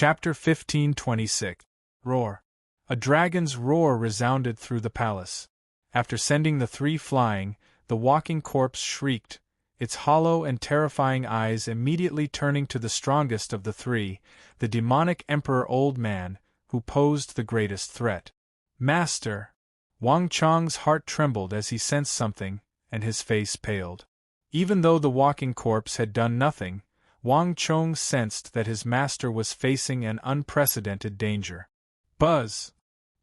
Chapter 1526. Roar. A dragon's roar resounded through the palace. After sending the three flying, the walking corpse shrieked, its hollow and terrifying eyes immediately turning to the strongest of the three, the demonic Emperor Old Man, who posed the greatest threat. Master! Wang Chang's heart trembled as he sensed something, and his face paled. Even though the walking corpse had done nothing, Wang Chong sensed that his master was facing an unprecedented danger. Buzz!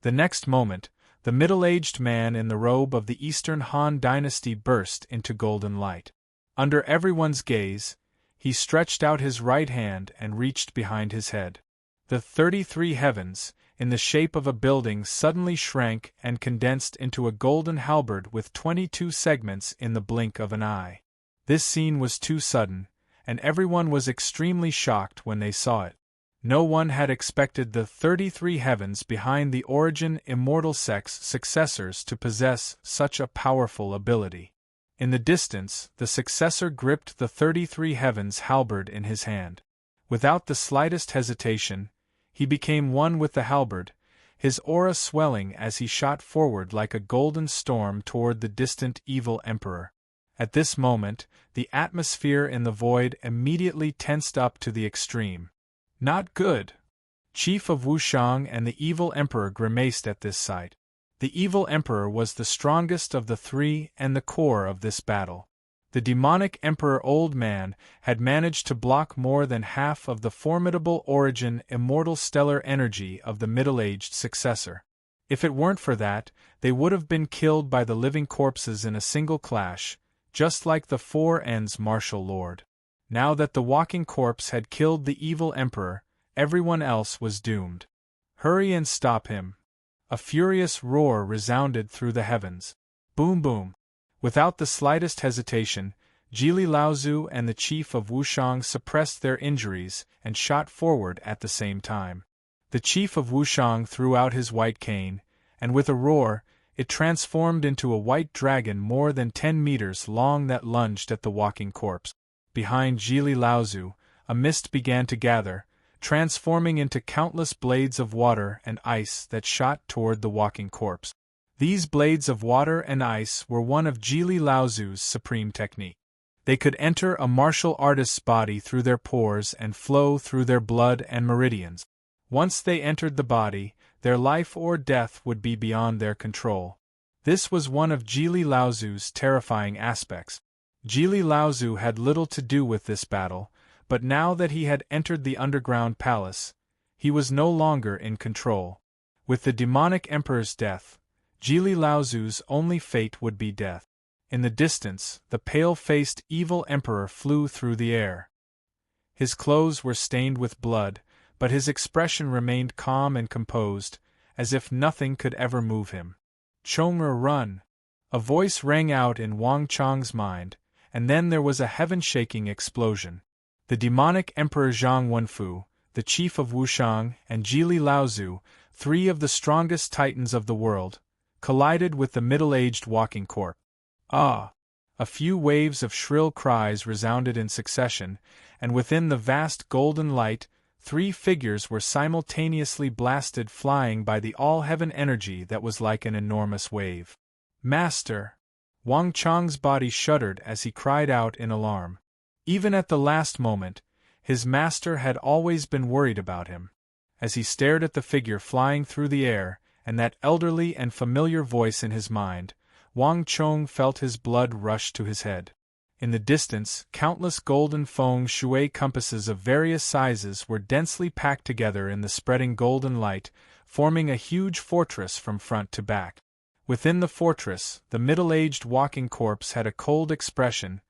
The next moment, the middle-aged man in the robe of the Eastern Han dynasty burst into golden light. Under everyone's gaze, he stretched out his right hand and reached behind his head. The 33 heavens, in the shape of a building, suddenly shrank and condensed into a golden halberd with 22 segments in the blink of an eye. This scene was too sudden, and everyone was extremely shocked when they saw it. No one had expected the 33 heavens behind the Origin Immortal Sect's successors to possess such a powerful ability. In the distance, the successor gripped the 33 heavens halberd in his hand. Without the slightest hesitation, he became one with the halberd, his aura swelling as he shot forward like a golden storm toward the distant evil emperor. At this moment, the atmosphere in the void immediately tensed up to the extreme. Not good! Chief of Wushang and the evil emperor grimaced at this sight. The evil emperor was the strongest of the three and the core of this battle. The demonic Emperor Old Man had managed to block more than half of the formidable Origin Immortal Stellar energy of the middle-aged successor. If it weren't for that, they would have been killed by the living corpses in a single clash, just like the Four Ends Martial Lord. Now that the walking corpse had killed the evil emperor, everyone else was doomed. Hurry and stop him! A furious roar resounded through the heavens. Boom boom! Without the slightest hesitation, Jili Laozu and the chief of Wushang suppressed their injuries and shot forward at the same time. The chief of Wushang threw out his white cane, and with a roar, it transformed into a white dragon more than 10 meters long that lunged at the walking corpse. Behind Jili Laozu, a mist began to gather, transforming into countless blades of water and ice that shot toward the walking corpse. These blades of water and ice were one of Jili Laozu's supreme technique. They could enter a martial artist's body through their pores and flow through their blood and meridians. Once they entered the body, their life or death would be beyond their control. This was one of Jili Laozu's terrifying aspects. Jili Laozu had little to do with this battle, but now that he had entered the underground palace, he was no longer in control. With the demonic emperor's death, Jili Laozu's only fate would be death. In the distance, the pale-faced evil emperor flew through the air. His clothes were stained with blood, but his expression remained calm and composed, as if nothing could ever move him. "Chong'er, run!" A voice rang out in Wang Chang's mind, and then there was a heaven-shaking explosion. The demonic Emperor Zhang Wenfu, the chief of Wushang, and Jili Laozu, three of the strongest titans of the world, collided with the middle-aged walking corpse. Ah! A few waves of shrill cries resounded in succession, and within the vast golden light, three figures were simultaneously blasted flying by the all-heaven energy that was like an enormous wave. "Master!" Wang Chang's body shuddered as he cried out in alarm. Even at the last moment, his master had always been worried about him. As he stared at the figure flying through the air, and that elderly and familiar voice in his mind, Wang Chong felt his blood rush to his head. In the distance, countless golden feng shui compasses of various sizes were densely packed together in the spreading golden light, forming a huge fortress from front to back. Within the fortress, the middle-aged walking corpse had a cold expression,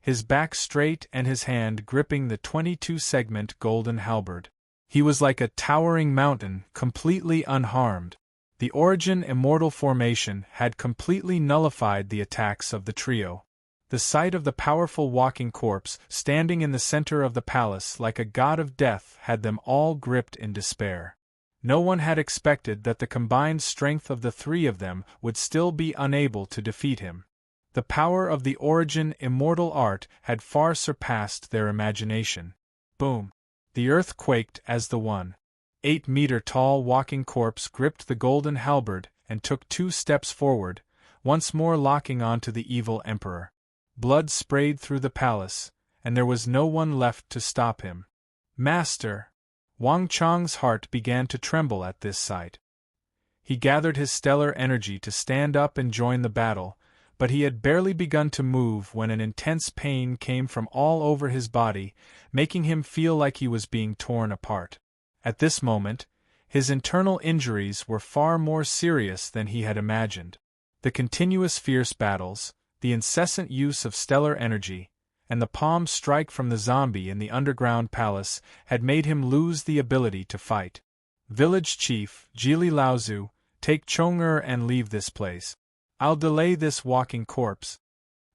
his back straight and his hand gripping the 22-segment golden halberd. He was like a towering mountain, completely unharmed. The Origin Immortal Formation had completely nullified the attacks of the trio. The sight of the powerful walking corpse standing in the center of the palace like a god of death had them all gripped in despair. No one had expected that the combined strength of the three of them would still be unable to defeat him. The power of the Origin Immortal Art had far surpassed their imagination. Boom! The earth quaked as the 1.8-meter-tall walking corpse gripped the golden halberd and took 2 steps forward, once more locking onto the evil emperor. Blood sprayed through the palace, and there was no one left to stop him. Master! Wang Chang's heart began to tremble at this sight. He gathered his stellar energy to stand up and join the battle, but he had barely begun to move when an intense pain came from all over his body, making him feel like he was being torn apart. At this moment, his internal injuries were far more serious than he had imagined. The continuous fierce battles, the incessant use of stellar energy, and the palm strike from the zombie in the underground palace had made him lose the ability to fight. Village Chief, Jili Laozu, take Chong'er and leave this place. I'll delay this walking corpse.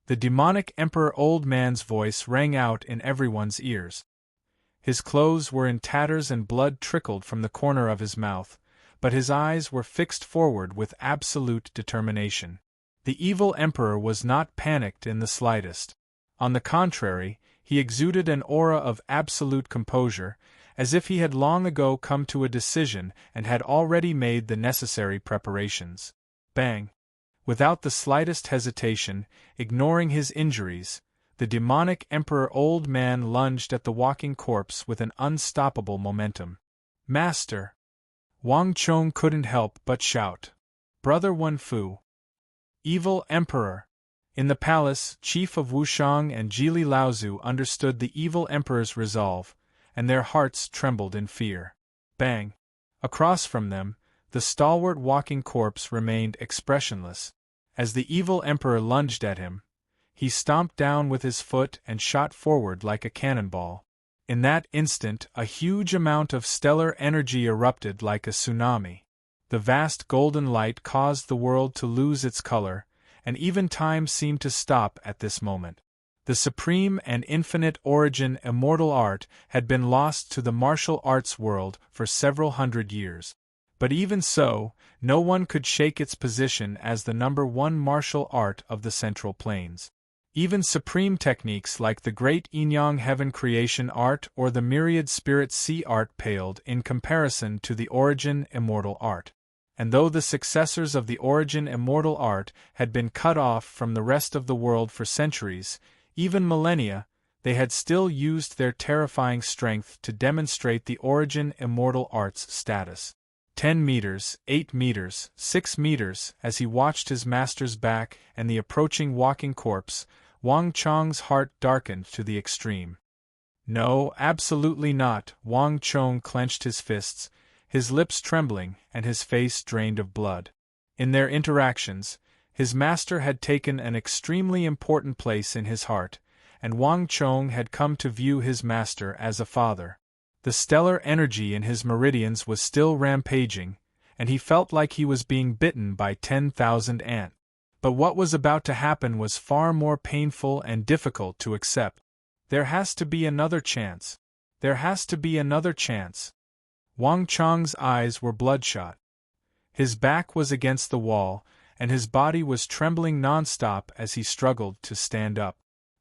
The demonic emperor old man's voice rang out in everyone's ears. His clothes were in tatters and blood trickled from the corner of his mouth, but his eyes were fixed forward with absolute determination. The evil emperor was not panicked in the slightest. On the contrary, he exuded an aura of absolute composure, as if he had long ago come to a decision and had already made the necessary preparations. Bang! Without the slightest hesitation, ignoring his injuries, the demonic emperor old man lunged at the walking corpse with an unstoppable momentum. Master! Wang Chong couldn't help but shout. Brother Wenfu! Evil emperor! In the palace, Chief of Wushang and Jili Laozu understood the evil emperor's resolve, and their hearts trembled in fear. Bang! Across from them, the stalwart walking corpse remained expressionless. As the evil emperor lunged at him, he stomped down with his foot and shot forward like a cannonball. In that instant, a huge amount of stellar energy erupted like a tsunami. The vast golden light caused the world to lose its color, and even time seemed to stop at this moment. The supreme and infinite origin immortal art had been lost to the martial arts world for several hundred years. But even so, no one could shake its position as the #1 martial art of the Central Plains. Even supreme techniques like the great Yin-Yang heaven creation art or the myriad spirit sea art paled in comparison to the origin immortal art. And though the successors of the origin immortal art had been cut off from the rest of the world for centuries, even millennia, they had still used their terrifying strength to demonstrate the origin immortal art's status. 10 meters, 8 meters, 6 meters, as he watched his master's back and the approaching walking corpse, Wang Chong's heart darkened to the extreme. No, absolutely not. Wang Chong clenched his fists, his lips trembling and his face drained of blood. In their interactions, his master had taken an extremely important place in his heart, and Wang Chong had come to view his master as a father. The stellar energy in his meridians was still rampaging, and he felt like he was being bitten by 10,000 ants. But what was about to happen was far more painful and difficult to accept. There has to be another chance. There has to be another chance. Wang Chong's eyes were bloodshot. His back was against the wall, and his body was trembling non-stop as he struggled to stand up.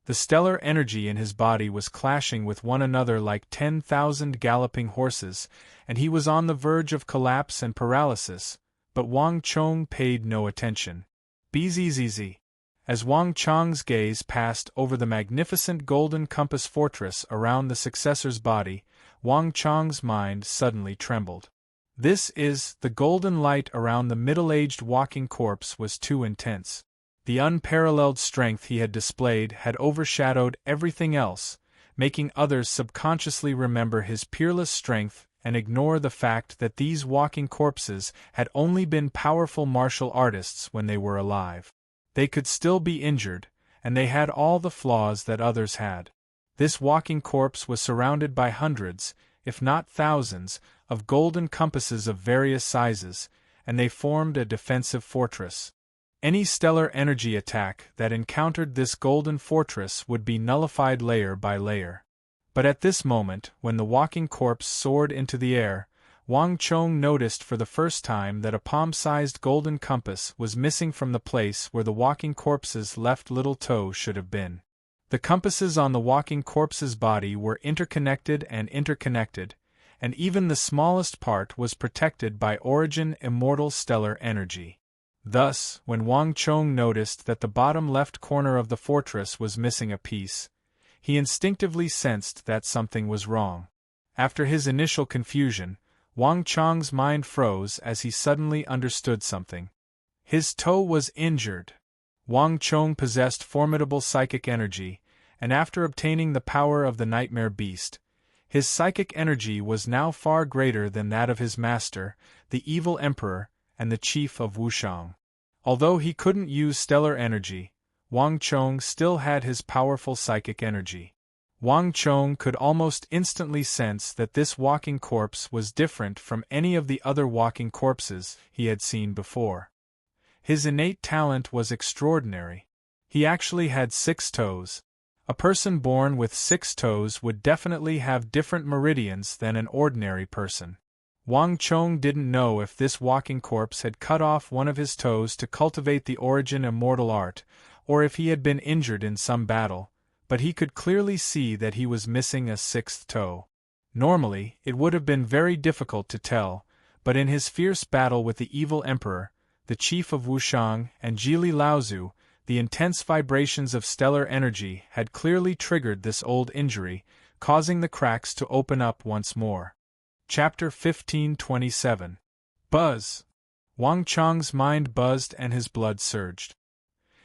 The stellar energy in his body was clashing with one another like 10,000 galloping horses, and he was on the verge of collapse and paralysis, but Wang Chong paid no attention. Bzzz. As Wang Chong's gaze passed over the magnificent golden compass fortress around the successor's body, Wang Chong's mind suddenly trembled. The golden light around the middle-aged walking corpse was too intense. The unparalleled strength he had displayed had overshadowed everything else, making others subconsciously remember his peerless strength and ignore the fact that these walking corpses had only been powerful martial artists when they were alive. They could still be injured, and they had all the flaws that others had. This walking corpse was surrounded by hundreds, if not thousands, of golden compasses of various sizes, and they formed a defensive fortress. Any stellar energy attack that encountered this golden fortress would be nullified layer by layer. But at this moment, when the walking corpse soared into the air, Wang Chong noticed for the first time that a palm-sized golden compass was missing from the place where the walking corpse's left little toe should have been. The compasses on the walking corpse's body were interconnected, and even the smallest part was protected by origin immortal stellar energy. Thus, when Wang Chong noticed that the bottom left corner of the fortress was missing a piece, he instinctively sensed that something was wrong. After his initial confusion, Wang Chong's mind froze as he suddenly understood something. His toe was injured. Wang Chong possessed formidable psychic energy, and after obtaining the power of the nightmare beast, his psychic energy was now far greater than that of his master, the evil emperor, and the chief of Wushang. Although he couldn't use stellar energy, Wang Chong still had his powerful psychic energy. Wang Chong could almost instantly sense that this walking corpse was different from any of the other walking corpses he had seen before. His innate talent was extraordinary. He actually had 6 toes. A person born with 6 toes would definitely have different meridians than an ordinary person. Wang Chong didn't know if this walking corpse had cut off one of his toes to cultivate the origin immortal art, or if he had been injured in some battle, but he could clearly see that he was missing a 6th toe. Normally, it would have been very difficult to tell, but in his fierce battle with the evil emperor, the chief of Wushang, and Jili Laozu, the intense vibrations of stellar energy had clearly triggered this old injury, causing the cracks to open up once more. Chapter 1527. Buzz! Wang Chong's mind buzzed and his blood surged.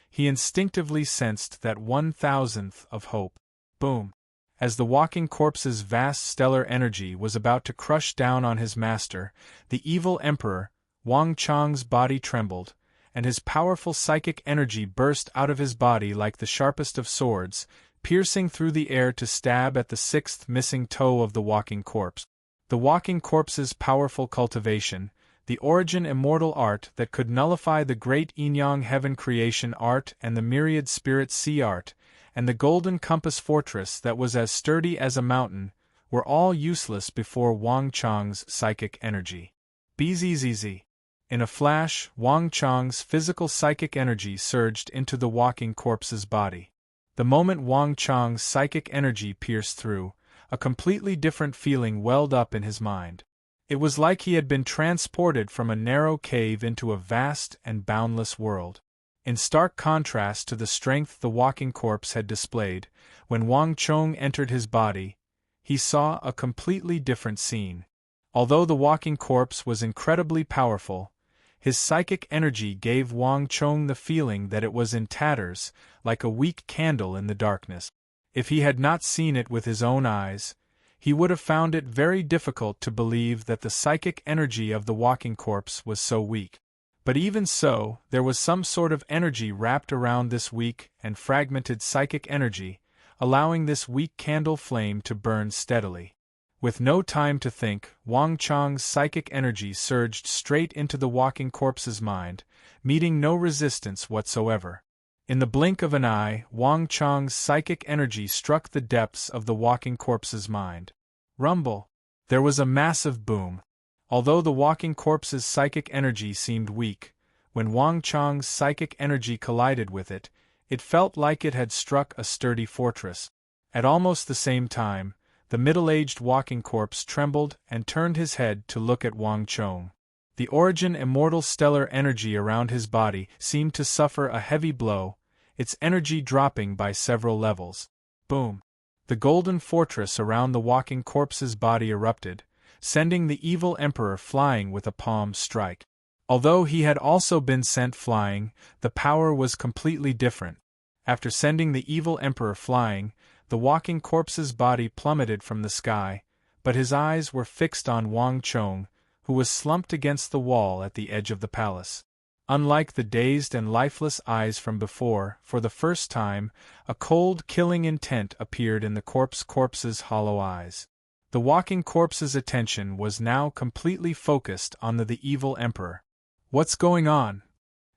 He instinctively sensed that 1,000th of hope. Boom! As the walking corpse's vast stellar energy was about to crush down on his master, the evil emperor, Wang Chong's body trembled, and his powerful psychic energy burst out of his body like the sharpest of swords, piercing through the air to stab at the 6th missing toe of the walking corpse. The walking corpse's powerful cultivation, the origin immortal art that could nullify the great Yin-Yang heaven creation art and the myriad spirit sea art, and the golden compass fortress that was as sturdy as a mountain, were all useless before Wang Chong's psychic energy. Bzzz. In a flash, Wang Chong's physical psychic energy surged into the walking corpse's body. The moment Wang Chong's psychic energy pierced through, a completely different feeling welled up in his mind. It was like he had been transported from a narrow cave into a vast and boundless world. In stark contrast to the strength the walking corpse had displayed, when Wang Chong entered his body, he saw a completely different scene. Although the walking corpse was incredibly powerful, his psychic energy gave Wang Chong the feeling that it was in tatters, like a weak candle in the darkness. If he had not seen it with his own eyes, he would have found it very difficult to believe that the psychic energy of the walking corpse was so weak. But even so, there was some sort of energy wrapped around this weak and fragmented psychic energy, allowing this weak candle flame to burn steadily. With no time to think, Wang Chong's psychic energy surged straight into the walking corpse's mind, meeting no resistance whatsoever. In the blink of an eye, Wang Chong's psychic energy struck the depths of the walking corpse's mind. Rumble! There was a massive boom. Although the walking corpse's psychic energy seemed weak, when Wang Chong's psychic energy collided with it, it felt like it had struck a sturdy fortress. At almost the same time, the middle-aged walking corpse trembled and turned his head to look at Wang Chong. The origin immortal stellar energy around his body seemed to suffer a heavy blow, its energy dropping by several levels. Boom! The golden fortress around the walking corpse's body erupted, sending the evil emperor flying with a palm strike. Although he had also been sent flying, the power was completely different. After sending the evil emperor flying, the walking corpse's body plummeted from the sky, but his eyes were fixed on Wang Chong, who was slumped against the wall at the edge of the palace. Unlike the dazed and lifeless eyes from before, for the first time, a cold, killing intent appeared in the corpse's hollow eyes. The walking corpse's attention was now completely focused on the evil emperor. What's going on?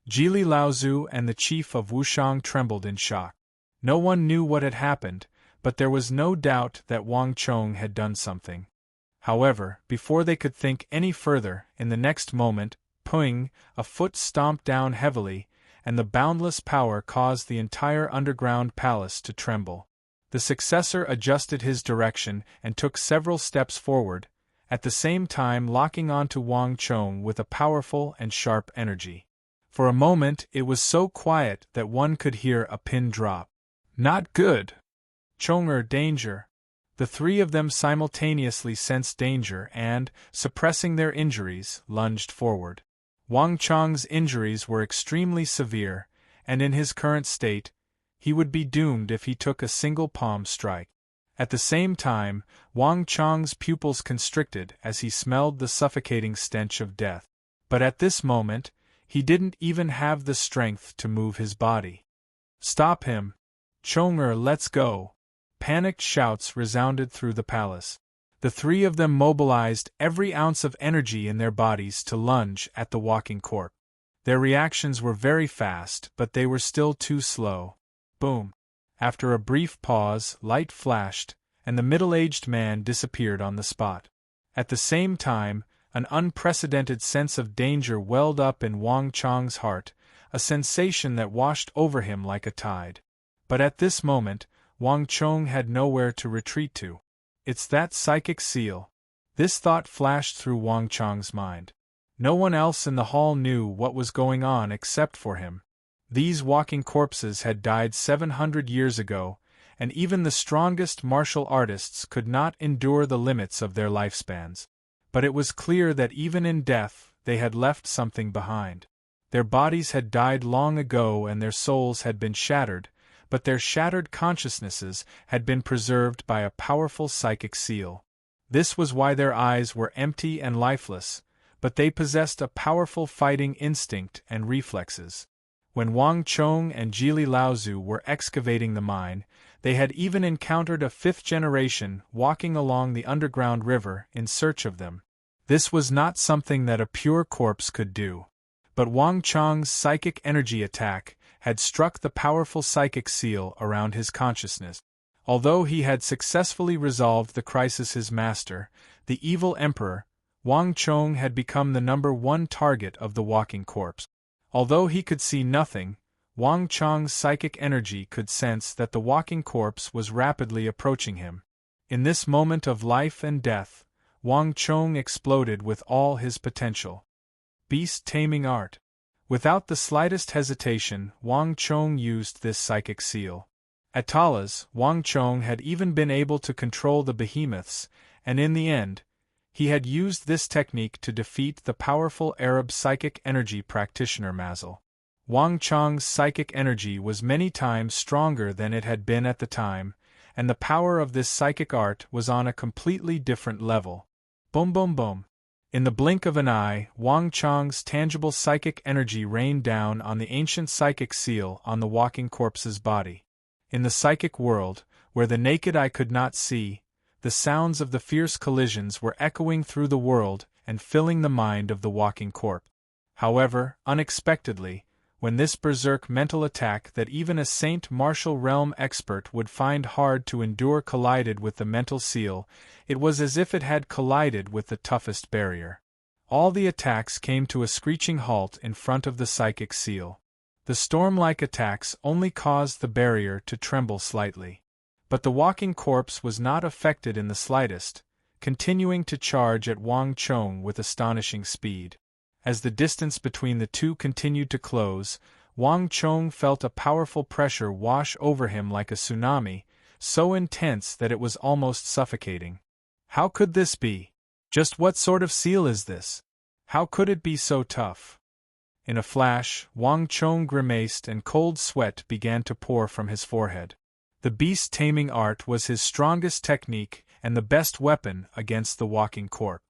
Jili Laozu and the chief of Wushang trembled in shock. No one knew what had happened, but there was no doubt that Wang Chong had done something. However, before they could think any further, in the next moment, Puing, a foot stomped down heavily, and the boundless power caused the entire underground palace to tremble. The successor adjusted his direction and took several steps forward, at the same time locking onto Wang Chong with a powerful and sharp energy. For a moment it was so quiet that one could hear a pin drop. Not good! Chonger, danger! The three of them simultaneously sensed danger and, suppressing their injuries, lunged forward. Wang Chong's injuries were extremely severe, and in his current state, he would be doomed if he took a single palm strike. At the same time, Wang Chong's pupils constricted as he smelled the suffocating stench of death. But at this moment, he didn't even have the strength to move his body. Stop him! Chonger, let's go! Panicked shouts resounded through the palace. The three of them mobilized every ounce of energy in their bodies to lunge at the walking corpse. Their reactions were very fast, but they were still too slow. Boom! After a brief pause, light flashed, and the middle-aged man disappeared on the spot. At the same time, an unprecedented sense of danger welled up in Wang Chong's heart, a sensation that washed over him like a tide. But at this moment, Wang Chong had nowhere to retreat to. It's that psychic seal. This thought flashed through Wang Chong's mind. No one else in the hall knew what was going on except for him. These walking corpses had died 700 years ago, and even the strongest martial artists could not endure the limits of their lifespans. But it was clear that even in death, they had left something behind. Their bodies had died long ago and their souls had been shattered, but their shattered consciousnesses had been preserved by a powerful psychic seal. This was why their eyes were empty and lifeless, but they possessed a powerful fighting instinct and reflexes. When Wang Chong and Jili Laozu were excavating the mine, they had even encountered a fifth generation walking along the underground river in search of them. This was not something that a pure corpse could do. But Wang Chong's psychic energy attack had struck the powerful psychic seal around his consciousness. Although he had successfully resolved the crisis his master, the evil emperor, Wang Chong had become the #1 target of the walking corpse. Although he could see nothing, Wang Chong's psychic energy could sense that the walking corpse was rapidly approaching him. In this moment of life and death, Wang Chong exploded with all his potential. Beast taming art. Without the slightest hesitation, Wang Chong used this psychic seal. At Talas, Wang Chong had even been able to control the behemoths, and in the end, he had used this technique to defeat the powerful Arab psychic energy practitioner Mazel. Wang Chong's psychic energy was many times stronger than it had been at the time, and the power of this psychic art was on a completely different level. Boom boom boom. In the blink of an eye, Wang Chong's tangible psychic energy rained down on the ancient psychic seal on the walking corpse's body. In the psychic world, where the naked eye could not see, the sounds of the fierce collisions were echoing through the world and filling the mind of the walking corpse. However, unexpectedly, when this berserk mental attack that even a Saint Martial Realm expert would find hard to endure collided with the mental seal, it was as if it had collided with the toughest barrier. All the attacks came to a screeching halt in front of the psychic seal. The storm-like attacks only caused the barrier to tremble slightly. But the walking corpse was not affected in the slightest, continuing to charge at Wang Chong with astonishing speed. As the distance between the two continued to close, Wang Chong felt a powerful pressure wash over him like a tsunami, so intense that it was almost suffocating. How could this be? Just what sort of seal is this? How could it be so tough? In a flash, Wang Chong grimaced and cold sweat began to pour from his forehead. The beast taming art was his strongest technique and the best weapon against the walking corpse.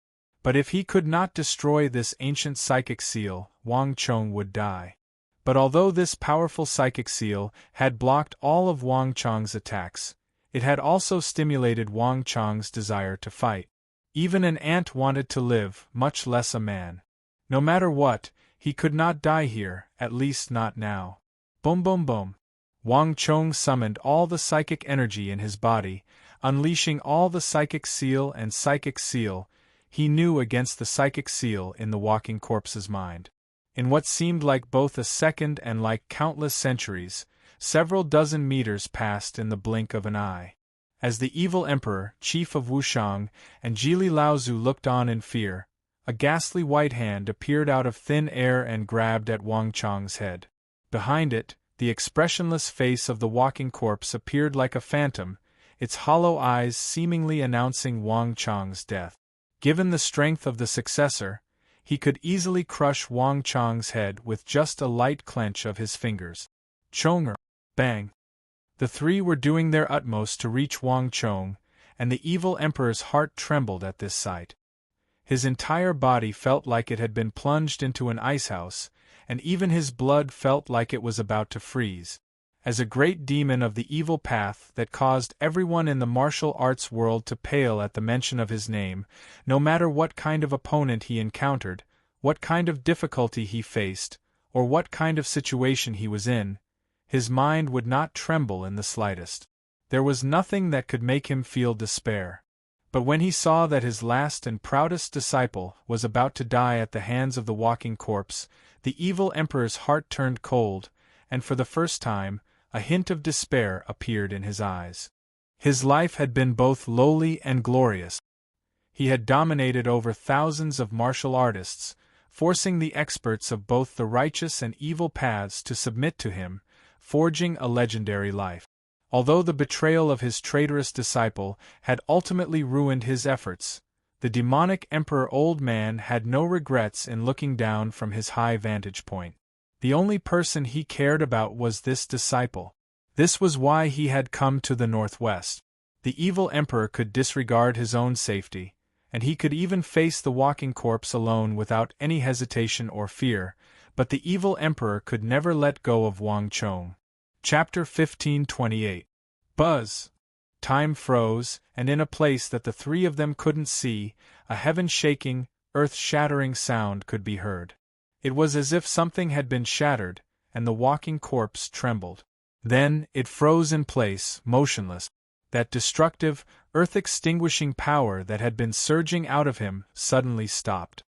But if he could not destroy this ancient psychic seal, Wang Chong would die. But although this powerful psychic seal had blocked all of Wang Chong's attacks, it had also stimulated Wang Chong's desire to fight. Even an ant wanted to live, much less a man. No matter what, he could not die here, at least not now. Boom boom boom. Wang Chong summoned all the psychic energy in his body, unleashing all the psychic seal and psychic seal he knew against the psychic seal in the walking corpse's mind. In what seemed like both a second and like countless centuries, several dozen meters passed in the blink of an eye. As the evil emperor, chief of Wushang, and Jili Laozu looked on in fear, a ghastly white hand appeared out of thin air and grabbed at Wang Chang's head. Behind it, the expressionless face of the walking corpse appeared like a phantom, its hollow eyes seemingly announcing Wang Chang's death. Given the strength of the successor, he could easily crush Wang Chang's head with just a light clench of his fingers. Chong'er! Bang! The three were doing their utmost to reach Wang Chong, and the evil emperor's heart trembled at this sight. His entire body felt like it had been plunged into an icehouse, and even his blood felt like it was about to freeze. As a great demon of the evil path that caused everyone in the martial arts world to pale at the mention of his name, no matter what kind of opponent he encountered, what kind of difficulty he faced, or what kind of situation he was in, his mind would not tremble in the slightest. There was nothing that could make him feel despair. But when he saw that his last and proudest disciple was about to die at the hands of the walking corpse, the evil emperor's heart turned cold, and for the first time, a hint of despair appeared in his eyes. His life had been both lowly and glorious. He had dominated over thousands of martial artists, forcing the experts of both the righteous and evil paths to submit to him, forging a legendary life. Although the betrayal of his traitorous disciple had ultimately ruined his efforts, the demonic Emperor Old Man had no regrets in looking down from his high vantage point. The only person he cared about was this disciple. This was why he had come to the northwest. The evil emperor could disregard his own safety, and he could even face the walking corpse alone without any hesitation or fear, but the evil emperor could never let go of Wang Chong. Chapter 1528. Buzz! Time froze, and in a place that the three of them couldn't see, a heaven-shaking, earth-shattering sound could be heard. It was as if something had been shattered, and the walking corpse trembled. Then, it froze in place, motionless. That destructive, earth-extinguishing power that had been surging out of him suddenly stopped.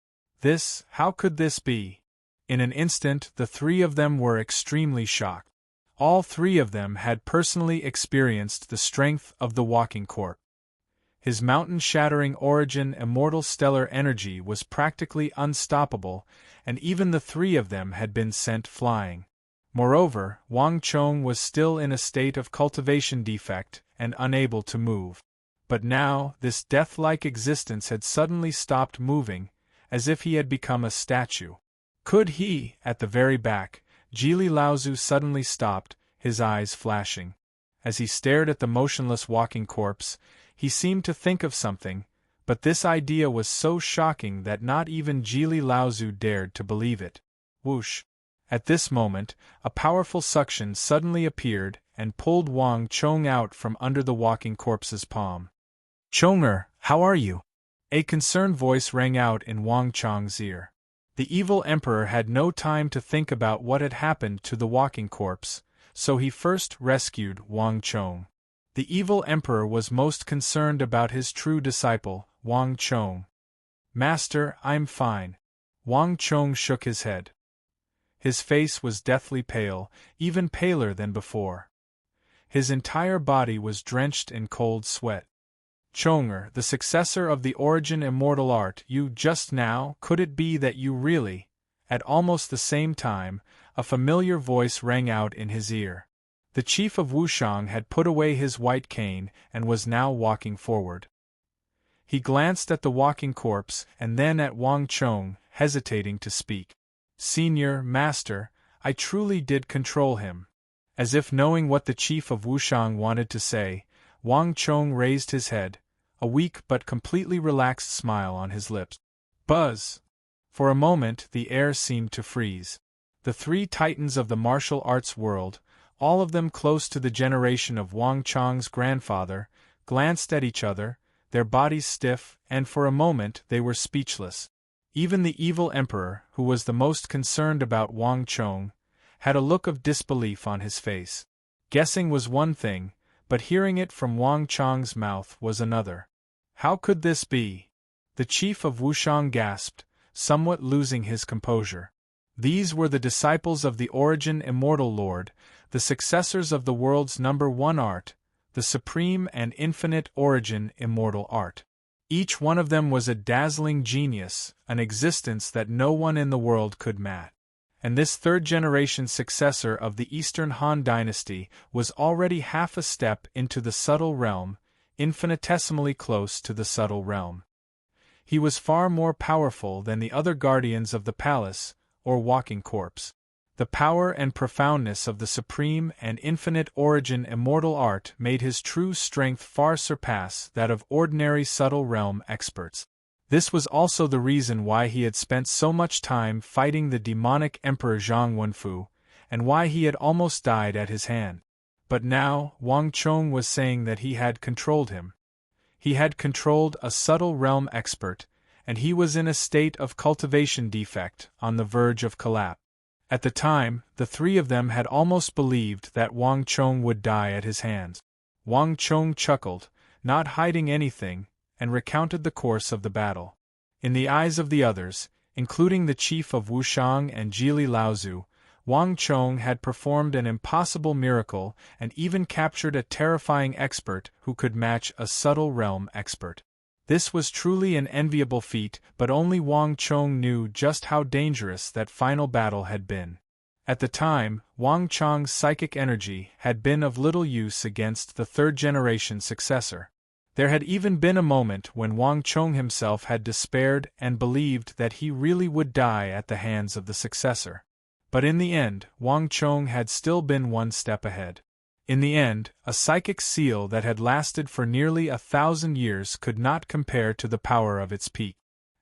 How could this be? In an instant, the three of them were extremely shocked. All three of them had personally experienced the strength of the walking corpse. His mountain-shattering origin, immortal stellar energy was practically unstoppable, and even the three of them had been sent flying. Moreover, Wang Chong was still in a state of cultivation defect and unable to move. But now, this death-like existence had suddenly stopped moving, as if he had become a statue. Could he, at the very back, Jili Laozu suddenly stopped, his eyes flashing. As he stared at the motionless walking corpse, he seemed to think of something, but this idea was so shocking that not even Jili Laozu dared to believe it. Whoosh! At this moment, a powerful suction suddenly appeared and pulled Wang Chong out from under the walking corpse's palm. "Chong'er, how are you?" A concerned voice rang out in Wang Chong's ear. The evil emperor had no time to think about what had happened to the walking corpse, so he first rescued Wang Chong. The evil emperor was most concerned about his true disciple, Wang Chong. "Master, I'm fine." Wang Chong shook his head. His face was deathly pale, even paler than before. His entire body was drenched in cold sweat. "Chong'er, the successor of the origin immortal art, you just now, could it be that you really—" At almost the same time, a familiar voice rang out in his ear. The chief of Wushang had put away his white cane and was now walking forward. He glanced at the walking corpse and then at Wang Chong, hesitating to speak. "Senior, master, I truly did control him." As if knowing what the chief of Wushang wanted to say, Wang Chong raised his head, a weak but completely relaxed smile on his lips. Buzz! For a moment the air seemed to freeze. The three titans of the martial arts world, all of them close to the generation of Wang Chong's grandfather, glanced at each other, their bodies stiff, and for a moment they were speechless. Even the evil emperor, who was the most concerned about Wang Chong, had a look of disbelief on his face. Guessing was one thing, but hearing it from Wang Chong's mouth was another. How could this be? The chief of Wushang gasped, somewhat losing his composure. These were the disciples of the Origin Immortal Lord, the successors of the world's number one art, the supreme and infinite Origin Immortal Art. Each one of them was a dazzling genius, an existence that no one in the world could match. And this third-generation successor of the Eastern Han dynasty was already half a step into the subtle realm, infinitesimally close to the subtle realm. He was far more powerful than the other guardians of the palace, or walking corpse. The power and profoundness of the supreme and infinite Origin Immortal Art made his true strength far surpass that of ordinary subtle realm experts. This was also the reason why he had spent so much time fighting the demonic Emperor Zhang Wenfu, and why he had almost died at his hand. But now, Wang Chong was saying that he had controlled him. He had controlled a subtle realm expert, and he was in a state of cultivation defect, on the verge of collapse. At the time, the three of them had almost believed that Wang Chong would die at his hands. Wang Chong chuckled, not hiding anything, and recounted the course of the battle. In the eyes of the others, including the chief of Wushang and Jili Laozu, Wang Chong had performed an impossible miracle and even captured a terrifying expert who could match a subtle realm expert. This was truly an enviable feat, but only Wang Chong knew just how dangerous that final battle had been. At the time, Wang Chong's psychic energy had been of little use against the third-generation successor. There had even been a moment when Wang Chong himself had despaired and believed that he really would die at the hands of the successor. But in the end, Wang Chong had still been one step ahead. In the end, a psychic seal that had lasted for nearly 1,000 years could not compare to the power of its peak.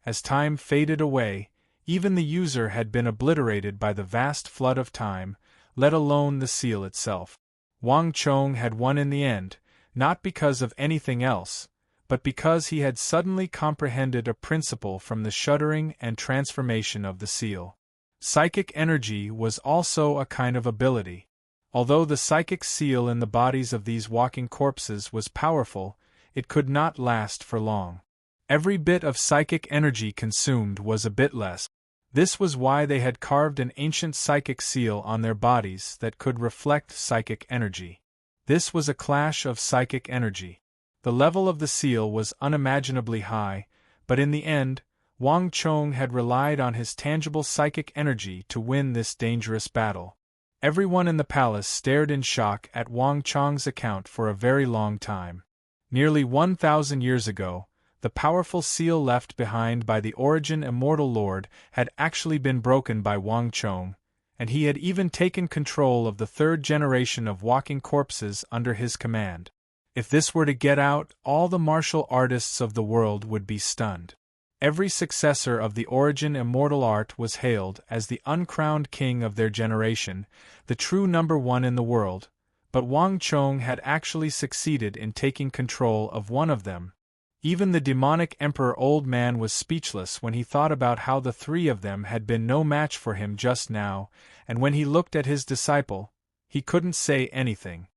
As time faded away, even the user had been obliterated by the vast flood of time, let alone the seal itself. Wang Chong had won in the end, not because of anything else, but because he had suddenly comprehended a principle from the shuddering and transformation of the seal. Psychic energy was also a kind of ability. Although the psychic seal in the bodies of these walking corpses was powerful, it could not last for long. Every bit of psychic energy consumed was a bit less. This was why they had carved an ancient psychic seal on their bodies that could reflect psychic energy. This was a clash of psychic energy. The level of the seal was unimaginably high, but in the end, Wang Chong had relied on his tangible psychic energy to win this dangerous battle. Everyone in the palace stared in shock at Wang Chong's account for a very long time. Nearly 1,000 years ago, the powerful seal left behind by the Origin Immortal Lord had actually been broken by Wang Chong, and he had even taken control of the third generation of walking corpses under his command. If this were to get out, all the martial artists of the world would be stunned. Every successor of the Origin Immortal Art was hailed as the uncrowned king of their generation, the true number one in the world, but Wang Chong had actually succeeded in taking control of one of them. Even the demonic Emperor Old Man was speechless when he thought about how the three of them had been no match for him just now, and when he looked at his disciple, he couldn't say anything.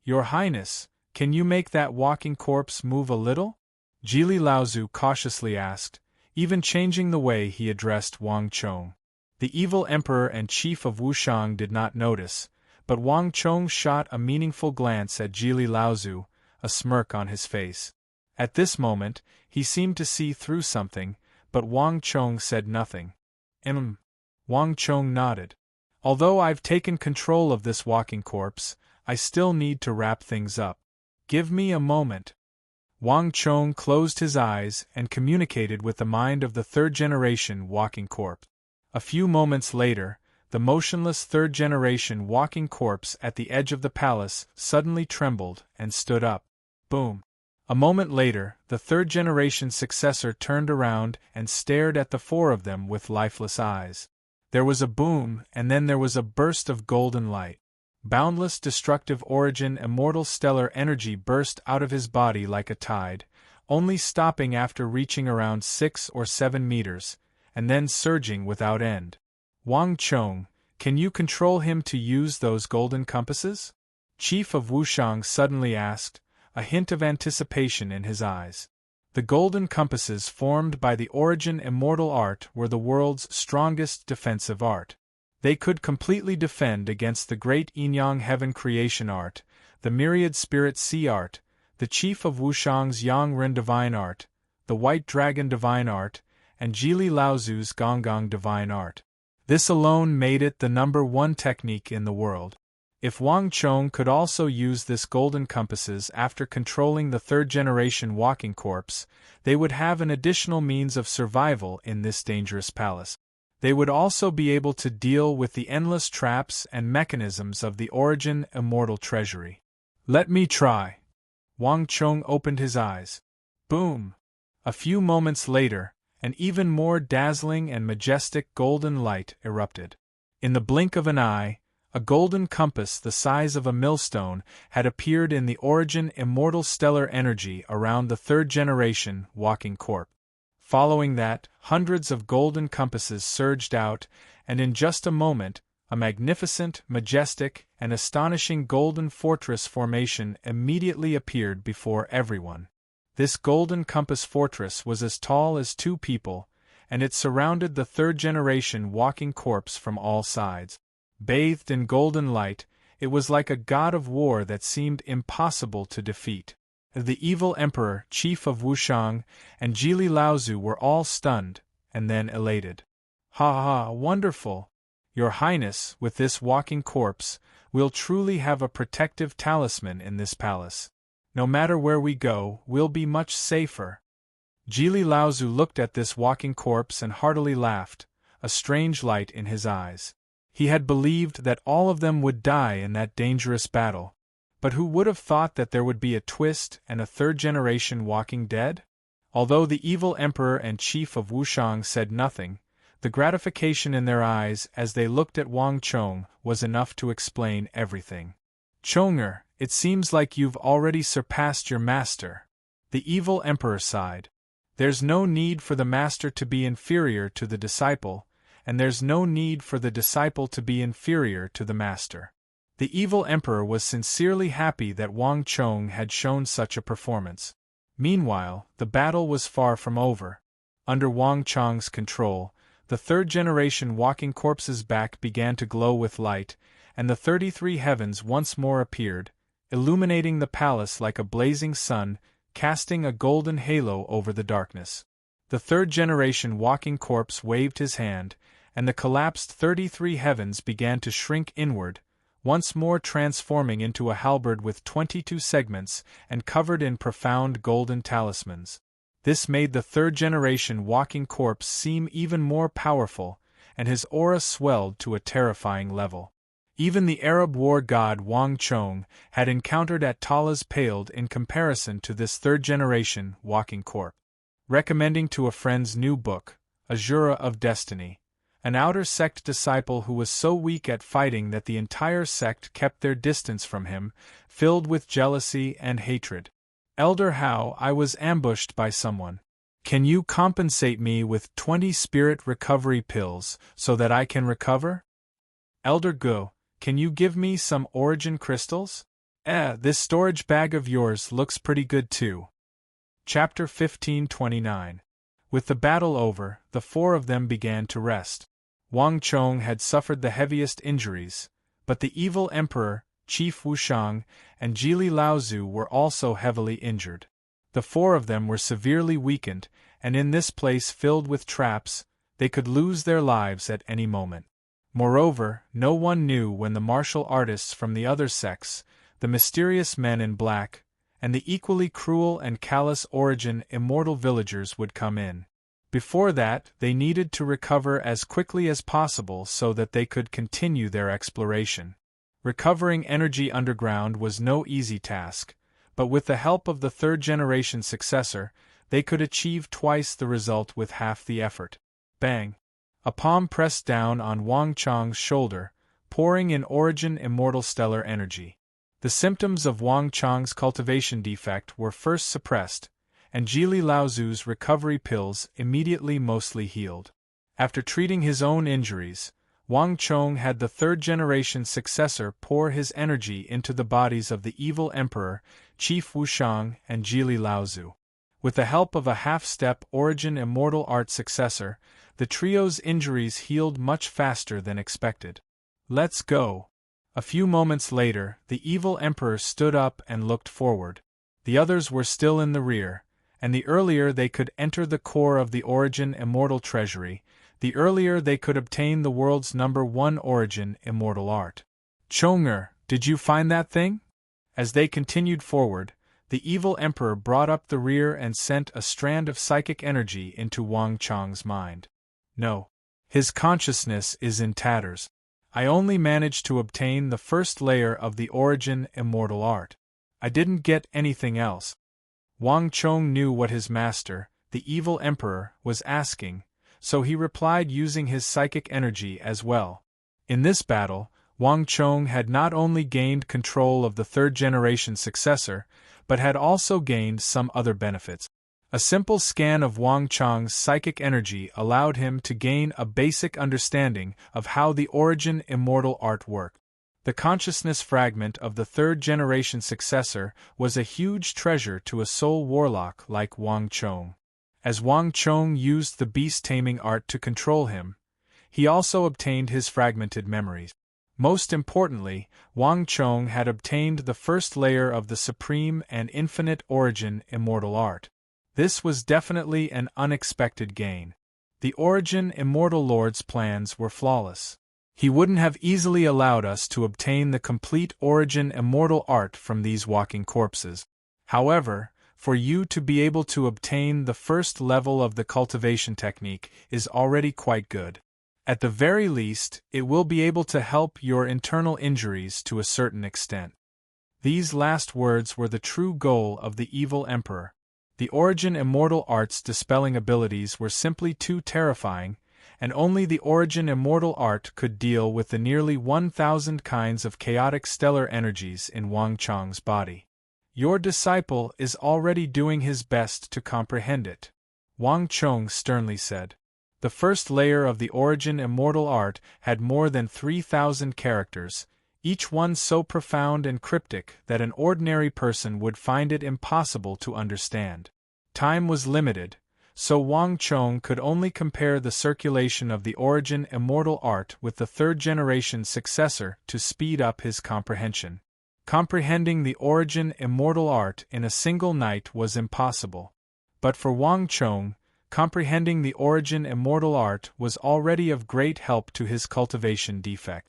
"Your Highness, can you make that walking corpse move a little?" Jili Laozu cautiously asked, even changing the way he addressed Wang Chong. The evil emperor and chief of Wushang did not notice, but Wang Chong shot a meaningful glance at Jili Laozu, a smirk on his face. At this moment, he seemed to see through something, but Wang Chong said nothing. Wang Chong nodded. "Although I've taken control of this walking corpse, I still need to wrap things up. Give me a moment." Wang Chong closed his eyes and communicated with the mind of the third-generation walking corpse. A few moments later, the motionless third-generation walking corpse at the edge of the palace suddenly trembled and stood up. Boom! A moment later, the third-generation successor turned around and stared at the four of them with lifeless eyes. There was a boom, and then there was a burst of golden light. Boundless destructive Origin Immortal stellar energy burst out of his body like a tide, only stopping after reaching around 6 or 7 meters, and then surging without end. "Wang Chong, can you control him to use those golden compasses?" Chief of Wushang suddenly asked, a hint of anticipation in his eyes. The golden compasses formed by the Origin Immortal Art were the world's strongest defensive art. They could completely defend against the great Yin-Yang Heaven creation art, the myriad spirit sea art, the chief of Wushang's Yang Ren divine art, the white dragon divine art, and Jili Laozu's Gonggong divine art. This alone made it the #1 technique in the world. If Wang Chong could also use this golden compasses after controlling the third-generation walking corpse, they would have an additional means of survival in this dangerous palace. They would also be able to deal with the endless traps and mechanisms of the Origin Immortal Treasury. Let me try. Wang Chong opened his eyes. Boom! A few moments later, an even more dazzling and majestic golden light erupted. In the blink of an eye, a golden compass the size of a millstone had appeared in the Origin Immortal Stellar Energy around the third-generation walking corp. Following that, hundreds of golden compasses surged out, and in just a moment, a magnificent, majestic, and astonishing golden fortress formation immediately appeared before everyone. This golden compass fortress was as tall as 2 people, and it surrounded the third-generation walking corpse from all sides. Bathed in golden light, it was like a god of war that seemed impossible to defeat. The evil emperor, chief of Wushang, and Jili Laozu were all stunned, and then elated. Ha ha, wonderful! Your Highness, with this walking corpse, we'll truly have a protective talisman in this palace. No matter where we go, we'll be much safer. Jili Laozu looked at this walking corpse and heartily laughed, a strange light in his eyes. He had believed that all of them would die in that dangerous battle. But who would have thought that there would be a twist and a third-generation walking dead? Although the evil emperor and chief of Wushang said nothing, the gratification in their eyes as they looked at Wang Chong was enough to explain everything. Chonger, it seems like you've already surpassed your master. The evil emperor sighed. There's no need for the master to be inferior to the disciple, and there's no need for the disciple to be inferior to the master. The evil emperor was sincerely happy that Wang Chong had shown such a performance. Meanwhile, the battle was far from over. Under Wang Chong's control, the third-generation walking corpse's back began to glow with light, and the 33 heavens once more appeared, illuminating the palace like a blazing sun, casting a golden halo over the darkness. The third-generation walking corpse waved his hand, and the collapsed 33 heavens began to shrink inward, once more transforming into a halberd with 22 segments and covered in profound golden talismans. This made the third-generation walking corpse seem even more powerful, and his aura swelled to a terrifying level. Even the Arab war god Wang Chong had encountered at Tala's paled in comparison to this third-generation walking corpse. Recommending to a friend's new book, Azura of Destiny, an outer sect disciple who was so weak at fighting that the entire sect kept their distance from him, filled with jealousy and hatred. Elder Hao, I was ambushed by someone. Can you compensate me with 20 spirit recovery pills so that I can recover? Elder Gu, can you give me some origin crystals? This storage bag of yours looks pretty good too. Chapter 1529. With the battle over, the 4 of them began to rest. Wang Chong had suffered the heaviest injuries, but the evil emperor, Chief Wushang, and Jili Laozu were also heavily injured. The 4 of them were severely weakened, and in this place filled with traps, they could lose their lives at any moment. Moreover, no one knew when the martial artists from the other sects, the mysterious men in black, and the equally cruel and callous Origin Immortal villagers would come in. Before that, they needed to recover as quickly as possible so that they could continue their exploration. Recovering energy underground was no easy task, but with the help of the third-generation successor, they could achieve twice the result with half the effort. Bang! A palm pressed down on Wang Chong's shoulder, pouring in Origin Immortal stellar energy. The symptoms of Wang Chong's cultivation defect were first suppressed, and Jili Laozu's recovery pills immediately mostly healed. After treating his own injuries, Wang Chong had the third-generation successor pour his energy into the bodies of the evil emperor, Chief Wushang, and Jili Laozu. With the help of a half-step Origin Immortal art successor, The trio's injuries healed much faster than expected. Let's go. A few moments later, the evil emperor stood up and looked forward. The others were still in the rear, and the earlier they could enter the core of the Origin Immortal Treasury, the earlier they could obtain the world's #1 Origin Immortal Art. Chong'er, did you find that thing? As they continued forward, the evil emperor brought up the rear and sent a strand of psychic energy into Wang Chang's mind. No. His consciousness is in tatters. I only managed to obtain the first layer of the Origin Immortal Art. I didn't get anything else. Wang Chong knew what his master, the evil emperor, was asking, so he replied using his psychic energy as well. In this battle, Wang Chong had not only gained control of the third-generation successor, but had also gained some other benefits. A simple scan of Wang Chang's psychic energy allowed him to gain a basic understanding of how the Origin Immortal Art worked. The consciousness fragment of the third-generation successor was a huge treasure to a soul warlock like Wang Chong. As Wang Chong used the beast-taming art to control him, he also obtained his fragmented memories. Most importantly, Wang Chong had obtained the first layer of the supreme and infinite Origin Immortal Art. This was definitely an unexpected gain. The Origin Immortal Lord's plans were flawless. He wouldn't have easily allowed us to obtain the complete Origin Immortal Art from these walking corpses. However, for you to be able to obtain the first level of the cultivation technique is already quite good. At the very least, it will be able to help your internal injuries to a certain extent. These last words were the true goal of the evil emperor. The Origin Immortal Art's dispelling abilities were simply too terrifying, and only the Origin Immortal Art could deal with the nearly 1,000 kinds of chaotic stellar energies in Wang Chang's body. Your disciple is already doing his best to comprehend it, Wang Chong sternly said. The first layer of the Origin Immortal Art had more than 3,000 characters, each one so profound and cryptic that an ordinary person would find it impossible to understand. Time was limited, so Wang Chong could only compare the circulation of the Origin Immortal Art with the third-generation successor to speed up his comprehension. Comprehending the Origin Immortal Art in a single night was impossible. But for Wang Chong, comprehending the Origin Immortal Art was already of great help to his cultivation defect.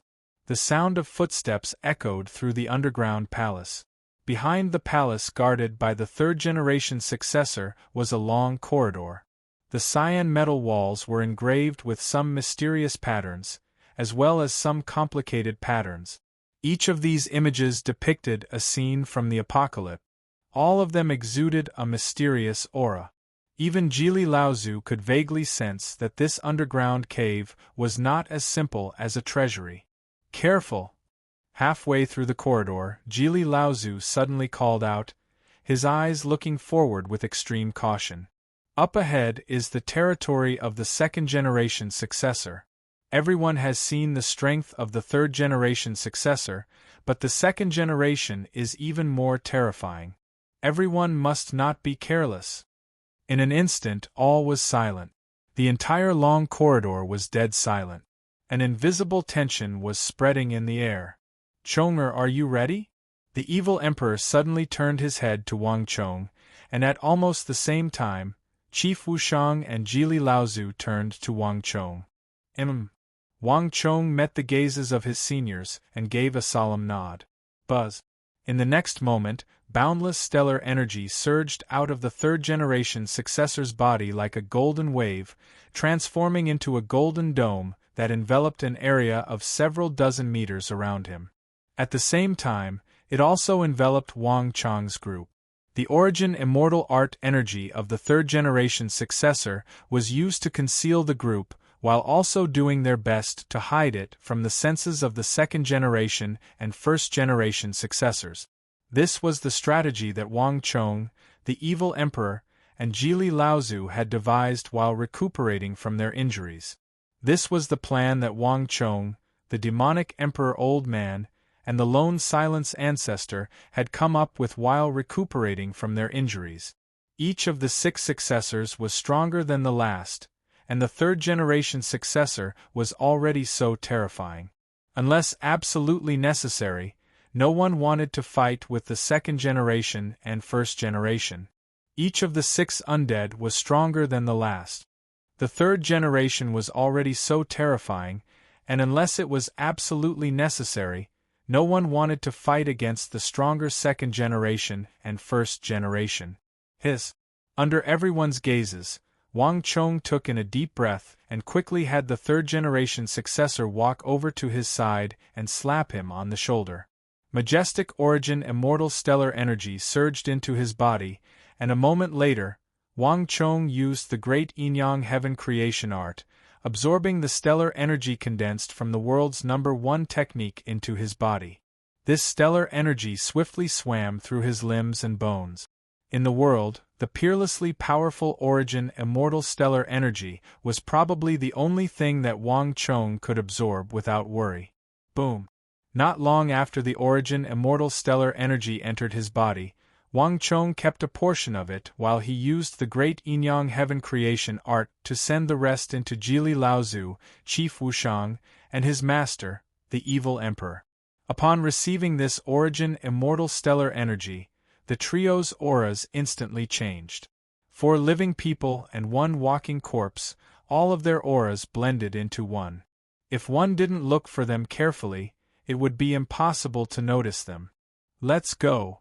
The sound of footsteps echoed through the underground palace. Behind the palace guarded by the third-generation successor was a long corridor. The cyan metal walls were engraved with some mysterious patterns, as well as some complicated patterns. Each of these images depicted a scene from the apocalypse. All of them exuded a mysterious aura. Even Jili Laozu could vaguely sense that this underground cave was not as simple as a treasury. Careful! Halfway through the corridor, Jili Laozu suddenly called out, his eyes looking forward with extreme caution. Up ahead is the territory of the second-generation successor. Everyone has seen the strength of the third-generation successor, but the second generation is even more terrifying. Everyone must not be careless. In an instant, all was silent. The entire long corridor was dead silent. An invisible tension was spreading in the air. Chong'er, are you ready? The evil emperor suddenly turned his head to Wang Chong, and at almost the same time, Chief Wushang and Jili Laozu turned to Wang Chong. Wang Chong met the gazes of his seniors and gave a solemn nod. Buzz. In the next moment, boundless stellar energy surged out of the third-generation successor's body like a golden wave, transforming into a golden dome that enveloped an area of several dozen meters around him. At the same time, it also enveloped Wang Chang's group. The Origin Immortal Art energy of the third-generation successor was used to conceal the group, while also doing their best to hide it from the senses of the second-generation and first-generation successors. This was the strategy that Wang Chong, the evil emperor, and Jili Laozu had devised while recuperating from their injuries. This was the plan that Wang Chong, the demonic emperor old man, and the lone silence ancestor had come up with while recuperating from their injuries. Each of the 6 successors was stronger than the last, and the third-generation successor was already so terrifying. Unless absolutely necessary, no one wanted to fight with the second generation and first generation. Each of the 6 undead was stronger than the last. The third generation was already so terrifying, and unless it was absolutely necessary, no one wanted to fight against the stronger second generation and first generation. Under everyone's gazes, Wang Chong took in a deep breath and quickly had the third-generation successor walk over to his side and slap him on the shoulder. Majestic origin immortal stellar energy surged into his body, and a moment later, Wang Chong used the great Yin-Yang Heaven creation art, absorbing the stellar energy condensed from the world's #1 technique into his body. This stellar energy swiftly swam through his limbs and bones. In the world, the peerlessly powerful origin immortal stellar energy was probably the only thing that Wang Chong could absorb without worry. Boom! Not long after the origin immortal stellar energy entered his body, Wang Chong kept a portion of it while he used the great Yin-Yang Heaven creation art to send the rest into Jili Laozu, Chief Wushang, and his master, the evil emperor. Upon receiving this origin immortal stellar energy, the trio's auras instantly changed. 4 living people and 1 walking corpse, all of their auras blended into one. If one didn't look for them carefully, it would be impossible to notice them. Let's go!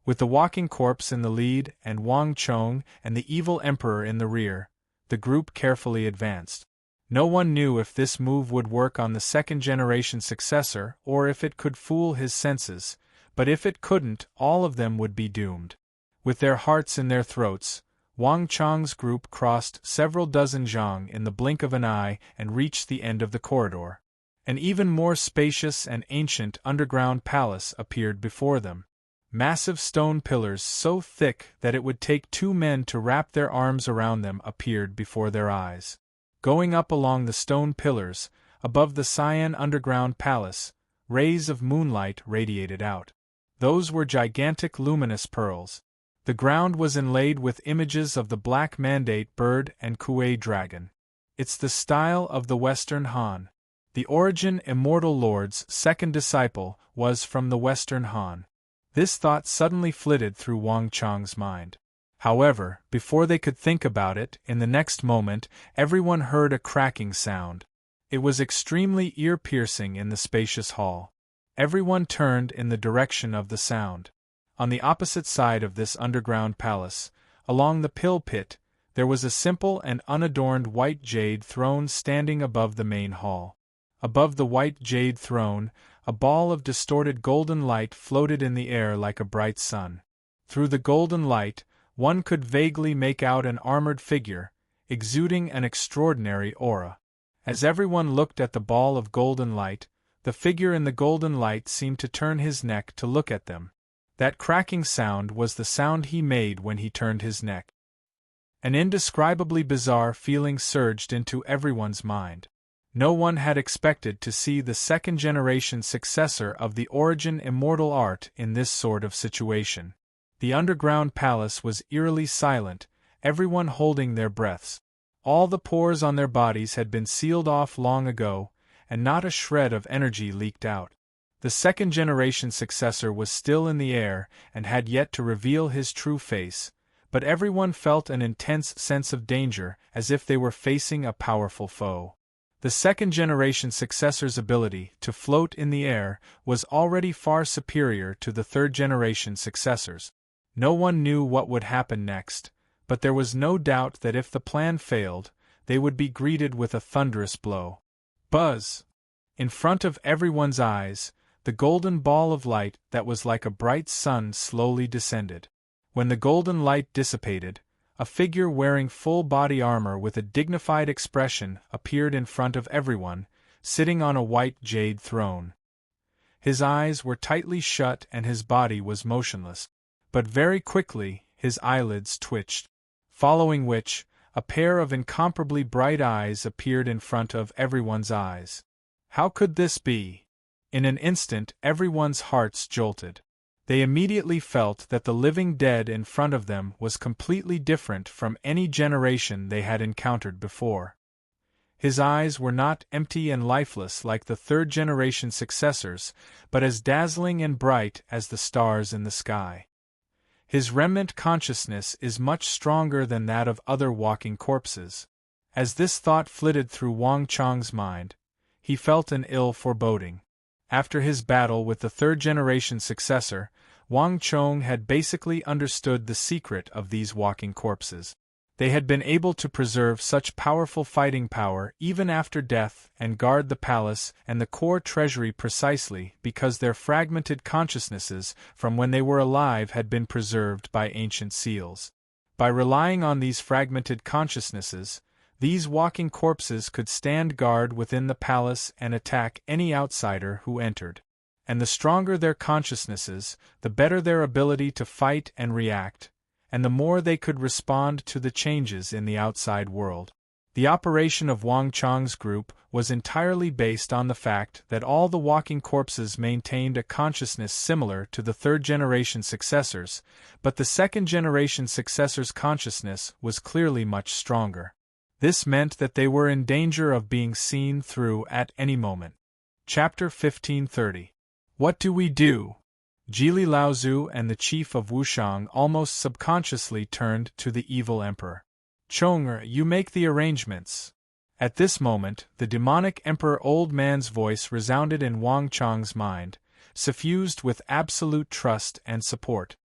With the walking corpse in the lead and Wang Chong and the evil emperor in the rear, the group carefully advanced. No one knew if this move would work on the second-generation successor or if it could fool his senses, but if it couldn't, all of them would be doomed. With their hearts in their throats, Wang Chong's group crossed several dozen zhang in the blink of an eye and reached the end of the corridor. An even more spacious and ancient underground palace appeared before them. Massive stone pillars so thick that it would take 2 men to wrap their arms around them appeared before their eyes. Going up along the stone pillars, above the cyan underground palace, rays of moonlight radiated out. Those were gigantic luminous pearls. The ground was inlaid with images of the Black Mandate bird and Kuei dragon. It's the style of the Western Han. The origin immortal lord's second disciple was from the Western Han. This thought suddenly flitted through Wang Chong's mind. However, before they could think about it, in the next moment, everyone heard a cracking sound. It was extremely ear-piercing in the spacious hall. Everyone turned in the direction of the sound. On the opposite side of this underground palace, along the pill pit, there was a simple and unadorned white jade throne standing above the main hall. Above the white jade throne, a ball of distorted golden light floated in the air like a bright sun. Through the golden light, one could vaguely make out an armored figure, exuding an extraordinary aura. As everyone looked at the ball of golden light, the figure in the golden light seemed to turn his neck to look at them. That cracking sound was the sound he made when he turned his neck. An indescribably bizarre feeling surged into everyone's mind. No one had expected to see the second-generation successor of the origin immortal art in this sort of situation. The underground palace was eerily silent, everyone holding their breaths. All the pores on their bodies had been sealed off long ago, and not a shred of energy leaked out. The second-generation successor was still in the air and had yet to reveal his true face, but everyone felt an intense sense of danger as if they were facing a powerful foe. The second-generation successor's ability to float in the air was already far superior to the third-generation successors. No one knew what would happen next, but there was no doubt that if the plan failed, they would be greeted with a thunderous blow. Buzz! In front of everyone's eyes, the golden ball of light that was like a bright sun slowly descended. When the golden light dissipated, a figure wearing full body armor with a dignified expression appeared in front of everyone, sitting on a white jade throne. His eyes were tightly shut and his body was motionless. But very quickly, his eyelids twitched. Following which, a pair of incomparably bright eyes appeared in front of everyone's eyes. How could this be? In an instant, everyone's hearts jolted. They immediately felt that the living dead in front of them was completely different from any generation they had encountered before. His eyes were not empty and lifeless like the third-generation successors, but as dazzling and bright as the stars in the sky. His remnant consciousness is much stronger than that of other walking corpses. As this thought flitted through Wang Chang's mind, he felt an ill foreboding. After his battle with the third-generation successor, Wang Chong had basically understood the secret of these walking corpses. They had been able to preserve such powerful fighting power even after death and guard the palace and the core treasury precisely because their fragmented consciousnesses from when they were alive had been preserved by ancient seals. By relying on these fragmented consciousnesses, these walking corpses could stand guard within the palace and attack any outsider who entered. And the stronger their consciousnesses, the better their ability to fight and react, and the more they could respond to the changes in the outside world. The operation of Wang Chang's group was entirely based on the fact that all the walking corpses maintained a consciousness similar to the third-generation successors, but the second-generation successors' consciousness was clearly much stronger. This meant that they were in danger of being seen through at any moment. Chapter 1530. What do we do? Jili Laozu and the chief of Wushang almost subconsciously turned to the evil emperor. Chong'er, you make the arrangements. At this moment, the demonic emperor old man's voice resounded in Wang Chang's mind, suffused with absolute trust and support.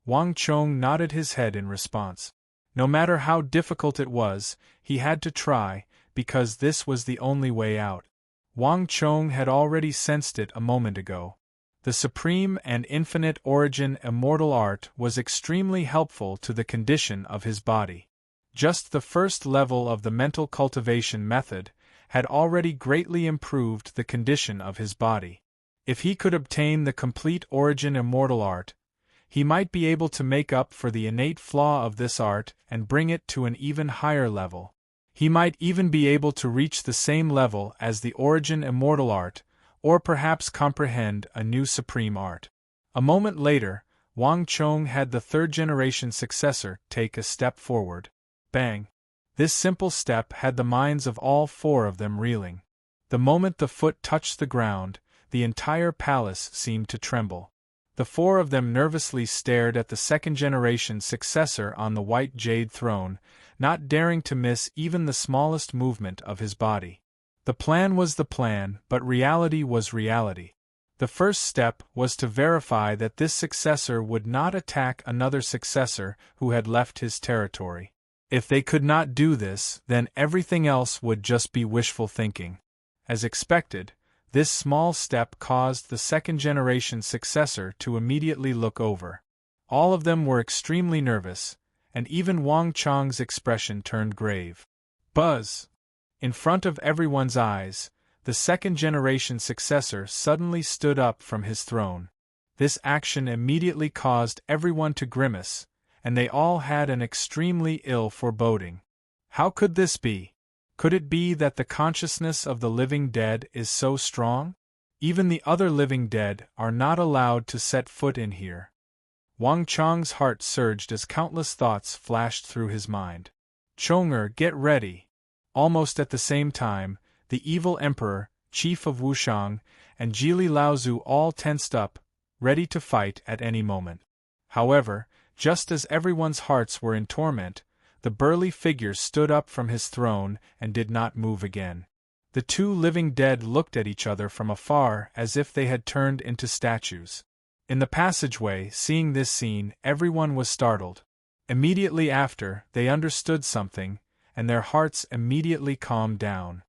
Wang Chong nodded his head in response. No matter how difficult it was, he had to try, because this was the only way out. Wang Chong had already sensed it a moment ago. The supreme and infinite origin immortal art was extremely helpful to the condition of his body. Just the first level of the mental cultivation method had already greatly improved the condition of his body. If he could obtain the complete origin immortal art, he might be able to make up for the innate flaw of this art and bring it to an even higher level. He might even be able to reach the same level as the origin immortal art, or perhaps comprehend a new supreme art. A moment later, Wang Chong had the third-generation successor take a step forward. Bang! This simple step had the minds of all four of them reeling. The moment the foot touched the ground, the entire palace seemed to tremble. The four of them nervously stared at the second-generation successor on the white jade throne, not daring to miss even the smallest movement of his body. The plan was the plan, but reality was reality. The first step was to verify that this successor would not attack another successor who had left his territory. If they could not do this, then everything else would just be wishful thinking. As expected, this small step caused the second-generation successor to immediately look over. All of them were extremely nervous, and even Wang Chang's expression turned grave. Buzz! In front of everyone's eyes, the second-generation successor suddenly stood up from his throne. This action immediately caused everyone to grimace, and they all had an extremely ill foreboding. How could this be? Could it be that the consciousness of the living dead is so strong? Even the other living dead are not allowed to set foot in here. Wang Chang's heart surged as countless thoughts flashed through his mind. Chong'er, get ready! Almost at the same time, the evil emperor, chief of Wushang, and Jili Laozu all tensed up, ready to fight at any moment. However, just as everyone's hearts were in torment, the burly figure stood up from his throne and did not move again. The two living dead looked at each other from afar as if they had turned into statues. In the passageway, seeing this scene, everyone was startled. Immediately after, they understood something, and their hearts immediately calmed down.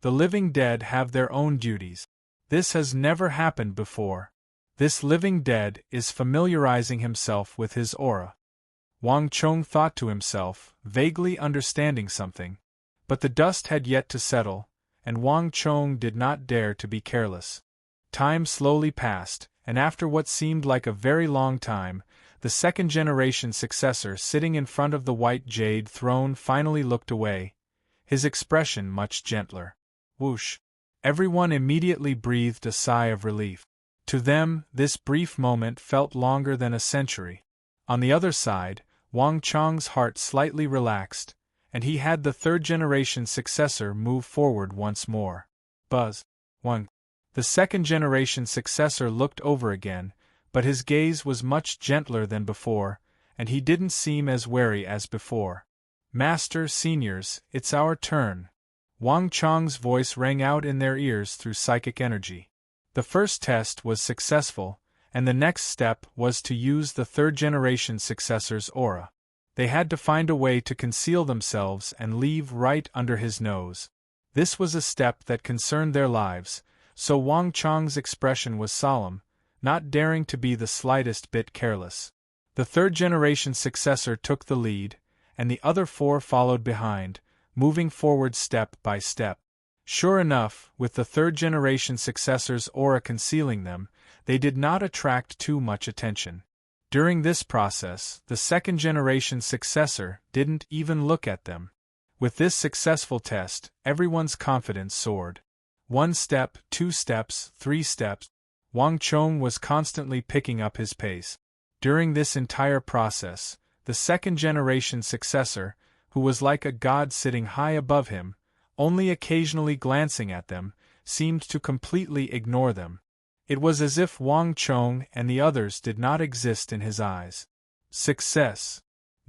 The living dead have their own duties. This has never happened before. This living dead is familiarizing himself with his aura. Wang Chong thought to himself, vaguely understanding something. But the dust had yet to settle, and Wang Chong did not dare to be careless. Time slowly passed, and after what seemed like a very long time, the second-generation successor sitting in front of the white jade throne finally looked away, his expression much gentler. Whoosh! Everyone immediately breathed a sigh of relief. To them, this brief moment felt longer than a century. On the other side, Wang Chong's heart slightly relaxed, and he had the third-generation successor move forward once more. Buzz. 1. The second-generation successor looked over again, but his gaze was much gentler than before, and he didn't seem as wary as before. Master, seniors, it's our turn. Wang Chang's voice rang out in their ears through psychic energy. The first test was successful, and the next step was to use the third-generation successor's aura. They had to find a way to conceal themselves and leave right under his nose. This was a step that concerned their lives, so Wang Chang's expression was solemn, not daring to be the slightest bit careless. The third-generation successor took the lead, and the other four followed behind, moving forward step by step. Sure enough, with the third-generation successor's aura concealing them, they did not attract too much attention. During this process, the second-generation successor didn't even look at them. With this successful test, everyone's confidence soared. 1 step, 2 steps, 3 steps. Wang Chong was constantly picking up his pace. During this entire process, the second-generation successor, who was like a god sitting high above him, only occasionally glancing at them, seemed to completely ignore them. It was as if Wang Chong and the others did not exist in his eyes. Success.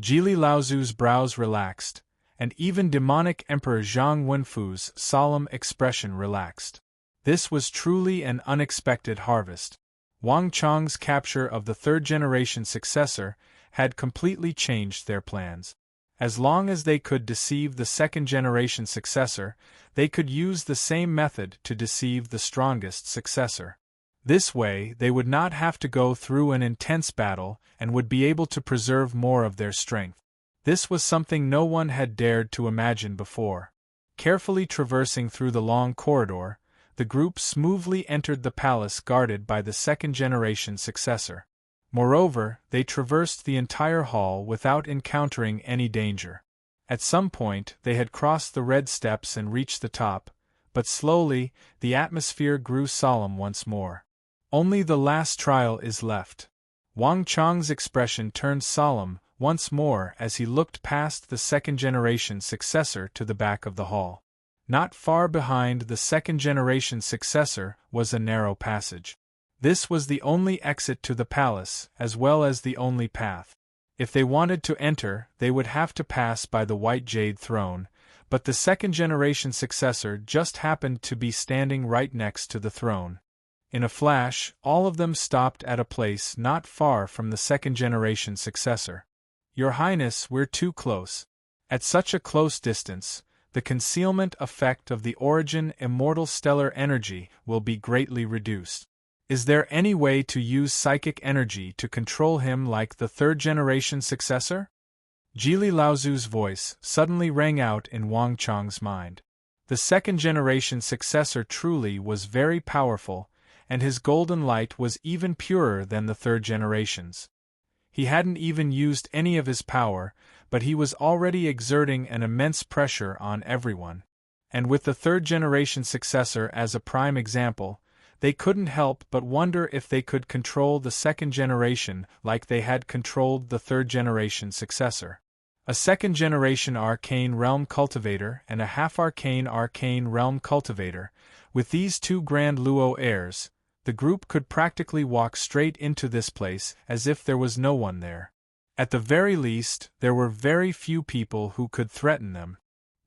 Jili Laozu's brows relaxed, and even demonic Emperor Zhang Wenfu's solemn expression relaxed. This was truly an unexpected harvest. Wang Chang's capture of the third-generation successor had completely changed their plans. As long as they could deceive the second-generation successor, they could use the same method to deceive the strongest successor. This way, they would not have to go through an intense battle and would be able to preserve more of their strength. This was something no one had dared to imagine before. Carefully traversing through the long corridor, the group smoothly entered the palace guarded by the second-generation successor. Moreover, they traversed the entire hall without encountering any danger. At some point, they had crossed the red steps and reached the top, but slowly, the atmosphere grew solemn once more. Only the last trial is left. Wang Chang's expression turned solemn once more as he looked past the second-generation successor to the back of the hall. Not far behind the second-generation successor was a narrow passage. This was the only exit to the palace, as well as the only path. If they wanted to enter, they would have to pass by the white jade throne, but the second-generation successor just happened to be standing right next to the throne. In a flash, all of them stopped at a place not far from the second-generation successor. Your Highness, we're too close. At such a close distance, the concealment effect of the origin immortal stellar energy will be greatly reduced. Is there any way to use psychic energy to control him like the third-generation successor? Jili Laozu's voice suddenly rang out in Wang Chang's mind. The second-generation successor truly was very powerful, and his golden light was even purer than the third generation's. He hadn't even used any of his power, but he was already exerting an immense pressure on everyone. And with the third-generation successor as a prime example, they couldn't help but wonder if they could control the second generation like they had controlled the third-generation successor. A second-generation arcane realm cultivator and a half-arcane realm cultivator, with these two grand Luo heirs, the group could practically walk straight into this place as if there was no one there. At the very least, there were very few people who could threaten them.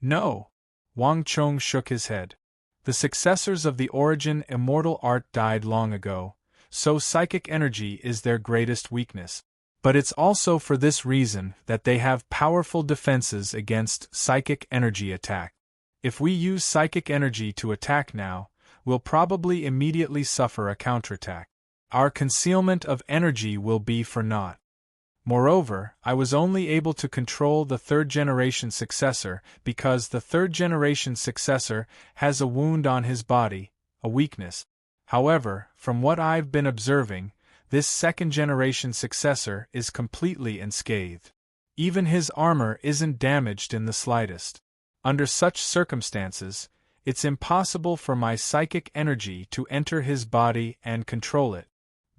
No. Wang Chong shook his head. The successors of the origin immortal art died long ago, so psychic energy is their greatest weakness. But it's also for this reason that they have powerful defenses against psychic energy attack. If we use psychic energy to attack now, we'll probably immediately suffer a counterattack. Our concealment of energy will be for naught. Moreover, I was only able to control the third-generation successor because the third-generation successor has a wound on his body, a weakness. However, from what I've been observing, this second-generation successor is completely unscathed. Even his armor isn't damaged in the slightest. Under such circumstances, it's impossible for my psychic energy to enter his body and control it.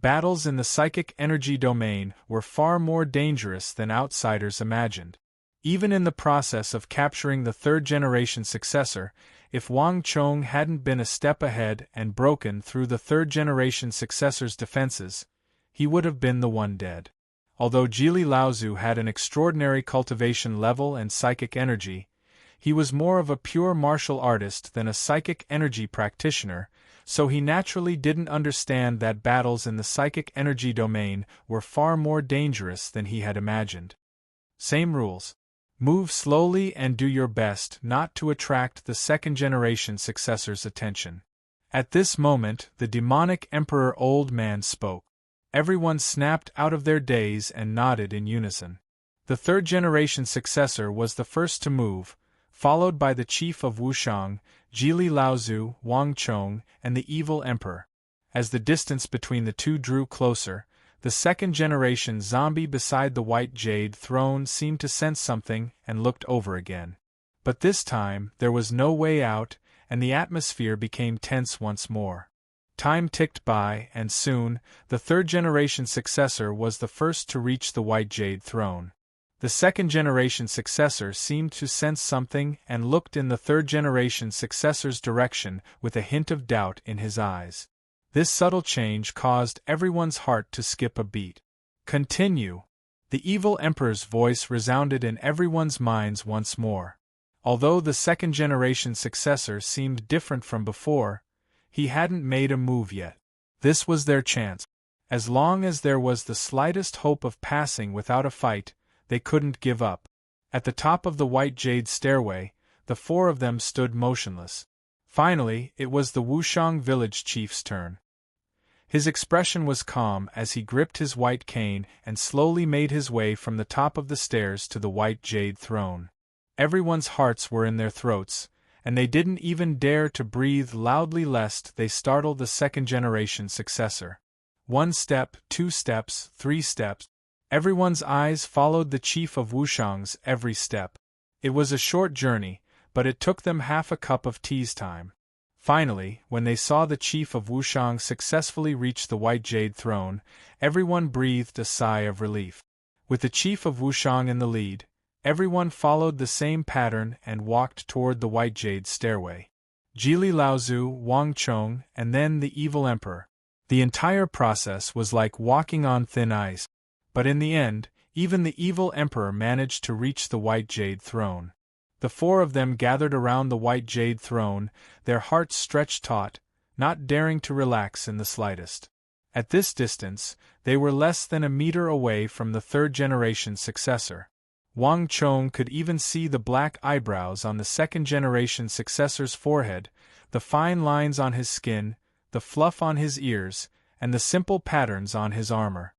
Battles in the psychic energy domain were far more dangerous than outsiders imagined. Even in the process of capturing the third-generation successor, if Wang Chong hadn't been a step ahead and broken through the third-generation successor's defenses, he would have been the one dead. Although Jili Laozu had an extraordinary cultivation level and psychic energy, he was more of a pure martial artist than a psychic energy practitioner, so he naturally didn't understand that battles in the psychic energy domain were far more dangerous than he had imagined. Same rules. Move slowly and do your best not to attract the second-generation successor's attention. At this moment, the demonic Emperor Old Man spoke. Everyone snapped out of their daze and nodded in unison. The third-generation successor was the first to move, followed by the chief of Wushang, Jili Laozu, Wang Chong, and the evil emperor. As the distance between the two drew closer, the second-generation zombie beside the white jade throne seemed to sense something and looked over again. But this time, there was no way out, and the atmosphere became tense once more. Time ticked by, and soon, the third-generation successor was the first to reach the white jade throne. The second-generation successor seemed to sense something and looked in the third-generation successor's direction with a hint of doubt in his eyes. This subtle change caused everyone's heart to skip a beat. "Continue!" The evil emperor's voice resounded in everyone's minds once more. Although the second-generation successor seemed different from before, he hadn't made a move yet. This was their chance. As long as there was the slightest hope of passing without a fight, they couldn't give up. At the top of the white jade stairway, the four of them stood motionless. Finally, it was the Wushang village chief's turn. His expression was calm as he gripped his white cane and slowly made his way from the top of the stairs to the white jade throne. Everyone's hearts were in their throats, and they didn't even dare to breathe loudly lest they startle the second-generation successor. 1 step, 2 steps, 3 steps. Everyone's eyes followed the chief of Wushang's every step. It was a short journey, but it took them half a cup of tea's time. Finally, when they saw the chief of Wushang successfully reach the white jade throne, everyone breathed a sigh of relief. With the chief of Wushang in the lead, everyone followed the same pattern and walked toward the white jade stairway. Jili Laozu, Wang Chong, and then the evil emperor. The entire process was like walking on thin ice. But in the end, even the evil emperor managed to reach the white jade throne. The four of them gathered around the white jade throne, their hearts stretched taut, not daring to relax in the slightest. At this distance, they were less than a meter away from the third-generation successor. Wang Chong could even see the black eyebrows on the second-generation successor's forehead, the fine lines on his skin, the fluff on his ears, and the simple patterns on his armor.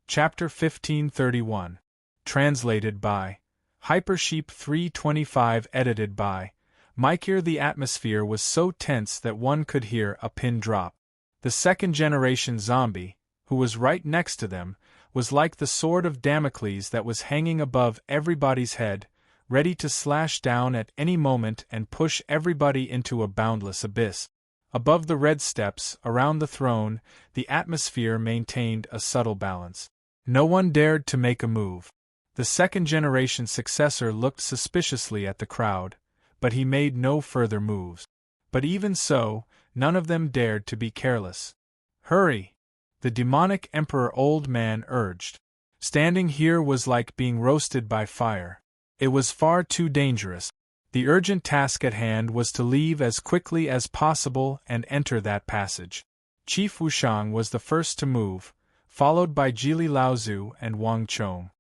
Chapter 1531. Translated by Hypersheep 325. Edited by Mikeir. The atmosphere was so tense that one could hear a pin drop. The second-generation zombie, who was right next to them, was like the sword of Damocles that was hanging above everybody's head, ready to slash down at any moment and push everybody into a boundless abyss. Above the red steps, around the throne, the atmosphere maintained a subtle balance. No one dared to make a move. The second-generation successor looked suspiciously at the crowd, but he made no further moves. But even so, none of them dared to be careless. "Hurry!" the demonic Emperor Old Man urged. Standing here was like being roasted by fire. It was far too dangerous. The urgent task at hand was to leave as quickly as possible and enter that passage. Chief Wushang was the first to move, followed by Jili Laozu and Wang Chong.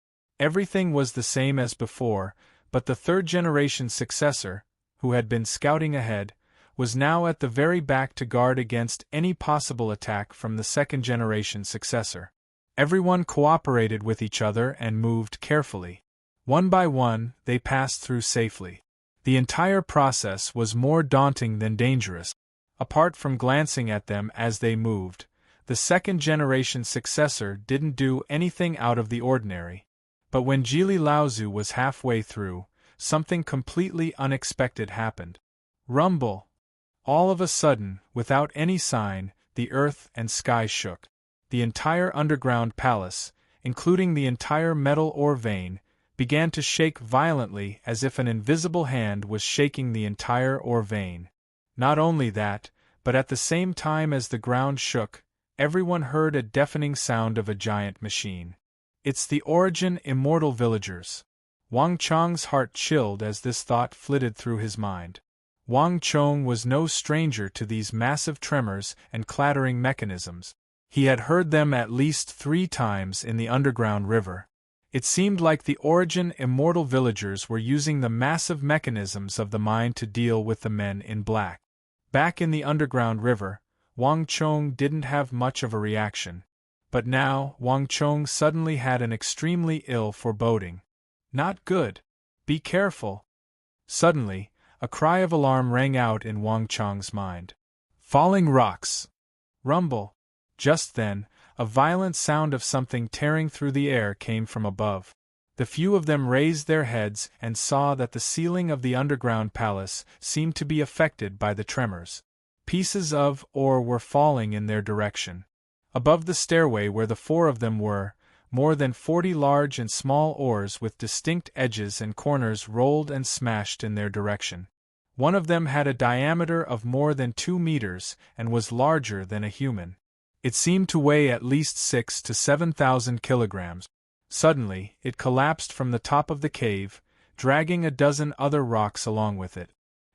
Everything was the same as before, but the third-generation successor, who had been scouting ahead, was now at the very back to guard against any possible attack from the second-generation successor. Everyone cooperated with each other and moved carefully. One by one, they passed through safely. The entire process was more daunting than dangerous. Apart from glancing at them as they moved, the second-generation successor didn't do anything out of the ordinary. But when Jili Laozu was halfway through, something completely unexpected happened. Rumble! All of a sudden, without any sign, the earth and sky shook. The entire underground palace, including the entire metal ore vein, began to shake violently as if an invisible hand was shaking the entire ore vein. Not only that, but at the same time as the ground shook, everyone heard a deafening sound of a giant machine. It's the Origin immortal villagers. Wang Chong's heart chilled as this thought flitted through his mind. Wang Chong was no stranger to these massive tremors and clattering mechanisms. He had heard them at least 3 times in the underground river. It seemed like the Origin immortal villagers were using the massive mechanisms of the mine to deal with the men in black. Back in the underground river, Wang Chong didn't have much of a reaction. But now, Wang Chong suddenly had an extremely ill foreboding. Not good. Be careful. Suddenly, a cry of alarm rang out in Wang Chong's mind. Falling rocks. Rumble. Just then, a violent sound of something tearing through the air came from above. The few of them raised their heads and saw that the ceiling of the underground palace seemed to be affected by the tremors. Pieces of ore were falling in their direction. Above the stairway where the 4 of them were, more than 40 large and small ores with distinct edges and corners rolled and smashed in their direction. One of them had a diameter of more than 2 meters and was larger than a human. It seemed to weigh at least 6,000 to 7,000 kilograms. Suddenly, it collapsed from the top of the cave, dragging a dozen other rocks along with it.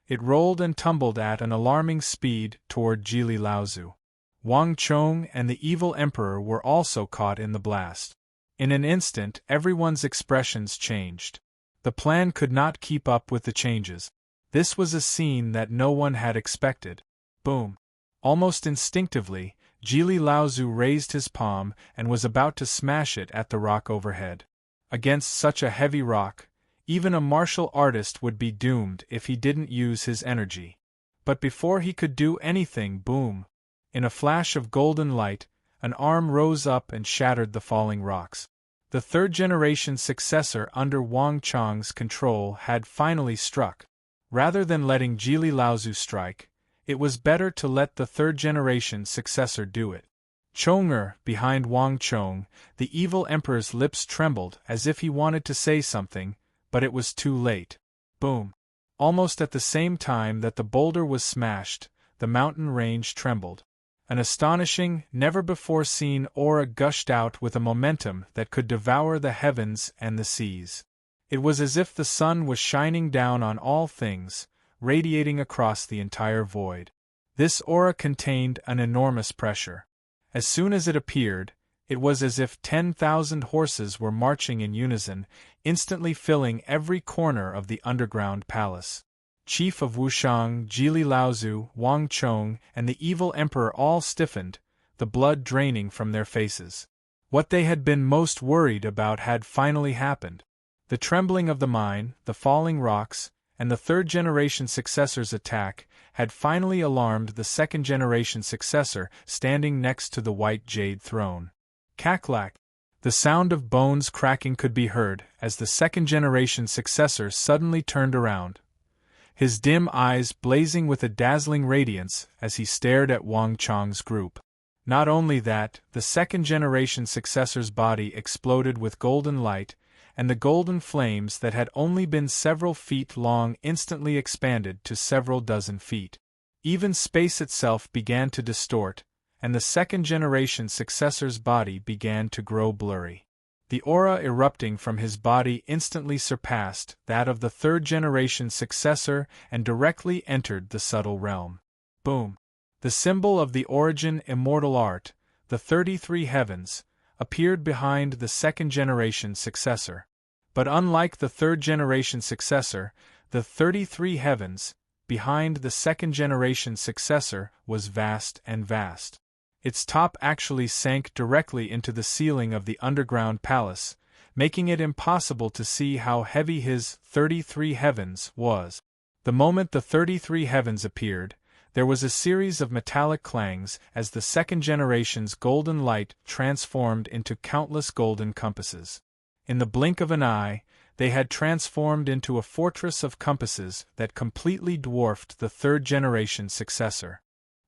It rolled and tumbled at an alarming speed toward Jili Laozu. Wang Chong and the evil emperor were also caught in the blast. In an instant, everyone's expressions changed. The plan could not keep up with the changes. This was a scene that no one had expected. Boom! Almost instinctively, Jili Laozu raised his palm and was about to smash it at the rock overhead. Against such a heavy rock, even a martial artist would be doomed if he didn't use his energy. But before he could do anything, boom! In a flash of golden light, an arm rose up and shattered the falling rocks. The 3rd-generation successor under Wang Chong's control had finally struck. Rather than letting Jili Laozu strike, it was better to let the 3rd-generation successor do it. Chong'er, behind Wang Chong, the evil emperor's lips trembled as if he wanted to say something, but it was too late. Boom! Almost at the same time that the boulder was smashed, the mountain range trembled. An astonishing, never-before-seen aura gushed out with a momentum that could devour the heavens and the seas. It was as if the sun was shining down on all things, radiating across the entire void. This aura contained an enormous pressure. As soon as it appeared, it was as if 10,000 horses were marching in unison, instantly filling every corner of the underground palace. Chief of Wushang, Jili Laozu, Wang Chong, and the evil emperor all stiffened, the blood draining from their faces. What they had been most worried about had finally happened. The trembling of the mine, the falling rocks, and the 3rd-generation successor's attack had finally alarmed the 2nd-generation successor standing next to the white jade throne. Cack-lack! The sound of bones cracking could be heard as the 2nd-generation successor suddenly turned around, his dim eyes blazing with a dazzling radiance as he stared at Wang Chong's group. Not only that, the 2nd-generation successor's body exploded with golden light, and the golden flames that had only been several feet long instantly expanded to several dozen feet. Even space itself began to distort, and the 2nd-generation successor's body began to grow blurry. The aura erupting from his body instantly surpassed that of the 3rd-generation successor and directly entered the subtle realm. Boom! The symbol of the Origin immortal art, the 33 heavens, appeared behind the 2nd-generation successor. But unlike the 3rd-generation successor, the 33 heavens, behind the 2nd-generation successor, was vast and vast. Its top actually sank directly into the ceiling of the underground palace, making it impossible to see how heavy his 33 heavens was. The moment the 33 heavens appeared, there was a series of metallic clangs as the 2nd-generation's golden light transformed into countless golden compasses. In the blink of an eye, they had transformed into a fortress of compasses that completely dwarfed the 3rd-generation successor.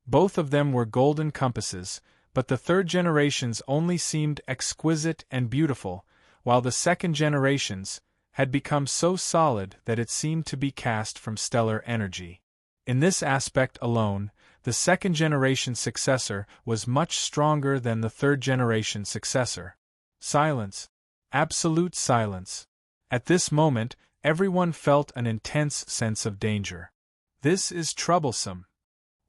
Both of them were golden compasses, but the 3rd-generation's only seemed exquisite and beautiful, while the 2nd-generation's, had become so solid that it seemed to be cast from stellar energy. In this aspect alone, the second-generation successor was much stronger than the third-generation successor. Silence. Absolute silence. At this moment, everyone felt an intense sense of danger. This is troublesome.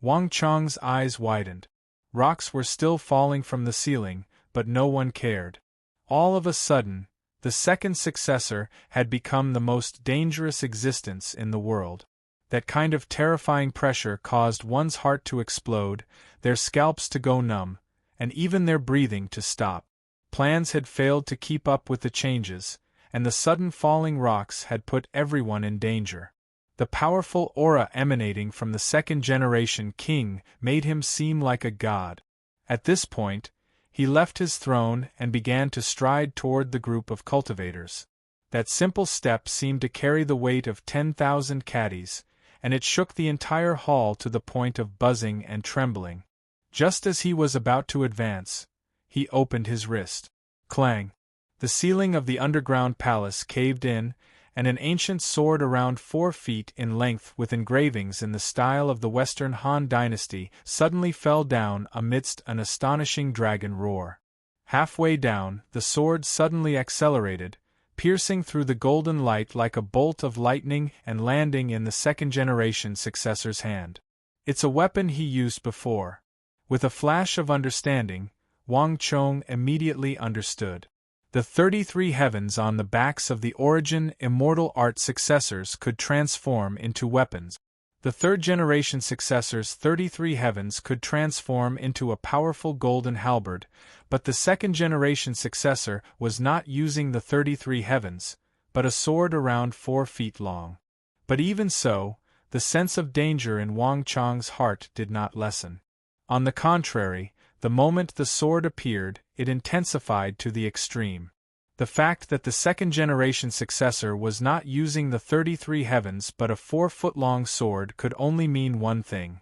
Wang Chang's eyes widened. Rocks were still falling from the ceiling, but no one cared. All of a sudden, the second successor had become the most dangerous existence in the world. That kind of terrifying pressure caused one's heart to explode, their scalps to go numb, and even their breathing to stop. Plans had failed to keep up with the changes, and the sudden falling rocks had put everyone in danger. The powerful aura emanating from the second-generation king made him seem like a god. At this point, he left his throne and began to stride toward the group of cultivators. That simple step seemed to carry the weight of 10,000 caddies, and it shook the entire hall to the point of buzzing and trembling. Just as he was about to advance, he opened his wrist. Clang! The ceiling of the underground palace caved in, and an ancient sword around 4 feet in length with engravings in the style of the Western Han dynasty suddenly fell down amidst an astonishing dragon roar. Halfway down, the sword suddenly accelerated, piercing through the golden light like a bolt of lightning and landing in the second-generation successor's hand. It's a weapon he used before. With a flash of understanding, Wang Chong immediately understood. The 33 heavens on the backs of the origin immortal art successors could transform into weapons. The third-generation successor's 33 heavens could transform into a powerful golden halberd, but the second-generation successor was not using the 33 heavens, but a sword around 4 feet long. But even so, the sense of danger in Wang Chang's heart did not lessen. On the contrary, the moment the sword appeared, it intensified to the extreme. The fact that the second-generation successor was not using the 33 heavens but a 4-foot-long sword could only mean one thing.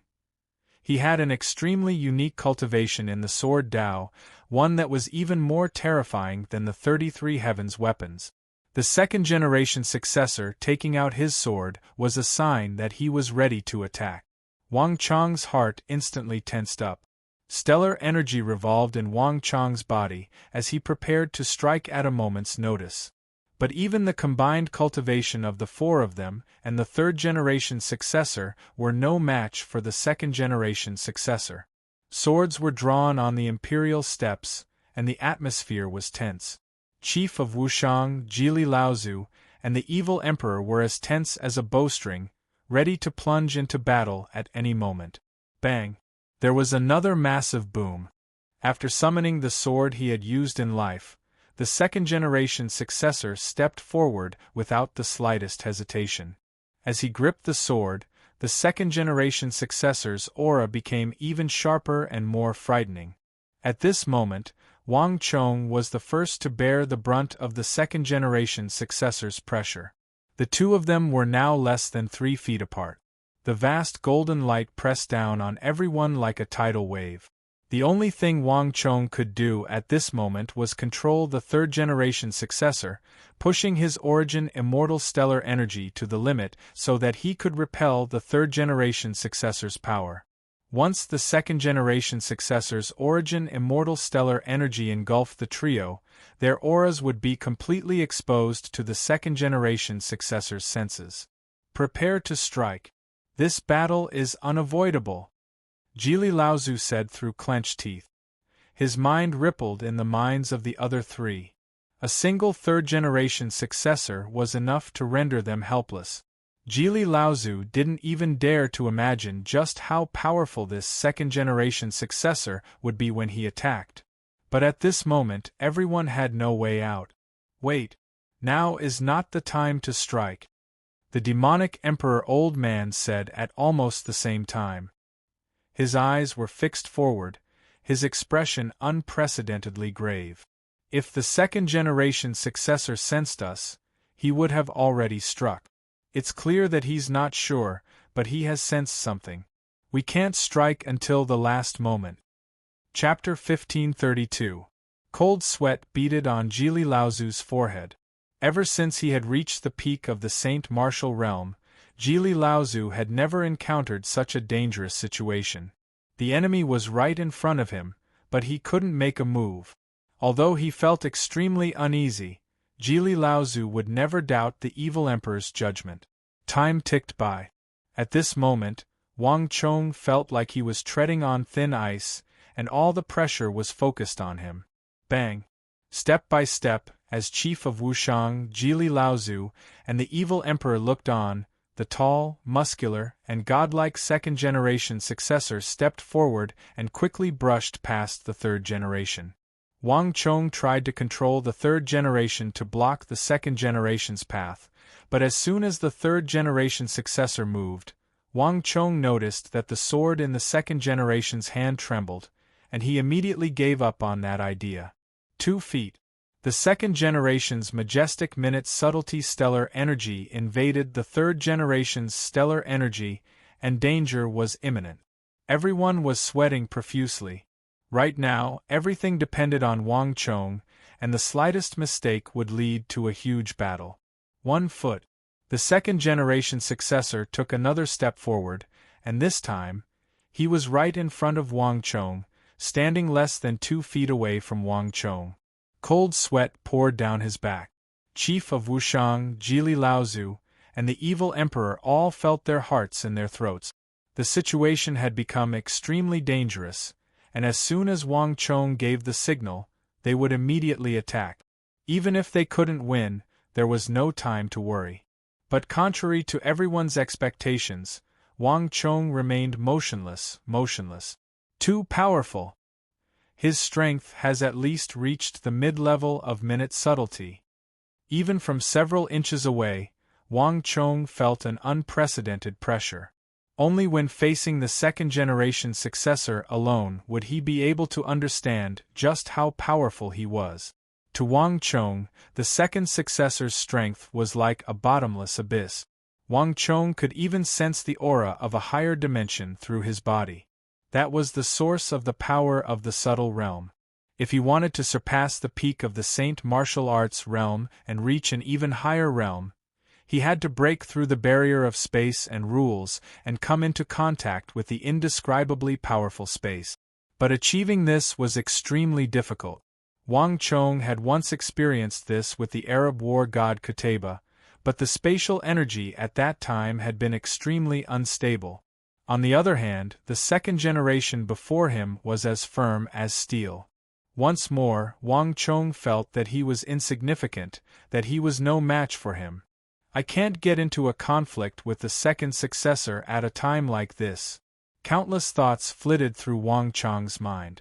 He had an extremely unique cultivation in the sword Dao, one that was even more terrifying than the 33 heavens weapons. The second-generation successor taking out his sword was a sign that he was ready to attack. Wang Chang's heart instantly tensed up. Stellar energy revolved in Wang Chang's body as he prepared to strike at a moment's notice. But even the combined cultivation of the 4 of them and the third-generation successor were no match for the second-generation successor. Swords were drawn on the imperial steps, and the atmosphere was tense. Chief of Wushang, Jili Laozu, and the evil emperor were as tense as a bowstring, ready to plunge into battle at any moment. Bang! There was another massive boom. After summoning the sword he had used in life, the second-generation successor stepped forward without the slightest hesitation. As he gripped the sword, the second-generation successor's aura became even sharper and more frightening. At this moment, Wang Chong was the first to bear the brunt of the second-generation successor's pressure. The two of them were now less than 3 feet apart. The vast golden light pressed down on everyone like a tidal wave. The only thing Wang Chong could do at this moment was control the third-generation successor, pushing his origin immortal stellar energy to the limit so that he could repel the third-generation successor's power. Once the second-generation successor's origin immortal stellar energy engulfed the trio, their auras would be completely exposed to the second-generation successor's senses. Prepare to strike. This battle is unavoidable, Jili Laozu said through clenched teeth. His mind rippled in the minds of the other 3. A single third-generation successor was enough to render them helpless. Jili Laozu didn't even dare to imagine just how powerful this second-generation successor would be when he attacked. But at this moment everyone had no way out. Wait. Now is not the time to strike. The demonic Emperor Old Man said at almost the same time. His eyes were fixed forward, his expression unprecedentedly grave. If the second-generation successor sensed us, he would have already struck. It's clear that he's not sure, but he has sensed something. We can't strike until the last moment. Chapter 1532. Cold sweat beaded on Jili Laozu's forehead. Ever since he had reached the peak of the Saint Martial realm, Jili Laozu had never encountered such a dangerous situation. The enemy was right in front of him, but he couldn't make a move. Although he felt extremely uneasy, Jili Laozu would never doubt the evil emperor's judgment. Time ticked by. At this moment, Wang Chong felt like he was treading on thin ice, and all the pressure was focused on him. Bang! Step by step, as chief of Wushang, Jili Laozu, and the evil emperor looked on, the tall, muscular, and godlike second-generation successor stepped forward and quickly brushed past the third generation. Wang Chong tried to control the third generation to block the second generation's path, but as soon as the third generation successor moved, Wang Chong noticed that the sword in the second generation's hand trembled, and he immediately gave up on that idea. 2 feet. The second generation's majestic minute subtlety stellar energy invaded the third generation's stellar energy, and danger was imminent. Everyone was sweating profusely. Right now, everything depended on Wang Chong, and the slightest mistake would lead to a huge battle. 1 foot. The second generation successor took another step forward, and this time, he was right in front of Wang Chong, standing less than 2 feet away from Wang Chong. Cold sweat poured down his back. Chief of Wushang, Jili Laozu, and the evil emperor all felt their hearts in their throats. The situation had become extremely dangerous, and as soon as Wang Chong gave the signal, they would immediately attack. Even if they couldn't win, there was no time to worry. But contrary to everyone's expectations, Wang Chong remained motionless. Too powerful. His strength has at least reached the mid-level of minute subtlety. Even from several inches away, Wang Chong felt an unprecedented pressure. Only when facing the second-generation successor alone would he be able to understand just how powerful he was. To Wang Chong, the second successor's strength was like a bottomless abyss. Wang Chong could even sense the aura of a higher dimension through his body. That was the source of the power of the subtle realm. If he wanted to surpass the peak of the Saint Martial Arts realm and reach an even higher realm, he had to break through the barrier of space and rules and come into contact with the indescribably powerful space. But achieving this was extremely difficult. Wang Chong had once experienced this with the Arab war god Qutayba, but the spatial energy at that time had been extremely unstable. On the other hand, the second generation before him was as firm as steel. Once more, Wang Chong felt that he was insignificant, that he was no match for him. I can't get into a conflict with the second successor at a time like this. Countless thoughts flitted through Wang Chong's mind.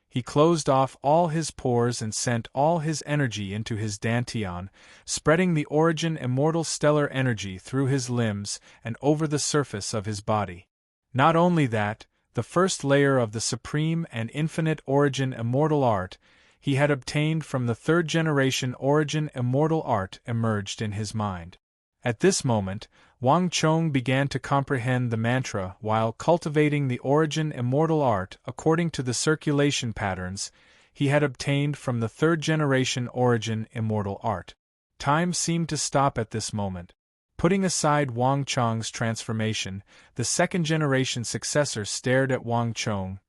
He closed off all his pores and sent all his energy into his dantian, spreading the origin immortal stellar energy through his limbs and over the surface of his body. Not only that, the first layer of the supreme and infinite origin immortal art he had obtained from the third generation origin immortal art emerged in his mind. At this moment, Wang Chong began to comprehend the mantra while cultivating the origin immortal art according to the circulation patterns he had obtained from the third generation origin immortal art. Time seemed to stop at this moment. Putting aside Wang Chong's transformation, the second generation successor stared at Wang Chong,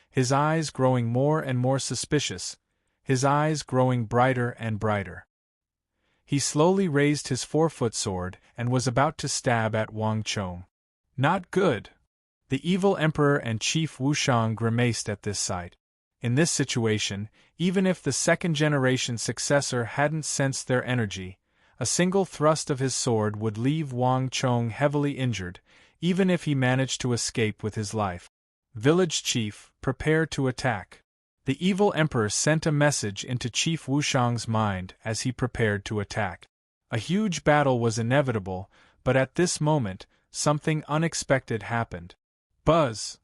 his eyes growing more and more suspicious, his eyes growing brighter and brighter. He slowly raised his 4-foot sword and was about to stab at Wang Chong. Not good! The evil emperor and chief Wushang grimaced at this sight. In this situation, even if the second-generation successor hadn't sensed their energy, a single thrust of his sword would leave Wang Chong heavily injured, even if he managed to escape with his life. Village chief, prepare to attack. The evil emperor sent a message into Chief Wushang's mind as he prepared to attack. A huge battle was inevitable, but at this moment, something unexpected happened. Buzz!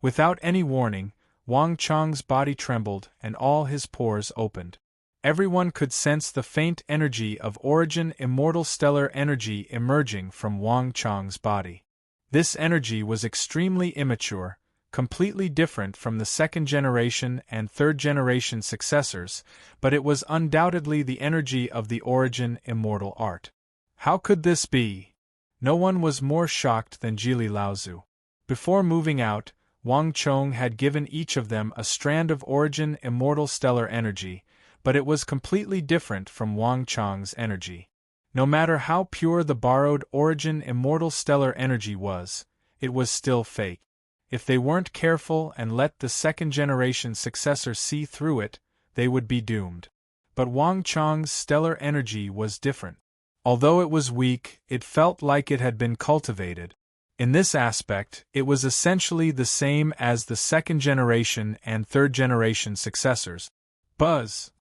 Without any warning, Wang Chong's body trembled and all his pores opened. Everyone could sense the faint energy of origin immortal stellar energy emerging from Wang Chong's body. This energy was extremely immature, completely different from the second-generation and third-generation successors, but it was undoubtedly the energy of the origin immortal art. How could this be? No one was more shocked than Jili Laozu. Before moving out, Wang Chong had given each of them a strand of origin immortal stellar energy, but it was completely different from Wang Chong's energy. No matter how pure the borrowed origin immortal stellar energy was, it was still fake. If they weren't careful and let the second-generation successor see through it, they would be doomed. But Wang Chong's stellar energy was different. Although it was weak, it felt like it had been cultivated. In this aspect, it was essentially the same as the second-generation and third-generation successors. Buzz!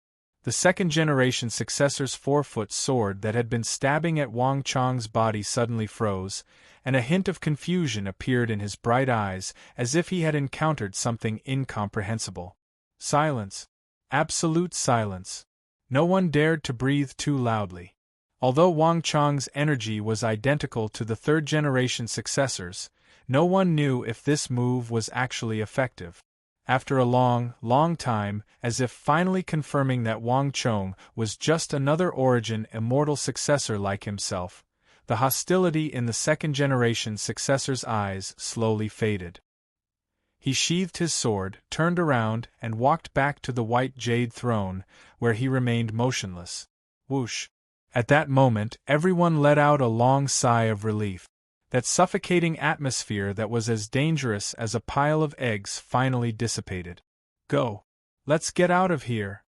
The second-generation successor's 4-foot sword that had been stabbing at Wang Chong's body suddenly froze, and a hint of confusion appeared in his bright eyes, as if he had encountered something incomprehensible. Silence. Absolute silence. No one dared to breathe too loudly. Although Wang Chong's energy was identical to the third-generation successors, no one knew if this move was actually effective. After a long, long time, as if finally confirming that Wang Chong was just another origin immortal successor like himself, the hostility in the second-generation successor's eyes slowly faded. He sheathed his sword, turned around, and walked back to the white jade throne, where he remained motionless. Whoosh! At that moment, everyone let out a long sigh of relief. That suffocating atmosphere that was as dangerous as a pile of eggs finally dissipated. Go! Let's get out of here!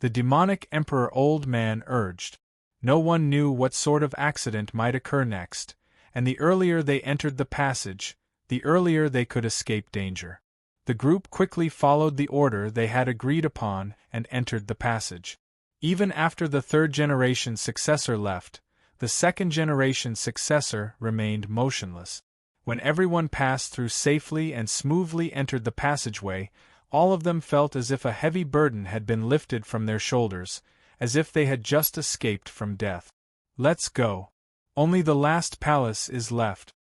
The demonic Emperor Old Man urged. No one knew what sort of accident might occur next, and the earlier they entered the passage, the earlier they could escape danger. The group quickly followed the order they had agreed upon and entered the passage. Even after the third-generation successor left, the second-generation successor remained motionless. When everyone passed through safely and smoothly entered the passageway, all of them felt as if a heavy burden had been lifted from their shoulders, as if they had just escaped from death. Let's go. Only the last palace is left.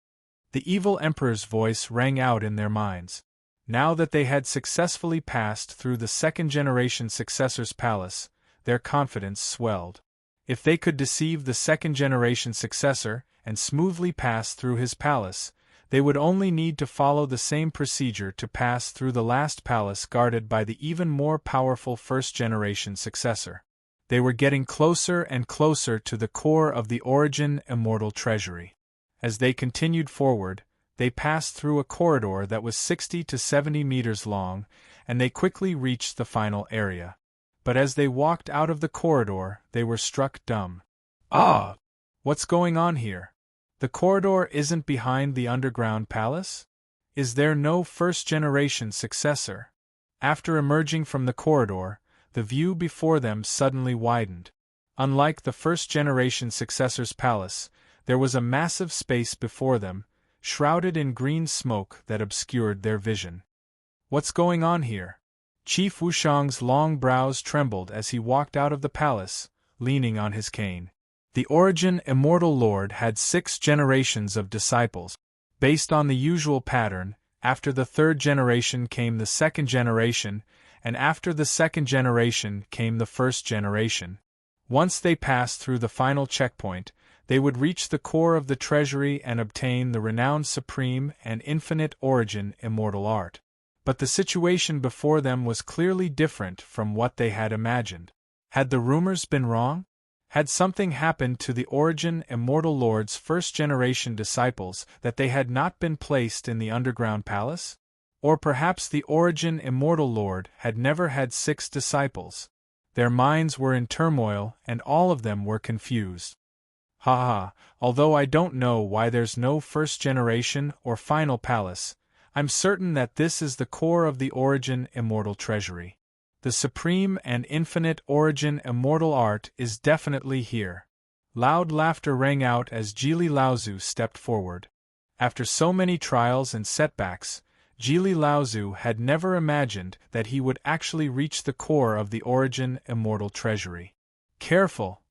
The evil emperor's voice rang out in their minds. Now that they had successfully passed through the second-generation successor's palace, their confidence swelled. If they could deceive the second-generation successor and smoothly pass through his palace, they would only need to follow the same procedure to pass through the last palace guarded by the even more powerful first-generation successor. They were getting closer and closer to the core of the origin immortal treasury. As they continued forward, they passed through a corridor that was 60 to 70 meters long, and they quickly reached the final area. But as they walked out of the corridor, they were struck dumb. Ah! What's going on here? The corridor isn't behind the underground palace? Is there no first-generation successor? After emerging from the corridor, the view before them suddenly widened. Unlike the first-generation successor's palace, there was a massive space before them, shrouded in green smoke that obscured their vision. What's going on here? Chief Wushang's long brows trembled as he walked out of the palace, leaning on his cane. The origin immortal lord had 6 generations of disciples. Based on the usual pattern, after the third generation came the second generation, and after the second generation came the first generation. Once they passed through the final checkpoint, they would reach the core of the treasury and obtain the renowned supreme and infinite origin immortal art. But the situation before them was clearly different from what they had imagined. Had the rumors been wrong? Had something happened to the origin immortal lord's first-generation disciples that they had not been placed in the underground palace? Or perhaps the origin immortal lord had never had 6 disciples. Their minds were in turmoil and all of them were confused. Although I don't know why there's no first generation or final palace, I'm certain that this is the core of the origin immortal treasury. The supreme and infinite origin immortal art is definitely here. Loud laughter rang out as Jili Laozu stepped forward. After so many trials and setbacks, Jili Laozu had never imagined that he would actually reach the core of the origin immortal treasury. Careful!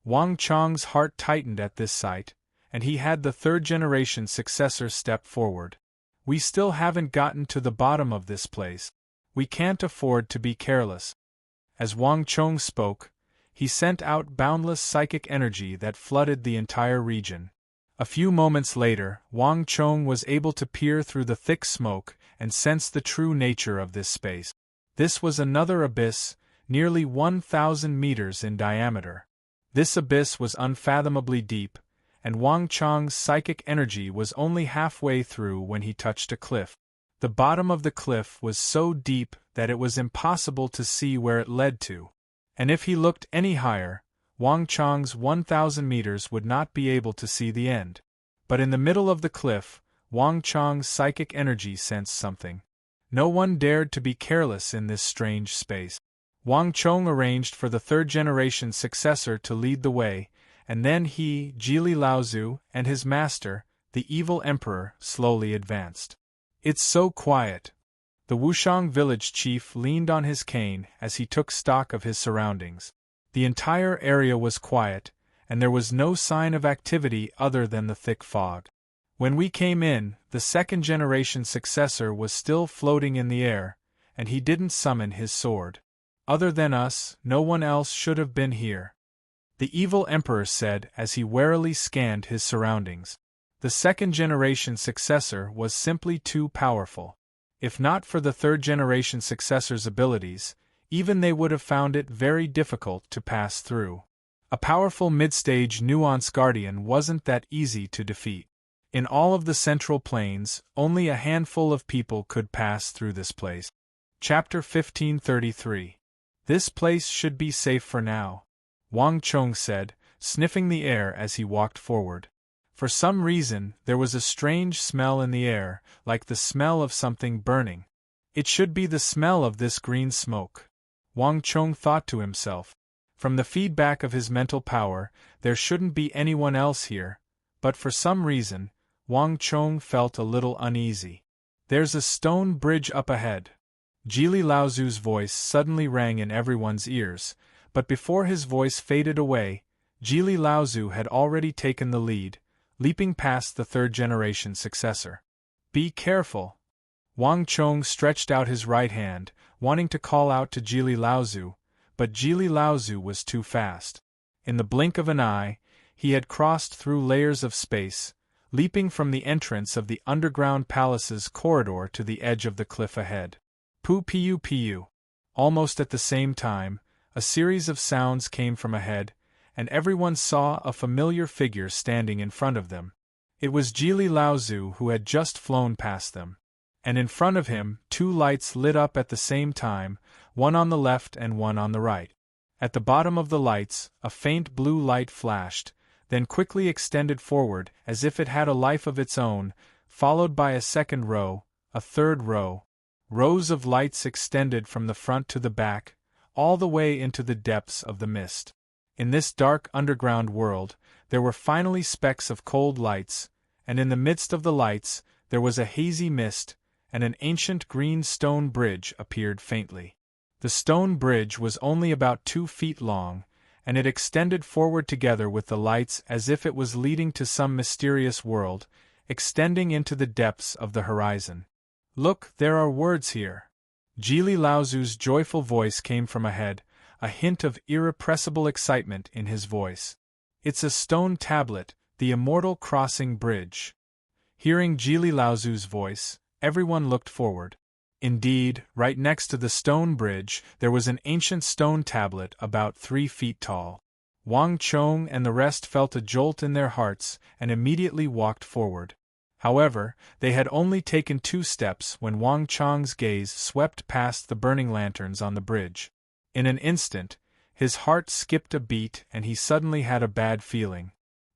Wang Chong's heart tightened at this sight, and he had the third-generation successor step forward. We still haven't gotten to the bottom of this place. We can't afford to be careless. As Wang Chong spoke, he sent out boundless psychic energy that flooded the entire region. A few moments later, Wang Chong was able to peer through the thick smoke and sense the true nature of this space. This was another abyss, nearly 1,000 meters in diameter. This abyss was unfathomably deep, and Wang Chong's psychic energy was only halfway through when he touched a cliff. The bottom of the cliff was so deep that it was impossible to see where it led to. And if he looked any higher, Wang Chong's 1,000 meters would not be able to see the end. But in the middle of the cliff, Wang Chong's psychic energy sensed something. No one dared to be careless in this strange space. Wang Chong arranged for the third-generation successor to lead the way, and then he, Jili Laozu, and his master, the evil emperor, slowly advanced. "It's so quiet." The Wushang village chief leaned on his cane as he took stock of his surroundings. The entire area was quiet, and there was no sign of activity other than the thick fog. When we came in, the second-generation successor was still floating in the air, and he didn't summon his sword. Other than us, no one else should have been here, the evil emperor said as he warily scanned his surroundings. The second-generation successor was simply too powerful. If not for the third-generation successor's abilities, even they would have found it very difficult to pass through. A powerful mid-stage nuance guardian wasn't that easy to defeat. In all of the Central Plains, only a handful of people could pass through this place. Chapter 1533. This place should be safe for now, Wang Chong said, sniffing the air as he walked forward. For some reason, there was a strange smell in the air, like the smell of something burning. It should be the smell of this green smoke, Wang Chong thought to himself. From the feedback of his mental power, there shouldn't be anyone else here, but for some reason, Wang Chong felt a little uneasy. "There's a stone bridge up ahead." Jili Laozu's voice suddenly rang in everyone's ears, but before his voice faded away, Jili Laozu had already taken the lead, leaping past the third-generation successor. "Be careful." Wang Chong stretched out his right hand, wanting to call out to Jili Laozu, but Jili Laozu was too fast. In the blink of an eye, he had crossed through layers of space, leaping from the entrance of the underground palace's corridor to the edge of the cliff ahead. Pu. Almost at the same time, a series of sounds came from ahead, and everyone saw a familiar figure standing in front of them. It was Jili Laozu who had just flown past them. And in front of him, two lights lit up at the same time, one on the left and one on the right. At the bottom of the lights, a faint blue light flashed, then quickly extended forward as if it had a life of its own, followed by a second row, a third row. Rows of lights extended from the front to the back, all the way into the depths of the mist. In this dark underground world, there were finally specks of cold lights, and in the midst of the lights, there was a hazy mist, and an ancient green stone bridge appeared faintly. The stone bridge was only about 2 feet long, and it extended forward together with the lights as if it was leading to some mysterious world, extending into the depths of the horizon. "Look, there are words here." Jili Laozu's joyful voice came from ahead, a hint of irrepressible excitement in his voice. "It's a stone tablet, the immortal crossing bridge." Hearing Jili Laozu's voice, everyone looked forward. Indeed, right next to the stone bridge, there was an ancient stone tablet about 3 feet tall. Wang Chong and the rest felt a jolt in their hearts and immediately walked forward. However, they had only taken 2 steps when Wang Chong's gaze swept past the burning lanterns on the bridge. In an instant, his heart skipped a beat and he suddenly had a bad feeling.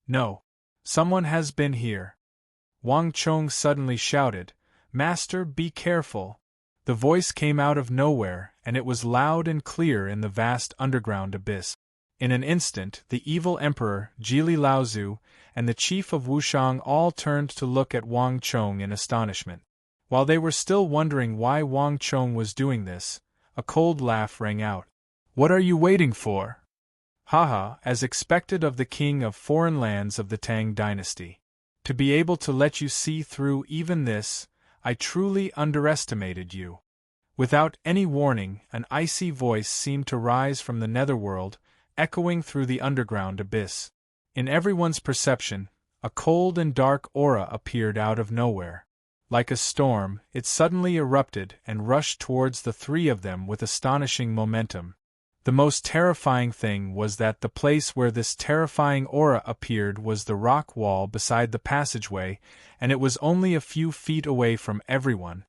"No. Someone has been here." Wang Chong suddenly shouted, "Master, be careful." The voice came out of nowhere, and it was loud and clear in the vast underground abyss. In an instant, the evil emperor, Jili Laozu, and the chief of Wushang all turned to look at Wang Chong in astonishment. While they were still wondering why Wang Chong was doing this, a cold laugh rang out. "What are you waiting for?" "Haha, as expected of the king of foreign lands of the Tang dynasty. To be able to let you see through even this, I truly underestimated you. Without any warning, an icy voice seemed to rise from the netherworld, echoing through the underground abyss. In everyone's perception, a cold and dark aura appeared out of nowhere. Like a storm, it suddenly erupted and rushed towards the three of them with astonishing momentum. The most terrifying thing was that the place where this terrifying aura appeared was the rock wall beside the passageway, and it was only a few feet away from everyone.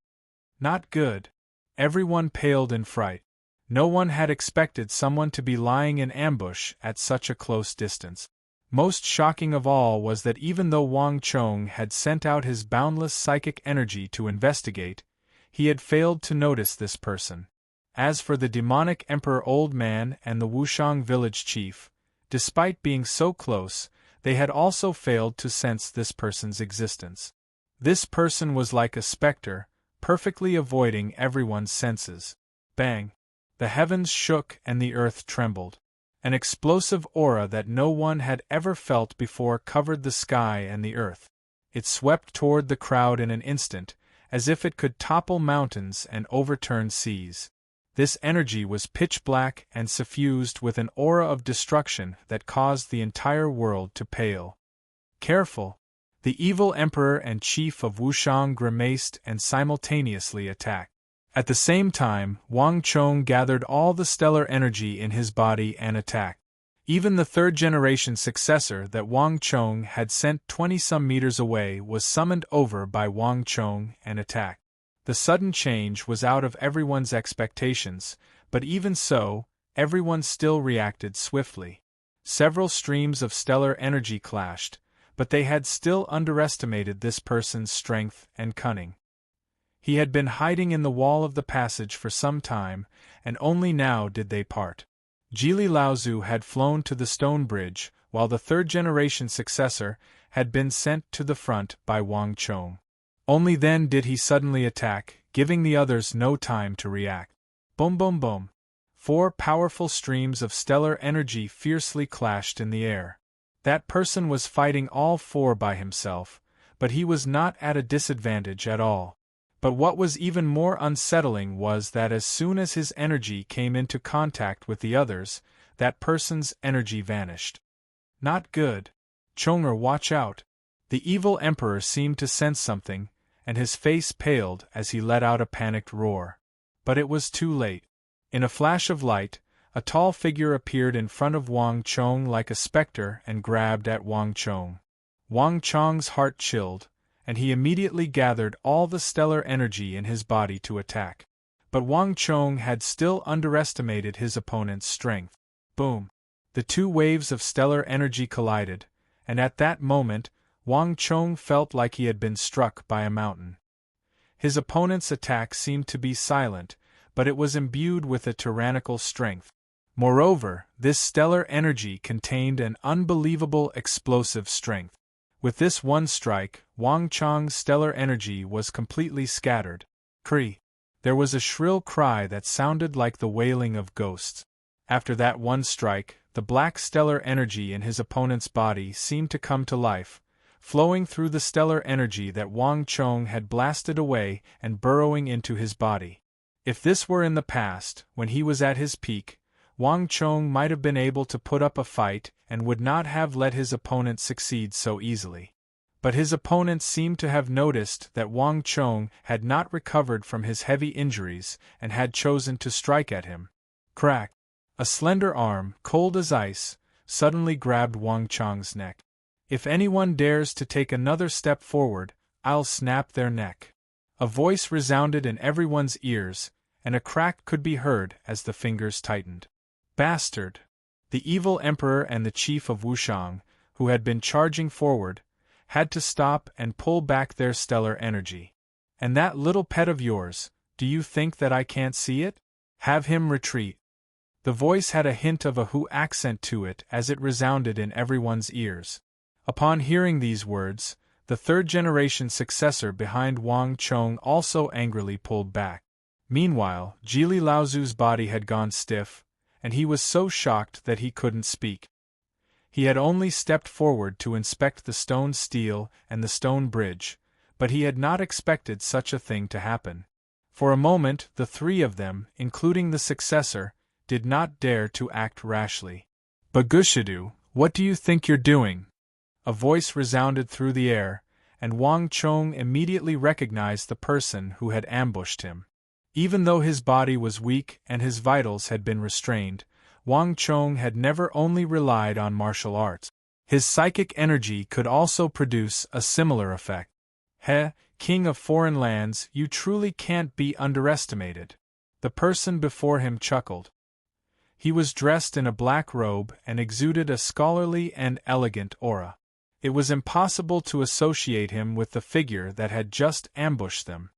Not good. Everyone paled in fright. No one had expected someone to be lying in ambush at such a close distance. Most shocking of all was that even though Wang Chong had sent out his boundless psychic energy to investigate, he had failed to notice this person. As for the demonic Emperor Old Man and the Wushang village chief, despite being so close, they had also failed to sense this person's existence. This person was like a specter, perfectly avoiding everyone's senses. Bang! The heavens shook and the earth trembled. An explosive aura that no one had ever felt before covered the sky and the earth. It swept toward the crowd in an instant, as if it could topple mountains and overturn seas. This energy was pitch black and suffused with an aura of destruction that caused the entire world to pale. Careful! The evil emperor and chief of Wushang grimaced and simultaneously attacked. At the same time, Wang Chong gathered all the stellar energy in his body and attacked. Even the third-generation successor that Wang Chong had sent 20-some meters away was summoned over by Wang Chong and attacked. The sudden change was out of everyone's expectations, but even so, everyone still reacted swiftly. Several streams of stellar energy clashed, but they had still underestimated this person's strength and cunning. He had been hiding in the wall of the passage for some time, and only now did they part. Jili Laozu had flown to the stone bridge, while the third-generation successor had been sent to the front by Wang Chong. Only then did he suddenly attack, giving the others no time to react. Boom boom boom. 4 powerful streams of stellar energy fiercely clashed in the air. That person was fighting all 4 by himself, but he was not at a disadvantage at all. But what was even more unsettling was that as soon as his energy came into contact with the others, that person's energy vanished. Not good. Chonger, watch out. The evil emperor seemed to sense something, and his face paled as he let out a panicked roar. But it was too late. In a flash of light, a tall figure appeared in front of Wang Chong like a specter and grabbed at Wang Chong. Wang Chong's heart chilled, and he immediately gathered all the stellar energy in his body to attack. But Wang Chong had still underestimated his opponent's strength. Boom! The 2 waves of stellar energy collided, and at that moment, Wang Chong felt like he had been struck by a mountain. His opponent's attack seemed to be silent, but it was imbued with a tyrannical strength. Moreover, this stellar energy contained an unbelievable explosive strength. With this one strike, Wang Chong's stellar energy was completely scattered. Cree! There was a shrill cry that sounded like the wailing of ghosts. After that one strike, the black stellar energy in his opponent's body seemed to come to life, flowing through the stellar energy that Wang Chong had blasted away and burrowing into his body. If this were in the past, when he was at his peak, Wang Chong might have been able to put up a fight and would not have let his opponent succeed so easily. But his opponent seemed to have noticed that Wang Chong had not recovered from his heavy injuries and had chosen to strike at him. Crack! A slender arm, cold as ice, suddenly grabbed Wang Chong's neck. If anyone dares to take another step forward, I'll snap their neck. A voice resounded in everyone's ears, and a crack could be heard as the fingers tightened. Bastard! The evil emperor and the chief of Wushang, who had been charging forward, had to stop and pull back their stellar energy. And that little pet of yours, do you think that I can't see it? Have him retreat. The voice had a hint of a Hu accent to it as it resounded in everyone's ears. Upon hearing these words, the third-generation successor behind Wang Chong also angrily pulled back. Meanwhile, Jili Laozu's body had gone stiff, and he was so shocked that he couldn't speak. He had only stepped forward to inspect the stone steel and the stone bridge, but he had not expected such a thing to happen. For a moment the three of them, including the successor, did not dare to act rashly. "Bagushidu, what do you think you're doing?" A voice resounded through the air, and Wang Chong immediately recognized the person who had ambushed him. Even though his body was weak and his vitals had been restrained, Wang Chong had never only relied on martial arts. His psychic energy could also produce a similar effect. "He, King of Foreign Lands, you truly can't be underestimated." The person before him chuckled. He was dressed in a black robe and exuded a scholarly and elegant aura. It was impossible to associate him with the figure that had just ambushed them.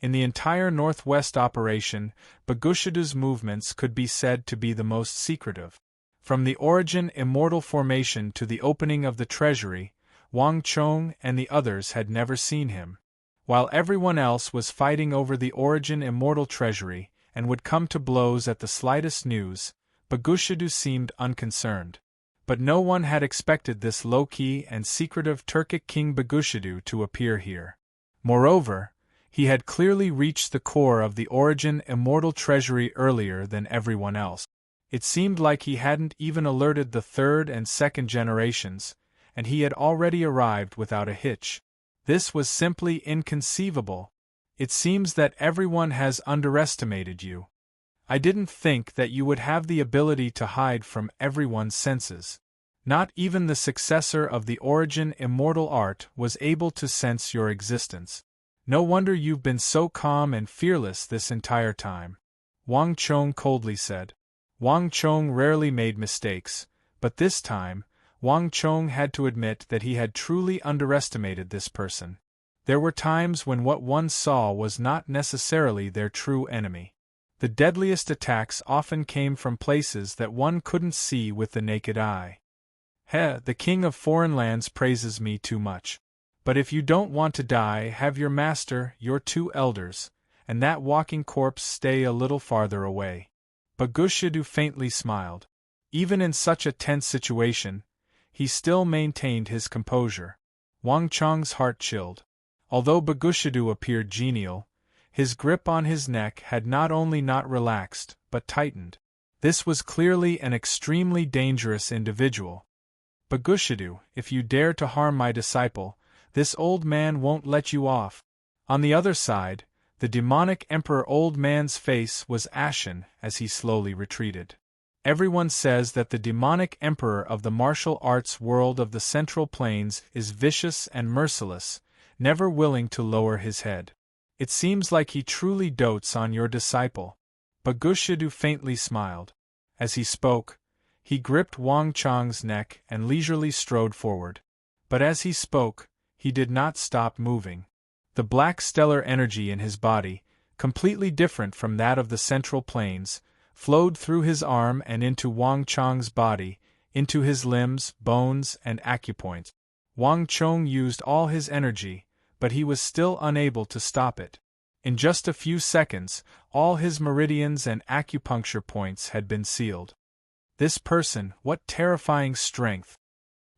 In the entire Northwest operation, Bagushidu's movements could be said to be the most secretive. From the origin immortal formation to the opening of the treasury, Wang Chong and the others had never seen him. While everyone else was fighting over the origin immortal treasury and would come to blows at the slightest news, Bagushidu seemed unconcerned. But no one had expected this low-key and secretive Turkic King Bagushidu to appear here. Moreover, he had clearly reached the core of the origin immortal treasury earlier than everyone else. It seemed like he hadn't even alerted the third and second generations, and he had already arrived without a hitch. This was simply inconceivable. "It seems that everyone has underestimated you. I didn't think that you would have the ability to hide from everyone's senses. Not even the successor of the origin immortal art was able to sense your existence. No wonder you've been so calm and fearless this entire time," Wang Chong coldly said. Wang Chong rarely made mistakes, but this time, Wang Chong had to admit that he had truly underestimated this person. There were times when what one saw was not necessarily their true enemy. The deadliest attacks often came from places that one couldn't see with the naked eye. "He, the King of Foreign Lands praises me too much. But if you don't want to die, have your master, your two elders, and that walking corpse stay a little farther away." Bagushidu faintly smiled. Even in such a tense situation, he still maintained his composure. Wang Chong's heart chilled. Although Bagushidu appeared genial, his grip on his neck had not only not relaxed, but tightened. This was clearly an extremely dangerous individual. "Bagushidu, if you dare to harm my disciple, this old man won't let you off." On the other side, the demonic Emperor Old Man's face was ashen as he slowly retreated. Everyone says that the demonic Emperor of the martial arts world of the Central Plains is vicious and merciless, never willing to lower his head. "It seems like he truly dotes on your disciple." Bagushidu faintly smiled. As he spoke, he gripped Wang Chong's neck and leisurely strode forward. But as he spoke, he did not stop moving. The black stellar energy in his body, completely different from that of the Central Plains, flowed through his arm and into Wang Chong's body, into his limbs, bones, and acupoints. Wang Chong used all his energy, but he was still unable to stop it. In just a few seconds, all his meridians and acupuncture points had been sealed. This person, what terrifying strength!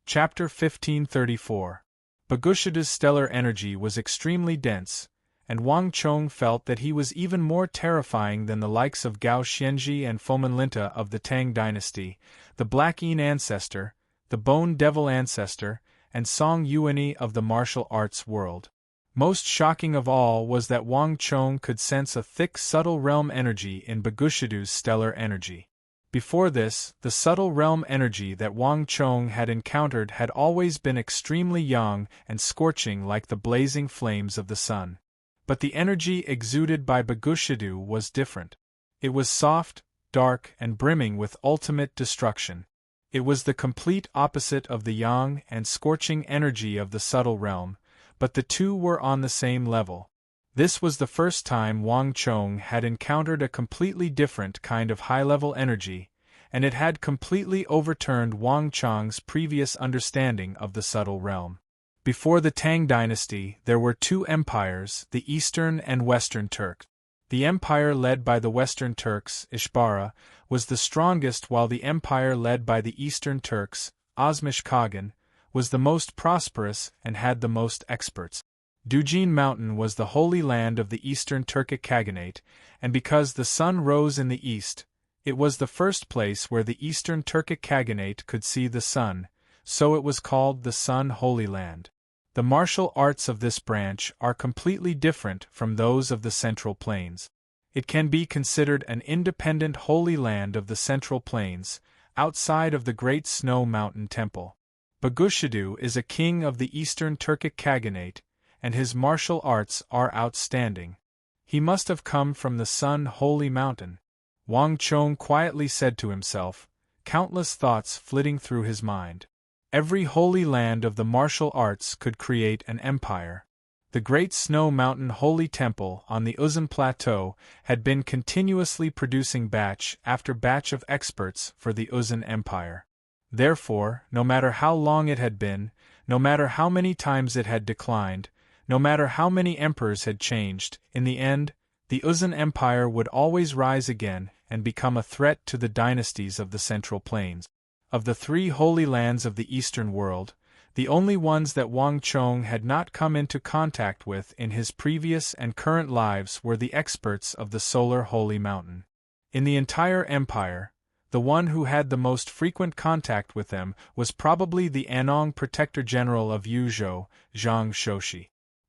Chapter 1534. Bagushidu's stellar energy was extremely dense, and Wang Chong felt that he was even more terrifying than the likes of Gao Xianji and Fomenlinta of the Tang dynasty, the Black Yin ancestor, the Bone Devil ancestor, and Song Yuanyi of the martial arts world. Most shocking of all was that Wang Chong could sense a thick subtle realm energy in Bagushidu's stellar energy. Before this, the subtle realm energy that Wang Chong had encountered had always been extremely young and scorching like the blazing flames of the sun. But the energy exuded by Bagushidu was different. It was soft, dark, and brimming with ultimate destruction. It was the complete opposite of the yang and scorching energy of the subtle realm, but the two were on the same level. This was the first time Wang Chong had encountered a completely different kind of high-level energy, and it had completely overturned Wang Chong's previous understanding of the subtle realm. Before the Tang dynasty, there were two empires, the Eastern and Western Turks. The empire led by the Western Turks, Ishbara, was the strongest, while the empire led by the Eastern Turks, Osmish Khagan, was the most prosperous and had the most experts. Dujin Mountain was the holy land of the Eastern Turkic Khaganate, and because the sun rose in the east, it was the first place where the Eastern Turkic Khaganate could see the sun, so it was called the Sun Holy Land. The martial arts of this branch are completely different from those of the Central Plains. It can be considered an independent holy land of the Central Plains, outside of the Great Snow Mountain Temple. Bagushidu is a king of the Eastern Turkic Khaganate, and his martial arts are outstanding. He must have come from the Sun Holy Mountain. Wang Chong quietly said to himself, countless thoughts flitting through his mind. Every holy land of the martial arts could create an empire. The Great Snow Mountain Holy Temple on the Uzun Plateau had been continuously producing batch after batch of experts for the Uzun Empire. Therefore, no matter how long it had been, no matter how many times it had declined, no matter how many emperors had changed, in the end, the Uzun Empire would always rise again and become a threat to the dynasties of the Central Plains. Of the three holy lands of the Eastern world, the only ones that Wang Chong had not come into contact with in his previous and current lives were the experts of the Solar Holy Mountain. In the entire empire, the one who had the most frequent contact with them was probably the Anong Protector General of Yuzhou, Zhang Shoshi.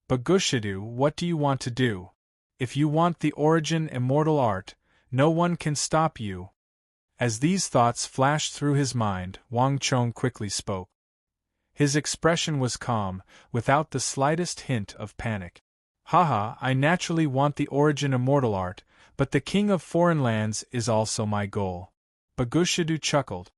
Bagushidu, what do you want to do? If you want the origin immortal art, no one can stop you. As these thoughts flashed through his mind, Wang Chong quickly spoke. His expression was calm, without the slightest hint of panic. Haha, I naturally want the origin immortal art, but the king of foreign lands is also my goal. Bagushidu chuckled.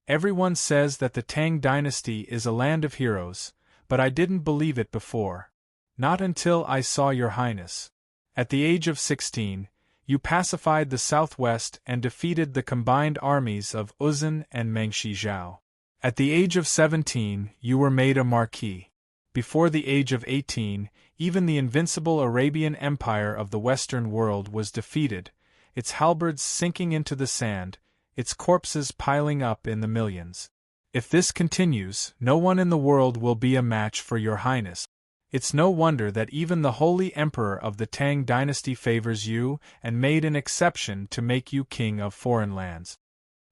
Everyone says that the Tang dynasty is a land of heroes, but I didn't believe it before. Not until I saw your highness. At the age of 16, you pacified the southwest and defeated the combined armies of Uzun and Mengshi Zhao. At the age of 17, you were made a marquis. Before the age of 18, even the invincible Arabian Empire of the Western world was defeated, its halberds sinking into the sand, its corpses piling up in the millions. If this continues, no one in the world will be a match for your highness. It's no wonder that even the holy emperor of the Tang dynasty favors you and made an exception to make you king of foreign lands.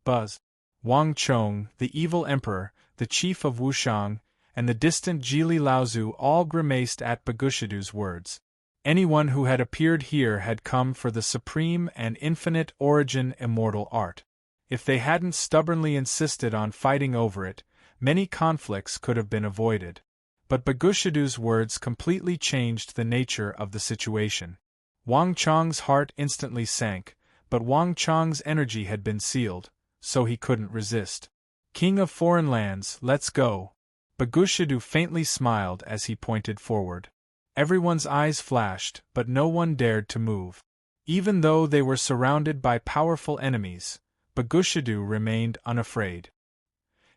Buzz. Wang Chong, the evil emperor, the chief of Wushang, and the distant Jili Laozu all grimaced at Bagushidu's words. Anyone who had appeared here had come for the supreme and infinite origin immortal art. If they hadn't stubbornly insisted on fighting over it, many conflicts could have been avoided. But Bagushidu's words completely changed the nature of the situation. Wang Chong's heart instantly sank, but Wang Chong's energy had been sealed, so he couldn't resist. King of foreign lands, let's go. Bagushidu faintly smiled as he pointed forward. Everyone's eyes flashed, but no one dared to move. Even though they were surrounded by powerful enemies, Bagushidu remained unafraid.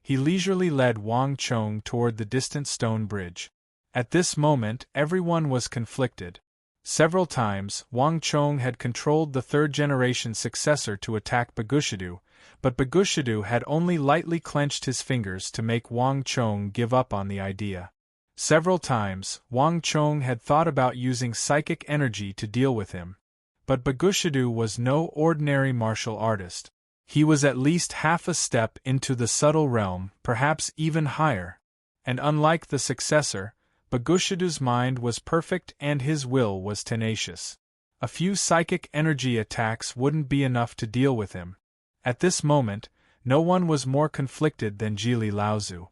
He leisurely led Wang Chong toward the distant stone bridge. At this moment, everyone was conflicted. Several times, Wang Chong had controlled the third-generation successor to attack Bagushidu, but Bagushidu had only lightly clenched his fingers to make Wang Chong give up on the idea. Several times, Wang Chong had thought about using psychic energy to deal with him. But Bagushidu was no ordinary martial artist. He was at least half a step into the subtle realm, perhaps even higher. And unlike the successor, Bagushidu's mind was perfect and his will was tenacious. A few psychic energy attacks wouldn't be enough to deal with him. At this moment, no one was more conflicted than Jili Laozu.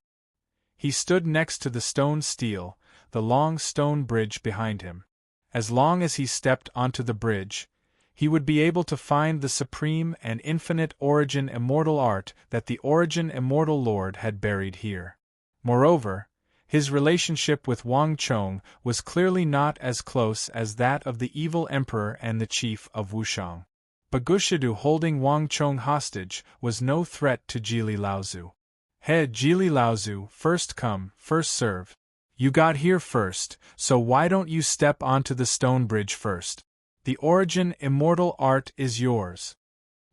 He stood next to the stone stele, the long stone bridge behind him. As long as he stepped onto the bridge, he would be able to find the supreme and infinite origin immortal art that the origin immortal lord had buried here. Moreover, his relationship with Wang Chong was clearly not as close as that of the evil emperor and the chief of Wushang. Bagushidu holding Wang Chong hostage was no threat to Jili Laozu. Hey Jili Laozu, first come, first serve. You got here first, so why don't you step onto the stone bridge first? The origin immortal art is yours.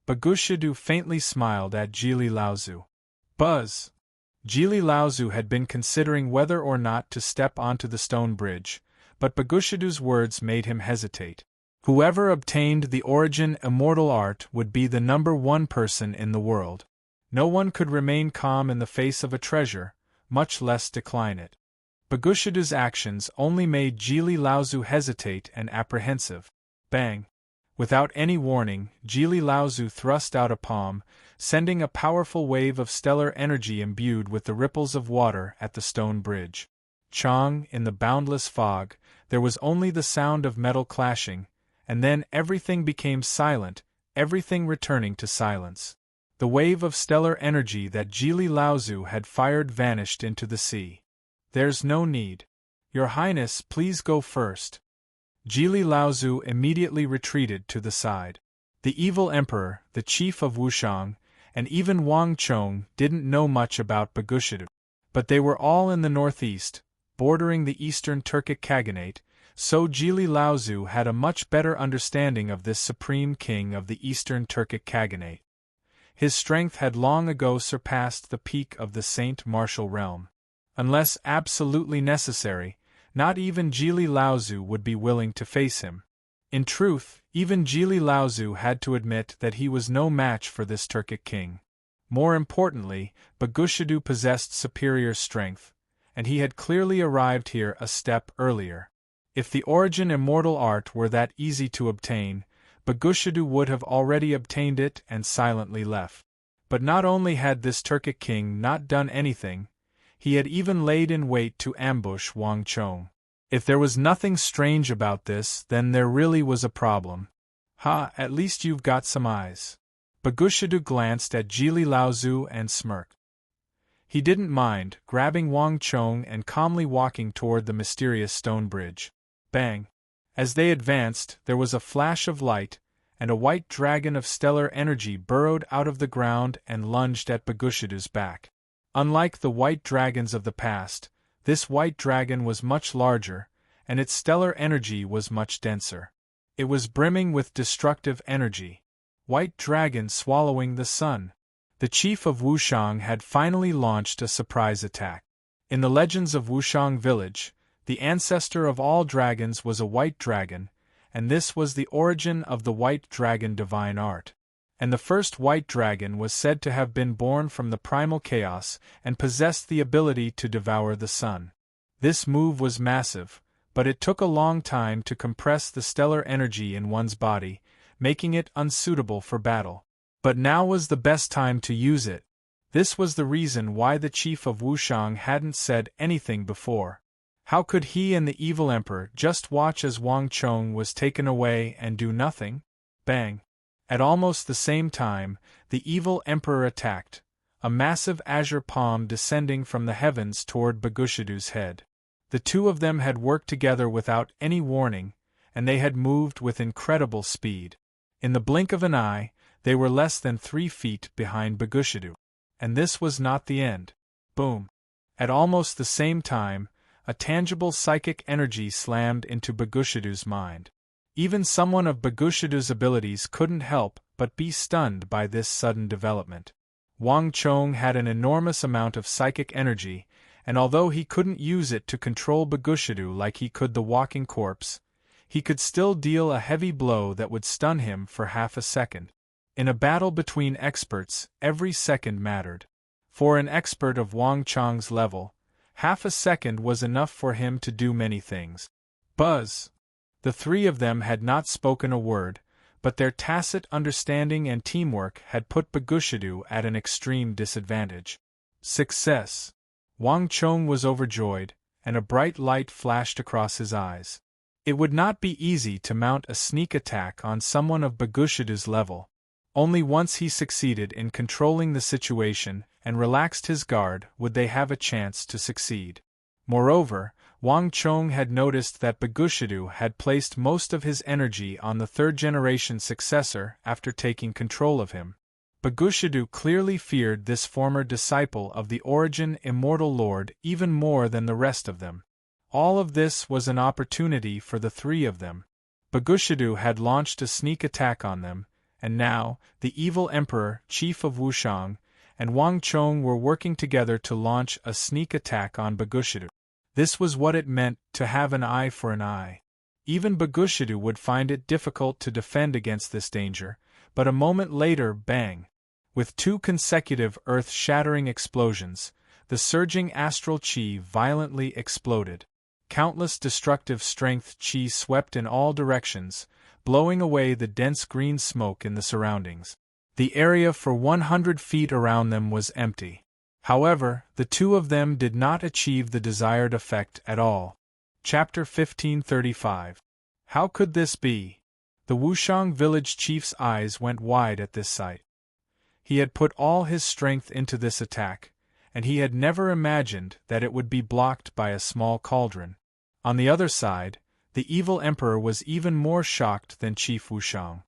Bagushidu faintly smiled at Jili Laozu. Buzz! Jili Laozu had been considering whether or not to step onto the stone bridge, but Bagushidu's words made him hesitate. Whoever obtained the origin immortal art would be the #1 person in the world. No one could remain calm in the face of a treasure, much less decline it. Bagushidu's actions only made Jili Laozu hesitate and apprehensive. Bang! Without any warning, Jili Laozu thrust out a palm, sending a powerful wave of stellar energy imbued with the ripples of water at the stone bridge. Chong, in the boundless fog, there was only the sound of metal clashing, and then everything became silent, everything returning to silence. The wave of stellar energy that Jili Laozu had fired vanished into the sea. "There's no need. Your Highness, please go first." Jili Laozu immediately retreated to the side. The evil emperor, the chief of Wushang, and even Wang Chong didn't know much about Bagushidu. But they were all in the northeast, bordering the eastern Turkic Khaganate, so Jili Laozu had a much better understanding of this supreme king of the eastern Turkic Khaganate. His strength had long ago surpassed the peak of the Saint Martial realm. Unless absolutely necessary, not even Jili Laozu would be willing to face him. In truth, even Jili Laozu had to admit that he was no match for this Turkic king. More importantly, Bagushidu possessed superior strength, and he had clearly arrived here a step earlier. If the origin immortal art were that easy to obtain, Bagushidu would have already obtained it and silently left. But not only had this Turkic king not done anything, he had even laid in wait to ambush Wang Chong. If there was nothing strange about this, then there really was a problem. "Ha, at least you've got some eyes." Bagushidu glanced at Jili Laozu and smirked. He didn't mind, grabbing Wang Chong and calmly walking toward the mysterious stone bridge. Bang! As they advanced, there was a flash of light, and a white dragon of stellar energy burrowed out of the ground and lunged at Bagushidu's back. Unlike the white dragons of the past, this white dragon was much larger, and its stellar energy was much denser. It was brimming with destructive energy. White dragon swallowing the sun. The chief of Wushang had finally launched a surprise attack. In the legends of Wushang village, the ancestor of all dragons was a white dragon, and this was the origin of the white dragon divine art. And the first white dragon was said to have been born from the primal chaos and possessed the ability to devour the sun. This move was massive, but it took a long time to compress the stellar energy in one's body, making it unsuitable for battle. But now was the best time to use it. This was the reason why the chief of Wushang hadn't said anything before. How could he and the evil emperor just watch as Wang Chong was taken away and do nothing? Bang! At almost the same time, the evil emperor attacked, a massive azure palm descending from the heavens toward Bagushidu's head. The two of them had worked together without any warning, and they had moved with incredible speed. In the blink of an eye, they were less than 3 feet behind Bagushidu. And this was not the end. Boom! At almost the same time, a tangible psychic energy slammed into Bagushidu's mind. Even someone of Bagushidu's abilities couldn't help but be stunned by this sudden development. Wang Chong had an enormous amount of psychic energy, and although he couldn't use it to control Bagushidu like he could the walking corpse, he could still deal a heavy blow that would stun him for half a second. In a battle between experts, every second mattered. For an expert of Wang Chong's level, half a second was enough for him to do many things. Buzz! The three of them had not spoken a word, but their tacit understanding and teamwork had put Bagushidu at an extreme disadvantage. Success! Wang Chong was overjoyed, and a bright light flashed across his eyes. It would not be easy to mount a sneak attack on someone of Bagushidu's level. Only once he succeeded in controlling the situation and relaxed his guard would they have a chance to succeed. Moreover, Wang Chong had noticed that Bagushidu had placed most of his energy on the third-generation successor after taking control of him. Bagushidu clearly feared this former disciple of the origin immortal lord even more than the rest of them. All of this was an opportunity for the three of them. Bagushidu had launched a sneak attack on them, and now, the evil emperor, chief of Wushang, and Wang Chong were working together to launch a sneak attack on Bagushidu. This was what it meant to have an eye for an eye. Even Bagushidu would find it difficult to defend against this danger, but a moment later, bang! With 2 consecutive earth-shattering explosions, the surging astral chi violently exploded. Countless destructive strength chi swept in all directions, blowing away the dense green smoke in the surroundings. The area for 100 feet around them was empty. However, the 2 of them did not achieve the desired effect at all. Chapter 1535. How could this be? The Wushang village chief's eyes went wide at this sight. He had put all his strength into this attack, and he had never imagined that it would be blocked by a small cauldron. On the other side, the evil emperor was even more shocked than Chief Wushang.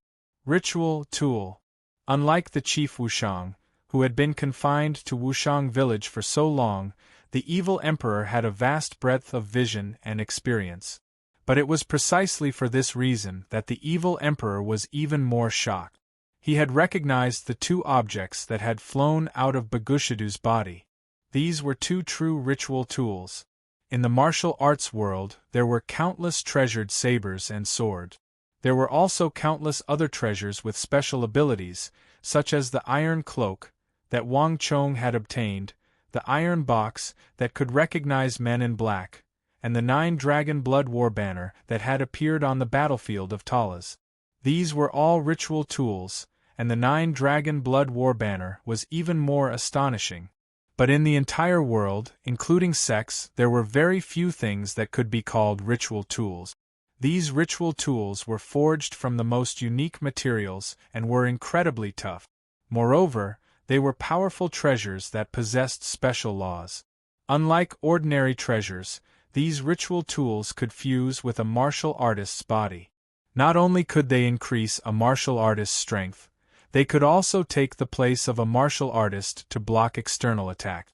Ritual tool. Unlike the Chief Wushang, who had been confined to Wushang village for so long, the evil emperor had a vast breadth of vision and experience. But it was precisely for this reason that the evil emperor was even more shocked. He had recognized the 2 objects that had flown out of Bagushidu's body. These were 2 true ritual tools. In the martial arts world, there were countless treasured sabers and swords. There were also countless other treasures with special abilities, such as the iron cloak that Wang Chong had obtained, the iron box that could recognize men in black, and the 9-dragon blood war banner that had appeared on the battlefield of Talas. These were all ritual tools, and the 9-dragon blood war banner was even more astonishing. But in the entire world, including sex, there were very few things that could be called ritual tools. These ritual tools were forged from the most unique materials and were incredibly tough. Moreover, they were powerful treasures that possessed special laws. Unlike ordinary treasures, these ritual tools could fuse with a martial artist's body. Not only could they increase a martial artist's strength, they could also take the place of a martial artist to block external attack.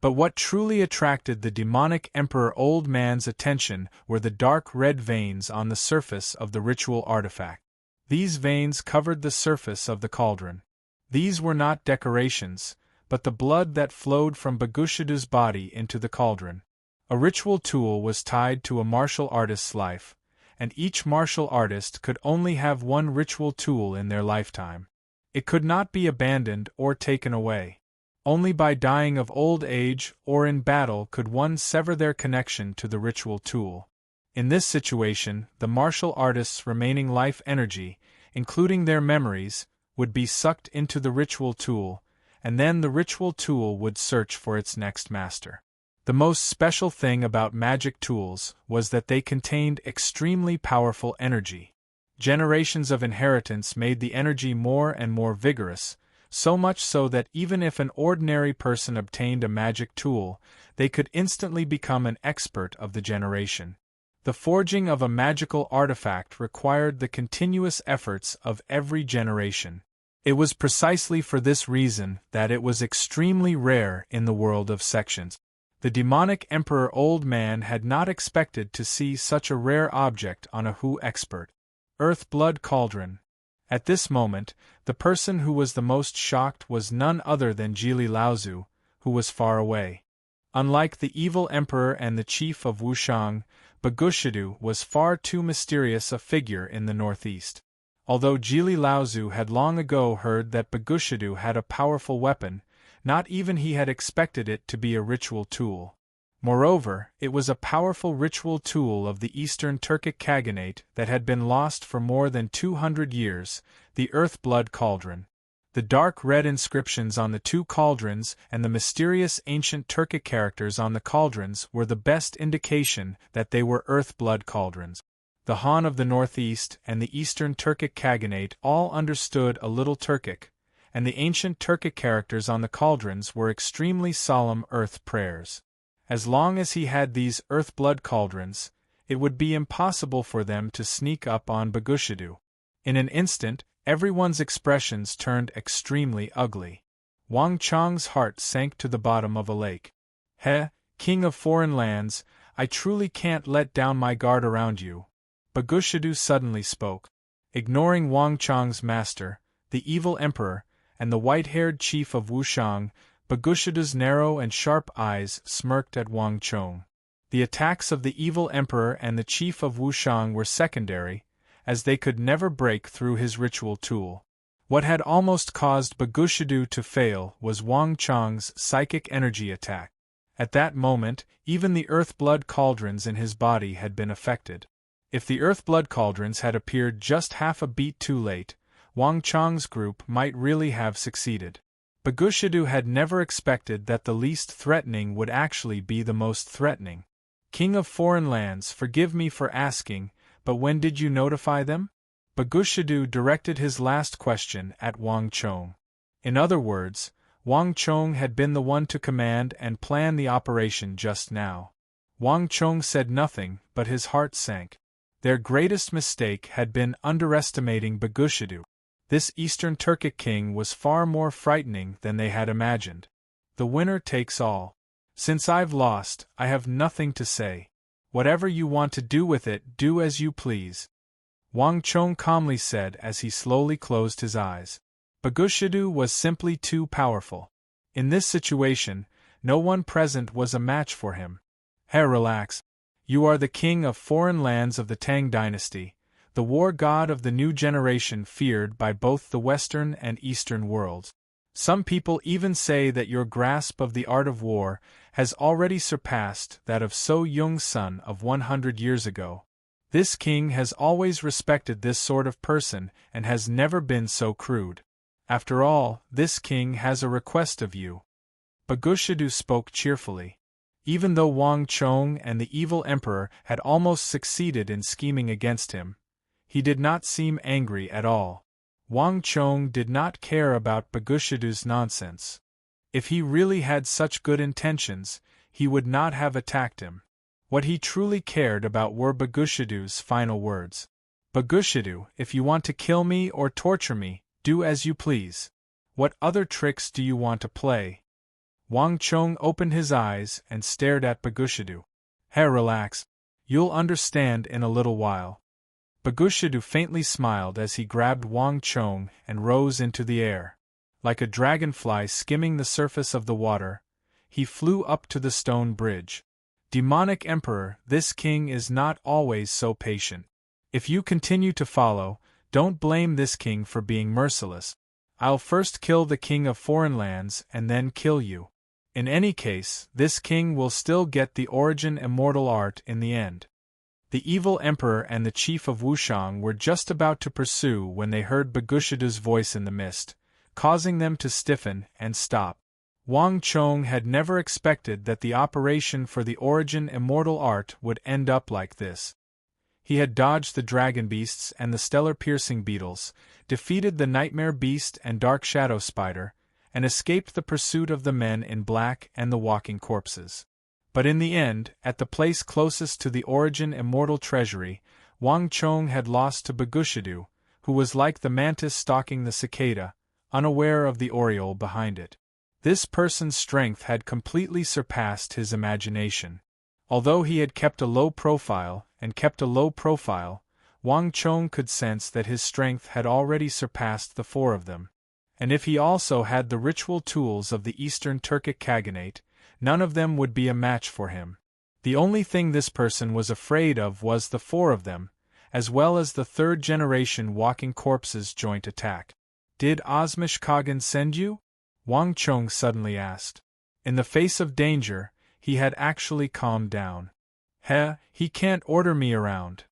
But what truly attracted the demonic Emperor Old Man's attention were the dark red veins on the surface of the ritual artifact. These veins covered the surface of the cauldron. These were not decorations, but the blood that flowed from Bagushidu's body into the cauldron. A ritual tool was tied to a martial artist's life, and each martial artist could only have 1 ritual tool in their lifetime. It could not be abandoned or taken away. Only by dying of old age or in battle could one sever their connection to the ritual tool. In this situation, the martial artist's remaining life energy, including their memories, would be sucked into the ritual tool, and then the ritual tool would search for its next master. The most special thing about magic tools was that they contained extremely powerful energy. Generations of inheritance made the energy more and more vigorous, so much so that even if an ordinary person obtained a magic tool, they could instantly become an expert of the generation. The forging of a magical artifact required the continuous efforts of every generation. It was precisely for this reason that it was extremely rare in the world of sections. The demonic Emperor Old Man had not expected to see such a rare object on a Hu expert. Earth Blood Cauldron. At this moment, the person who was the most shocked was none other than Jili Laozu, who was far away. Unlike the evil emperor and the chief of Wushang, Bagushidu was far too mysterious a figure in the northeast. Although Jili Laozu had long ago heard that Bagushidu had a powerful weapon, not even he had expected it to be a ritual tool. Moreover, it was a powerful ritual tool of the Eastern Turkic Khaganate that had been lost for more than 200 years, the Earth Blood Cauldron. The dark red inscriptions on the 2 cauldrons and the mysterious ancient Turkic characters on the cauldrons were the best indication that they were Earth Blood Cauldrons. The Han of the Northeast and the Eastern Turkic Khaganate all understood a little Turkic, and the ancient Turkic characters on the cauldrons were extremely solemn earth prayers. As long as he had these Earth Blood Cauldrons, it would be impossible for them to sneak up on Bagushidu. In an instant, everyone's expressions turned extremely ugly. Wang Chang's heart sank to the bottom of a lake. "He, king of foreign lands, I truly can't let down my guard around you." Bagushidu suddenly spoke. Ignoring Wang Chang's master, the evil emperor, and the white-haired chief of Wushang, Bagushidu's narrow and sharp eyes smirked at Wang Chong. The attacks of the evil emperor and the chief of Wushang were secondary, as they could never break through his ritual tool. What had almost caused Bagushidu to fail was Wang Chong's psychic energy attack. At that moment, even the earth-blood cauldrons in his body had been affected. If the earth-blood cauldrons had appeared just half a beat too late, Wang Chong's group might really have succeeded. Bagushidu had never expected that the least threatening would actually be the most threatening. King of foreign lands, forgive me for asking, but when did you notify them? Bagushidu directed his last question at Wang Chong. In other words, Wang Chong had been the one to command and plan the operation just now. Wang Chong said nothing, but his heart sank. Their greatest mistake had been underestimating Bagushidu. This Eastern Turkic king was far more frightening than they had imagined. The winner takes all. Since I've lost, I have nothing to say. Whatever you want to do with it, do as you please. Wang Chong calmly said as he slowly closed his eyes. Bagushidu was simply too powerful. In this situation, no one present was a match for him. Hey, relax. You are the king of foreign lands of the Tang dynasty, the war god of the new generation feared by both the Western and Eastern worlds. Some people even say that your grasp of the art of war has already surpassed that of So Young's son of 100 years ago. This king has always respected this sort of person and has never been so crude. After all, this king has a request of you. Bagushidu spoke cheerfully. Even though Wang Chong and the evil emperor had almost succeeded in scheming against him, he did not seem angry at all. Wang Chong did not care about Bagushidu's nonsense. If he really had such good intentions, he would not have attacked him. What he truly cared about were Bagushidu's final words. Bagushidu, if you want to kill me or torture me, do as you please. What other tricks do you want to play? Wang Chong opened his eyes and stared at Bagushidu. Hey, relax. You'll understand in a little while. Bagushidu faintly smiled as he grabbed Wang Chong and rose into the air. Like a dragonfly skimming the surface of the water, he flew up to the stone bridge. Demonic Emperor, this king is not always so patient. If you continue to follow, don't blame this king for being merciless. I'll first kill the king of foreign lands and then kill you. In any case, this king will still get the origin immortal art in the end. The evil emperor and the chief of Wushang were just about to pursue when they heard Bagushidu's voice in the mist, causing them to stiffen and stop. Wang Chong had never expected that the operation for the origin immortal art would end up like this. He had dodged the dragon beasts and the stellar piercing beetles, defeated the nightmare beast and dark shadow spider, and escaped the pursuit of the men in black and the walking corpses. But in the end, at the place closest to the origin immortal treasury, Wang Chong had lost to Bagushidu, who was like the mantis stalking the cicada, unaware of the oriole behind it. This person's strength had completely surpassed his imagination. Although he had kept a low profile, Wang Chong could sense that his strength had already surpassed the four of them. And if he also had the ritual tools of the Eastern Turkic Khaganate, none of them would be a match for him. The only thing this person was afraid of was the four of them, as well as the third-generation walking corpses joint attack. Did Osmish Khagan send you? Wang Chong suddenly asked. In the face of danger, he had actually calmed down. He can't order me around.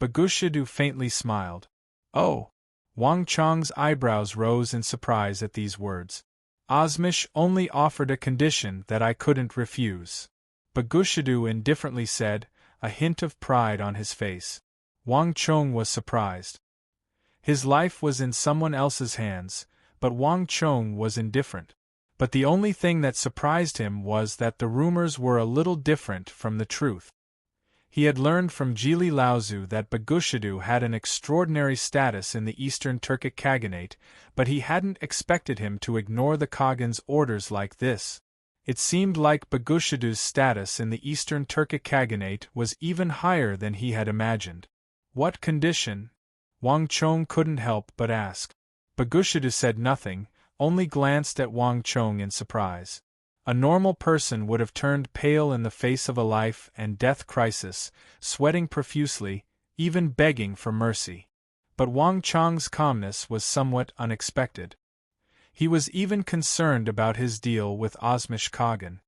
Bagushidu faintly smiled. Oh! Wang Chong's eyebrows rose in surprise at these words. Osmish only offered a condition that I couldn't refuse. Bagushidu indifferently said, a hint of pride on his face. Wang Chong was surprised. His life was in someone else's hands, but Wang Chong was indifferent. But the only thing that surprised him was that the rumors were a little different from the truth. He had learned from Jili Laozu that Bagushidu had an extraordinary status in the Eastern Turkic Khaganate, but he hadn't expected him to ignore the Khagan's orders like this. It seemed like Bagushidu's status in the Eastern Turkic Khaganate was even higher than he had imagined. What condition? Wang Chong couldn't help but ask. Bagushidu said nothing, only glanced at Wang Chong in surprise. A normal person would have turned pale in the face of a life and death crisis, sweating profusely, even begging for mercy. But Wang Chong's calmness was somewhat unexpected. He was even concerned about his deal with Osmish Kagan.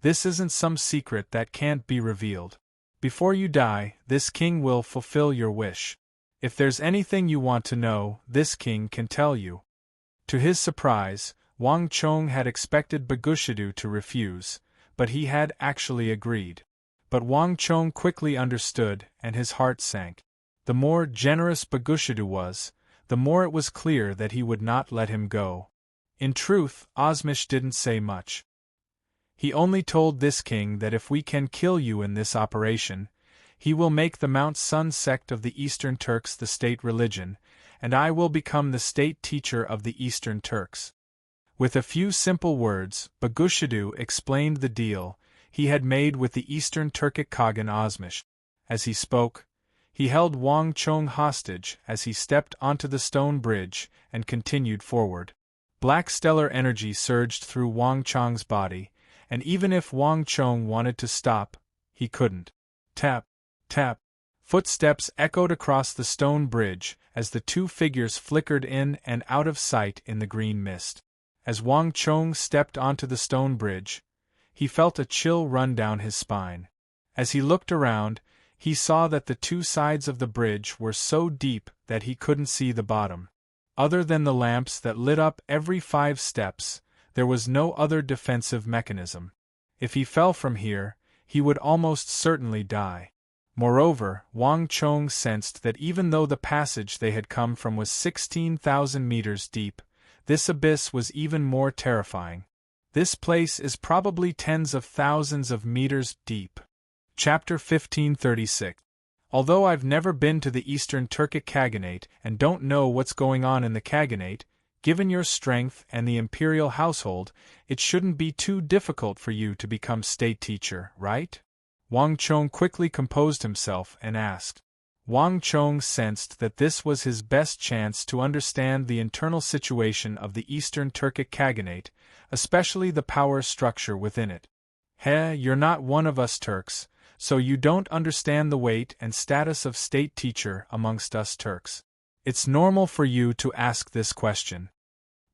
This isn't some secret that can't be revealed. Before you die, this king will fulfill your wish. If there's anything you want to know, this king can tell you. To his surprise, Wang Chong had expected Bagushidu to refuse, but he had actually agreed. But Wang Chong quickly understood, and his heart sank. The more generous Bagushidu was, the more it was clear that he would not let him go. In truth, Osmish didn't say much. He only told this king that if we can kill you in this operation, he will make the Mount Sun sect of the Eastern Turks the state religion, and I will become the state teacher of the Eastern Turks. With a few simple words, Bagushidu explained the deal he had made with the Eastern Turkic Khagan Osmish. As he spoke, he held Wang Chong hostage as he stepped onto the stone bridge and continued forward. Black stellar energy surged through Wang Chong's body, and even if Wang Chong wanted to stop, he couldn't. Tap, tap. Footsteps echoed across the stone bridge as the two figures flickered in and out of sight in the green mist. As Wang Chong stepped onto the stone bridge, he felt a chill run down his spine. As he looked around, he saw that the two sides of the bridge were so deep that he couldn't see the bottom. Other than the lamps that lit up every 5 steps, there was no other defensive mechanism. If he fell from here, he would almost certainly die. Moreover, Wang Chong sensed that even though the passage they had come from was 16,000 meters deep, this abyss was even more terrifying. This place is probably tens of thousands of meters deep. Chapter 1536. Although I've never been to the Eastern Turkic Khaganate and don't know what's going on in the Khaganate, given your strength and the imperial household, it shouldn't be too difficult for you to become state teacher, right? Wang Chong quickly composed himself and asked. Wang Chong sensed that this was his best chance to understand the internal situation of the Eastern Turkic Khaganate, especially the power structure within it. You're not one of us Turks, so you don't understand the weight and status of state teacher amongst us Turks. It's normal for you to ask this question.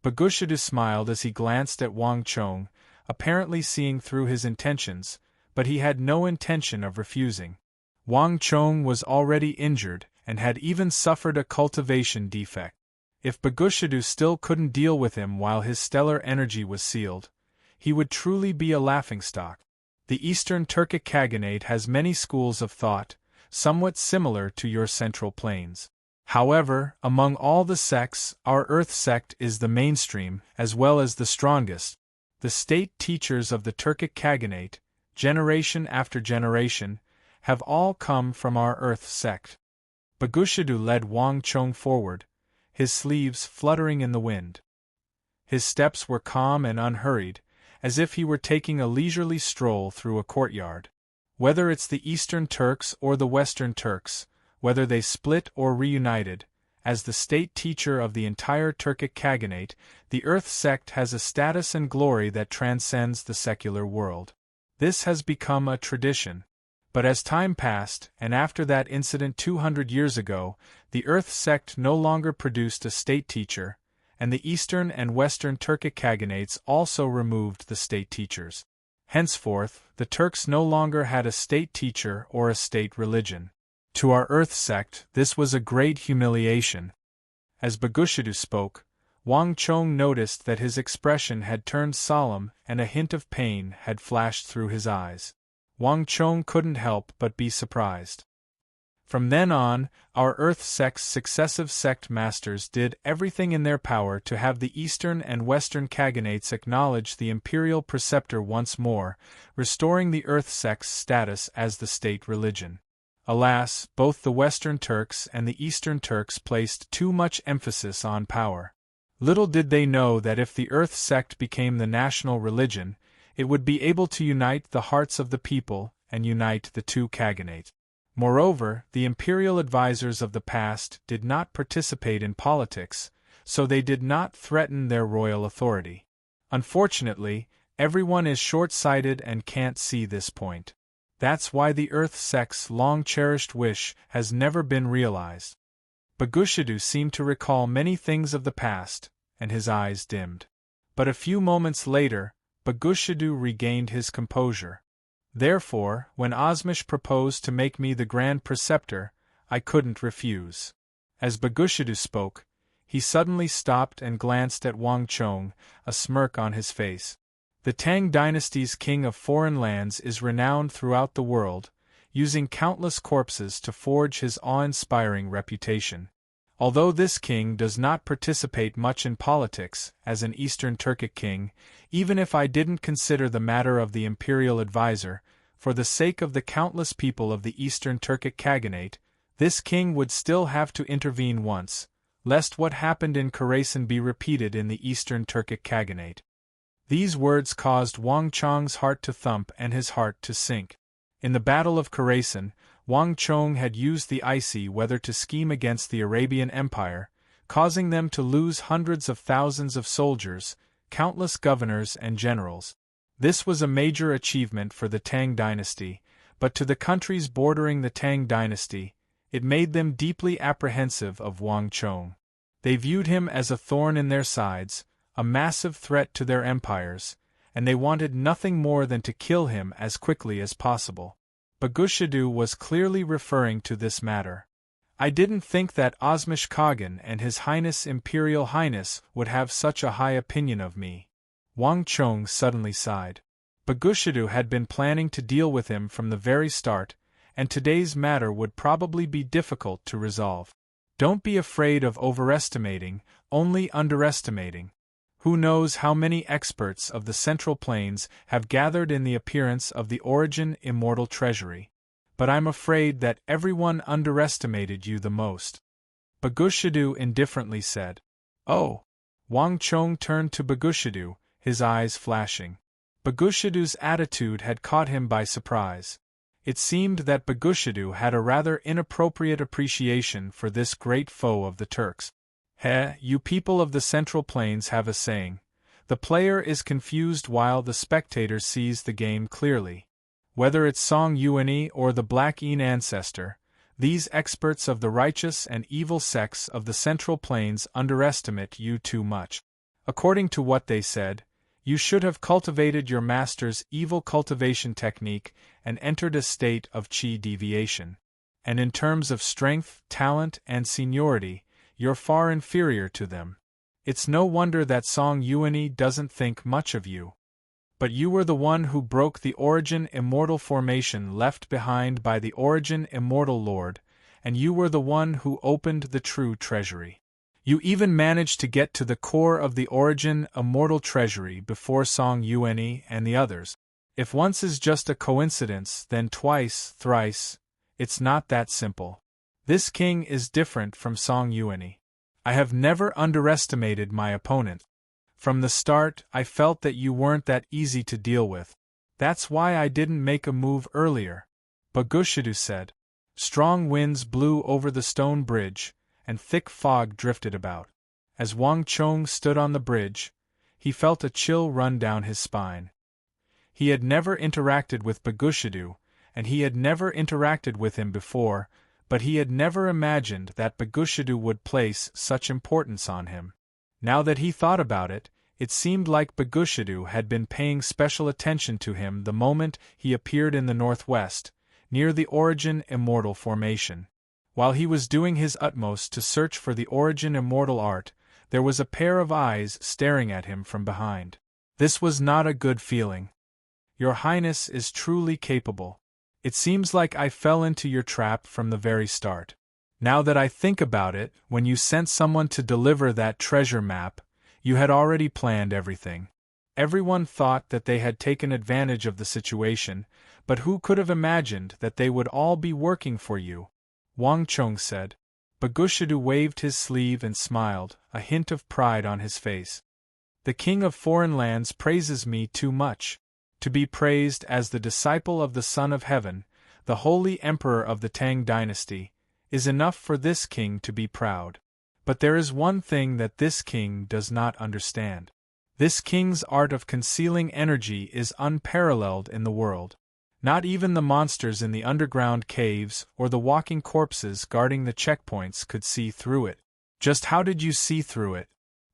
Bagushidu smiled as he glanced at Wang Chong, apparently seeing through his intentions, but he had no intention of refusing. Wang Chong was already injured and had even suffered a cultivation defect. If Bagushidu still couldn't deal with him while his stellar energy was sealed, he would truly be a laughingstock. The Eastern Turkic Khaganate has many schools of thought, somewhat similar to your Central Plains. However, among all the sects, our Earth sect is the mainstream, as well as the strongest. The state teachers of the Turkic Khaganate, generation after generation, have all come from our Earth sect. Bagushidu led Wang Chong forward, his sleeves fluttering in the wind. His steps were calm and unhurried, as if he were taking a leisurely stroll through a courtyard. Whether it's the Eastern Turks or the Western Turks, whether they split or reunited, as the state teacher of the entire Turkic Khaganate, the Earth sect has a status and glory that transcends the secular world. This has become a tradition. But as time passed, and after that incident 200 years ago, the Earth sect no longer produced a state teacher, and the Eastern and Western Turkic Khaganates also removed the state teachers. Henceforth, the Turks no longer had a state teacher or a state religion. To our Earth sect, this was a great humiliation. As Bagushidu spoke, Wang Chong noticed that his expression had turned solemn and a hint of pain had flashed through his eyes. Wang Chong couldn't help but be surprised. From then on, our Earth sect's successive sect masters did everything in their power to have the Eastern and Western Khaganates acknowledge the imperial preceptor once more, restoring the Earth sect's status as the state religion. Alas, both the Western Turks and the Eastern Turks placed too much emphasis on power. Little did they know that if the Earth sect became the national religion, it would be able to unite the hearts of the people and unite the two Khaganates. Moreover, the imperial advisors of the past did not participate in politics, so they did not threaten their royal authority. Unfortunately, Everyone is short-sighted and can't see this point. That's why the Earth-Sec's long-cherished wish has never been realized. Bagushidu seemed to recall many things of the past, and his eyes dimmed. But a few moments later, Bagushidu regained his composure. Therefore, when Osmish proposed to make me the Grand Preceptor, I couldn't refuse. As Bagushidu spoke, he suddenly stopped and glanced at Wang Chong, a smirk on his face. The Tang dynasty's king of foreign lands is renowned throughout the world, using countless corpses to forge his awe-inspiring reputation. Although this king does not participate much in politics as an Eastern Turkic king, even if I didn't consider the matter of the imperial advisor, for the sake of the countless people of the Eastern Turkic Khaganate, this king would still have to intervene once, lest what happened in Khorasan be repeated in the Eastern Turkic Khaganate. These words caused Wang Chong's heart to thump and his heart to sink. In the Battle of Khorasan, Wang Chong had used the icy weather to scheme against the Arabian Empire, causing them to lose hundreds of thousands of soldiers, countless governors and generals. This was a major achievement for the Tang dynasty, but to the countries bordering the Tang dynasty, it made them deeply apprehensive of Wang Chong. They viewed him as a thorn in their sides, a massive threat to their empires, and they wanted nothing more than to kill him as quickly as possible. Bagushidu was clearly referring to this matter. I didn't think that Osmish Khagan and His Highness Imperial Highness would have such a high opinion of me. Wang Chong suddenly sighed. Bagushidu had been planning to deal with him from the very start, and today's matter would probably be difficult to resolve. Don't be afraid of overestimating, only underestimating. Who knows how many experts of the Central Plains have gathered in the appearance of the Origin Immortal Treasury. But I'm afraid that everyone underestimated you the most. Bagushidu indifferently said. Oh! Wang Chong turned to Bagushidu, his eyes flashing. Bagushidu's attitude had caught him by surprise. It seemed that Bagushidu had a rather inappropriate appreciation for this great foe of the Turks. You people of the Central Plains have a saying. The player is confused while the spectator sees the game clearly. Whether it's Song Yuani or the Black Een ancestor, these experts of the righteous and evil sects of the Central Plains underestimate you too much. According to what they said, you should have cultivated your master's evil cultivation technique and entered a state of chi deviation. And in terms of strength, talent, and seniority, you're far inferior to them. It's no wonder that Song Yuani doesn't think much of you. But you were the one who broke the Origin Immortal formation left behind by the Origin Immortal Lord, and you were the one who opened the true treasury. You even managed to get to the core of the Origin Immortal Treasury before Song Yuani and the others. If once is just a coincidence, then twice, thrice, it's not that simple. This king is different from Song Yuani. I have never underestimated my opponent. From the start, I felt that you weren't that easy to deal with. That's why I didn't make a move earlier. Bagushidu said. Strong winds blew over the stone bridge, and thick fog drifted about. As Wang Chong stood on the bridge, he felt a chill run down his spine. He had never interacted with Bagushidu, and he had never interacted with him before, but he had never imagined that Bagushidu would place such importance on him. Now that he thought about it, it seemed like Bagushidu had been paying special attention to him the moment he appeared in the northwest, near the Origin Immortal formation. While he was doing his utmost to search for the Origin Immortal art, there was a pair of eyes staring at him from behind. This was not a good feeling. Your Highness is truly capable. It seems like I fell into your trap from the very start. Now that I think about it, when you sent someone to deliver that treasure map, you had already planned everything. Everyone thought that they had taken advantage of the situation, but who could have imagined that they would all be working for you? Wang Chong said. Bagushidu waved his sleeve and smiled, a hint of pride on his face. The king of foreign lands praises me too much. To be praised as the disciple of the Son of Heaven, the holy emperor of the Tang dynasty, is enough for this king to be proud. But there is one thing that this king does not understand. This king's art of concealing energy is unparalleled in the world. Not even the monsters in the underground caves or the walking corpses guarding the checkpoints could see through it. Just how did you see through it?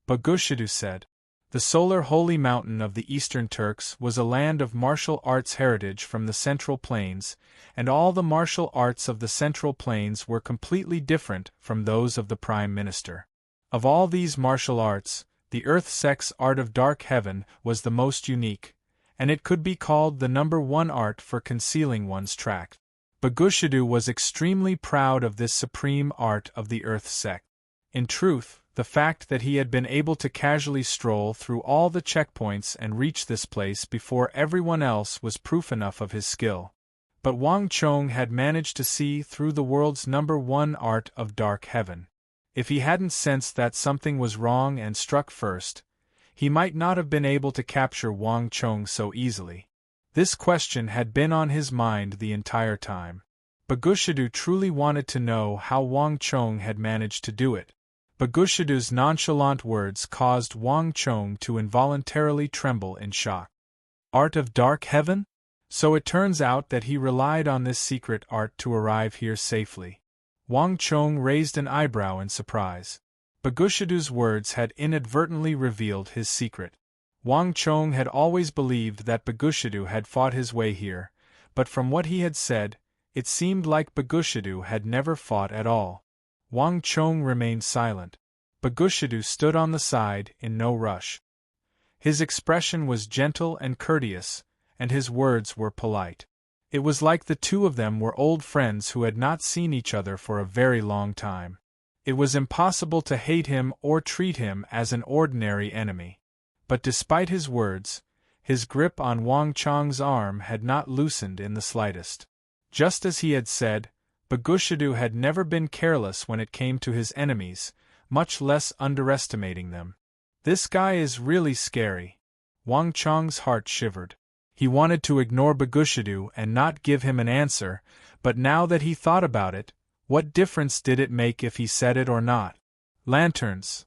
Bagushidu said. The solar holy mountain of the Eastern Turks was a land of martial arts heritage from the Central Plains, and all the martial arts of the Central Plains were completely different from those of the Prime Minister. Of all these martial arts, the Earth Sect's art of Dark Heaven was the most unique, and it could be called the #1 art for concealing one's track. Bagushidu was extremely proud of this supreme art of the Earth Sect. In truth, the fact that he had been able to casually stroll through all the checkpoints and reach this place before everyone else was proof enough of his skill. But Wang Chong had managed to see through the world's #1 art of Dark Heaven. If he hadn't sensed that something was wrong and struck first, he might not have been able to capture Wang Chong so easily. This question had been on his mind the entire time. Bagushidu truly wanted to know how Wang Chong had managed to do it. Bagushidu's nonchalant words caused Wang Chong to involuntarily tremble in shock. Art of Dark Heaven? So it turns out that he relied on this secret art to arrive here safely. Wang Chong raised an eyebrow in surprise. Bagushidu's words had inadvertently revealed his secret. Wang Chong had always believed that Bagushidu had fought his way here, but from what he had said, it seemed like Bagushidu had never fought at all. Wang Chong remained silent. Bagushidu stood on the side in no rush. His expression was gentle and courteous, and his words were polite. It was like the two of them were old friends who had not seen each other for a very long time. It was impossible to hate him or treat him as an ordinary enemy. But despite his words, his grip on Wang Chong's arm had not loosened in the slightest. Just as he had said, Bagushidu had never been careless when it came to his enemies, much less underestimating them. This guy is really scary. Wang Chong's heart shivered. He wanted to ignore Bagushidu and not give him an answer, but now that he thought about it, what difference did it make if he said it or not? Lanterns.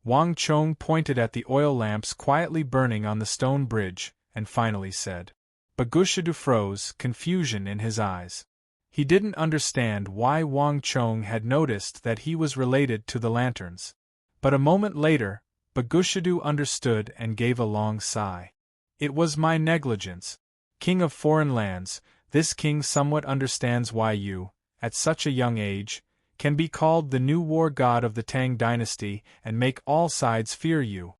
Wang Chong pointed at the oil lamps quietly burning on the stone bridge, and finally said. Bagushidu froze, confusion in his eyes. He didn't understand why Wang Chong had noticed that he was related to the lanterns. But a moment later, Bagushidu understood and gave a long sigh. It was my negligence. King of foreign lands, this king somewhat understands why you, at such a young age, can be called the new war god of the Tang dynasty and make all sides fear you.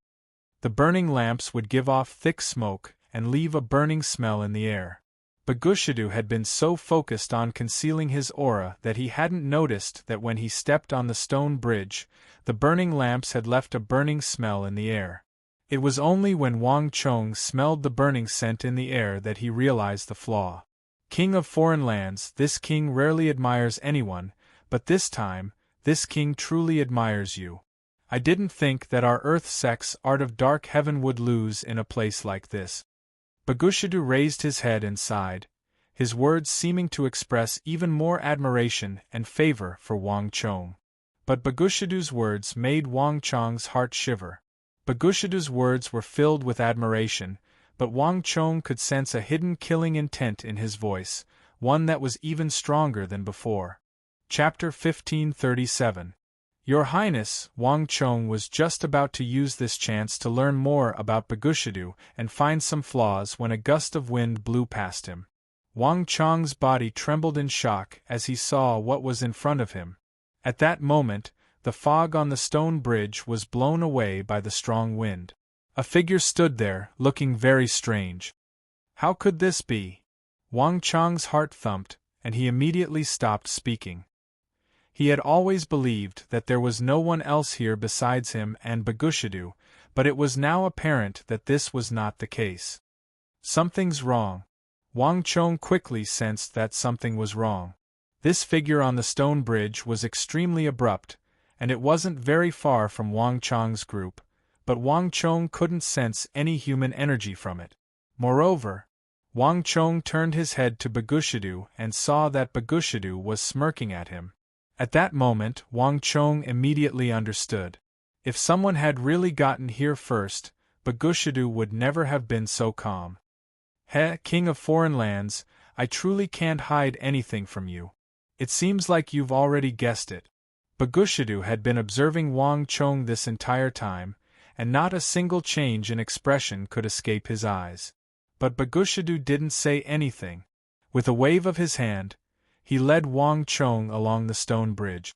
The burning lamps would give off thick smoke and leave a burning smell in the air. Bagushidu had been so focused on concealing his aura that he hadn't noticed that when he stepped on the stone bridge, the burning lamps had left a burning smell in the air. It was only when Wang Chong smelled the burning scent in the air that he realized the flaw. King of foreign lands, this king rarely admires anyone, but this time, this king truly admires you. I didn't think that our Earth Sect's art of Dark Heaven would lose in a place like this. Bagushidu raised his head and sighed, his words seeming to express even more admiration and favor for Wang Chong. But Bagushidu's words made Wang Chong's heart shiver. Bagushidu's words were filled with admiration, but Wang Chong could sense a hidden killing intent in his voice, one that was even stronger than before. Chapter 1537. Your Highness, Wang Chong was just about to use this chance to learn more about Bagushidu and find some flaws when a gust of wind blew past him. Wang Chong's body trembled in shock as he saw what was in front of him. At that moment, the fog on the stone bridge was blown away by the strong wind. A figure stood there, looking very strange. How could this be? Wang Chong's heart thumped, and he immediately stopped speaking. He had always believed that there was no one else here besides him and Bagushidu, but it was now apparent that this was not the case. Something's wrong. Wang Chong quickly sensed that something was wrong. This figure on the stone bridge was extremely abrupt, and it wasn't very far from Wang Chong's group, but Wang Chong couldn't sense any human energy from it. Moreover, Wang Chong turned his head to Bagushidu and saw that Bagushidu was smirking at him. At that moment, Wang Chong immediately understood. If someone had really gotten here first, Bagushidu would never have been so calm. "He, king of foreign lands, I truly can't hide anything from you. It seems like you've already guessed it." Bagushidu had been observing Wang Chong this entire time, and not a single change in expression could escape his eyes. But Bagushidu didn't say anything. With a wave of his hand, he led Wang Chong along the stone bridge.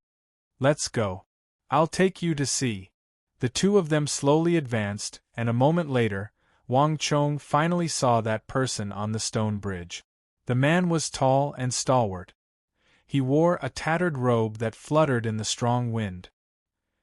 "Let's go. I'll take you to see." The two of them slowly advanced, and a moment later, Wang Chong finally saw that person on the stone bridge. The man was tall and stalwart. He wore a tattered robe that fluttered in the strong wind.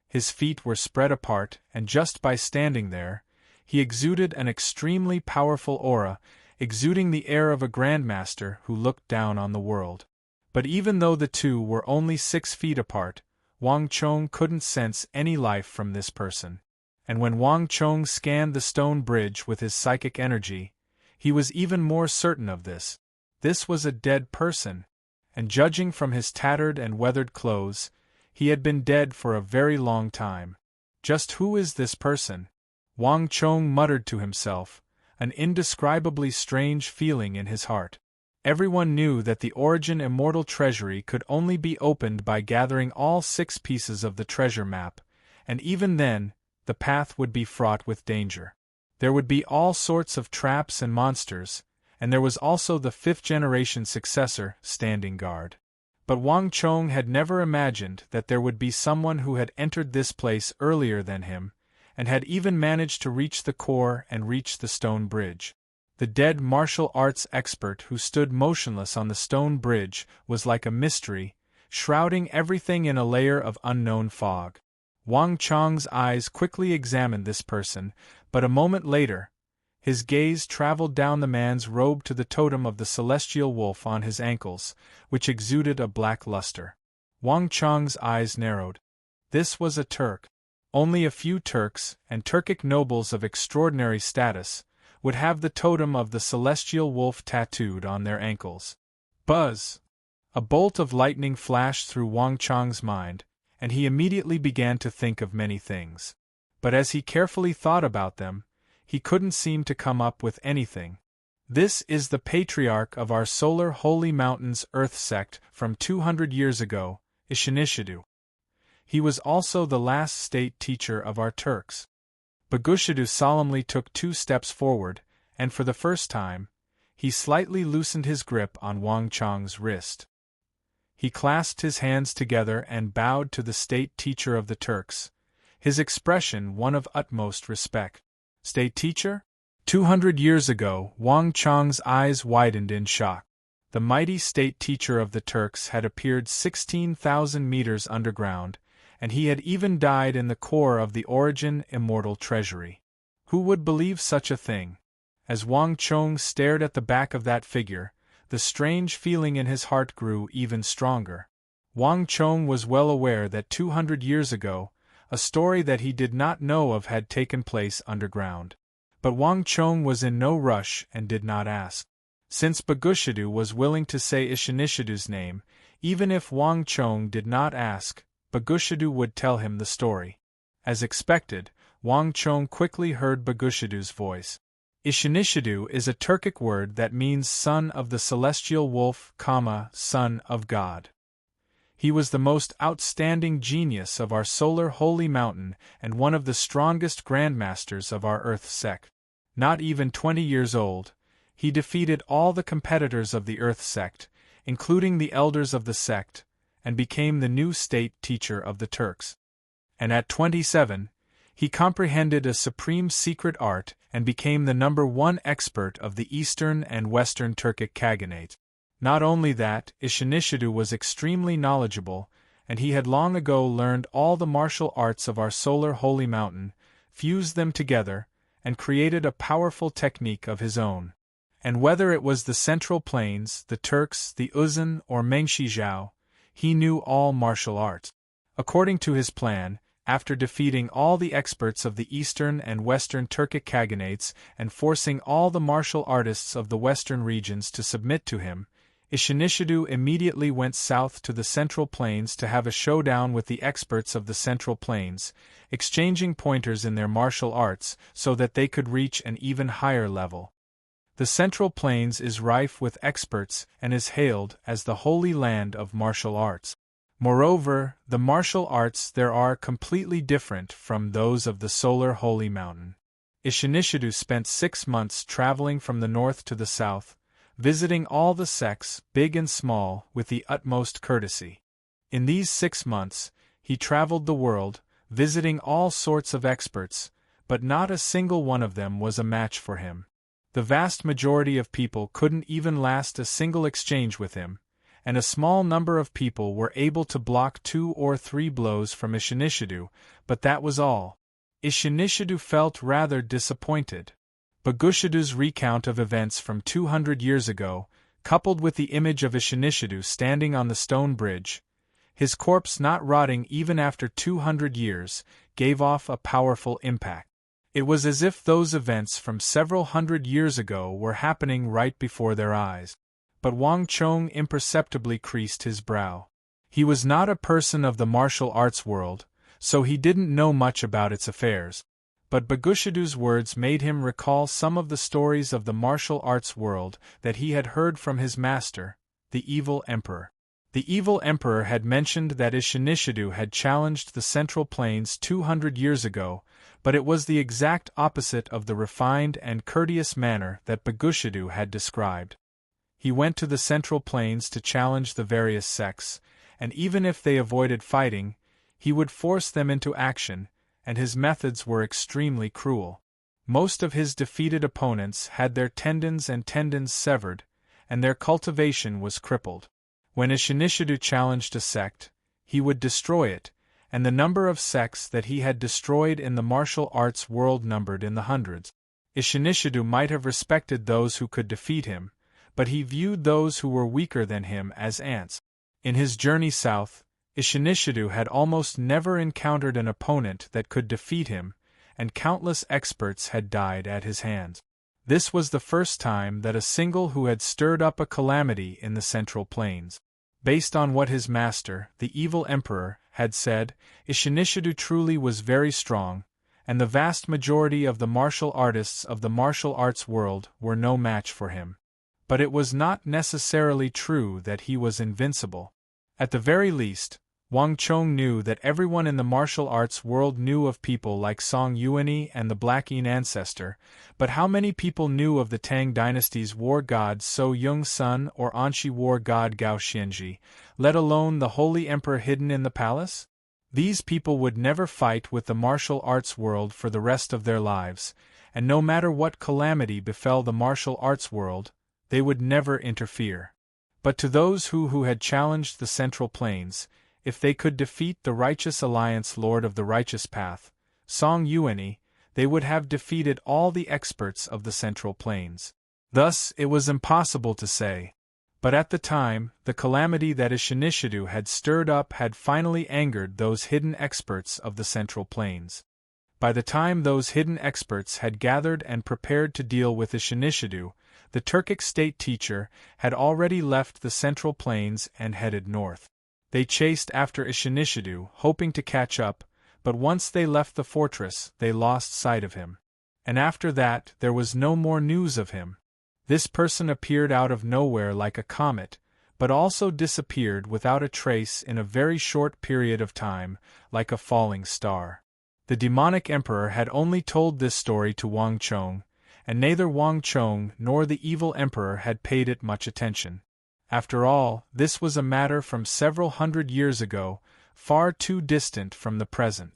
His feet were spread apart, and just by standing there, he exuded an extremely powerful aura, exuding the air of a grandmaster who looked down on the world. But even though the two were only 6 feet apart, Wang Chong couldn't sense any life from this person. And when Wang Chong scanned the stone bridge with his psychic energy, he was even more certain of this. This was a dead person, and judging from his tattered and weathered clothes, he had been dead for a very long time. Just who is this person? Wang Chong muttered to himself, an indescribably strange feeling in his heart. Everyone knew that the Origin Immortal Treasury could only be opened by gathering all 6 pieces of the treasure map, and even then, the path would be fraught with danger. There would be all sorts of traps and monsters, and there was also the 5th-generation successor, standing guard. But Wang Chong had never imagined that there would be someone who had entered this place earlier than him, and had even managed to reach the core and reach the stone bridge. The dead martial arts expert who stood motionless on the stone bridge was like a mystery, shrouding everything in a layer of unknown fog. Wang Chong's eyes quickly examined this person, but a moment later, his gaze traveled down the man's robe to the totem of the celestial wolf on his ankles, which exuded a black luster. Wang Chong's eyes narrowed. This was a Turk. Only a few Turks, and Turkic nobles of extraordinary status, would have the totem of the celestial wolf tattooed on their ankles. Buzz! A bolt of lightning flashed through Wang Chong's mind, and he immediately began to think of many things. But as he carefully thought about them, he couldn't seem to come up with anything. This is the patriarch of our solar holy mountains Earth sect from 200 years ago, Ishinishidu. He was also the last state teacher of our Turks. Bagushidu solemnly took 2 steps forward, and for the first time, he slightly loosened his grip on Wang Chong's wrist. He clasped his hands together and bowed to the state teacher of the Turks, his expression one of utmost respect. State teacher? 200 years ago, Wang Chong's eyes widened in shock. The mighty state teacher of the Turks had appeared 16,000 meters underground, and he had even died in the core of the Origin Immortal Treasury. Who would believe such a thing? As Wang Chong stared at the back of that figure, the strange feeling in his heart grew even stronger. Wang Chong was well aware that 200 years ago, a story that he did not know of had taken place underground. But Wang Chong was in no rush and did not ask. Since Bagushidu was willing to say Ishinishidu's name, even if Wang Chong did not ask, Bagushidu would tell him the story. As expected, Wang Chong quickly heard Bagushidu's voice. Ishinishidu is a Turkic word that means son of the celestial wolf, son of God. He was the most outstanding genius of our solar holy mountain and one of the strongest grandmasters of our Earth sect. Not even 20 years old, he defeated all the competitors of the Earth sect, including the elders of the sect, and became the new state teacher of the Turks. And at 27, he comprehended a supreme secret art and became the #1 expert of the Eastern and Western Turkic Khaganate. Not only that, Ishinishidu was extremely knowledgeable, and he had long ago learned all the martial arts of our solar holy mountain, fused them together, and created a powerful technique of his own. And whether it was the Central Plains, the Turks, the Uzun, or Mengshizhao, he knew all martial arts. According to his plan, after defeating all the experts of the Eastern and Western Turkic Khaganates and forcing all the martial artists of the Western regions to submit to him, Ishinishidu immediately went south to the Central Plains to have a showdown with the experts of the Central Plains, exchanging pointers in their martial arts so that they could reach an even higher level. The Central Plains is rife with experts and is hailed as the holy land of martial arts. Moreover, the martial arts there are completely different from those of the Solar Holy Mountain. Ishinishidu spent 6 months traveling from the north to the south, visiting all the sects, big and small, with the utmost courtesy. In these 6 months, he traveled the world, visiting all sorts of experts, but not a single one of them was a match for him. The vast majority of people couldn't even last a single exchange with him, and a small number of people were able to block 2 or 3 blows from Ishinishidu, but that was all. Ishinishidu felt rather disappointed. Bagushidu's recount of events from 200 years ago, coupled with the image of Ishinishidu standing on the stone bridge, his corpse not rotting even after 200 years, gave off a powerful impact. It was as if those events from several hundred years ago were happening right before their eyes. But Wang Chong imperceptibly creased his brow. He was not a person of the martial arts world, so he didn't know much about its affairs. But Bagushidu's words made him recall some of the stories of the martial arts world that he had heard from his master, the evil emperor. The evil emperor had mentioned that Ishinishidu had challenged the Central Plains 200 years ago, but it was the exact opposite of the refined and courteous manner that Bagushidu had described. He went to the Central Plains to challenge the various sects, and even if they avoided fighting, he would force them into action, and his methods were extremely cruel. Most of his defeated opponents had their tendons severed, and their cultivation was crippled. When Ishinishidu challenged a sect, he would destroy it, and the number of sects that he had destroyed in the martial arts world numbered in the hundreds. Ishinishidu might have respected those who could defeat him, but he viewed those who were weaker than him as ants. In his journey south, Ishinishidu had almost never encountered an opponent that could defeat him, and countless experts had died at his hands. This was the first time that a single who had stirred up a calamity in the Central Plains. Based on what his master, the evil emperor, had said, Ishinishidu truly was very strong, and the vast majority of the martial artists of the martial arts world were no match for him. But it was not necessarily true that he was invincible. At the very least, Wang Chong knew that everyone in the martial arts world knew of people like Song Yuanyi and the Black Yin ancestor, but how many people knew of the Tang dynasty's war god So Yung Sun or Anshi war god Gao Xianji, let alone the holy emperor hidden in the palace? These people would never fight with the martial arts world for the rest of their lives, and no matter what calamity befell the martial arts world, they would never interfere. But to those who had challenged the Central Plains, if they could defeat the Righteous Alliance Lord of the Righteous Path, Song Yuanyi, they would have defeated all the experts of the Central Plains. Thus, it was impossible to say. But at the time, the calamity that Ishinishidu had stirred up had finally angered those hidden experts of the Central Plains. By the time those hidden experts had gathered and prepared to deal with Ishinishidu, the Turkic state teacher had already left the Central Plains and headed north. They chased after Ishinishidu, hoping to catch up, but once they left the fortress, they lost sight of him. And after that, there was no more news of him. This person appeared out of nowhere like a comet, but also disappeared without a trace in a very short period of time, like a falling star. The demonic emperor had only told this story to Wang Chong, and neither Wang Chong nor the evil emperor had paid it much attention. After all, this was a matter from several hundred years ago, far too distant from the present.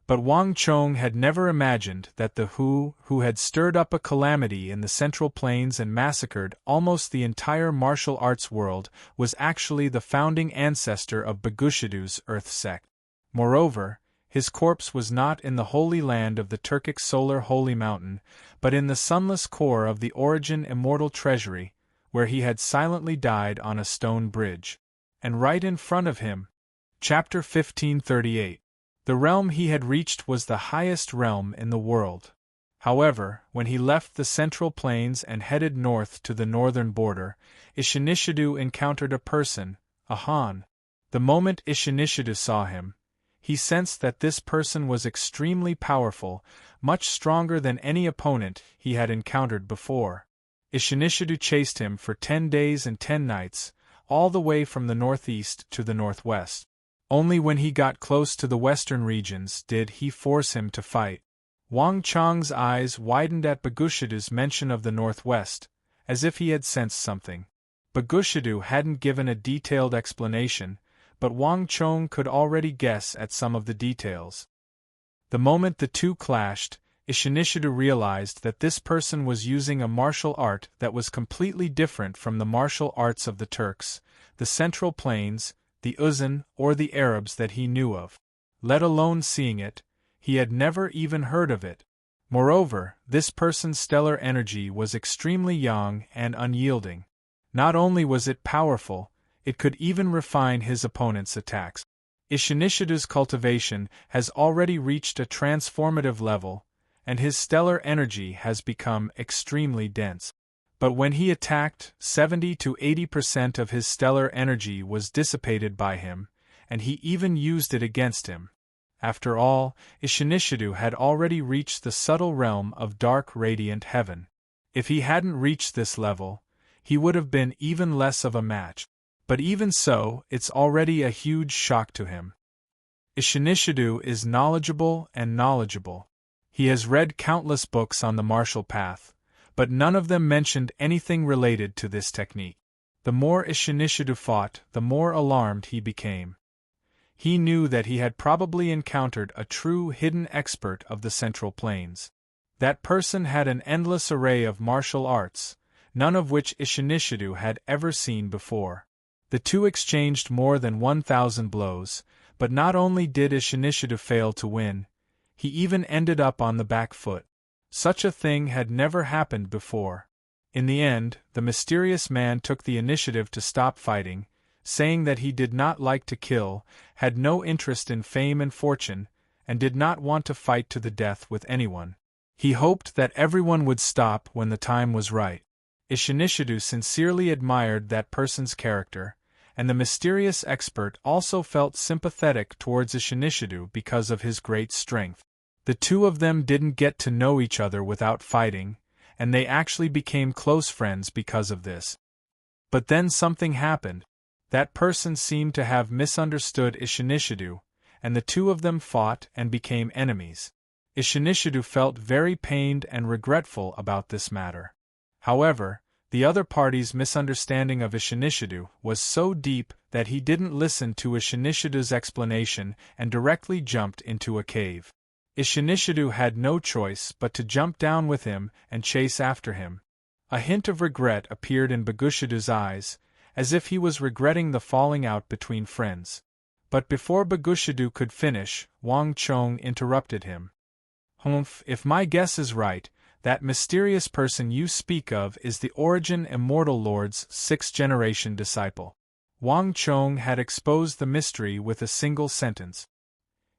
But Wang Chong had never imagined that the who had stirred up a calamity in the Central Plains and massacred almost the entire martial arts world was actually the founding ancestor of Bagushidu's Earth sect. Moreover, his corpse was not in the holy land of the Turkic Solar Holy Mountain, but in the sunless core of the Origin Immortal Treasury, where he had silently died on a stone bridge. And right in front of him. Chapter 1538. The realm he had reached was the highest realm in the world. However, when he left the central plains and headed north to the northern border, Ishinishidu encountered a person, a Han. The moment Ishinishidu saw him, he sensed that this person was extremely powerful, much stronger than any opponent he had encountered before. Ishinishidu chased him for 10 days and 10 nights, all the way from the northeast to the northwest. Only when he got close to the western regions did he force him to fight. Wang Chong's eyes widened at Bagushidu's mention of the northwest, as if he had sensed something. Bagushidu hadn't given a detailed explanation, but Wang Chong could already guess at some of the details. The moment the two clashed, Ishinishidu realized that this person was using a martial art that was completely different from the martial arts of the Turks, the Central Plains, the Uzan, or the Arabs that he knew of. Let alone seeing it, he had never even heard of it. Moreover, this person's stellar energy was extremely young and unyielding. Not only was it powerful, it could even refine his opponent's attacks. Ishinishidu's cultivation has already reached a transformative level, and his stellar energy has become extremely dense. But when he attacked, 70 to 80% of his stellar energy was dissipated by him, and he even used it against him. After all, Ishinishidu had already reached the subtle realm of dark radiant heaven. If he hadn't reached this level, he would have been even less of a match. But even so, it's already a huge shock to him. Ishinishidu is knowledgeable and knowledgeable. He has read countless books on the martial path, but none of them mentioned anything related to this technique. The more Ishinishidu fought, the more alarmed he became. He knew that he had probably encountered a true hidden expert of the Central Plains. That person had an endless array of martial arts, none of which Ishinishidu had ever seen before. The two exchanged more than 1,000 blows, but not only did Ishinishidu fail to win, he even ended up on the back foot. Such a thing had never happened before. In the end, the mysterious man took the initiative to stop fighting, saying that he did not like to kill, had no interest in fame and fortune, and did not want to fight to the death with anyone. He hoped that everyone would stop when the time was right. Ishinishidu sincerely admired that person's character, and the mysterious expert also felt sympathetic towards Ishinishidu because of his great strength. The two of them didn't get to know each other without fighting, and they actually became close friends because of this. But then something happened. That person seemed to have misunderstood Ishinishidu, and the two of them fought and became enemies. Ishinishidu felt very pained and regretful about this matter. However, the other party's misunderstanding of Ishinishidu was so deep that he didn't listen to Ishinishidu's explanation and directly jumped into a cave. Ishinishidu had no choice but to jump down with him and chase after him. A hint of regret appeared in Bagushidu's eyes, as if he was regretting the falling out between friends. But before Bagushidu could finish, Wang Chong interrupted him. "Humph, if my guess is right, that mysterious person you speak of is the Origin Immortal Lord's 6th-generation disciple." Wang Chong had exposed the mystery with a single sentence.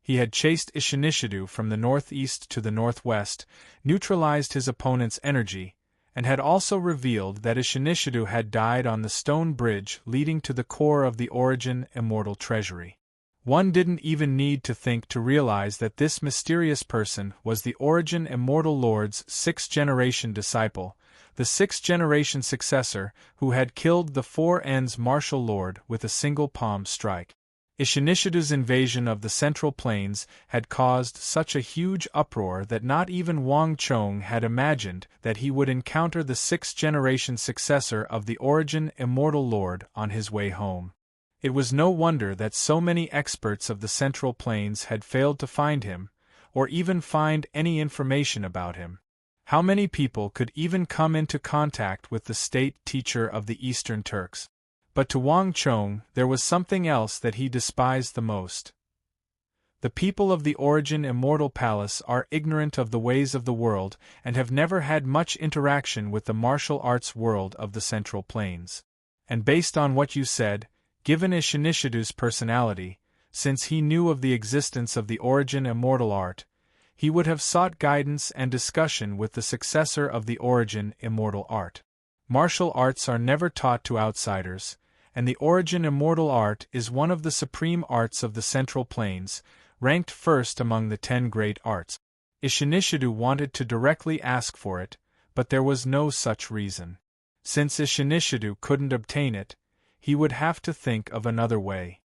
He had chased Ishinishidu from the northeast to the northwest, neutralized his opponent's energy, and had also revealed that Ishinishidu had died on the stone bridge leading to the core of the Origin Immortal Treasury. One didn't even need to think to realize that this mysterious person was the Origin Immortal Lord's 6th-generation disciple, the 6th-generation successor who had killed the Four Ends martial lord with a single palm strike. Ishinishidu's invasion of the Central Plains had caused such a huge uproar that not even Wang Chong had imagined that he would encounter the 6th-generation successor of the Origin Immortal Lord on his way home. It was no wonder that so many experts of the Central Plains had failed to find him, or even find any information about him. How many people could even come into contact with the state teacher of the Eastern Turks? But to Wang Chong, there was something else that he despised the most. The people of the Origin Immortal Palace are ignorant of the ways of the world and have never had much interaction with the martial arts world of the Central Plains. And based on what you said, given Ishinishidu's personality, since he knew of the existence of the Origin Immortal art, he would have sought guidance and discussion with the successor of the origin immortal art. Martial arts are never taught to outsiders, and the origin immortal art is one of the supreme arts of the Central Plains, ranked first among the 10 great arts. Ishinishido wanted to directly ask for it, but there was no such reason. Since Ishinishido couldn't obtain it, he would have to think of another way.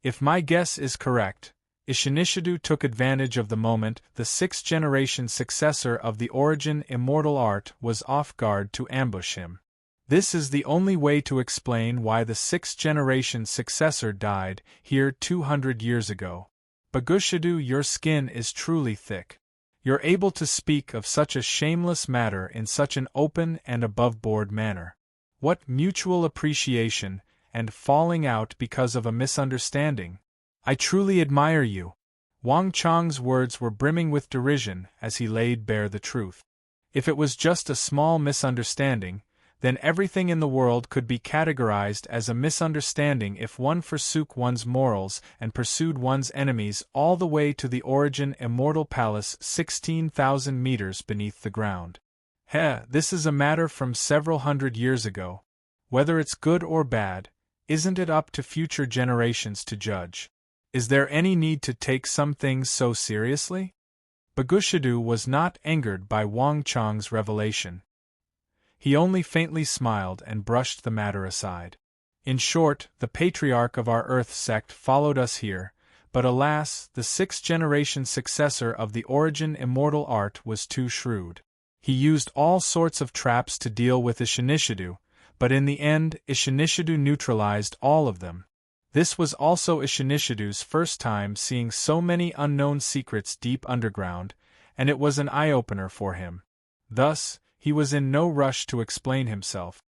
If my guess is correct, Ishinishido took advantage of the moment the 6th-generation successor of the origin immortal art was off guard to ambush him. This is the only way to explain why the 6th-generation successor died here 200 years ago. Bagushido, your skin is truly thick. You're able to speak of such a shameless matter in such an open and above-board manner. What mutual appreciation, and falling out because of a misunderstanding. I truly admire you. Wang Chang's words were brimming with derision as he laid bare the truth. If it was just a small misunderstanding, then everything in the world could be categorized as a misunderstanding if one forsook one's morals and pursued one's enemies all the way to the origin immortal palace 16,000 meters beneath the ground. This is a matter from several hundred years ago. Whether it's good or bad, isn't it up to future generations to judge? Is there any need to take some things so seriously? Bagushido was not angered by Wang Chang's revelation. He only faintly smiled and brushed the matter aside. In short, the patriarch of our Earth sect followed us here, but alas, the 6th-generation successor of the origin immortal art was too shrewd. He used all sorts of traps to deal with Ishinishido, but in the end Ishinishido neutralized all of them. This was also Ishinishido's first time seeing so many unknown secrets deep underground, and it was an eye-opener for him. Thus, he was in no rush to explain himself.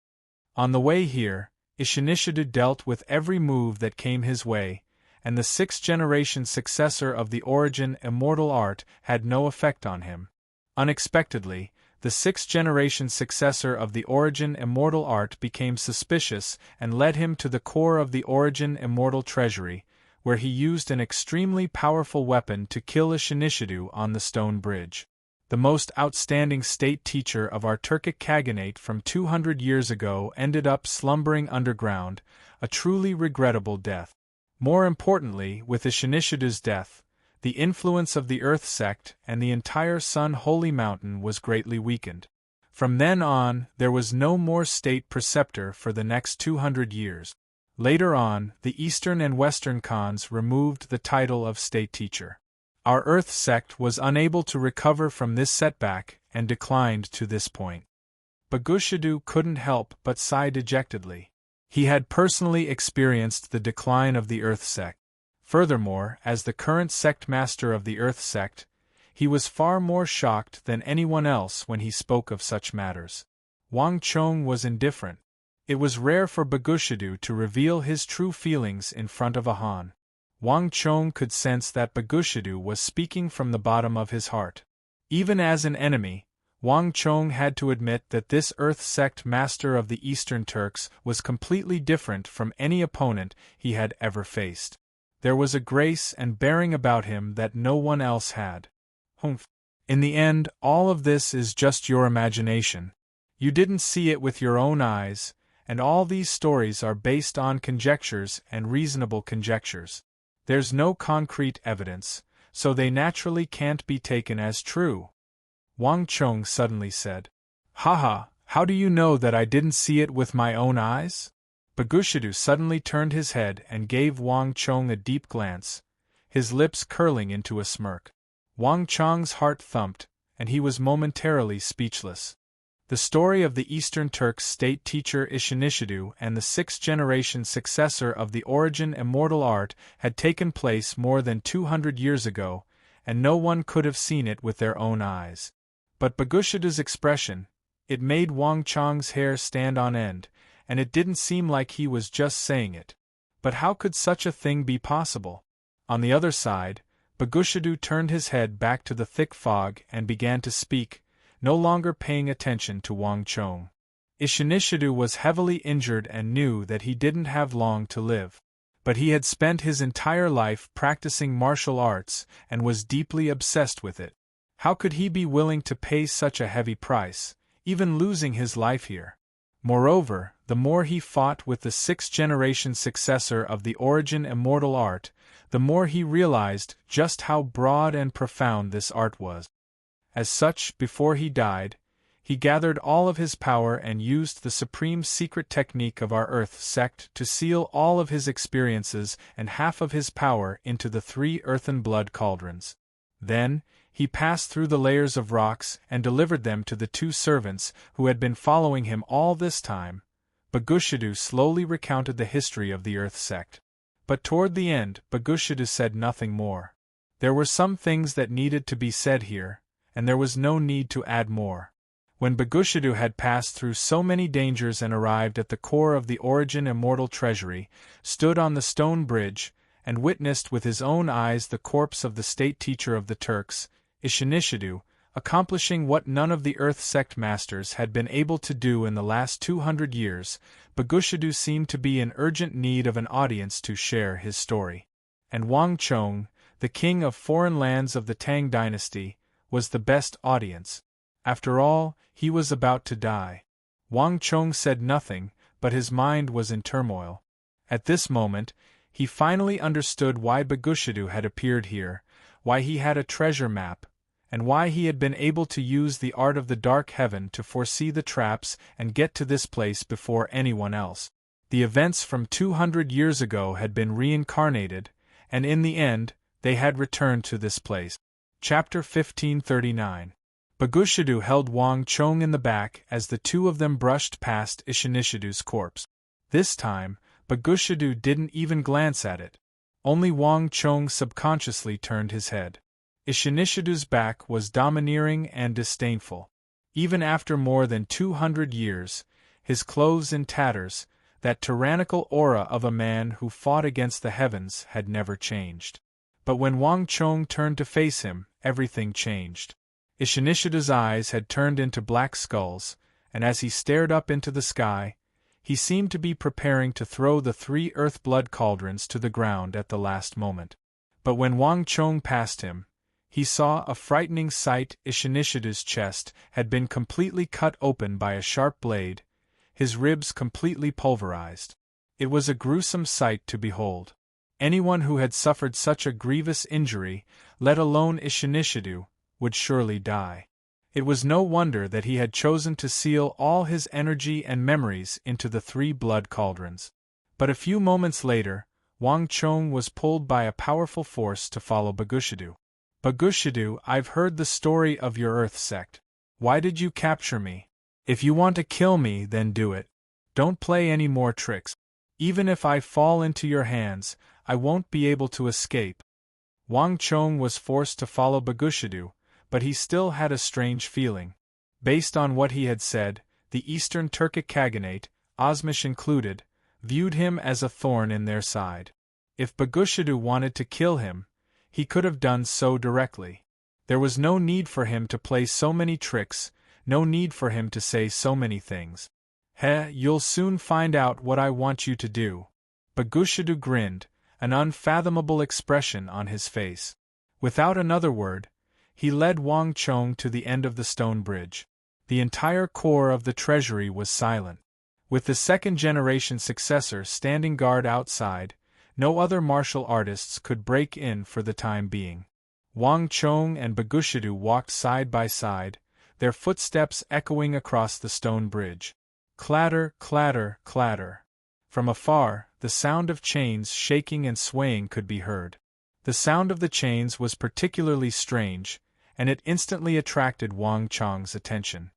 On the way here, Ishinishido dealt with every move that came his way, and the 6th-generation successor of the origin immortal art had no effect on him. Unexpectedly, the 6th-generation successor of the origin immortal art became suspicious and led him to the core of the origin immortal treasury, where he used an extremely powerful weapon to kill Ishinishido on the stone bridge. The most outstanding state teacher of our Turkic Khaganate from 200 years ago ended up slumbering underground, a truly regrettable death. More importantly, with Ishinishido's death, the influence of the Earth sect and the entire Sun Holy Mountain was greatly weakened. From then on, there was no more state preceptor for the next 200 years. Later on, the Eastern and Western Khans removed the title of state teacher. Our Earth sect was unable to recover from this setback and declined to this point. Bagushido couldn't help but sigh dejectedly. He had personally experienced the decline of the Earth sect. Furthermore, as the current sect master of the Earth sect, he was far more shocked than anyone else when he spoke of such matters. Wang Chong was indifferent. It was rare for Bagushido to reveal his true feelings in front of a Han. Wang Chong could sense that Bagushido was speaking from the bottom of his heart. Even as an enemy, Wang Chong had to admit that this Earth sect master of the Eastern Turks was completely different from any opponent he had ever faced. There was a grace and bearing about him that no one else had. Humph. In the end, all of this is just your imagination. You didn't see it with your own eyes, and all these stories are based on conjectures and reasonable conjectures. There's no concrete evidence, so they naturally can't be taken as true. Wang Chong suddenly said. Haha, how do you know that I didn't see it with my own eyes? Bagushido suddenly turned his head and gave Wang Chong a deep glance, his lips curling into a smirk. Wang Chong's heart thumped, and he was momentarily speechless. The story of the Eastern Turks' state teacher Ishinishido and the 6th-generation successor of the origin immortal art had taken place more than 200 years ago, and no one could have seen it with their own eyes. But Bagushido's expression, it made Wang Chong's hair stand on end, and it didn't seem like he was just saying it. But how could such a thing be possible? On the other side, Bagushido turned his head back to the thick fog and began to speak, no longer paying attention to Wang Chong. Ishinishido was heavily injured and knew that he didn't have long to live. But he had spent his entire life practicing martial arts and was deeply obsessed with it. How could he be willing to pay such a heavy price, even losing his life here? Moreover, the more he fought with the sixth-generation successor of the origin immortal art, the more he realized just how broad and profound this art was. As such, before he died, he gathered all of his power and used the supreme secret technique of our Earth sect to seal all of his experiences and half of his power into the 3 earthen blood cauldrons. Then, he passed through the layers of rocks and delivered them to the 2 servants who had been following him all this time. Bagushidu slowly recounted the history of the Earth sect. But toward the end, Bagushidu said nothing more. There were some things that needed to be said here, and there was no need to add more. When Bagushidu had passed through so many dangers and arrived at the core of the origin immortal treasury, stood on the stone bridge, and witnessed with his own eyes the corpse of the state teacher of the Turks, Ishinishidu, accomplishing what none of the Earth sect masters had been able to do in the last 200 years, Bagushidu seemed to be in urgent need of an audience to share his story. And Wang Chong, the king of foreign lands of the Tang dynasty, was the best audience. After all, he was about to die. Wang Chong said nothing, but his mind was in turmoil. At this moment, he finally understood why Bagushidu had appeared here, why he had a treasure map, and why he had been able to use the art of the dark heaven to foresee the traps and get to this place before anyone else. The events from 200 years ago had been reincarnated, and in the end, they had returned to this place. Chapter 1539. Bagushidu held Wang Chong in the back as the 2 of them brushed past Ishinishidu's corpse. This time, Bagushidu didn't even glance at it. Only Wang Chong subconsciously turned his head. Ishinishidu's back was domineering and disdainful. Even after more than 200 years, his clothes in tatters, that tyrannical aura of a man who fought against the heavens had never changed. But when Wang Chong turned to face him, everything changed. Ishinishidu's eyes had turned into black skulls, and as he stared up into the sky, he seemed to be preparing to throw the 3 earth blood cauldrons to the ground at the last moment. But when Wang Chong passed him, he saw a frightening sight. Ishinishidu's chest had been completely cut open by a sharp blade, his ribs completely pulverized. It was a gruesome sight to behold. Anyone who had suffered such a grievous injury, let alone Ishinishidu, would surely die. It was no wonder that he had chosen to seal all his energy and memories into the 3 blood cauldrons. But a few moments later, Wang Chong was pulled by a powerful force to follow Bagushidu. Bagushidu, I've heard the story of your Earth sect. Why did you capture me? If you want to kill me, then do it. Don't play any more tricks. Even if I fall into your hands, I won't be able to escape. Wang Chong was forced to follow Bagushidu, but he still had a strange feeling. Based on what he had said, the Eastern Turkic Khaganate, Osmish included, viewed him as a thorn in their side. If Bagushidu wanted to kill him, he could have done so directly. There was no need for him to play so many tricks, no need for him to say so many things. You'll soon find out what I want you to do. Bagushidu grinned, an unfathomable expression on his face. Without another word, he led Wang Chong to the end of the stone bridge. The entire core of the treasury was silent. With the second-generation successor standing guard outside, no other martial artists could break in for the time being. Wang Chong and Bagushidu walked side by side, their footsteps echoing across the stone bridge. Clatter, clatter, clatter. From afar, the sound of chains shaking and swaying could be heard. The sound of the chains was particularly strange, and it instantly attracted Wang Chong's attention.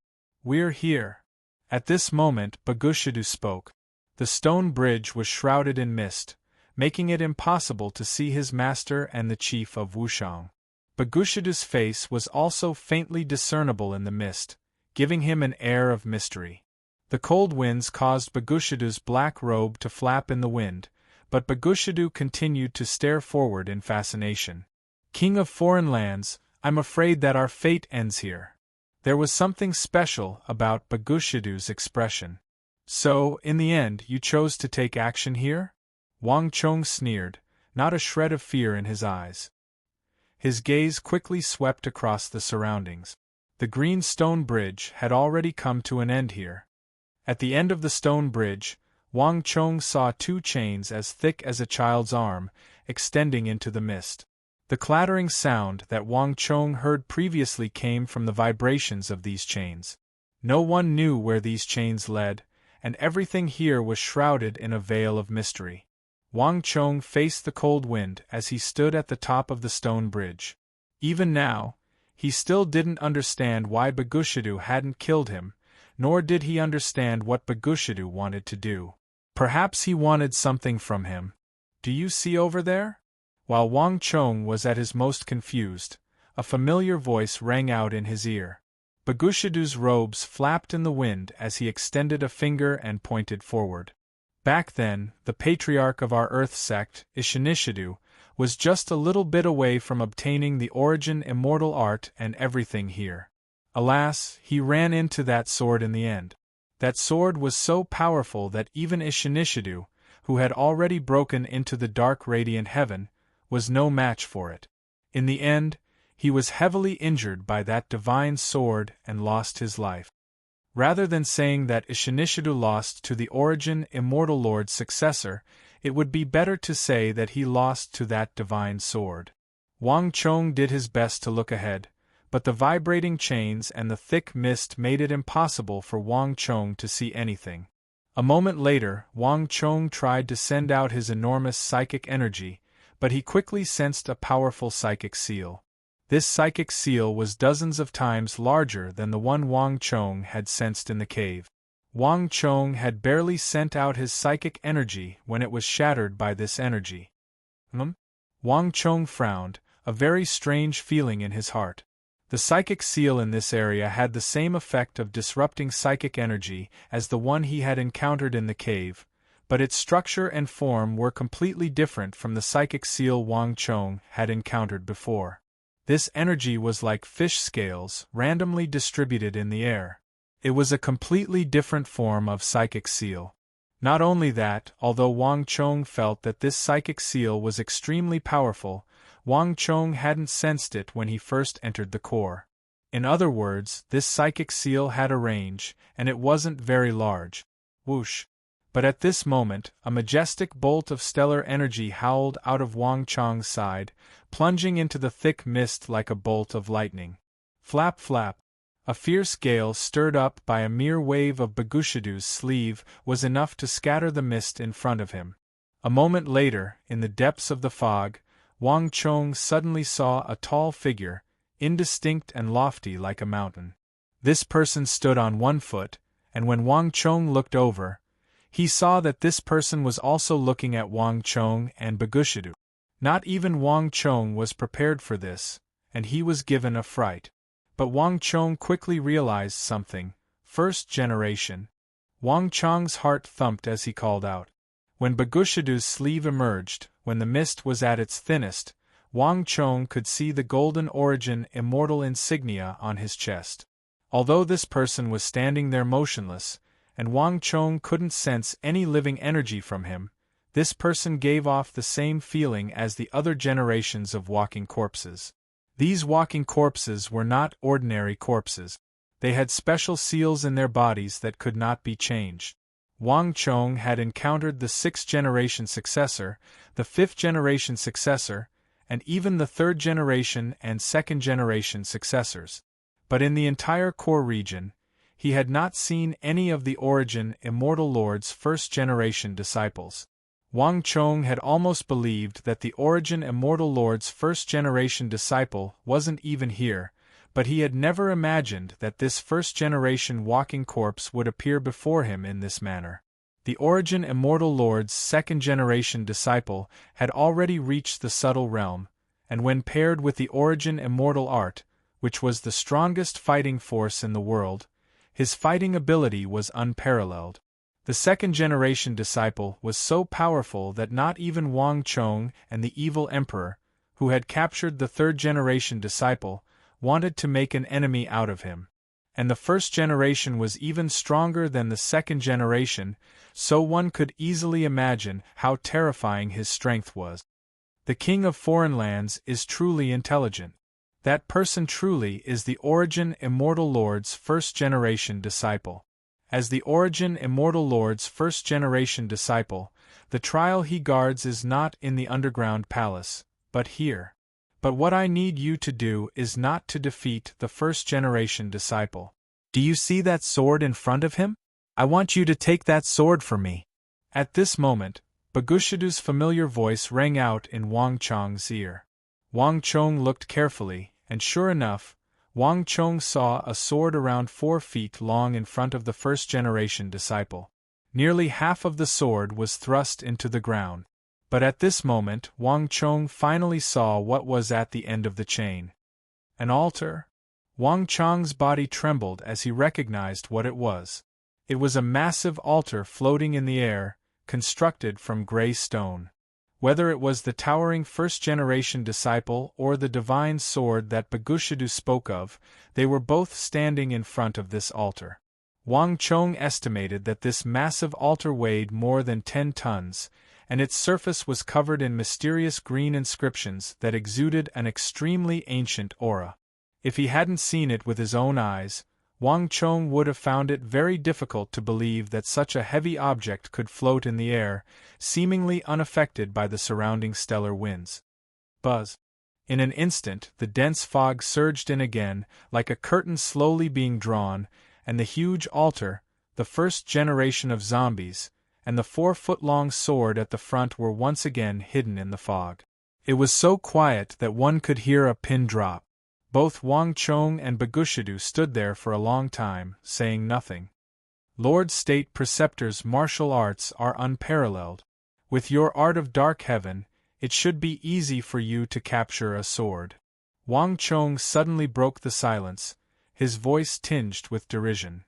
We're here. At this moment, Bagushidu spoke. The stone bridge was shrouded in mist, making it impossible to see his master and the chief of Wushang. Bagushidu's face was also faintly discernible in the mist, giving him an air of mystery. The cold winds caused Bagushidu's black robe to flap in the wind, but Bagushidu continued to stare forward in fascination. King of foreign lands, I'm afraid that our fate ends here. There was something special about Bagushidu's expression. So, in the end, you chose to take action here? Wang Chong sneered, not a shred of fear in his eyes. His gaze quickly swept across the surroundings. The green stone bridge had already come to an end here. At the end of the stone bridge, Wang Chong saw two chains as thick as a child's arm, extending into the mist. The clattering sound that Wang Chong heard previously came from the vibrations of these chains. No one knew where these chains led, and everything here was shrouded in a veil of mystery. Wang Chong faced the cold wind as he stood at the top of the stone bridge. Even now, he still didn't understand why Bagushidu hadn't killed him, nor did he understand what Bagushidu wanted to do. Perhaps he wanted something from him. Do you see over there? While Wang Chong was at his most confused, a familiar voice rang out in his ear. Bagushidu's robes flapped in the wind as he extended a finger and pointed forward. Back then, the patriarch of our Earth sect, Ishinishidu, was just a little bit away from obtaining the origin immortal art and everything here. Alas, he ran into that sword in the end. That sword was so powerful that even Ishinishidu, who had already broken into the dark radiant heaven, was no match for it. In the end, he was heavily injured by that divine sword and lost his life. Rather than saying that Ishinishidu lost to the origin immortal lord's successor, it would be better to say that he lost to that divine sword. Wang Chong did his best to look ahead, but the vibrating chains and the thick mist made it impossible for Wang Chong to see anything. A moment later, Wang Chong tried to send out his enormous psychic energy, but he quickly sensed a powerful psychic seal. This psychic seal was dozens of times larger than the one Wang Chong had sensed in the cave. Wang Chong had barely sent out his psychic energy when it was shattered by this energy. Wang Chong frowned, a very strange feeling in his heart. The psychic seal in this area had the same effect of disrupting psychic energy as the one he had encountered in the cave, but its structure and form were completely different from the psychic seal Wang Chong had encountered before. This energy was like fish scales, randomly distributed in the air. It was a completely different form of psychic seal. Not only that, although Wang Chong felt that this psychic seal was extremely powerful, Wang Chong hadn't sensed it when he first entered the core. In other words, this psychic seal had a range, and it wasn't very large. Whoosh! But at this moment, a majestic bolt of stellar energy howled out of Wang Chong's side, plunging into the thick mist like a bolt of lightning. Flap flap! A fierce gale stirred up by a mere wave of Bagushidu's sleeve was enough to scatter the mist in front of him. A moment later, in the depths of the fog, Wang Chong suddenly saw a tall figure, indistinct and lofty like a mountain. This person stood on one foot, and when Wang Chong looked over, he saw that this person was also looking at Wang Chong and Bagushidu. Not even Wang Chong was prepared for this, and he was given a fright. But Wang Chong quickly realized something. First generation. Wang Chong's heart thumped as he called out. When Bagushidu's sleeve emerged, when the mist was at its thinnest, Wang Chong could see the golden origin immortal insignia on his chest. Although this person was standing there motionless, and Wang Chong couldn't sense any living energy from him, this person gave off the same feeling as the other generations of walking corpses. These walking corpses were not ordinary corpses. They had special seals in their bodies that could not be changed. Wang Chong had encountered the 6th-generation successor, the 5th-generation successor, and even the 3rd-generation and 2nd-generation successors. But in the entire core region, he had not seen any of the origin immortal lord's 1st-generation disciples. Wang Chong had almost believed that the origin immortal lord's 1st-generation disciple wasn't even here, but he had never imagined that this 1st-generation walking corpse would appear before him in this manner. The origin immortal lord's 2nd-generation disciple had already reached the subtle realm, and when paired with the origin immortal art, which was the strongest fighting force in the world, his fighting ability was unparalleled. The 2nd-generation disciple was so powerful that not even Wang Chong and the evil emperor, who had captured the 3rd-generation disciple, wanted to make an enemy out of him. And the 1st generation was even stronger than the 2nd generation, so one could easily imagine how terrifying his strength was. The king of foreign lands is truly intelligent. That person truly is the Origin Immortal Lord's first-generation disciple. As the Origin Immortal Lord's first-generation disciple, the trial he guards is not in the underground palace, but here. But what I need you to do is not to defeat the first-generation disciple. Do you see that sword in front of him? I want you to take that sword for me. At this moment, Bagushidu's familiar voice rang out in Wang Chong's ear. Wang Chong looked carefully, and sure enough, Wang Chong saw a sword around 4 feet long in front of the first-generation disciple. Nearly half of the sword was thrust into the ground. But at this moment Wang Chong finally saw what was at the end of the chain. An altar? Wang Chong's body trembled as he recognized what it was. It was a massive altar floating in the air, constructed from gray stone. Whether it was the towering first-generation disciple or the divine sword that Bagushidu spoke of, they were both standing in front of this altar. Wang Chong estimated that this massive altar weighed more than 10 tons, and its surface was covered in mysterious green inscriptions that exuded an extremely ancient aura. If he hadn't seen it with his own eyes, Wang Chong would have found it very difficult to believe that such a heavy object could float in the air, seemingly unaffected by the surrounding stellar winds. Buzz! In an instant the dense fog surged in again, like a curtain slowly being drawn, and the huge altar, the first generation of zombies, and the 4-foot-long sword at the front were once again hidden in the fog. It was so quiet that one could hear a pin drop. Both Wang Chong and Bagushidu stood there for a long time, saying nothing. Lord State Preceptor's martial arts are unparalleled. With your art of dark heaven, it should be easy for you to capture a sword. Wang Chong suddenly broke the silence, his voice tinged with derision.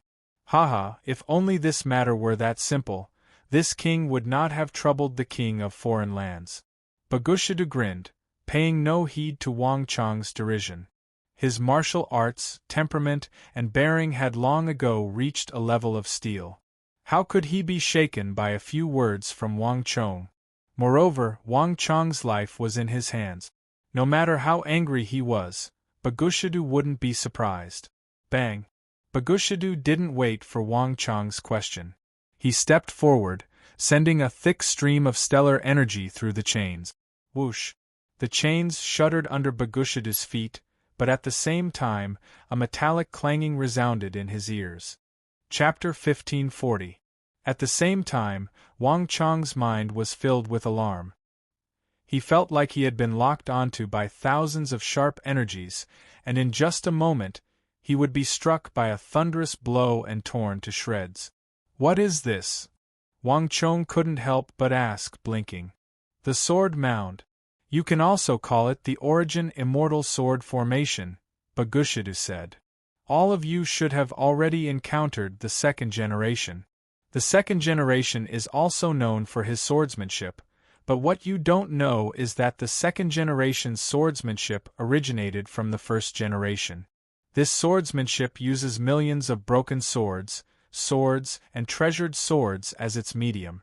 Haha, if only this matter were that simple, this king would not have troubled the king of foreign lands. Bagushidu grinned, paying no heed to Wang Chong's derision. His martial arts, temperament, and bearing had long ago reached a level of steel. How could he be shaken by a few words from Wang Chong? Moreover, Wang Chong's life was in his hands. No matter how angry he was, Bagushidu wouldn't be surprised. Bang! Bagushidu didn't wait for Wang Chong's question. He stepped forward, sending a thick stream of stellar energy through the chains. Whoosh! The chains shuddered under Bagushidu's feet, but at the same time, a metallic clanging resounded in his ears. Chapter 1540. At the same time, Wang Chong's mind was filled with alarm. He felt like he had been locked onto by thousands of sharp energies, and in just a moment, he would be struck by a thunderous blow and torn to shreds. What is this? Wang Chong couldn't help but ask, blinking. The sword mound. You can also call it the Origin Immortal Sword Formation, Bagushidu said. All of you should have already encountered the second generation. The second generation is also known for his swordsmanship, but what you don't know is that the second generation's swordsmanship originated from the first generation. This swordsmanship uses millions of broken swords, and treasured swords as its medium.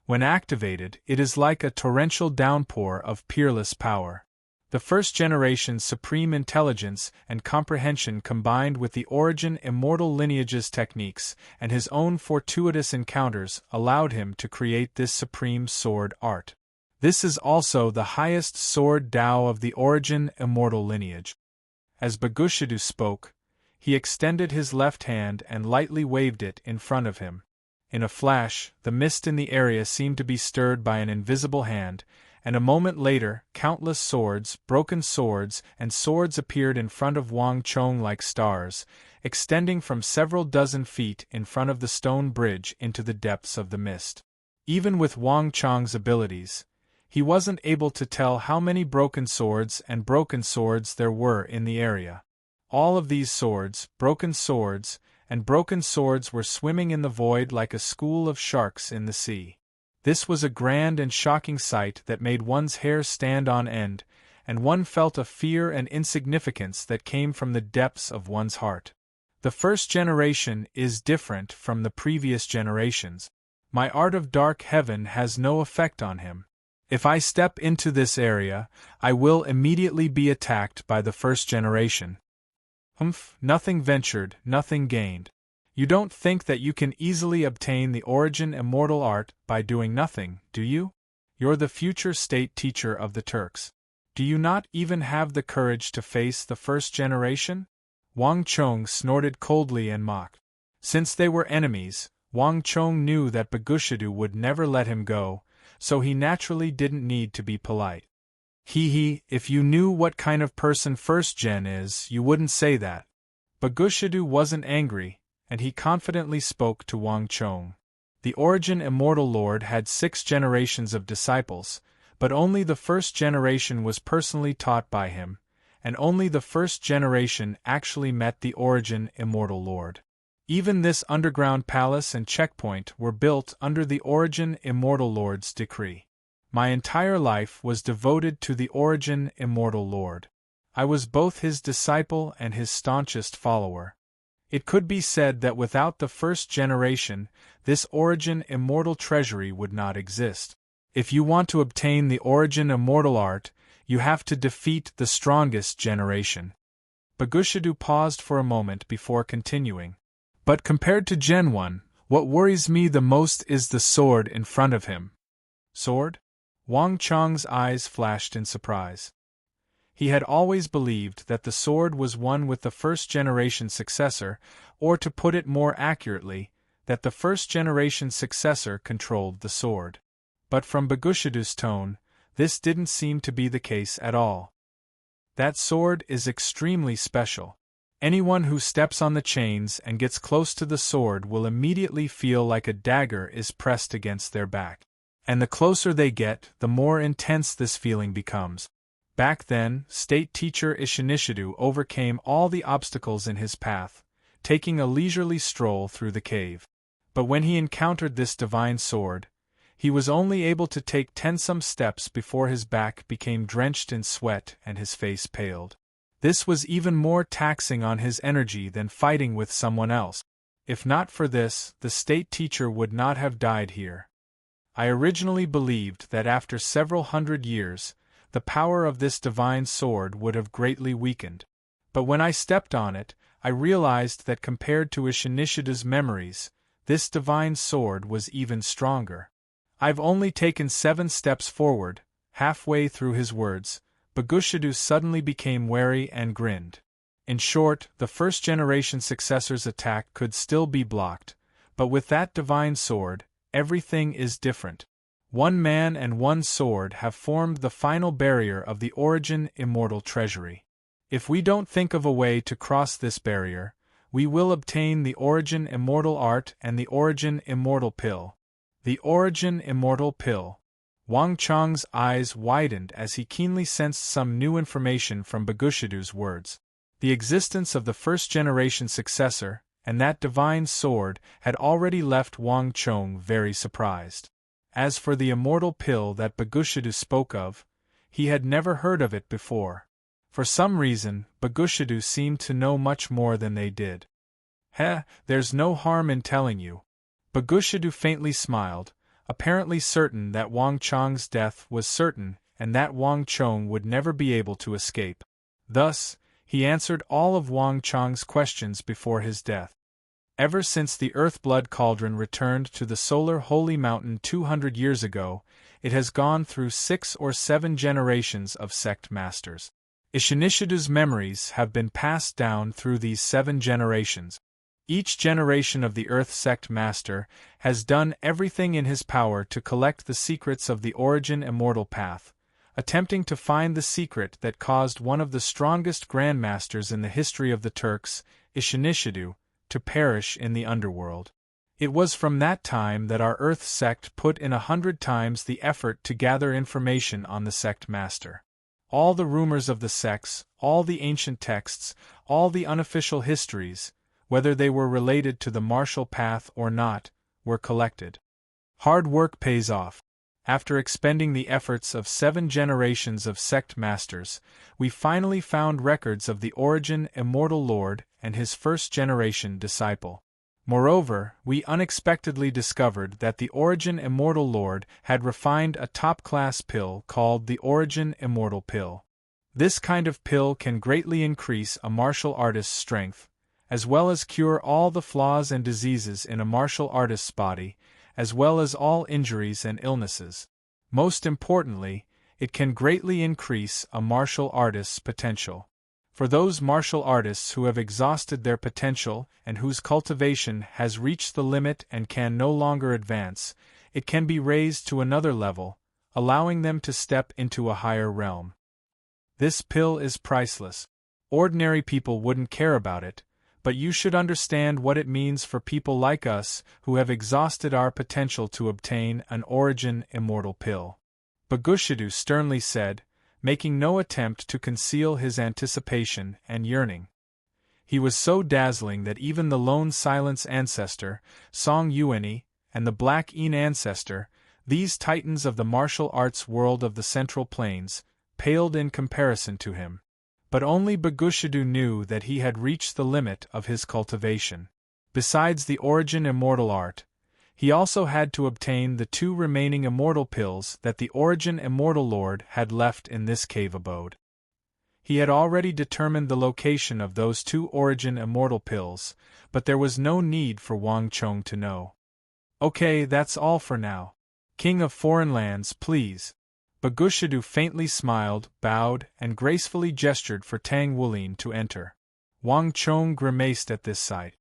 When activated, it is like a torrential downpour of peerless power. The first generation's supreme intelligence and comprehension combined with the Origin Immortal Lineage's techniques and his own fortuitous encounters allowed him to create this supreme sword art. This is also the highest sword Tao of the Origin Immortal Lineage. As Bagushidu spoke, he extended his left hand and lightly waved it in front of him. In a flash, the mist in the area seemed to be stirred by an invisible hand, and a moment later, countless swords, broken swords, and swords appeared in front of Wang Chong like stars, extending from several dozen feet in front of the stone bridge into the depths of the mist. Even with Wang Chong's abilities, he wasn't able to tell how many broken swords there were in the area. All of these swords were swimming in the void like a school of sharks in the sea. This was a grand and shocking sight that made one's hair stand on end, and one felt a fear and insignificance that came from the depths of one's heart. The first generation is different from the previous generations. My art of dark heaven has no effect on him. If I step into this area, I will immediately be attacked by the first generation. Nothing ventured, nothing gained. You don't think that you can easily obtain the origin immortal art by doing nothing, do you? You're the future state teacher of the Turks. Do you not even have the courage to face the first generation? Wang Chong snorted coldly and mocked. Since they were enemies, Wang Chong knew that Bagushidu would never let him go, so he naturally didn't need to be polite. If you knew what kind of person first gen is, you wouldn't say that. Bagushidu wasn't angry, and he confidently spoke to Wang Chong. The Origin Immortal Lord had 6 generations of disciples, but only the first generation was personally taught by him, and only the first generation actually met the Origin Immortal Lord. Even this underground palace and checkpoint were built under the Origin Immortal Lord's decree. My entire life was devoted to the Origin Immortal Lord. I was both his disciple and his staunchest follower. It could be said that without the first generation, this Origin Immortal Treasury would not exist. If you want to obtain the Origin Immortal Art, you have to defeat the strongest generation. Bagushidu paused for a moment before continuing. But compared to Gen 1, what worries me the most is the sword in front of him. Sword? Wang Chong's eyes flashed in surprise. He had always believed that the sword was one with the first-generation successor, or to put it more accurately, that the first-generation successor controlled the sword. But from Bagushidu's tone, this didn't seem to be the case at all. That sword is extremely special. Anyone who steps on the chains and gets close to the sword will immediately feel like a dagger is pressed against their back. And the closer they get, the more intense this feeling becomes. Back then, state teacher Ishinishidu overcame all the obstacles in his path, taking a leisurely stroll through the cave. But when he encountered this divine sword, he was only able to take 10 steps before his back became drenched in sweat and his face paled. This was even more taxing on his energy than fighting with someone else. If not for this, the state teacher would not have died here. I originally believed that after several hundred years, the power of this divine sword would have greatly weakened. But when I stepped on it, I realized that compared to Ishinishida's memories, this divine sword was even stronger. I've only taken 7 steps forward. Halfway through his words, Bagushidu suddenly became wary and grinned. In short, the first-generation successor's attack could still be blocked, but with that divine sword, everything is different. One man and one sword have formed the final barrier of the Origin Immortal Treasury. If we don't think of a way to cross this barrier, we will obtain the Origin Immortal Art and the Origin Immortal Pill. The Origin Immortal Pill. Wang Chong's eyes widened as he keenly sensed some new information from Bagushidu's words. The existence of the first-generation successor, and that divine sword, had already left Wang Chong very surprised. As for the immortal pill that Bagushidu spoke of, he had never heard of it before. For some reason, Bagushidu seemed to know much more than they did. There's no harm in telling you. Bagushidu faintly smiled, apparently certain that Wang Chong's death was certain and that Wang Chong would never be able to escape. Thus, he answered all of Wang Chong's questions before his death. Ever since the Earth-Blood Cauldron returned to the solar holy mountain 200 years ago, it has gone through 6 or 7 generations of sect masters. Ishinishidu's memories have been passed down through these 7 generations. Each generation of the Earth sect master has done everything in his power to collect the secrets of the Origin Immortal Path, attempting to find the secret that caused one of the strongest grandmasters in the history of the Turks, Ishinishidu, to perish in the underworld. It was from that time that our Earth sect put in 100 times the effort to gather information on the sect master. All the rumors of the sects, all the ancient texts, all the unofficial histories, whether they were related to the martial path or not, were collected. Hard work pays off. After expending the efforts of 7 generations of sect masters, we finally found records of the Origin Immortal Lord and his first-generation disciple. Moreover, we unexpectedly discovered that the Origin Immortal Lord had refined a top-class pill called the Origin Immortal Pill. This kind of pill can greatly increase a martial artist's strength, as well as cure all the flaws and diseases in a martial artist's body, as well as all injuries and illnesses. Most importantly, it can greatly increase a martial artist's potential. For those martial artists who have exhausted their potential and whose cultivation has reached the limit and can no longer advance, it can be raised to another level, allowing them to step into a higher realm. This pill is priceless. Ordinary people wouldn't care about it, but you should understand what it means for people like us who have exhausted our potential to obtain an Origin Immortal Pill. Bagushidu sternly said, making no attempt to conceal his anticipation and yearning. He was so dazzling that even the lone Silence ancestor, Song Yuani, and the Black Een ancestor, these titans of the martial arts world of the Central Plains, paled in comparison to him. But only Bagushidu knew that he had reached the limit of his cultivation. Besides the Origin Immortal Art, he also had to obtain the 2 remaining immortal pills that the Origin Immortal Lord had left in this cave abode. He had already determined the location of those 2 Origin Immortal pills, but there was no need for Wang Chong to know. Okay, that's all for now. King of Foreign Lands, please. Bagushidu faintly smiled, bowed, and gracefully gestured for Tang Wulin to enter. Wang Chong grimaced at this sight.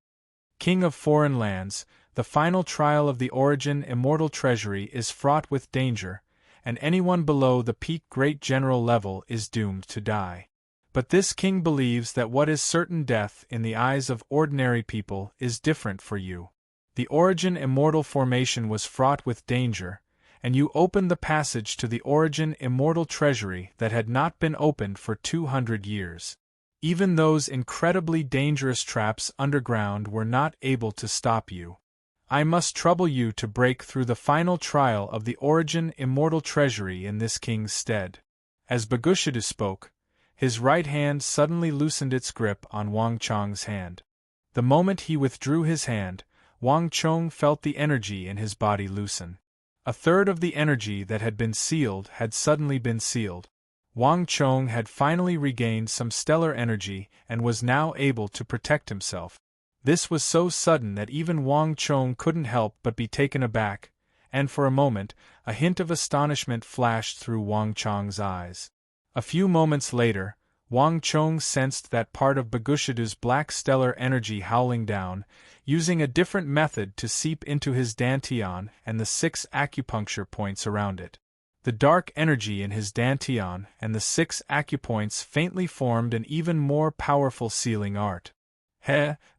King of Foreign Lands, the final trial of the Origin Immortal Treasury is fraught with danger, and anyone below the peak Great General level is doomed to die. But this king believes that what is certain death in the eyes of ordinary people is different for you. The Origin Immortal Formation was fraught with danger, and you opened the passage to the Origin Immortal Treasury that had not been opened for 200 years. Even those incredibly dangerous traps underground were not able to stop you. I must trouble you to break through the final trial of the Origin Immortal Treasury in this king's stead. As Bagushidu spoke, his right hand suddenly loosened its grip on Wang Chong's hand. The moment he withdrew his hand, Wang Chong felt the energy in his body loosen. A third of the energy that had been sealed had suddenly been sealed. Wang Chong had finally regained some stellar energy and was now able to protect himself. This was so sudden that even Wang Chong couldn't help but be taken aback, and for a moment, a hint of astonishment flashed through Wang Chong's eyes. A few moments later, Wang Chong sensed that part of Bagushidu's black stellar energy howling down, using a different method to seep into his dantian and the 6 acupuncture points around it. The dark energy in his dantian and the 6 acupoints faintly formed an even more powerful sealing art.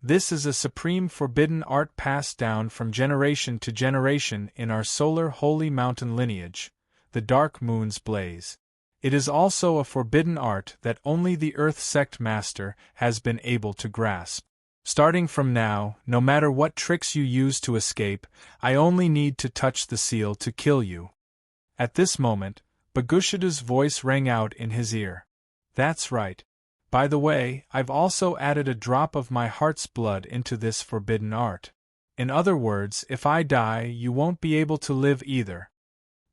This is a supreme forbidden art passed down from generation to generation in our solar holy mountain lineage, the Dark Moon's Blaze. It is also a forbidden art that only the Earth Sect Master has been able to grasp. Starting from now, no matter what tricks you use to escape, I only need to touch the seal to kill you. At this moment, Bagushidu's voice rang out in his ear. That's right. By the way, I've also added a drop of my heart's blood into this forbidden art. In other words, if I die, you won't be able to live either.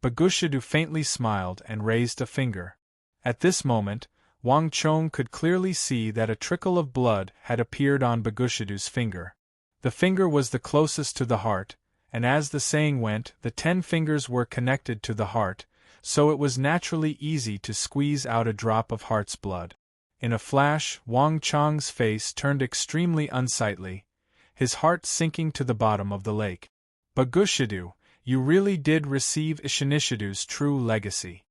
Bagushidu faintly smiled and raised a finger. At this moment, Wang Chong could clearly see that a trickle of blood had appeared on Bagushidu's finger. The finger was the closest to the heart, and as the saying went, the 10 fingers were connected to the heart, so it was naturally easy to squeeze out a drop of heart's blood. In a flash, Wang Chong's face turned extremely unsightly, his heart sinking to the bottom of the lake. Bagushidu, you really did receive Ishinishidu's true legacy.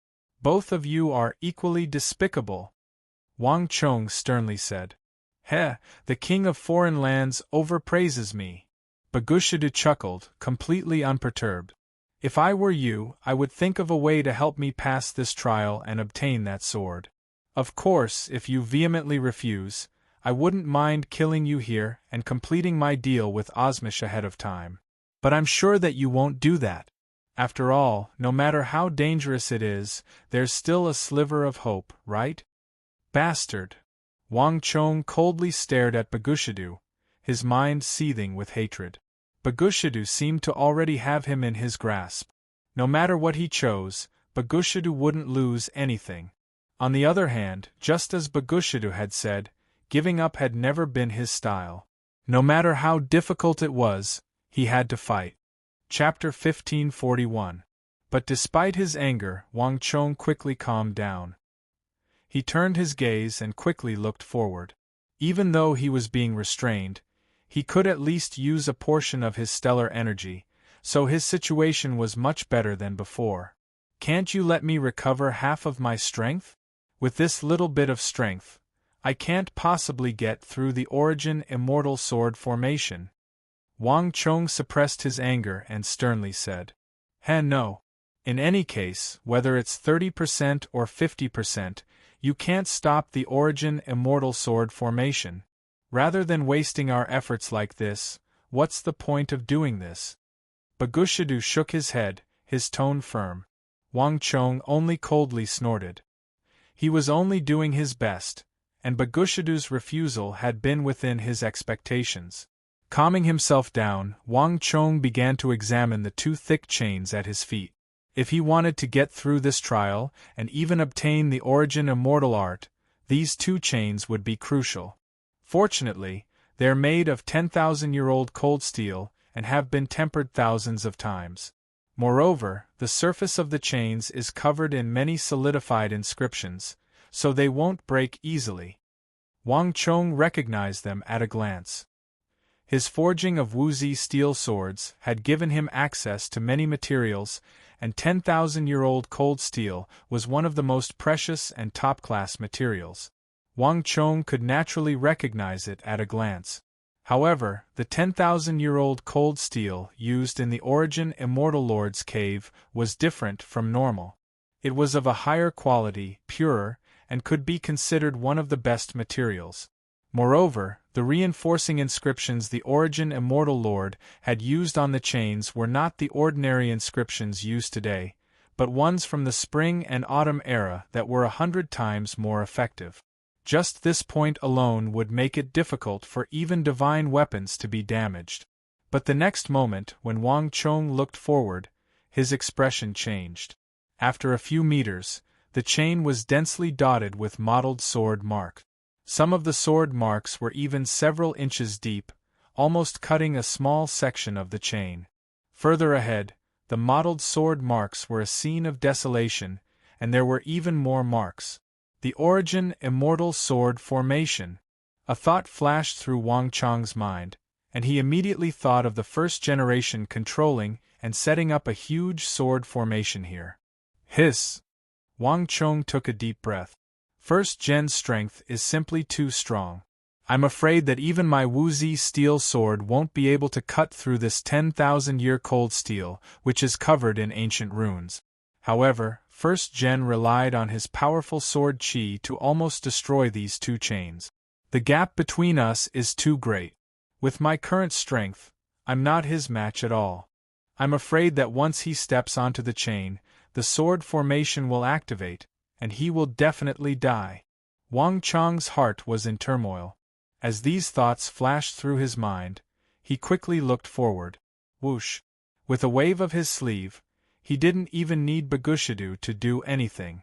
Both of you are equally despicable, Wang Chong sternly said. The king of foreign lands overpraises me. Bagushidu chuckled, completely unperturbed. If I were you, I would think of a way to help me pass this trial and obtain that sword. Of course, if you vehemently refuse, I wouldn't mind killing you here and completing my deal with Osmish ahead of time. But I'm sure that you won't do that. After all, no matter how dangerous it is, there's still a sliver of hope, right? Bastard! Wang Chong coldly stared at Bagushidu, his mind seething with hatred. Bagushidu seemed to already have him in his grasp. No matter what he chose, Bagushidu wouldn't lose anything. On the other hand, just as Bagushidu had said, giving up had never been his style. No matter how difficult it was, he had to fight. Chapter 1541. But despite his anger, Wang Chong quickly calmed down. He turned his gaze and quickly looked forward. Even though he was being restrained, he could at least use a portion of his stellar energy, so his situation was much better than before. Can't you let me recover half of my strength? With this little bit of strength, I can't possibly get through the origin immortal sword formation. Wang Chong suppressed his anger and sternly said, No. In any case, whether it's 30% or 50%, you can't stop the origin immortal sword formation. Rather than wasting our efforts like this, what's the point of doing this? Bagushidu shook his head, his tone firm. Wang Chong only coldly snorted. He was only doing his best, and Bagushidu's refusal had been within his expectations. Calming himself down, Wang Chong began to examine the two thick chains at his feet. If he wanted to get through this trial, and even obtain the origin immortal art, these two chains would be crucial. Fortunately, they're made of 10,000-year-old cold steel, and have been tempered thousands of times. Moreover, the surface of the chains is covered in many solidified inscriptions, so they won't break easily. Wang Chong recognized them at a glance. His forging of Wuzi steel swords had given him access to many materials, and 10,000-year-old cold steel was one of the most precious and top-class materials. Wang Chong could naturally recognize it at a glance. However, the 10,000-year-old cold steel used in the Origin Immortal Lord's cave was different from normal. It was of a higher quality, purer, and could be considered one of the best materials. Moreover, the reinforcing inscriptions the Origin Immortal Lord had used on the chains were not the ordinary inscriptions used today, but ones from the spring and autumn era that were 100 times more effective. Just this point alone would make it difficult for even divine weapons to be damaged. But the next moment, when Wang Chong looked forward, his expression changed. After a few meters, the chain was densely dotted with mottled sword marks. Some of the sword marks were even several inches deep, almost cutting a small section of the chain. Further ahead, the mottled sword marks were a scene of desolation, and there were even more marks. The Origin Immortal Sword Formation. A thought flashed through Wang Chong's mind, and he immediately thought of the first generation controlling and setting up a huge sword formation here. Hiss! Wang Chong took a deep breath. First gen's strength is simply too strong. I'm afraid that even my Wuzi steel sword won't be able to cut through this 10,000-year cold steel, which is covered in ancient runes. However, First Gen relied on his powerful sword chi to almost destroy these two chains. The gap between us is too great. With my current strength, I'm not his match at all. I'm afraid that once he steps onto the chain, the sword formation will activate, and he will definitely die. Wang Chong's heart was in turmoil. As these thoughts flashed through his mind, he quickly looked forward. Whoosh! With a wave of his sleeve, he didn't even need Bagushidu to do anything.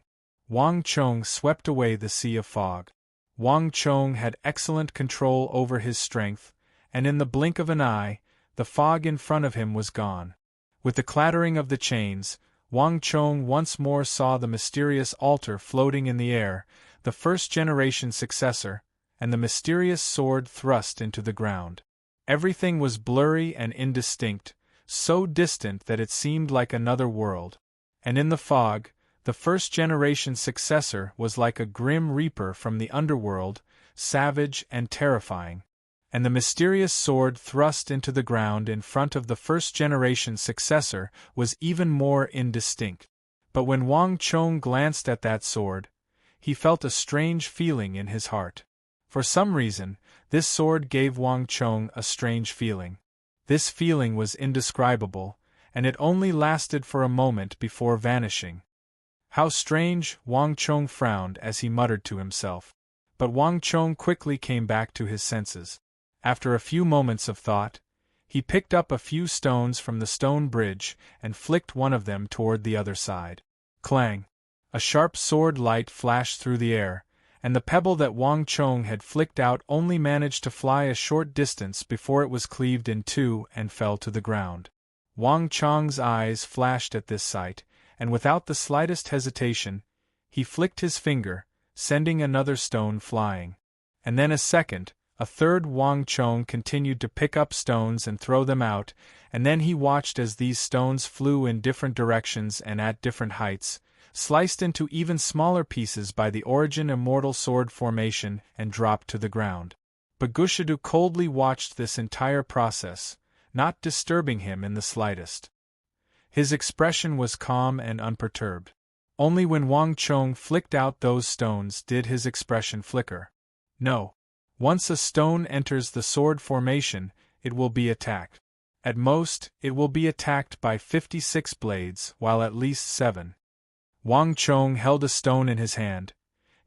Wang Chong swept away the sea of fog. Wang Chong had excellent control over his strength, and in the blink of an eye, the fog in front of him was gone. With the clattering of the chains, Wang Chong once more saw the mysterious altar floating in the air, the first-generation successor, and the mysterious sword thrust into the ground. Everything was blurry and indistinct, so distant that it seemed like another world. And in the fog, the first-generation successor was like a grim reaper from the underworld, savage and terrifying. And the mysterious sword thrust into the ground in front of the first-generation successor was even more indistinct. But when Wang Chong glanced at that sword, he felt a strange feeling in his heart. For some reason, this sword gave Wang Chong a strange feeling. This feeling was indescribable, and it only lasted for a moment before vanishing. How strange, Wang Chong frowned as he muttered to himself. But Wang Chong quickly came back to his senses. After a few moments of thought, he picked up a few stones from the stone bridge and flicked one of them toward the other side. Clang! A sharp sword light flashed through the air, and the pebble that Wang Chong had flicked out only managed to fly a short distance before it was cleaved in two and fell to the ground. Wang Chong's eyes flashed at this sight, and without the slightest hesitation, he flicked his finger, sending another stone flying. And then a third. Wang Chong continued to pick up stones and throw them out, and then he watched as these stones flew in different directions and at different heights, sliced into even smaller pieces by the Origin Immortal Sword formation and dropped to the ground. Bagushidu coldly watched this entire process, not disturbing him in the slightest. His expression was calm and unperturbed. Only when Wang Chong flicked out those stones did his expression flicker. No. Once a stone enters the sword formation, it will be attacked. At most, it will be attacked by 56 blades, while at least 7. Wang Chong held a stone in his hand,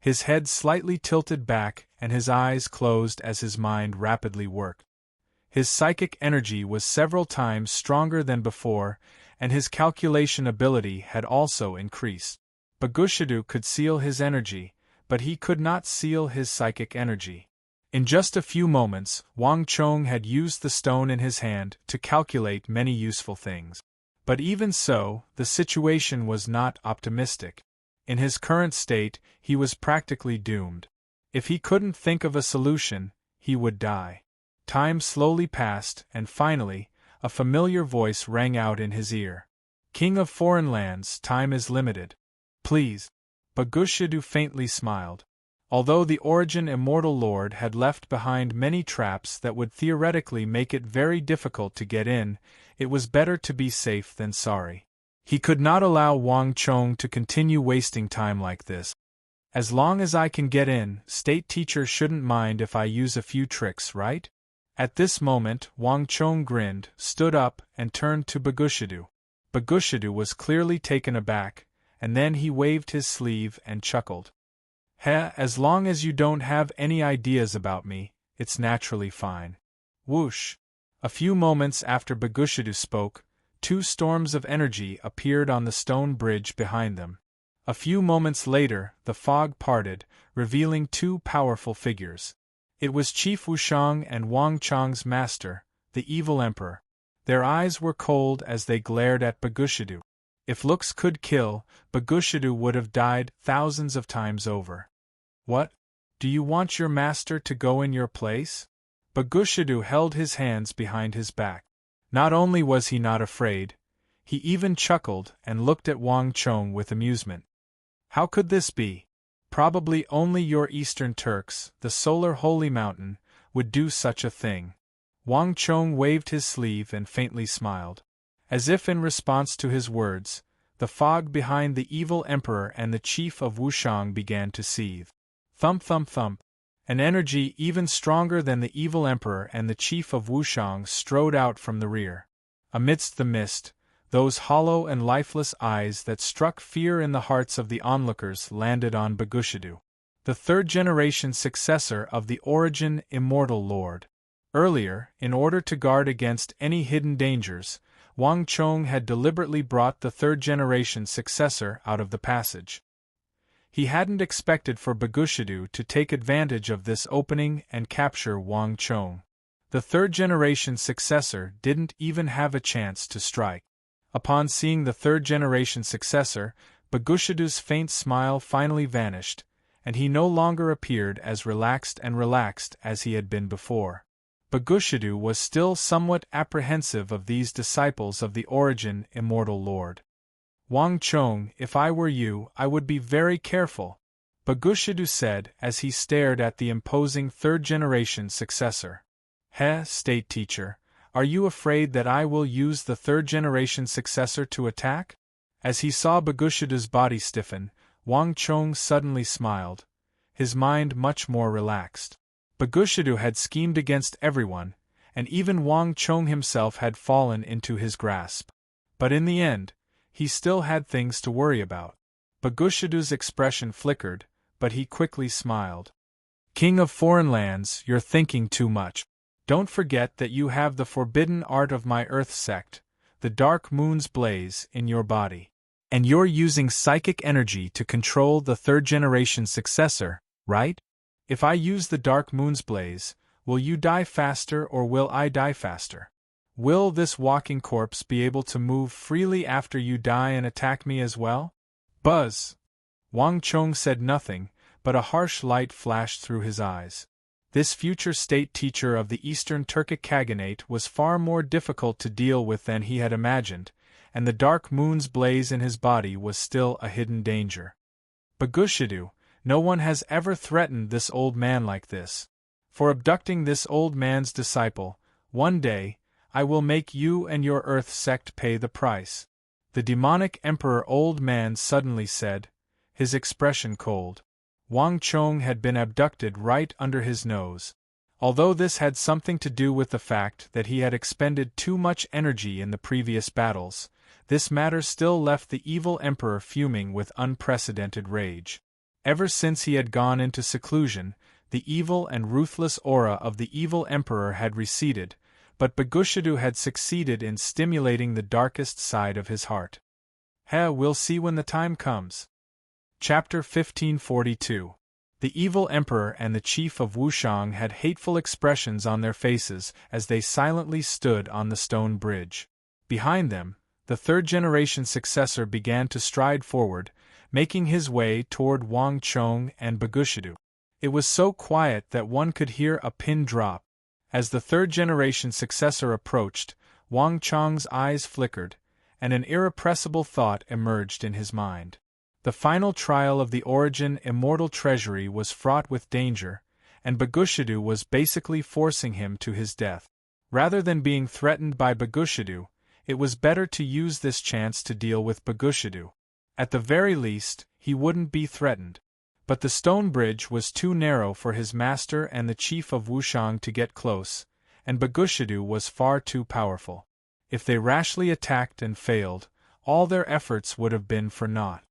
his head slightly tilted back and his eyes closed as his mind rapidly worked. His psychic energy was several times stronger than before, and his calculation ability had also increased. Bagushidu could seal his energy, but he could not seal his psychic energy. In just a few moments, Wang Chong had used the stone in his hand to calculate many useful things. But even so, the situation was not optimistic. In his current state, he was practically doomed. If he couldn't think of a solution, he would die. Time slowly passed, and finally, a familiar voice rang out in his ear. "King of foreign lands, time is limited. Please." Bagushidu faintly smiled. Although the Origin Immortal Lord had left behind many traps that would theoretically make it very difficult to get in, it was better to be safe than sorry. He could not allow Wang Chong to continue wasting time like this. "As long as I can get in, state teacher shouldn't mind if I use a few tricks, right?" At this moment, Wang Chong grinned, stood up, and turned to Bagushidu. Bagushidu was clearly taken aback, and then he waved his sleeve and chuckled. As long as you don't have any ideas about me, it's naturally fine." Whoosh! A few moments after Bagushidu spoke, 2 storms of energy appeared on the stone bridge behind them. A few moments later, the fog parted, revealing 2 powerful figures. It was Chief Wushang and Wang Chong's master, the evil emperor. Their eyes were cold as they glared at Bagushidu. If looks could kill, Bagushidu would have died thousands of times over. "What? Do you want your master to go in your place?" Bagushidu held his hands behind his back. Not only was he not afraid, he even chuckled and looked at Wang Chong with amusement. How could this be? Probably only your Eastern Turks, the Solar Holy Mountain, would do such a thing. Wang Chong waved his sleeve and faintly smiled. As if in response to his words, the fog behind the evil emperor and the chief of Wushang began to seethe. Thump thump thump. An energy even stronger than the evil emperor and the chief of Wushang strode out from the rear. Amidst the mist, those hollow and lifeless eyes that struck fear in the hearts of the onlookers landed on Bagushidu, the 3rd-generation successor of the Origin Immortal Lord. Earlier, in order to guard against any hidden dangers, Wang Chong had deliberately brought the 3rd-generation successor out of the passage. He hadn't expected for Bagushidu to take advantage of this opening and capture Wang Chong. The 3rd-generation successor didn't even have a chance to strike. Upon seeing the 3rd-generation successor, Bagushidu's faint smile finally vanished, and he no longer appeared as relaxed as he had been before. Bagushidu was still somewhat apprehensive of these disciples of the Origin Immortal Lord. "Wang Chong, if I were you, I would be very careful," Bagushidu said as he stared at the imposing 3rd-generation successor. State teacher, are you afraid that I will use the 3rd-generation successor to attack?" As he saw Bagushidu's body stiffen, Wang Chong suddenly smiled, his mind much more relaxed. Bagushidu had schemed against everyone, and even Wang Chong himself had fallen into his grasp. But in the end, he still had things to worry about. Bagushidu's expression flickered, but he quickly smiled. "King of foreign lands, you're thinking too much. Don't forget that you have the forbidden art of my Earth sect, the Dark Moon's blaze, in your body. And you're using psychic energy to control the third-generation successor, right? If I use the Dark Moon's blaze, will you die faster or will I die faster? Will this walking corpse be able to move freely after you die and attack me as well? Buzz! Wang Chong said nothing, but a harsh light flashed through his eyes. This future state teacher of the Eastern Turkic Khaganate was far more difficult to deal with than he had imagined, and the Dark Moon's blaze in his body was still a hidden danger. Bagushidu, no one has ever threatened this old man like this. For abducting this old man's disciple, one day, I will make you and your Earth sect pay the price. The demonic Emperor Old Man suddenly said, his expression cold. Wang Chong had been abducted right under his nose. Although this had something to do with the fact that he had expended too much energy in the previous battles, this matter still left the evil emperor fuming with unprecedented rage. Ever since he had gone into seclusion, the evil and ruthless aura of the evil emperor had receded, but Bagushidu had succeeded in stimulating the darkest side of his heart. We'll see when the time comes. Chapter 1542. The evil emperor and the chief of Wushang had hateful expressions on their faces as they silently stood on the stone bridge. Behind them, the third-generation successor began to stride forward, making his way toward Wang Chong and Bagushidu. It was so quiet that one could hear a pin drop. As the third-generation successor approached, Wang Chong's eyes flickered, and an irrepressible thought emerged in his mind. The final trial of the Origin Immortal Treasury was fraught with danger, and Bagushidu was basically forcing him to his death. Rather than being threatened by Bagushidu, it was better to use this chance to deal with Bagushidu. At the very least, he wouldn't be threatened. But the stone bridge was too narrow for his master and the chief of Wushang to get close, and Bagushidu was far too powerful. If they rashly attacked and failed, all their efforts would have been for naught.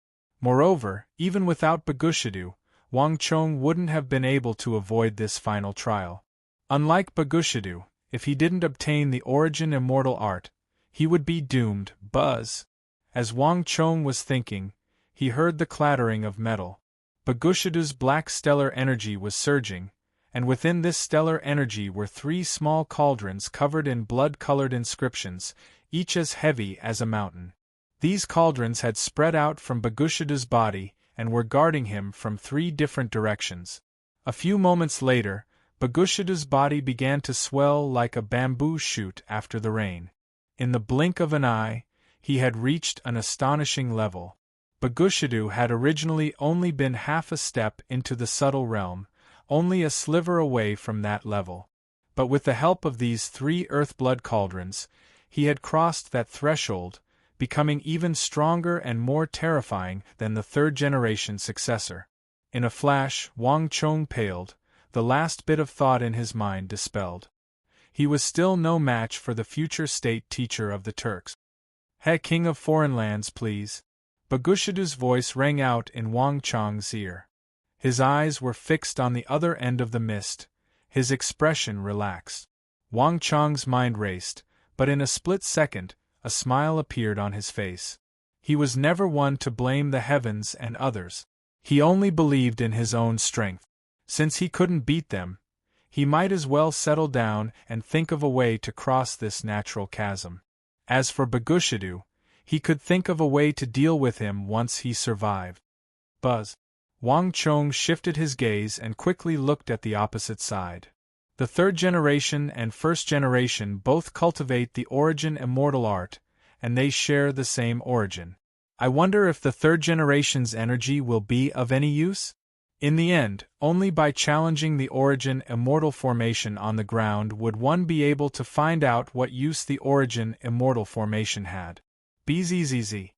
Moreover, even without Bagushidu, Wang Chong wouldn't have been able to avoid this final trial. Unlike Bagushidu, if he didn't obtain the Origin Immortal Art, he would be doomed. Buzz! As Wang Chong was thinking, he heard the clattering of metal. Bagushidu's black stellar energy was surging, and within this stellar energy were 3 small cauldrons covered in blood-colored inscriptions, each as heavy as a mountain. These cauldrons had spread out from Bagushidu's body and were guarding him from 3 different directions. A few moments later, Bagushidu's body began to swell like a bamboo shoot after the rain. In the blink of an eye, he had reached an astonishing level. Bagushidu had originally only been half a step into the subtle realm, only a sliver away from that level. But with the help of these 3 earth-blood cauldrons, he had crossed that threshold, becoming even stronger and more terrifying than the third-generation successor. In a flash, Wang Chong paled, the last bit of thought in his mind dispelled. He was still no match for the future state teacher of the Turks. King of foreign lands, please. Bagushidu's voice rang out in Wang Chong's ear. His eyes were fixed on the other end of the mist, his expression relaxed. Wang Chong's mind raced, but in a split second, a smile appeared on his face. He was never one to blame the heavens and others. He only believed in his own strength. Since he couldn't beat them, he might as well settle down and think of a way to cross this natural chasm. As for Bagushidu, he could think of a way to deal with him once he survived. Buzz! Wang Chong shifted his gaze and quickly looked at the opposite side. The third generation and first generation both cultivate the Origin Immortal Art, and they share the same origin. I wonder if the third generation's energy will be of any use? In the end, only by challenging the Origin Immortal Formation on the ground would one be able to find out what use the Origin Immortal Formation had. Bzzz.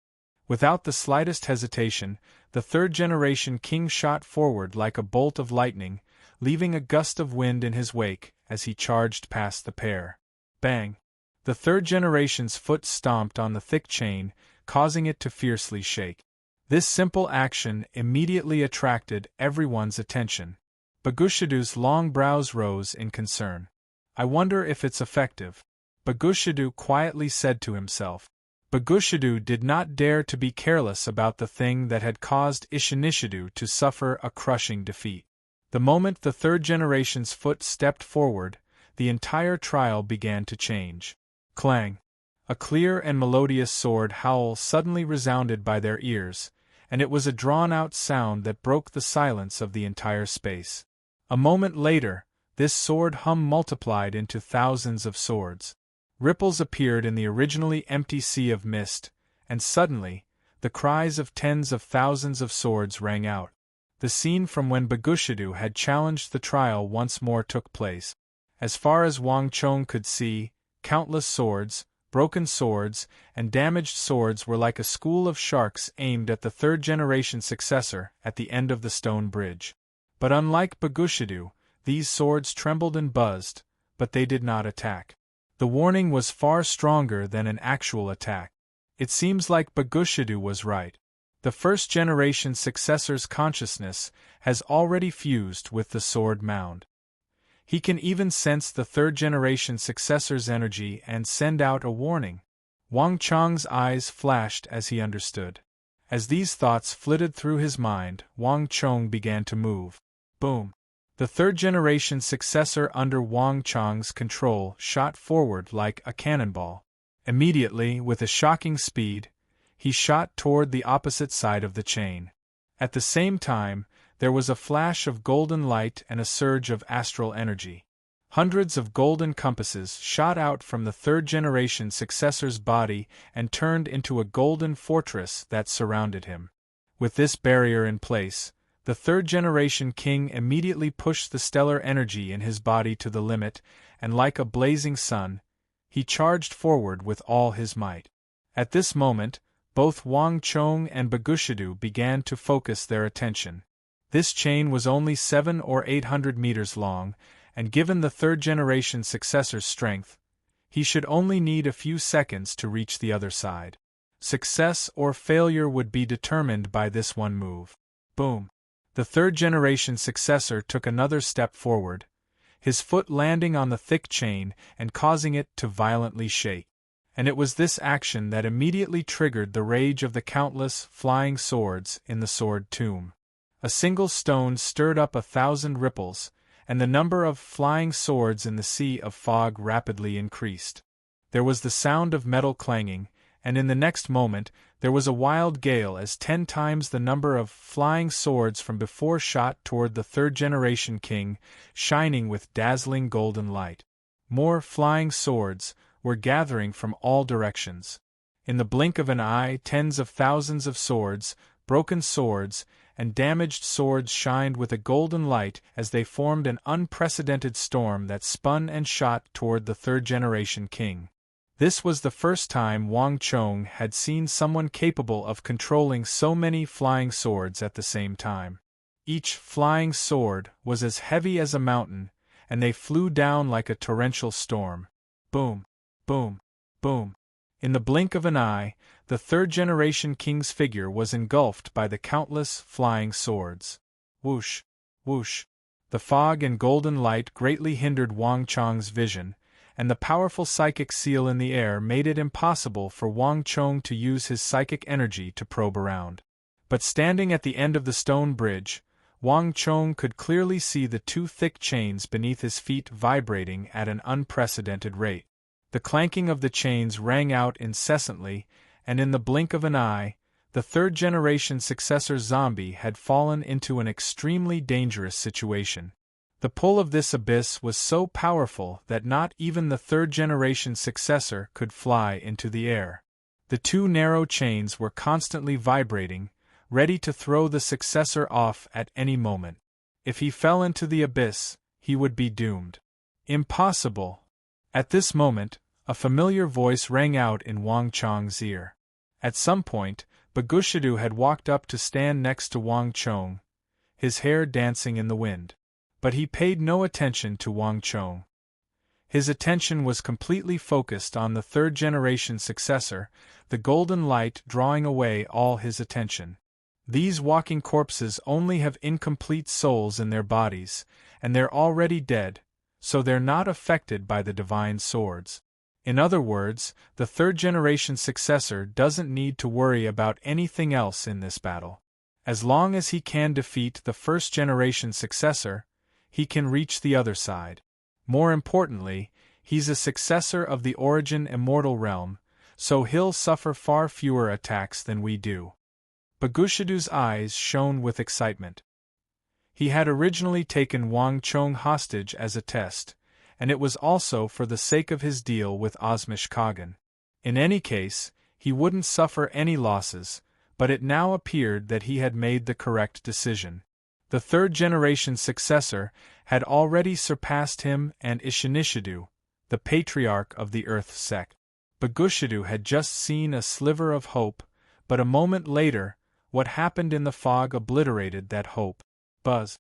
Without the slightest hesitation, the third-generation king shot forward like a bolt of lightning, leaving a gust of wind in his wake as he charged past the pair. Bang! The third generation's foot stomped on the thick chain, causing it to fiercely shake. This simple action immediately attracted everyone's attention. Bagushidu's long brows rose in concern. I wonder if it's effective. Bagushidu quietly said to himself. Bagushidu did not dare to be careless about the thing that had caused Ishinishidu to suffer a crushing defeat. The moment the third generation's foot stepped forward, the entire trial began to change. Clang! A clear and melodious sword howl suddenly resounded by their ears, and it was a drawn-out sound that broke the silence of the entire space. A moment later, this sword hum multiplied into thousands of swords. Ripples appeared in the originally empty sea of mist, and suddenly, the cries of tens of thousands of swords rang out. The scene from when Bagushidu had challenged the trial once more took place. As far as Wang Chong could see, countless swords, broken swords, and damaged swords were like a school of sharks aimed at the third-generation successor at the end of the stone bridge. But unlike Bagushidu, these swords trembled and buzzed, but they did not attack. The warning was far stronger than an actual attack. It seems like Bagushidu was right. The first-generation successor's consciousness has already fused with the sword mound. He can even sense the third-generation successor's energy and send out a warning. Wang Chong's eyes flashed as he understood. As these thoughts flitted through his mind, Wang Chong began to move. Boom! The third-generation successor under Wang Chong's control shot forward like a cannonball. Immediately, with a shocking speed, he shot toward the opposite side of the chain. At the same time, there was a flash of golden light and a surge of astral energy. Hundreds of golden compasses shot out from the third-generation successor's body and turned into a golden fortress that surrounded him. With this barrier in place, the third-generation king immediately pushed the stellar energy in his body to the limit, and like a blazing sun, he charged forward with all his might. At this moment, both Wang Chong and Bagushidu began to focus their attention. This chain was only 700 or 800 meters long, and given the third-generation successor's strength, he should only need a few seconds to reach the other side. Success or failure would be determined by this one move. Boom! The third-generation successor took another step forward, his foot landing on the thick chain and causing it to violently shake. And it was this action that immediately triggered the rage of the countless flying swords in the sword tomb. A single stone stirred up 1,000 ripples, and the number of flying swords in the sea of fog rapidly increased. There was the sound of metal clanging, and in the next moment, there was a wild gale as 10 times the number of flying swords from before shot toward the third-generation king, shining with dazzling golden light. More flying swords were gathering from all directions. In the blink of an eye, tens of thousands of swords, broken swords, and damaged swords shined with a golden light as they formed an unprecedented storm that spun and shot toward the third-generation king. This was the first time Wang Chong had seen someone capable of controlling so many flying swords at the same time. Each flying sword was as heavy as a mountain, and they flew down like a torrential storm. Boom! Boom! Boom! In the blink of an eye, the third-generation king's figure was engulfed by the countless flying swords. Whoosh! Whoosh! The fog and golden light greatly hindered Wang Chong's vision, and the powerful psychic seal in the air made it impossible for Wang Chong to use his psychic energy to probe around. But standing at the end of the stone bridge, Wang Chong could clearly see the 2 thick chains beneath his feet vibrating at an unprecedented rate. The clanking of the chains rang out incessantly, and in the blink of an eye, the third-generation successor zombie had fallen into an extremely dangerous situation. The pull of this abyss was so powerful that not even the third-generation successor could fly into the air. The 2 narrow chains were constantly vibrating, ready to throw the successor off at any moment. If he fell into the abyss, he would be doomed. Impossible! At this moment, a familiar voice rang out in Wang Chong's ear. At some point, Bagushidu had walked up to stand next to Wang Chong, his hair dancing in the wind. But he paid no attention to Wang Chong. His attention was completely focused on the third-generation successor, the golden light drawing away all his attention. These walking corpses only have incomplete souls in their bodies, and they're already dead, so they're not affected by the divine swords. In other words, the third-generation successor doesn't need to worry about anything else in this battle. As long as he can defeat the first-generation successor, he can reach the other side. More importantly, he's a successor of the origin immortal realm, so he'll suffer far fewer attacks than we do. Bagushidu's eyes shone with excitement. He had originally taken Wang Chong hostage as a test, and it was also for the sake of his deal with Osmishkagan. In any case, he wouldn't suffer any losses, but it now appeared that he had made the correct decision. The third-generation successor had already surpassed him and Ishinishidu, the patriarch of the Earth sect. Bagushidu had just seen a sliver of hope, but a moment later, what happened in the fog obliterated that hope. Buzz.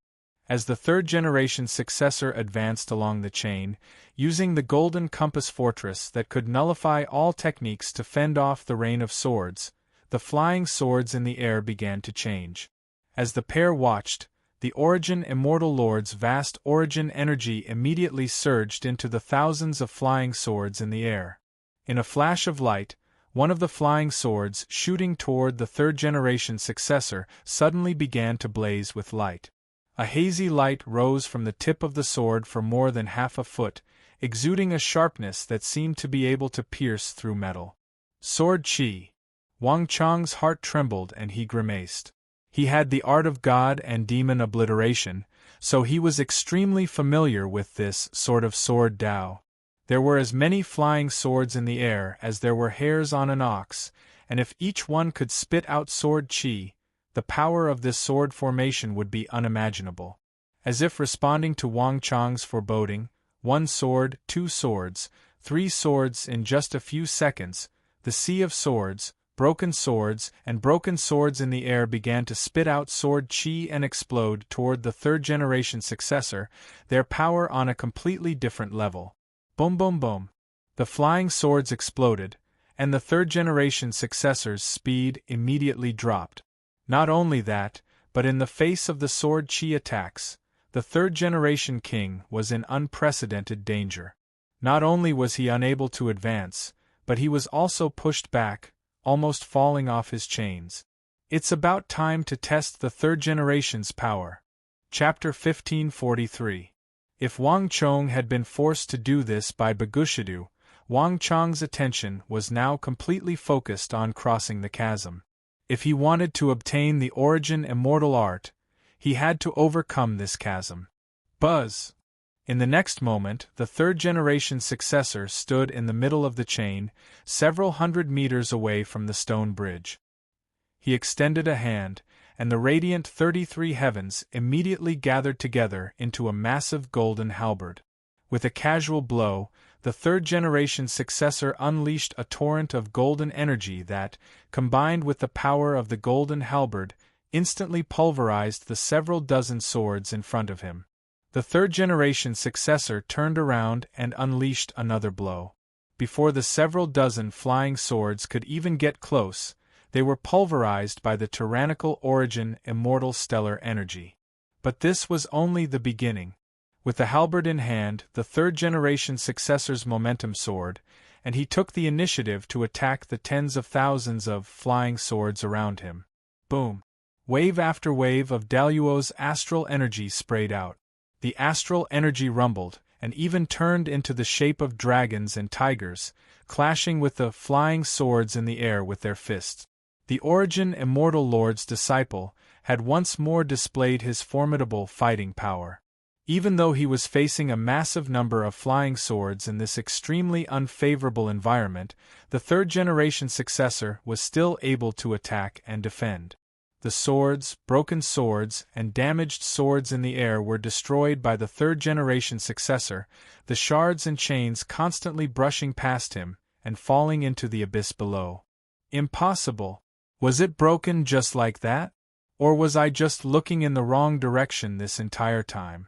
As the third-generation successor advanced along the chain, using the golden compass fortress that could nullify all techniques to fend off the rain of swords, the flying swords in the air began to change. As the pair watched, the Origin Immortal Lord's vast origin energy immediately surged into the thousands of flying swords in the air. In a flash of light, one of the flying swords shooting toward the third-generation successor suddenly began to blaze with light. A hazy light rose from the tip of the sword for more than half a foot, exuding a sharpness that seemed to be able to pierce through metal. Sword Chi. Wang Chong's heart trembled and he grimaced. He had the art of god and demon obliteration, so he was extremely familiar with this sort of sword Dao. There were as many flying swords in the air as there were hairs on an ox, and if each one could spit out sword Chi, the power of this sword formation would be unimaginable. As if responding to Wang Chong's foreboding, 1 sword, 2 swords, 3 swords in just a few seconds, the sea of swords, broken swords in the air began to spit out sword Chi and explode toward the third-generation successor, their power on a completely different level. Boom boom boom. The flying swords exploded, and the third-generation successor's speed immediately dropped. Not only that, but in the face of the sword Chi attacks, the third-generation king was in unprecedented danger. Not only was he unable to advance, but he was also pushed back, almost falling off his chains. It's about time to test the third generation's power. Chapter 1543. If Wang Chong had been forced to do this by Bagushidu, Wang Chong's attention was now completely focused on crossing the chasm. If he wanted to obtain the origin immortal art, he had to overcome this chasm. Buzz! In the next moment, the third-generation successor stood in the middle of the chain, several hundred meters away from the stone bridge. He extended a hand, and the radiant 33 heavens immediately gathered together into a massive golden halberd. With a casual blow, the third-generation successor unleashed a torrent of golden energy that, combined with the power of the golden halberd, instantly pulverized the several dozen swords in front of him. The third-generation successor turned around and unleashed another blow. Before the several dozen flying swords could even get close, they were pulverized by the tyrannical origin immortal stellar energy. But this was only the beginning. With the halberd in hand, the third-generation successor's momentum soared, and he took the initiative to attack the tens of thousands of flying swords around him. Boom! Wave after wave of Daluo's astral energy sprayed out. The astral energy rumbled, and even turned into the shape of dragons and tigers, clashing with the flying swords in the air with their fists. The Origin Immortal Lord's disciple had once more displayed his formidable fighting power. Even though he was facing a massive number of flying swords in this extremely unfavorable environment, the third-generation successor was still able to attack and defend. The swords, broken swords, and damaged swords in the air were destroyed by the third-generation successor, the shards and chains constantly brushing past him and falling into the abyss below. Impossible! Was it broken just like that? Or was I just looking in the wrong direction this entire time?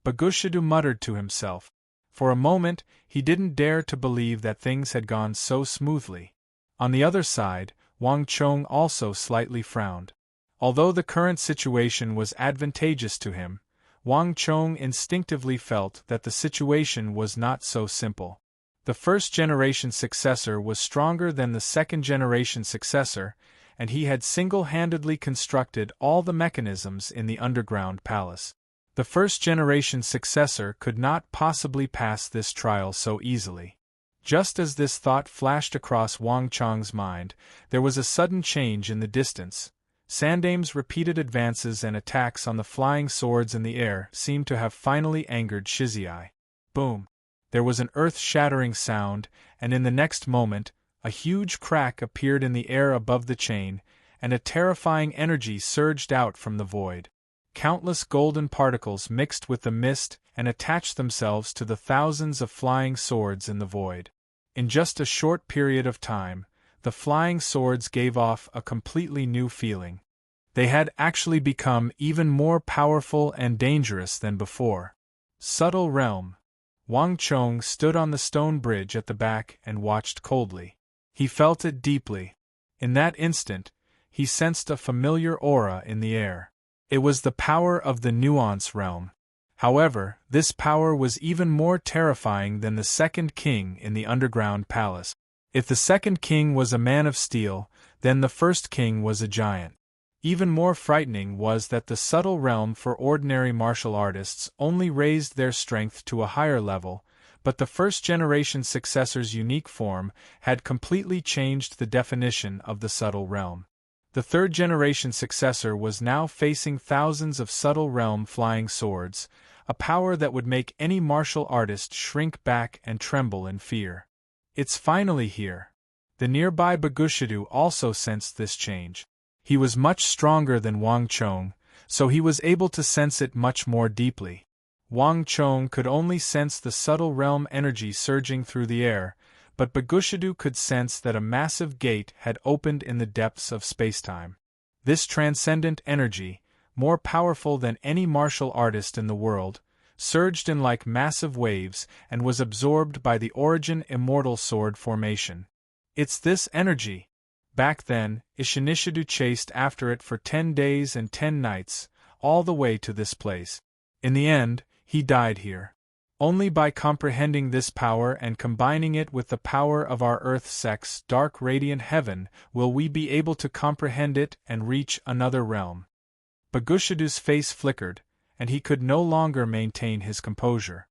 Bagushidu muttered to himself. For a moment, he didn't dare to believe that things had gone so smoothly. On the other side, Wang Chong also slightly frowned. Although the current situation was advantageous to him, Wang Chong instinctively felt that the situation was not so simple. The first-generation successor was stronger than the second-generation successor, and he had single-handedly constructed all the mechanisms in the underground palace. The first-generation successor could not possibly pass this trial so easily. Just as this thought flashed across Wang Chong's mind, there was a sudden change in the distance. Sandame's repeated advances and attacks on the flying swords in the air seemed to have finally angered Shizai. Boom! There was an earth-shattering sound, and in the next moment, a huge crack appeared in the air above the chain, and a terrifying energy surged out from the void. Countless golden particles mixed with the mist and attached themselves to the thousands of flying swords in the void. In just a short period of time, the flying swords gave off a completely new feeling. They had actually become even more powerful and dangerous than before. Subtle realm. Wang Chong stood on the stone bridge at the back and watched coldly. He felt it deeply. In that instant, he sensed a familiar aura in the air. It was the power of the nuance realm. However, this power was even more terrifying than the second king in the underground palace. If the second king was a man of steel, then the first king was a giant. Even more frightening was that the subtle realm for ordinary martial artists only raised their strength to a higher level, but the first-generation successor's unique form had completely changed the definition of the subtle realm. The third-generation successor was now facing thousands of subtle realm flying swords, a power that would make any martial artist shrink back and tremble in fear. It's finally here. The nearby Bagushidu also sensed this change. He was much stronger than Wang Chong, so he was able to sense it much more deeply. Wang Chong could only sense the subtle realm energy surging through the air, but Bagushidu could sense that a massive gate had opened in the depths of spacetime. This transcendent energy, more powerful than any martial artist in the world, surged in like massive waves and was absorbed by the Origin Immortal Sword formation. It's this energy. Back then, Ishinishidu chased after it for 10 days and 10 nights, all the way to this place. In the end, he died here. Only by comprehending this power and combining it with the power of our Earth-sex dark radiant heaven will we be able to comprehend it and reach another realm. Bagushidu's face flickered, and he could no longer maintain his composure.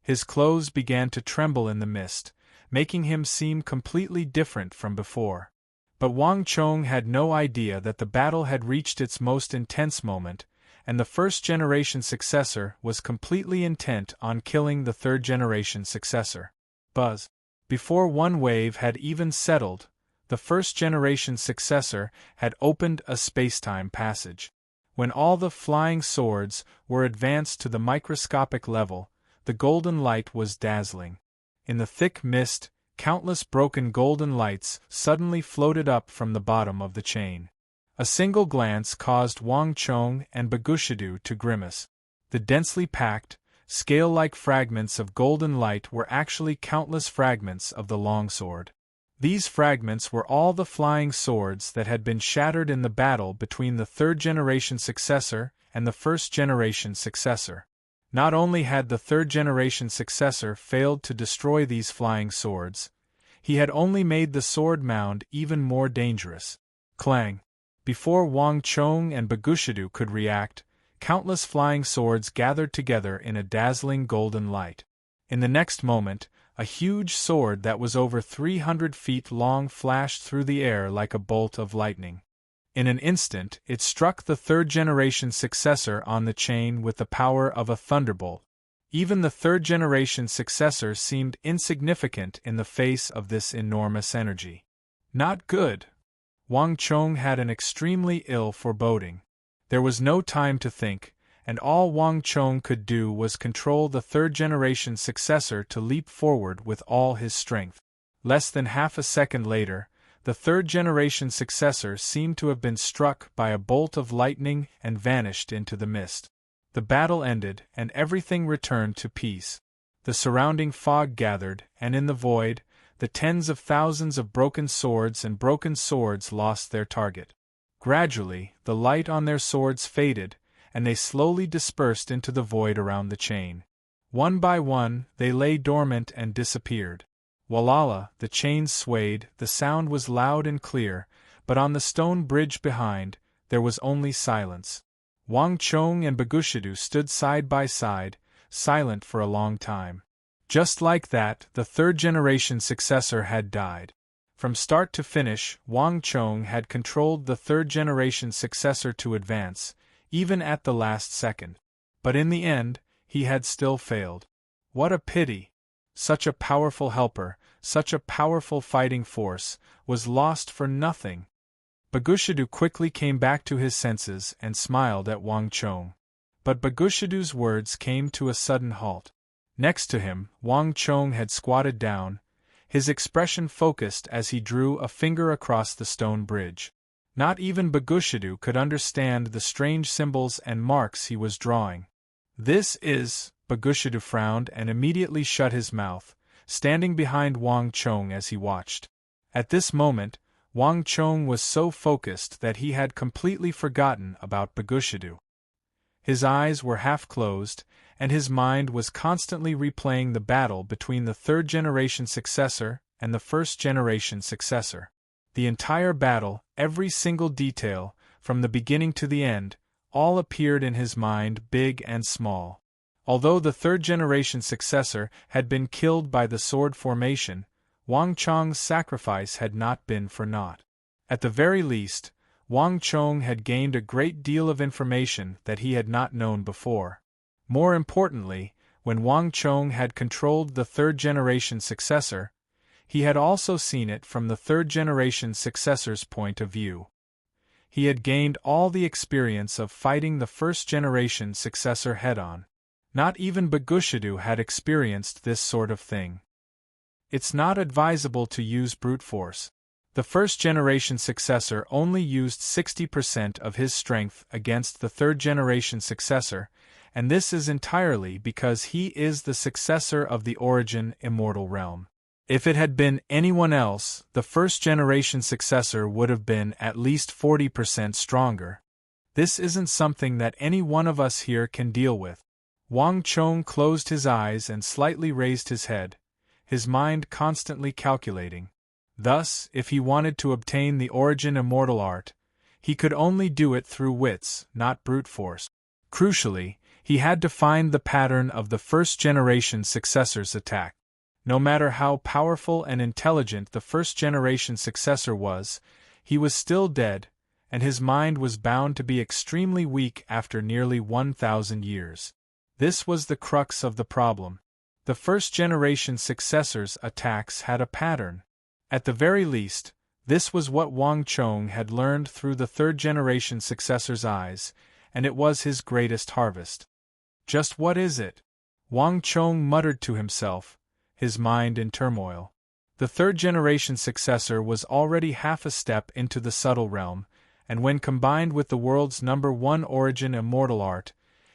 His clothes began to tremble in the mist, making him seem completely different from before. But Wang Chong had no idea that the battle had reached its most intense moment, and the first-generation successor was completely intent on killing the third-generation successor. Buzz! Before one wave had even settled, the first-generation successor had opened a spacetime passage. When all the flying swords were advanced to the microscopic level, the golden light was dazzling. In the thick mist, countless broken golden lights suddenly floated up from the bottom of the chain. A single glance caused Wang Chong and Bagushidu to grimace. The densely packed, scale-like fragments of golden light were actually countless fragments of the longsword. These fragments were all the flying swords that had been shattered in the battle between the third-generation successor and the first-generation successor. Not only had the third-generation successor failed to destroy these flying swords, he had only made the sword mound even more dangerous. Clang! Before Wang Chong and Bagushidu could react, countless flying swords gathered together in a dazzling golden light. In the next moment, a huge sword that was over 300 feet long flashed through the air like a bolt of lightning. In an instant, it struck the third-generation successor on the chain with the power of a thunderbolt. Even the third-generation successor seemed insignificant in the face of this enormous energy. Not good. Wang Chong had an extremely ill foreboding. There was no time to think, and all Wang Chong could do was control the third-generation successor to leap forward with all his strength. Less than half a second later, the third-generation successor seemed to have been struck by a bolt of lightning and vanished into the mist. The battle ended, and everything returned to peace. The surrounding fog gathered, and in the void, the tens of thousands of broken swords and broken swords lost their target. Gradually, the light on their swords faded, and they slowly dispersed into the void around the chain. One by one, they lay dormant and disappeared. Walala, the chains swayed, the sound was loud and clear, but on the stone bridge behind, there was only silence. Wang Chong and Bagushidu stood side by side, silent for a long time. Just like that, the third-generation successor had died. From start to finish, Wang Chong had controlled the third-generation successor to advance, even at the last second. But in the end, he had still failed. What a pity! Such a powerful helper, such a powerful fighting force, was lost for nothing. Bagushidu quickly came back to his senses and smiled at Wang Chong. But Bagushidu's words came to a sudden halt. Next to him, Wang Chong had squatted down, his expression focused as he drew a finger across the stone bridge. Not even Bagushidu could understand the strange symbols and marks he was drawing. This is... Bagushidu frowned and immediately shut his mouth, standing behind Wang Chong as he watched. At this moment, Wang Chong was so focused that he had completely forgotten about Bagushidu. His eyes were half closed, and his mind was constantly replaying the battle between the third-generation successor and the first-generation successor. The entire battle, every single detail, from the beginning to the end, all appeared in his mind, big and small. Although the third-generation successor had been killed by the sword formation, Wang Chong's sacrifice had not been for naught. At the very least, Wang Chong had gained a great deal of information that he had not known before. More importantly, when Wang Chong had controlled the third-generation successor, he had also seen it from the third-generation successor's point of view. He had gained all the experience of fighting the first-generation successor head-on. Not even Bagushidu had experienced this sort of thing. It's not advisable to use brute force. The first-generation successor only used 60% of his strength against the third-generation successor, and this is entirely because he is the successor of the origin immortal realm. If it had been anyone else, the first-generation successor would have been at least 40% stronger. This isn't something that any one of us here can deal with. Wang Chong closed his eyes and slightly raised his head, his mind constantly calculating. Thus, if he wanted to obtain the origin immortal art, he could only do it through wits, not brute force. Crucially, he had to find the pattern of the first-generation successor's attack. No matter how powerful and intelligent the first-generation successor was, he was still dead, and his mind was bound to be extremely weak after nearly 1,000 years. This was the crux of the problem. The first-generation successor's attacks had a pattern. At the very least, this was what Wang Chong had learned through the third-generation successor's eyes, and it was his greatest harvest. Just what is it? Wang Chong muttered to himself, his mind in turmoil. The third-generation successor was already half a step into the subtle realm, and when combined with the world's #1 origin immortal art,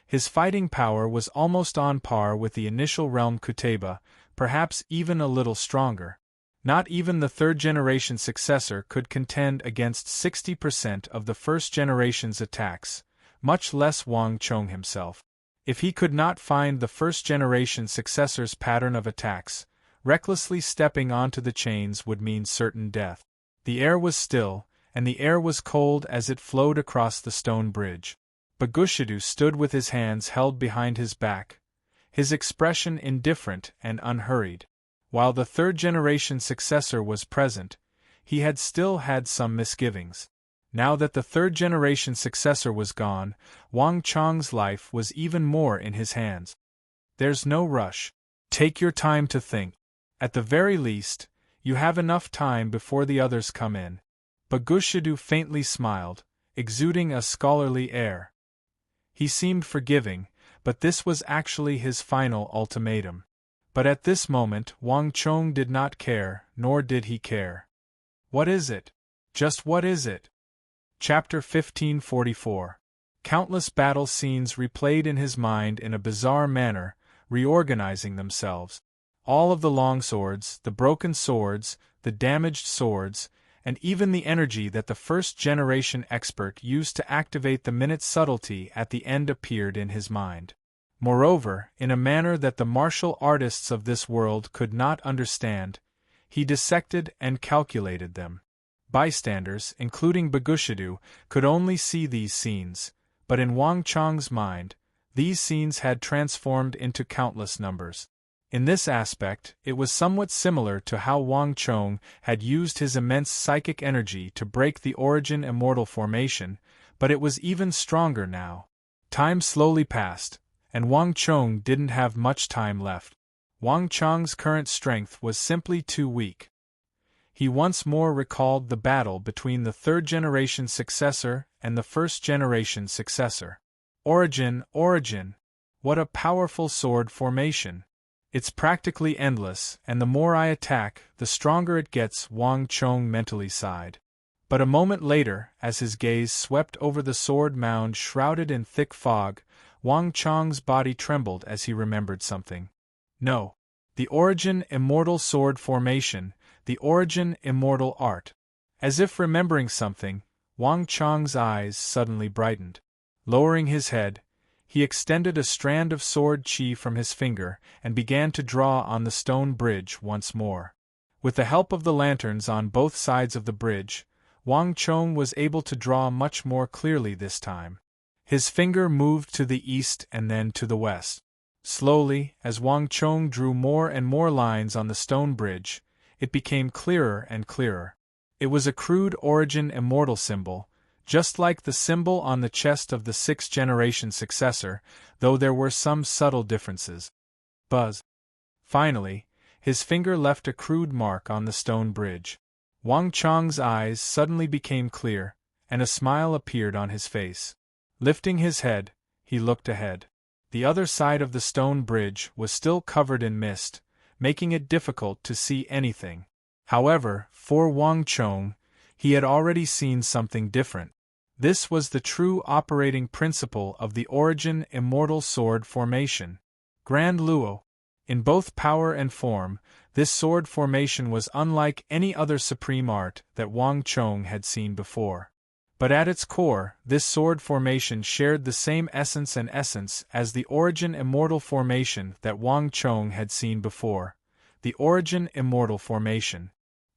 his fighting power was almost on par with the initial realm Kuteba, perhaps even a little stronger. Not even the third-generation successor could contend against 60% of the first-generation's attacks, much less Wang Chong himself. If he could not find the first-generation successor's pattern of attacks, recklessly stepping onto the chains would mean certain death. The air was still, and the air was cold as it flowed across the stone bridge. Bagushidu stood with his hands held behind his back, his expression indifferent and unhurried. While the third-generation successor was present, he had still had some misgivings. Now that the third-generation successor was gone, Wang Chong's life was even more in his hands. There's no rush. Take your time to think. At the very least, you have enough time before the others come in. Bagushidu faintly smiled, exuding a scholarly air. He seemed forgiving, but this was actually his final ultimatum. But at this moment Wang Chong did not care, nor did he care. What is it? Just what is it? Chapter 1544. Countless battle scenes replayed in his mind in a bizarre manner, reorganizing themselves. All of the long swords, the broken swords, the damaged swords, and even the energy that the first-generation expert used to activate the minute's subtlety at the end appeared in his mind. Moreover, in a manner that the martial artists of this world could not understand, he dissected and calculated them. Bystanders, including Bagushidu, could only see these scenes, but in Wang Chong's mind, these scenes had transformed into countless numbers. In this aspect, it was somewhat similar to how Wang Chong had used his immense psychic energy to break the origin immortal formation, but it was even stronger now. Time slowly passed, and Wang Chong didn't have much time left. Wang Chong's current strength was simply too weak. He once more recalled the battle between the third-generation successor and the first-generation successor. Origin, what a powerful sword formation! It's practically endless, and the more I attack, the stronger it gets, Wang Chong mentally sighed. But a moment later, as his gaze swept over the sword mound shrouded in thick fog, Wang Chong's body trembled as he remembered something. No. The origin immortal sword formation, the origin immortal art. As if remembering something, Wang Chong's eyes suddenly brightened. Lowering his head, he extended a strand of sword chi from his finger and began to draw on the stone bridge once more. With the help of the lanterns on both sides of the bridge, Wang Chong was able to draw much more clearly this time. His finger moved to the east and then to the west. Slowly, as Wang Chong drew more and more lines on the stone bridge, it became clearer and clearer. It was a crude origin immortal symbol, just like the symbol on the chest of the sixth-generation successor, though there were some subtle differences. Buzz. Finally, his finger left a crude mark on the stone bridge. Wang Chong's eyes suddenly became clear, and a smile appeared on his face. Lifting his head, he looked ahead. The other side of the stone bridge was still covered in mist, making it difficult to see anything. However, for Wang Chong, he had already seen something different. This was the true operating principle of the origin immortal sword formation. Grand Luo. In both power and form, this sword formation was unlike any other supreme art that Wang Chong had seen before. But at its core, this sword formation shared the same essence as the origin immortal formation that Wang Chong had seen before, the origin immortal formation.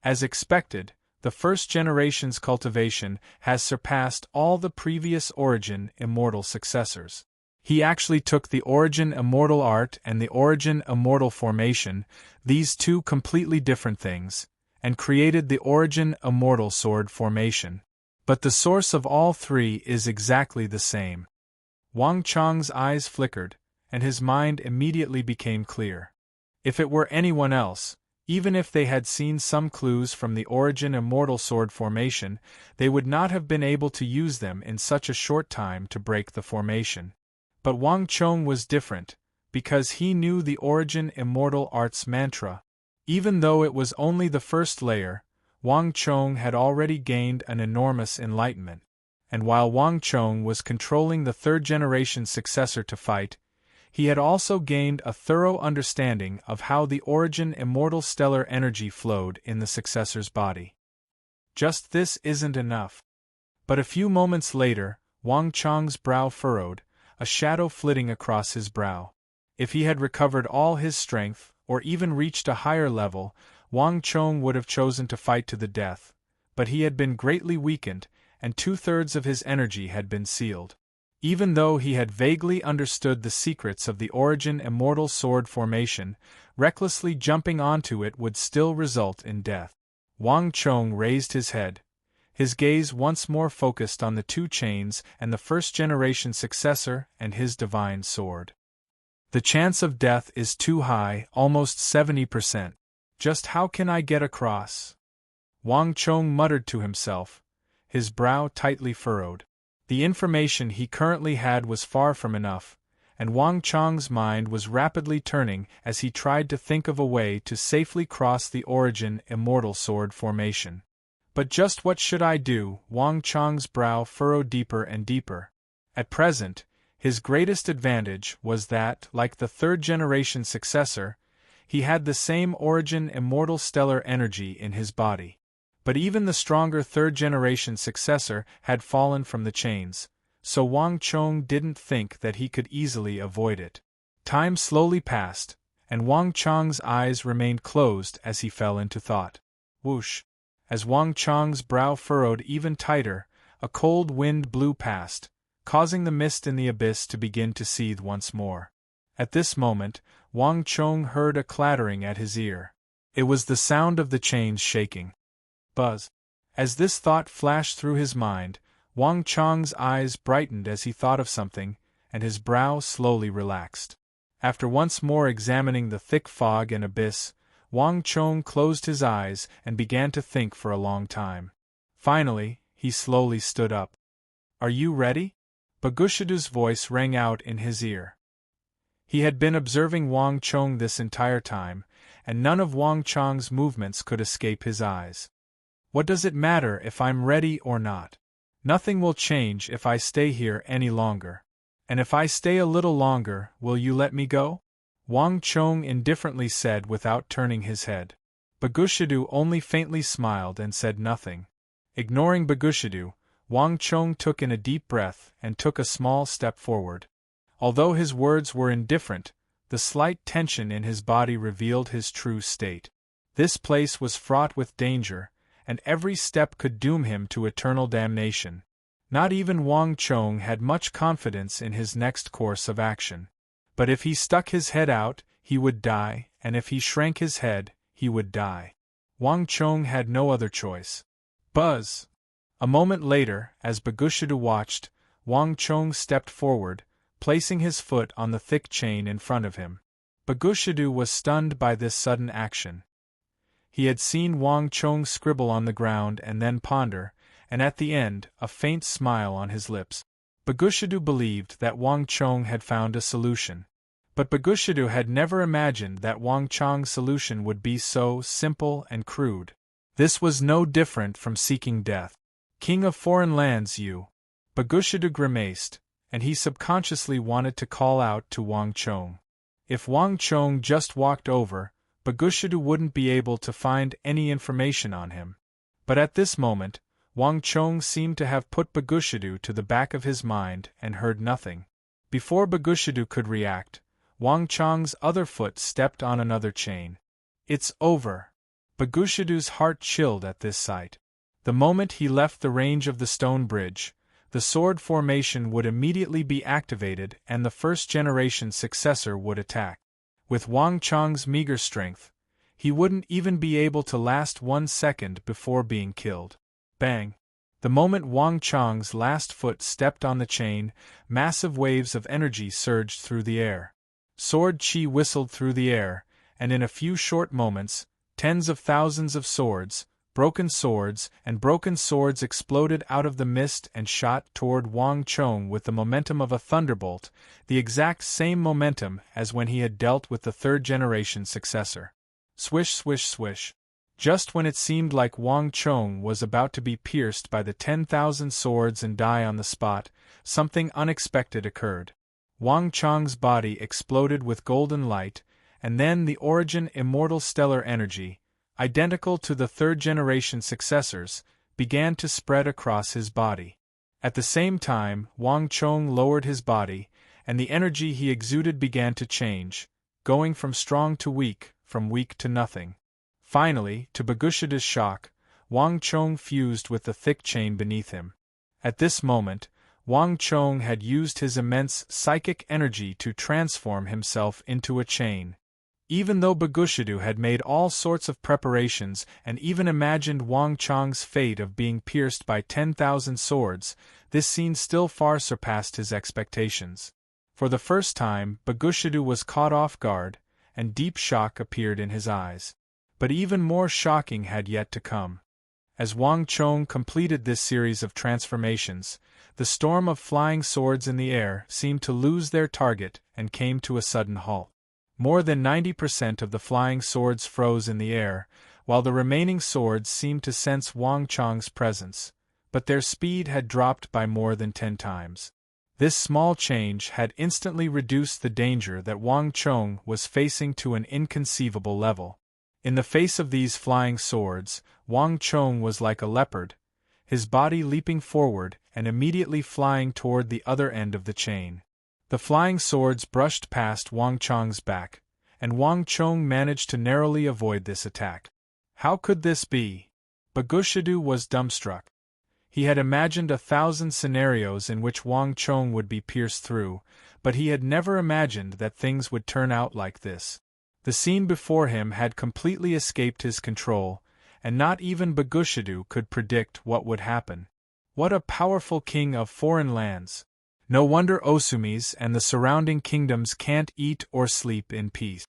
As expected, the first generation's cultivation has surpassed all the previous origin immortal successors. He actually took the origin immortal art and the origin immortal formation, these two completely different things, and created the origin immortal sword formation. But the source of all three is exactly the same. Wang Chong's eyes flickered, and his mind immediately became clear. If it were anyone else, even if they had seen some clues from the origin immortal sword formation, they would not have been able to use them in such a short time to break the formation. But Wang Chong was different, because he knew the origin immortal art's mantra. Even though it was only the first layer, Wang Chong had already gained an enormous enlightenment. And while Wang Chong was controlling the third-generation successor to fight, he had also gained a thorough understanding of how the origin immortal stellar energy flowed in the successor's body. Just this isn't enough. But a few moments later, Wang Chong's brow furrowed, a shadow flitting across his brow. If he had recovered all his strength, or even reached a higher level, Wang Chong would have chosen to fight to the death, but he had been greatly weakened, and 2/3 of his energy had been sealed. Even though he had vaguely understood the secrets of the origin immortal sword formation, recklessly jumping onto it would still result in death. Wang Chong raised his head, his gaze once more focused on the 2 chains and the first-generation successor and his divine sword. The chance of death is too high, almost 70%. Just how can I get across? Wang Chong muttered to himself, his brow tightly furrowed. The information he currently had was far from enough, and Wang Chong's mind was rapidly turning as he tried to think of a way to safely cross the origin immortal sword formation. But just what should I do? Wang Chong's brow furrowed deeper and deeper. At present, his greatest advantage was that, like the third-generation successor, he had the same origin immortal stellar energy in his body. But even the stronger third-generation successor had fallen from the chains, so Wang Chong didn't think that he could easily avoid it. Time slowly passed, and Wang Chong's eyes remained closed as he fell into thought. Whoosh! As Wang Chong's brow furrowed even tighter, a cold wind blew past, causing the mist in the abyss to begin to seethe once more. At this moment, Wang Chong heard a clattering at his ear. It was the sound of the chains shaking. Buzz! As this thought flashed through his mind, Wang Chong's eyes brightened as he thought of something, and his brow slowly relaxed. After once more examining the thick fog and abyss, Wang Chong closed his eyes and began to think for a long time. Finally, he slowly stood up. "Are you ready?" Bagushidu's voice rang out in his ear. He had been observing Wang Chong this entire time, and none of Wang Chong's movements could escape his eyes. "What does it matter if I'm ready or not? Nothing will change if I stay here any longer. And if I stay a little longer, will you let me go?" Wang Chong indifferently said without turning his head. Bagushidu only faintly smiled and said nothing. Ignoring Bagushidu, Wang Chong took in a deep breath and took a small step forward. Although his words were indifferent, the slight tension in his body revealed his true state. This place was fraught with danger, and every step could doom him to eternal damnation. Not even Wang Chong had much confidence in his next course of action. But if he stuck his head out, he would die, and if he shrank his head, he would die. Wang Chong had no other choice. Buzz! A moment later, as Bagushidu watched, Wang Chong stepped forward, placing his foot on the thick chain in front of him. Bagushidu was stunned by this sudden action. He had seen Wang Chong scribble on the ground and then ponder, and at the end, a faint smile on his lips. Bagushidu believed that Wang Chong had found a solution. But Bagushidu had never imagined that Wang Chong's solution would be so simple and crude. This was no different from seeking death. "King of foreign lands, you!" Bagushidu grimaced, and he subconsciously wanted to call out to Wang Chong. If Wang Chong just walked over, Bagushidu wouldn't be able to find any information on him. But at this moment, Wang Chong seemed to have put Bagushidu to the back of his mind and heard nothing. Before Bagushidu could react, Wang Chong's other foot stepped on another chain. "It's over." Bagushidu's heart chilled at this sight. The moment he left the range of the stone bridge, the sword formation would immediately be activated and the first-generation successor would attack. With Wang Chong's meager strength, he wouldn't even be able to last 1 second before being killed. Bang! The moment Wang Chong's last foot stepped on the chain, massive waves of energy surged through the air. Sword chi whistled through the air, and in a few short moments, tens of thousands of swords, broken swords exploded out of the mist and shot toward Wang Chong with the momentum of a thunderbolt, the exact same momentum as when he had dealt with the third-generation successor. Swish, swish, swish. Just when it seemed like Wang Chong was about to be pierced by the 10,000 swords and die on the spot, something unexpected occurred. Wang Chong's body exploded with golden light, and then the origin immortal stellar energy, identical to the third-generation successors, began to spread across his body. At the same time, Wang Chong lowered his body, and the energy he exuded began to change, going from strong to weak, from weak to nothing. Finally, to Bagushida's shock, Wang Chong fused with the thick chain beneath him. At this moment, Wang Chong had used his immense psychic energy to transform himself into a chain. Even though Bagushidu had made all sorts of preparations and even imagined Wang Chong's fate of being pierced by 10,000 swords, this scene still far surpassed his expectations. For the first time, Bagushidu was caught off guard, and deep shock appeared in his eyes. But even more shocking had yet to come. As Wang Chong completed this series of transformations, the storm of flying swords in the air seemed to lose their target and came to a sudden halt. More than 90% of the flying swords froze in the air, while the remaining swords seemed to sense Wang Chong's presence, but their speed had dropped by more than 10 times. This small change had instantly reduced the danger that Wang Chong was facing to an inconceivable level. In the face of these flying swords, Wang Chong was like a leopard, his body leaping forward and immediately flying toward the other end of the chain. The flying swords brushed past Wang Chong's back, and Wang Chong managed to narrowly avoid this attack. How could this be? Bagushidu was dumbstruck. He had imagined 1,000 scenarios in which Wang Chong would be pierced through, but he had never imagined that things would turn out like this. The scene before him had completely escaped his control, and not even Bagushidu could predict what would happen. What a powerful king of foreign lands! No wonder Osumis and the surrounding kingdoms can't eat or sleep in peace.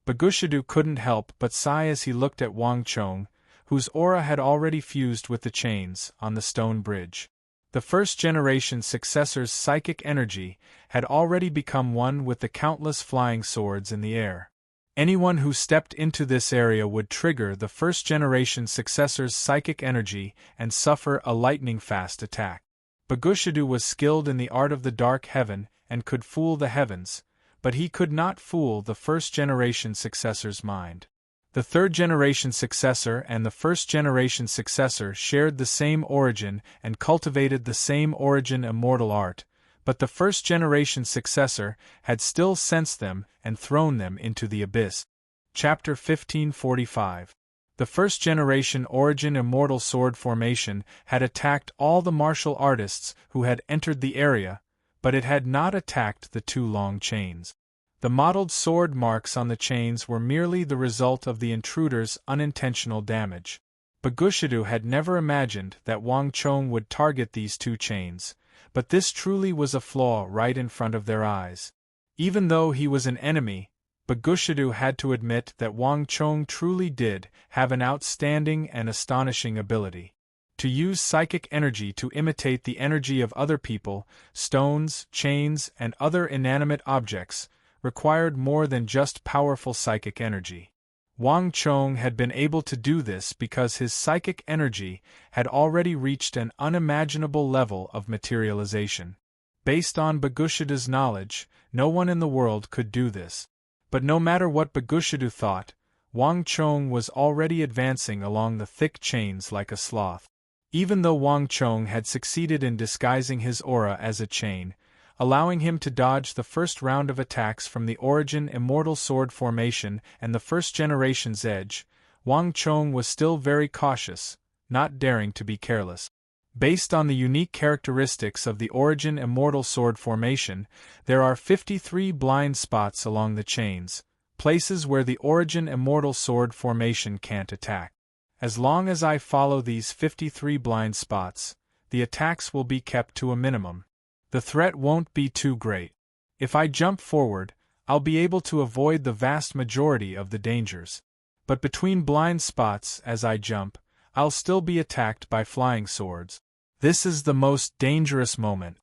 Bagushidu couldn't help but sigh as he looked at Wang Chong, whose aura had already fused with the chains on the stone bridge. The first-generation successor's psychic energy had already become one with the countless flying swords in the air. Anyone who stepped into this area would trigger the first-generation successor's psychic energy and suffer a lightning-fast attack. Bagushidu was skilled in the art of the dark heaven and could fool the heavens, but he could not fool the first-generation successor's mind. The third-generation successor and the first-generation successor shared the same origin and cultivated the same origin immortal art, but the first-generation successor had still sensed them and thrown them into the abyss. Chapter 1545. The first-generation origin immortal sword formation had attacked all the martial artists who had entered the area, but it had not attacked the two long chains. The mottled sword marks on the chains were merely the result of the intruder's unintentional damage. Bagushidu had never imagined that Wang Chong would target these two chains, but this truly was a flaw right in front of their eyes. Even though he was an enemy, Bagushidu had to admit that Wang Chong truly did have an outstanding and astonishing ability. To use psychic energy to imitate the energy of other people, stones, chains, and other inanimate objects required more than just powerful psychic energy. Wang Chong had been able to do this because his psychic energy had already reached an unimaginable level of materialization. Based on Bagushidu's knowledge, no one in the world could do this. But no matter what Bagushidu thought, Wang Chong was already advancing along the thick chains like a sloth. Even though Wang Chong had succeeded in disguising his aura as a chain, allowing him to dodge the first round of attacks from the origin immortal sword formation and the first generation's edge, Wang Chong was still very cautious, not daring to be careless. Based on the unique characteristics of the origin immortal sword formation, there are 53 blind spots along the chains, places where the origin immortal sword formation can't attack. As long as I follow these 53 blind spots, the attacks will be kept to a minimum. The threat won't be too great. If I jump forward, I'll be able to avoid the vast majority of the dangers. But between blind spots as I jump, I'll still be attacked by flying swords. This is the most dangerous moment.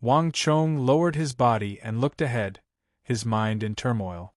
Wang Chong lowered his body and looked ahead, his mind in turmoil.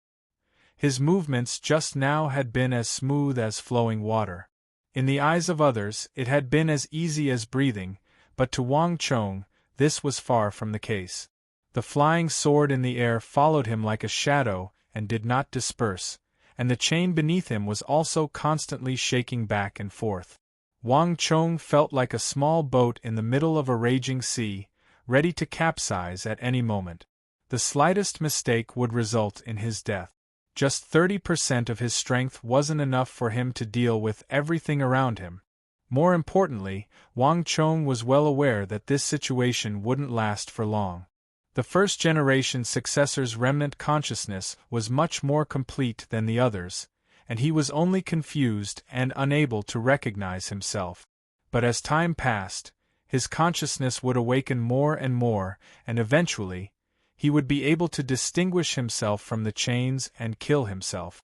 His movements just now had been as smooth as flowing water. In the eyes of others, it had been as easy as breathing, but to Wang Chong, this was far from the case. The flying sword in the air followed him like a shadow and did not disperse, and the chain beneath him was also constantly shaking back and forth. Wang Chong felt like a small boat in the middle of a raging sea, ready to capsize at any moment. The slightest mistake would result in his death. Just 30% of his strength wasn't enough for him to deal with everything around him. More importantly, Wang Chong was well aware that this situation wouldn't last for long. The first-generation successor's remnant consciousness was much more complete than the others, and he was only confused and unable to recognize himself. But as time passed, his consciousness would awaken more, and eventually, he would be able to distinguish himself from the chains and kill himself.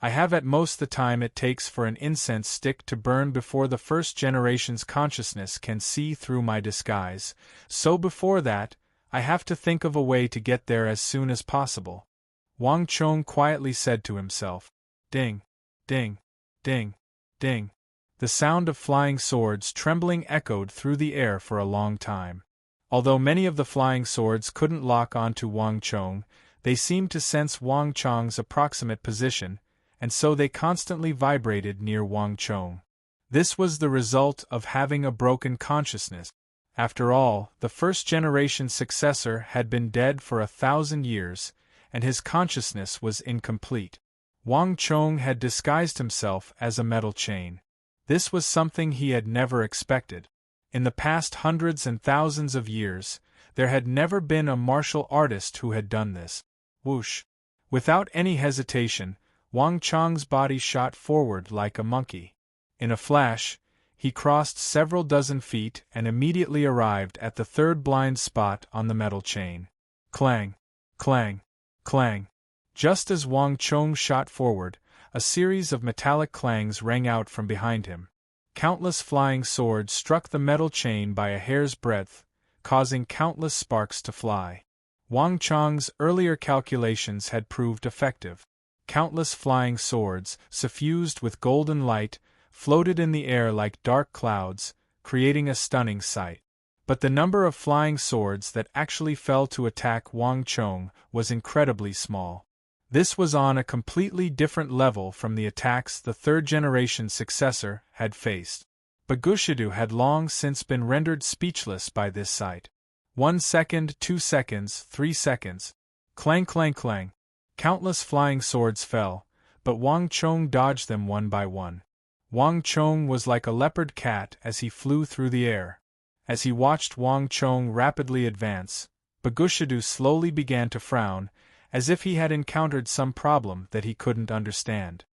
I have at most the time it takes for an incense stick to burn before the first generation's consciousness can see through my disguise, so before that, I have to think of a way to get there as soon as possible. Wang Chong quietly said to himself. Ding, ding, ding, ding. The sound of flying swords trembling echoed through the air for a long time. Although many of the flying swords couldn't lock onto Wang Chong, they seemed to sense Wang Chong's approximate position, and so they constantly vibrated near Wang Chong. This was the result of having a broken consciousness. After all, the first-generation successor had been dead for 1,000 years, and his consciousness was incomplete. Wang Chong had disguised himself as a metal chain. This was something he had never expected. In the past hundreds and thousands of years, there had never been a martial artist who had done this. Whoosh! Without any hesitation, Wang Chong's body shot forward like a monkey. In a flash, he crossed several dozen feet and immediately arrived at the third blind spot on the metal chain. Clang! Clang! Clang! Just as Wang Chong shot forward, a series of metallic clangs rang out from behind him. Countless flying swords struck the metal chain by a hair's breadth, causing countless sparks to fly. Wang Chong's earlier calculations had proved effective. Countless flying swords, suffused with golden light, floated in the air like dark clouds, creating a stunning sight. But the number of flying swords that actually fell to attack Wang Chong was incredibly small. This was on a completely different level from the attacks the third-generation successor had faced. Bagushidu had long since been rendered speechless by this sight. 1 second, 2 seconds, 3 seconds. Clang, clang, clang. Countless flying swords fell, but Wang Chong dodged them one by one. Wang Chong was like a leopard cat as he flew through the air. As he watched Wang Chong rapidly advance, Bagushidu slowly began to frown, as if he had encountered some problem that he couldn't understand.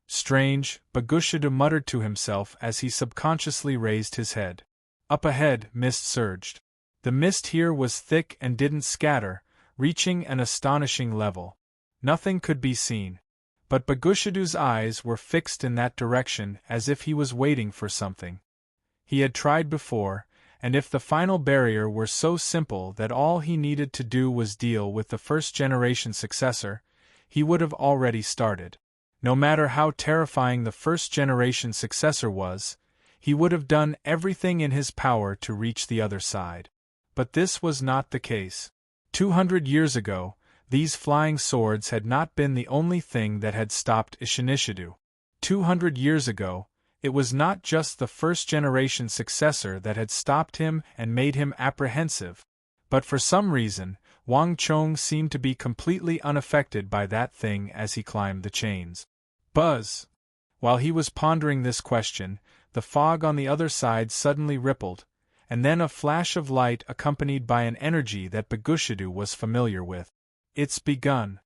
Strange, Bagushidu muttered to himself as he subconsciously raised his head. Up ahead, mist surged. The mist here was thick and didn't scatter, reaching an astonishing level. Nothing could be seen. But Bagushidu's eyes were fixed in that direction as if he was waiting for something. He had tried before, and if the final barrier were so simple that all he needed to do was deal with the first-generation successor, he would have already started. No matter how terrifying the first-generation successor was, he would have done everything in his power to reach the other side. But this was not the case. 200 years ago, these flying swords had not been the only thing that had stopped Ishinishidu. 200 years ago, it was not just the first-generation successor that had stopped him and made him apprehensive, but for some reason, Wang Chong seemed to be completely unaffected by that thing as he climbed the chains. Buzz! While he was pondering this question, the fog on the other side suddenly rippled, and then a flash of light accompanied by an energy that Bagushidu was familiar with. It's begun.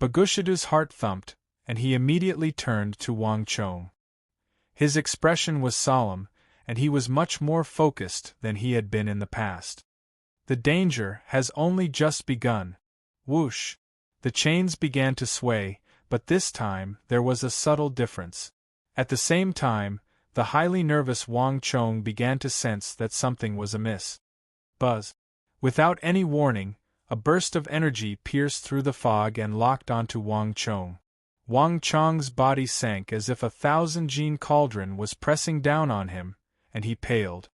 Bagushidu's heart thumped, and he immediately turned to Wang Chong. His expression was solemn, and he was much more focused than he had been in the past. The danger has only just begun. Whoosh! The chains began to sway, but this time there was a subtle difference. At the same time, the highly nervous Wang Chong began to sense that something was amiss. Buzz! Without any warning, a burst of energy pierced through the fog and locked onto Wang Chong. Wang Chong's body sank as if a 1,000-gene cauldron was pressing down on him, and he paled.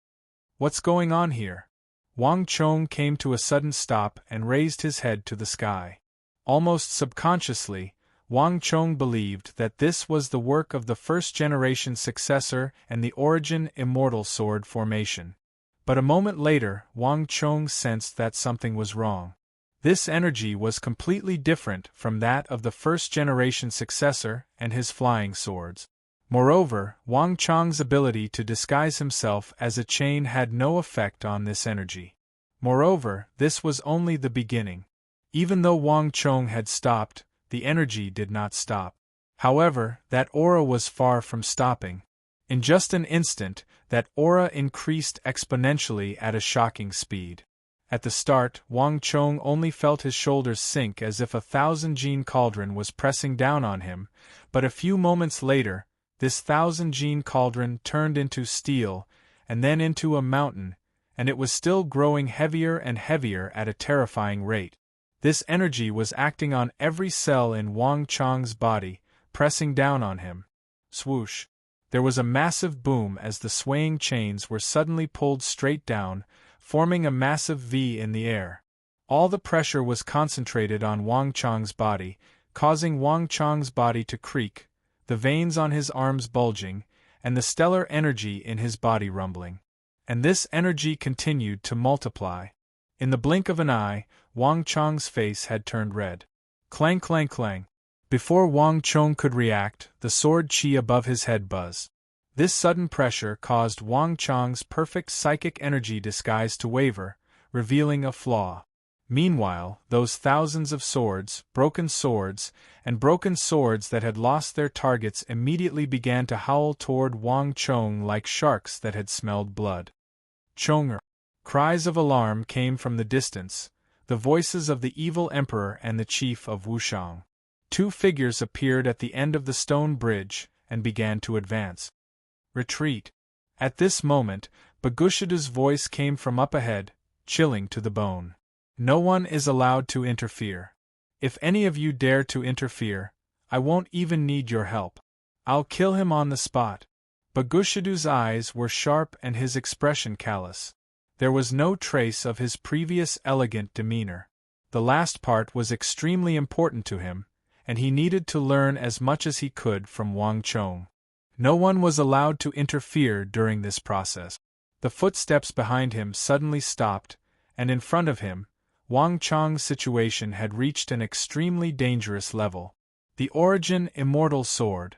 What's going on here? Wang Chong came to a sudden stop and raised his head to the sky. Almost subconsciously, Wang Chong believed that this was the work of the first-generation successor and the origin immortal sword formation. But a moment later, Wang Chong sensed that something was wrong. This energy was completely different from that of the first-generation successor and his flying swords. Moreover, Wang Chong's ability to disguise himself as a chain had no effect on this energy. Moreover, this was only the beginning. Even though Wang Chong had stopped, the energy did not stop. However, that aura was far from stopping. In just an instant, that aura increased exponentially at a shocking speed. At the start, Wang Chong only felt his shoulders sink as if a 1,000-gene cauldron was pressing down on him, but a few moments later, this 1,000-gene cauldron turned into steel, and then into a mountain, and it was still growing heavier and heavier at a terrifying rate. This energy was acting on every cell in Wang Chong's body, pressing down on him. Swoosh! There was a massive boom as the swaying chains were suddenly pulled straight down, forming a massive V in the air. All the pressure was concentrated on Wang Chong's body, causing Wang Chong's body to creak, the veins on his arms bulging, and the stellar energy in his body rumbling. And this energy continued to multiply. In the blink of an eye, Wang Chong's face had turned red. Clang clang clang. Before Wang Chong could react, the sword chi above his head buzzed. This sudden pressure caused Wang Chong's perfect psychic energy disguise to waver, revealing a flaw. Meanwhile, those thousands of swords, and broken swords that had lost their targets immediately began to howl toward Wang Chong like sharks that had smelled blood. Chonger! Cries of alarm came from the distance, the voices of the evil emperor and the chief of Wushang. Two figures appeared at the end of the stone bridge and began to advance. Retreat! At this moment, Bagushidu's voice came from up ahead, chilling to the bone. No one is allowed to interfere. If any of you dare to interfere, I won't even need your help. I'll kill him on the spot. Bagushidu's eyes were sharp and his expression callous. There was no trace of his previous elegant demeanor. The last part was extremely important to him, and he needed to learn as much as he could from Wang Chong. No one was allowed to interfere during this process. The footsteps behind him suddenly stopped, and in front of him, Wang Chong's situation had reached an extremely dangerous level. The Origin Immortal Sword.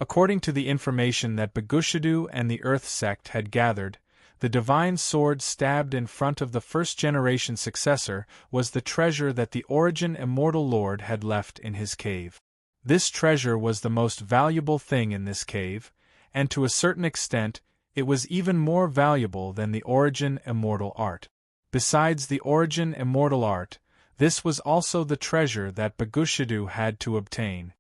According to the information that Bagushidu and the Earth Sect had gathered, the divine sword stabbed in front of the first-generation successor was the treasure that the Origin Immortal Lord had left in his cave. This treasure was the most valuable thing in this cave, and to a certain extent, it was even more valuable than the Origin Immortal Art. Besides the Origin Immortal Art, this was also the treasure that Bagushidu had to obtain.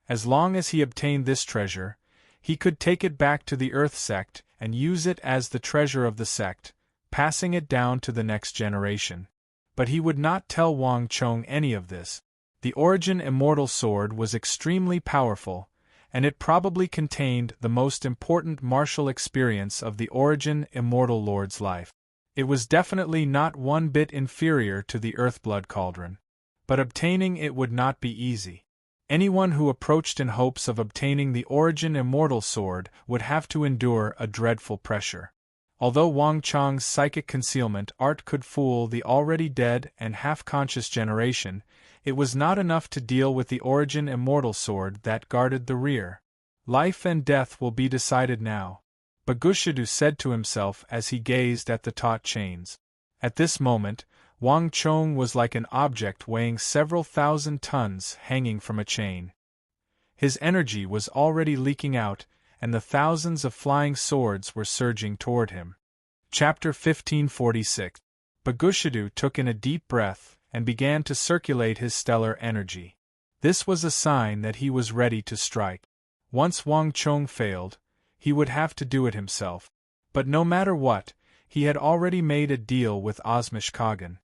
As long as he obtained this treasure, he could take it back to the Earth Sect and use it as the treasure of the sect, passing it down to the next generation. But he would not tell Wang Chong any of this. The Origin Immortal Sword was extremely powerful, and it probably contained the most important martial experience of the Origin Immortal Lord's life. It was definitely not one bit inferior to the Earthblood Cauldron. But obtaining it would not be easy. Anyone who approached in hopes of obtaining the Origin Immortal Sword would have to endure a dreadful pressure. Although Wang Chong's psychic concealment art could fool the already dead and half-conscious generation, it was not enough to deal with the Origin Immortal Sword that guarded the rear. Life and death will be decided now, Bagushidu said to himself as he gazed at the taut chains. At this moment, Wang Chong was like an object weighing several thousand tons hanging from a chain. His energy was already leaking out, and the thousands of flying swords were surging toward him. Chapter 1546. Bagushidu took in a deep breath and began to circulate his stellar energy. This was a sign that he was ready to strike. Once Wang Chong failed, he would have to do it himself. But no matter what, he had already made a deal with Osmish Kagan.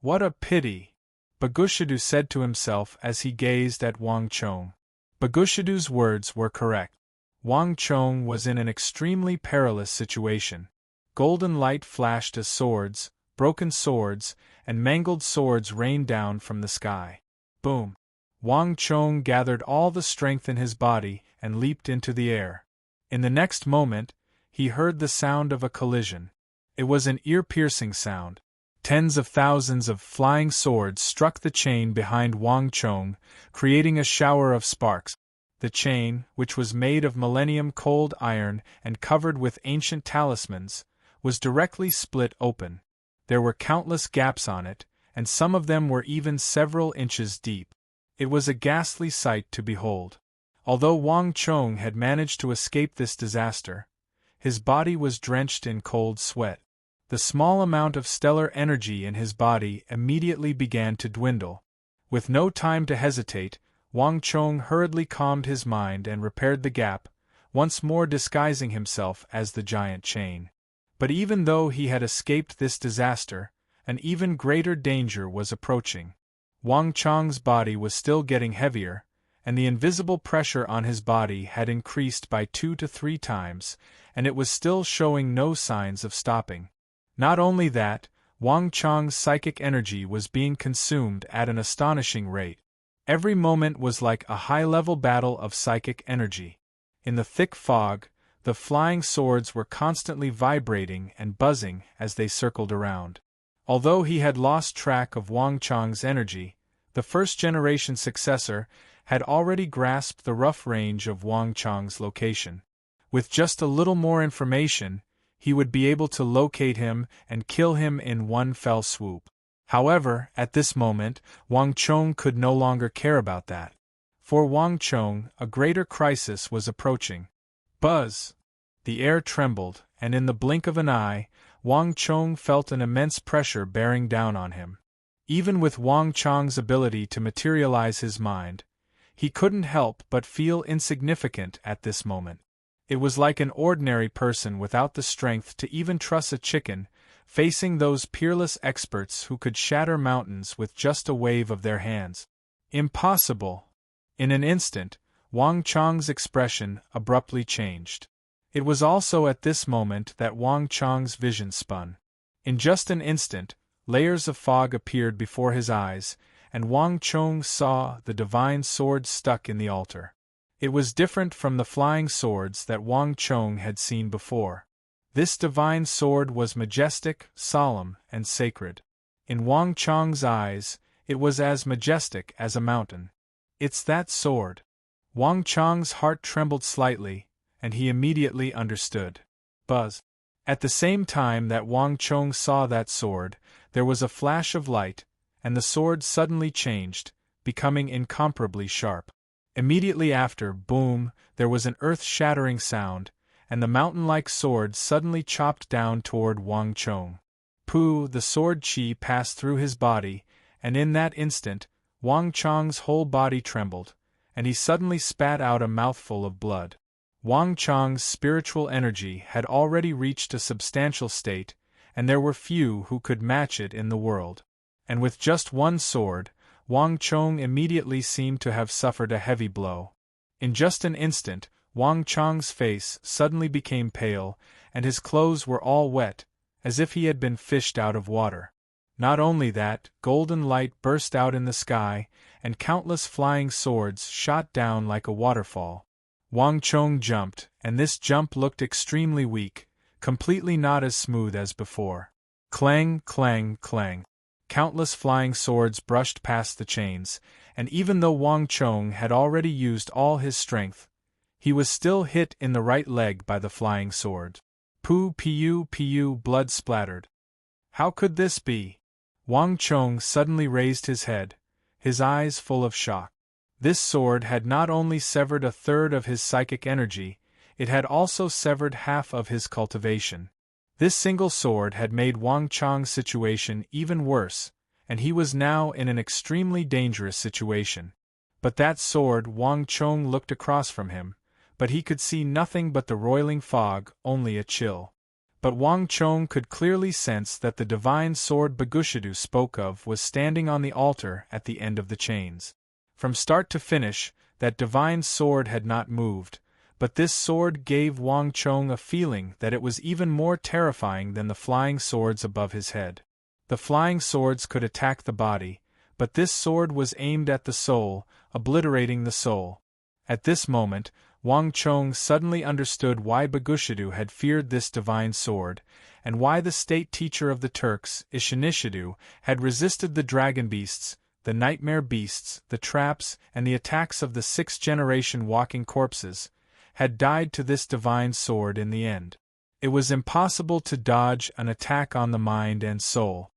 What a pity! Bagushidu said to himself as he gazed at Wang Chong. Bagushidu's words were correct. Wang Chong was in an extremely perilous situation. Golden light flashed as swords, broken swords, and mangled swords rained down from the sky. Boom! Wang Chong gathered all the strength in his body and leaped into the air. In the next moment, he heard the sound of a collision. It was an ear-piercing sound. Tens of thousands of flying swords struck the chain behind Wang Chong, creating a shower of sparks. The chain, which was made of millennium-cold iron and covered with ancient talismans, was directly split open. There were countless gaps on it, and some of them were even several inches deep. It was a ghastly sight to behold. Although Wang Chong had managed to escape this disaster, his body was drenched in cold sweat. The small amount of stellar energy in his body immediately began to dwindle. With no time to hesitate, Wang Chong hurriedly calmed his mind and repaired the gap, once more disguising himself as the giant chain. But even though he had escaped this disaster, an even greater danger was approaching. Wang Chong's body was still getting heavier, and the invisible pressure on his body had increased by 2 to 3 times, and it was still showing no signs of stopping. Not only that, Wang Chong's psychic energy was being consumed at an astonishing rate. Every moment was like a high-level battle of psychic energy. In the thick fog, the flying swords were constantly vibrating and buzzing as they circled around. Although he had lost track of Wang Chang's energy, the first-generation successor had already grasped the rough range of Wang Chang's location. With just a little more information, he would be able to locate him and kill him in one fell swoop. However, at this moment, Wang Chong could no longer care about that. For Wang Chong, a greater crisis was approaching. Buzz! The air trembled, and in the blink of an eye, Wang Chong felt an immense pressure bearing down on him. Even with Wang Chong's ability to materialize his mind, he couldn't help but feel insignificant at this moment. It was like an ordinary person without the strength to even truss a chicken, facing those peerless experts who could shatter mountains with just a wave of their hands. Impossible! In an instant, Wang Chong's expression abruptly changed. It was also at this moment that Wang Chong's vision spun. In just an instant, layers of fog appeared before his eyes, and Wang Chong saw the divine sword stuck in the altar. It was different from the flying swords that Wang Chong had seen before. This divine sword was majestic, solemn, and sacred. In Wang Chong's eyes, it was as majestic as a mountain. It's that sword. Wang Chong's heart trembled slightly, and he immediately understood. Buzz. At the same time that Wang Chong saw that sword, there was a flash of light, and the sword suddenly changed, becoming incomparably sharp. Immediately after, boom, there was an earth-shattering sound, and the mountain-like sword suddenly chopped down toward Wang Chong. Pooh! The sword chi passed through his body, and in that instant, Wang Chong's whole body trembled, and he suddenly spat out a mouthful of blood. Wang Chong's spiritual energy had already reached a substantial state, and there were few who could match it in the world. And with just one sword, Wang Chong immediately seemed to have suffered a heavy blow. In just an instant, Wang Chong's face suddenly became pale, and his clothes were all wet, as if he had been fished out of water. Not only that, golden light burst out in the sky, and countless flying swords shot down like a waterfall. Wang Chong jumped, and this jump looked extremely weak, completely not as smooth as before. Clang, clang, clang. Countless flying swords brushed past the chains, and even though Wang Chong had already used all his strength, he was still hit in the right leg by the flying sword. Pu, blood splattered. How could this be? Wang Chong suddenly raised his head, his eyes full of shock. This sword had not only severed a third of his psychic energy, it had also severed half of his cultivation. This single sword had made Wang Chong's situation even worse, and he was now in an extremely dangerous situation. But that sword, Wang Chong looked across from him, but he could see nothing but the roiling fog, only a chill. But Wang Chong could clearly sense that the divine sword Bagushidu spoke of was standing on the altar at the end of the chains. From start to finish, that divine sword had not moved, but this sword gave Wang Chong a feeling that it was even more terrifying than the flying swords above his head. The flying swords could attack the body, but this sword was aimed at the soul, obliterating the soul. At this moment, Wang Chong suddenly understood why Bagushidu had feared this divine sword, and why the state teacher of the Turks, Ishinishidu, had resisted the dragon beasts, the nightmare beasts, the traps, and the attacks of the sixth-generation walking corpses, had died to this divine sword in the end. It was impossible to dodge an attack on the mind and soul.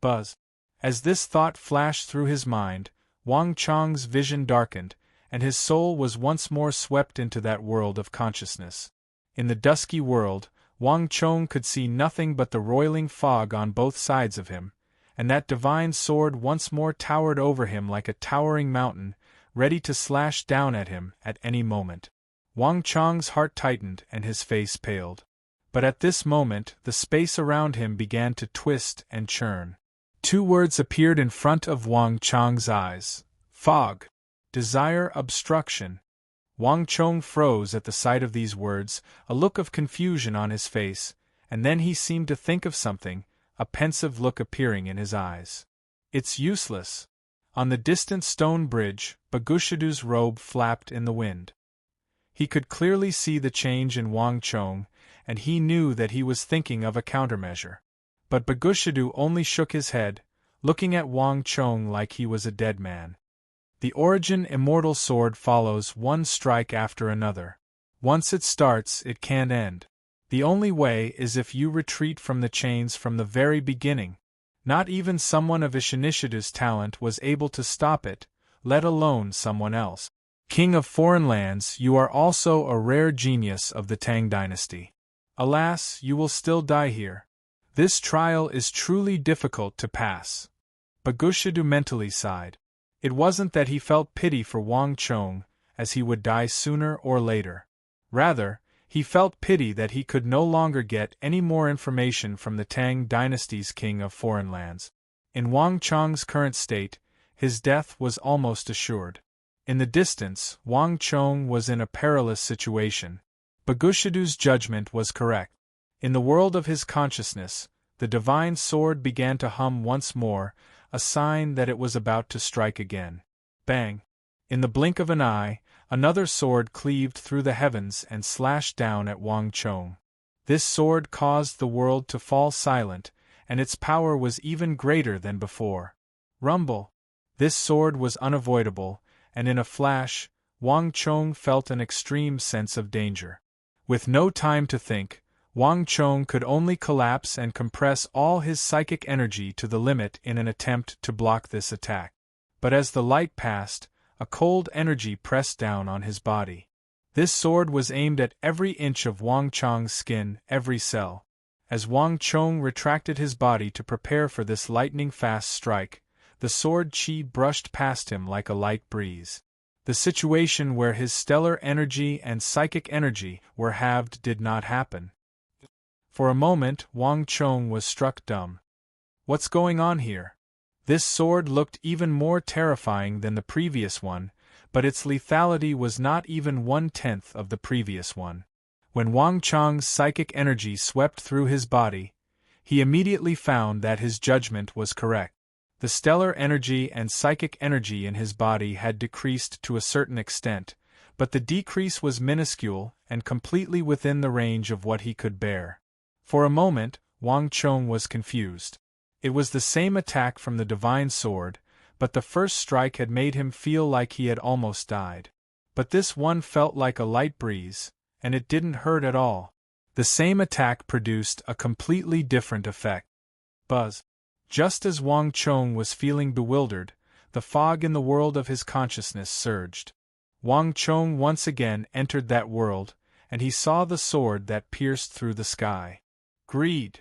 Buzz. As this thought flashed through his mind, Wang Chong's vision darkened, and his soul was once more swept into that world of consciousness. In the dusky world, Wang Chong could see nothing but the roiling fog on both sides of him, and that divine sword once more towered over him like a towering mountain, ready to slash down at him at any moment. Wang Chong's heart tightened and his face paled. But at this moment, the space around him began to twist and churn. Two words appeared in front of Wang Chong's eyes: fog. Desire, obstruction. Wang Chong froze at the sight of these words, a look of confusion on his face, and then he seemed to think of something, a pensive look appearing in his eyes. It's useless. On the distant stone bridge, Bagushidu's robe flapped in the wind. He could clearly see the change in Wang Chong, and he knew that he was thinking of a countermeasure. But Bagushidu only shook his head, looking at Wang Chong like he was a dead man. The Origin Immortal Sword follows one strike after another. Once it starts, it can't end. The only way is if you retreat from the chains from the very beginning. Not even someone of Ishinishida's talent was able to stop it, let alone someone else. King of foreign lands, you are also a rare genius of the Tang dynasty. Alas, you will still die here. This trial is truly difficult to pass. Bagushidu mentally sighed. It wasn't that he felt pity for Wang Chong, as he would die sooner or later. Rather, he felt pity that he could no longer get any more information from the Tang dynasty's king of foreign lands. In Wang Chong's current state, his death was almost assured. In the distance, Wang Chong was in a perilous situation. Bagushidu's judgment was correct. In the world of his consciousness, the divine sword began to hum once more, a sign that it was about to strike again. Bang! In the blink of an eye, another sword cleaved through the heavens and slashed down at Wang Chong. This sword caused the world to fall silent, and its power was even greater than before. Rumble! This sword was unavoidable, and in a flash, Wang Chong felt an extreme sense of danger. With no time to think, Wang Chong could only collapse and compress all his psychic energy to the limit in an attempt to block this attack. But as the light passed, a cold energy pressed down on his body. This sword was aimed at every inch of Wang Chong's skin, every cell. As Wang Chong retracted his body to prepare for this lightning-fast strike, the sword chi brushed past him like a light breeze. The situation where his stellar energy and psychic energy were halved did not happen. For a moment, Wang Chong was struck dumb. What's going on here? This sword looked even more terrifying than the previous one, but its lethality was not even 1/10 of the previous one. When Wang Chong's psychic energy swept through his body, he immediately found that his judgment was correct. The stellar energy and psychic energy in his body had decreased to a certain extent, but the decrease was minuscule and completely within the range of what he could bear. For a moment, Wang Chong was confused. It was the same attack from the divine sword, but the first strike had made him feel like he had almost died. But this one felt like a light breeze, and it didn't hurt at all. The same attack produced a completely different effect. Buzz. Just as Wang Chong was feeling bewildered, the fog in the world of his consciousness surged. Wang Chong once again entered that world, and he saw the sword that pierced through the sky. Greed.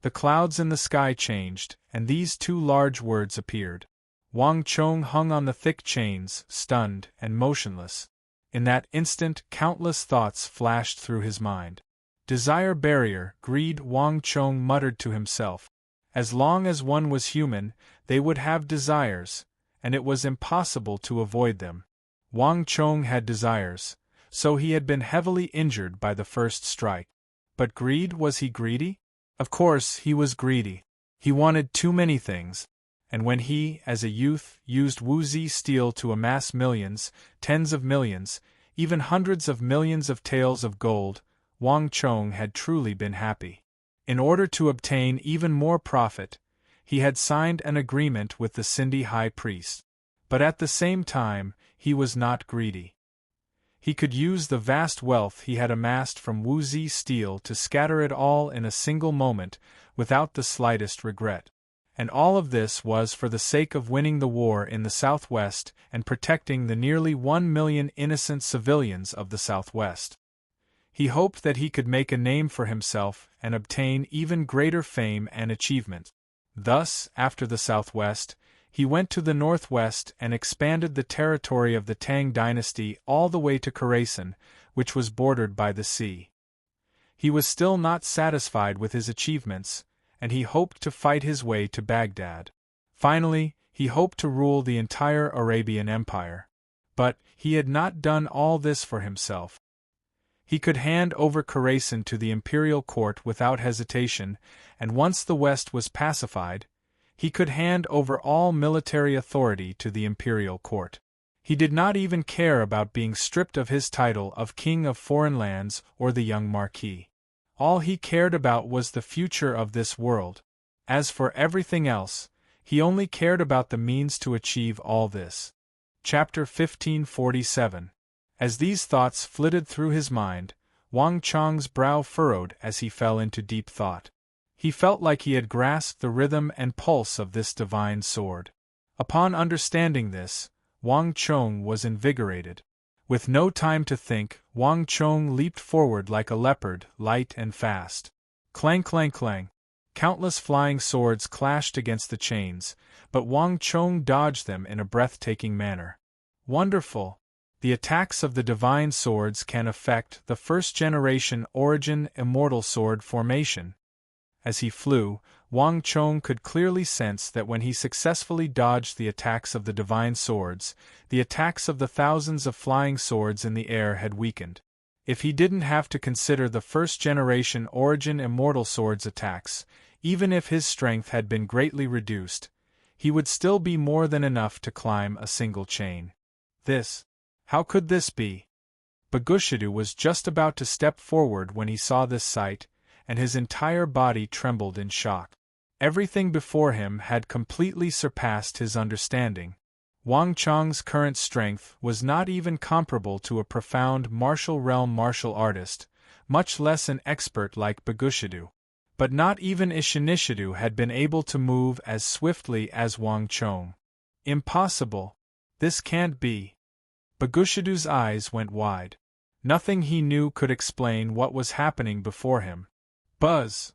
The clouds in the sky changed, and these two large words appeared. Wang Chong hung on the thick chains, stunned and motionless. In that instant, countless thoughts flashed through his mind. Desire barrier, greed, Wang Chong muttered to himself. As long as one was human, they would have desires, and it was impossible to avoid them. Wang Chong had desires, so he had been heavily injured by the first strike. But greed, was he greedy? Of course, he was greedy. He wanted too many things, and when he, as a youth, used Wuzi steel to amass millions, tens of millions, even hundreds of millions of taels of gold, Wang Chong had truly been happy. In order to obtain even more profit, he had signed an agreement with the Sindhi high priest. But at the same time, he was not greedy. He could use the vast wealth he had amassed from Wuzi steel to scatter it all in a single moment, without the slightest regret. And all of this was for the sake of winning the war in the Southwest and protecting the nearly 1 million innocent civilians of the Southwest. He hoped that he could make a name for himself and obtain even greater fame and achievement. Thus, after the Southwest, he went to the Northwest and expanded the territory of the Tang dynasty all the way to Khorasan, which was bordered by the sea. He was still not satisfied with his achievements, and he hoped to fight his way to Baghdad. Finally, he hoped to rule the entire Arabian Empire. But he had not done all this for himself. He could hand over Khorasan to the imperial court without hesitation, and once the West was pacified, he could hand over all military authority to the imperial court. He did not even care about being stripped of his title of King of Foreign Lands or the young Marquis. All he cared about was the future of this world. As for everything else, he only cared about the means to achieve all this. Chapter 1547. As these thoughts flitted through his mind, Wang Chang's brow furrowed as he fell into deep thought. He felt like he had grasped the rhythm and pulse of this divine sword. Upon understanding this, Wang Chong was invigorated. With no time to think, Wang Chong leaped forward like a leopard, light and fast. Clang clang clang. Countless flying swords clashed against the chains, but Wang Chong dodged them in a breathtaking manner. Wonderful! The attacks of the divine swords can affect the first-generation origin immortal sword formation. As he flew, Wang Chong could clearly sense that when he successfully dodged the attacks of the divine swords, the attacks of the thousands of flying swords in the air had weakened. If he didn't have to consider the first-generation origin immortal sword's attacks, even if his strength had been greatly reduced, he would still be more than enough to climb a single chain. How could this be? Bagushidu was just about to step forward when he saw this sight, and his entire body trembled in shock. Everything before him had completely surpassed his understanding. Wang Chang's current strength was not even comparable to a profound martial realm martial artist, much less an expert like Bagushidu. But not even Ishinishidu had been able to move as swiftly as Wang Chong. Impossible! This can't be! Bagushidu's eyes went wide. Nothing he knew could explain what was happening before him. Buzz!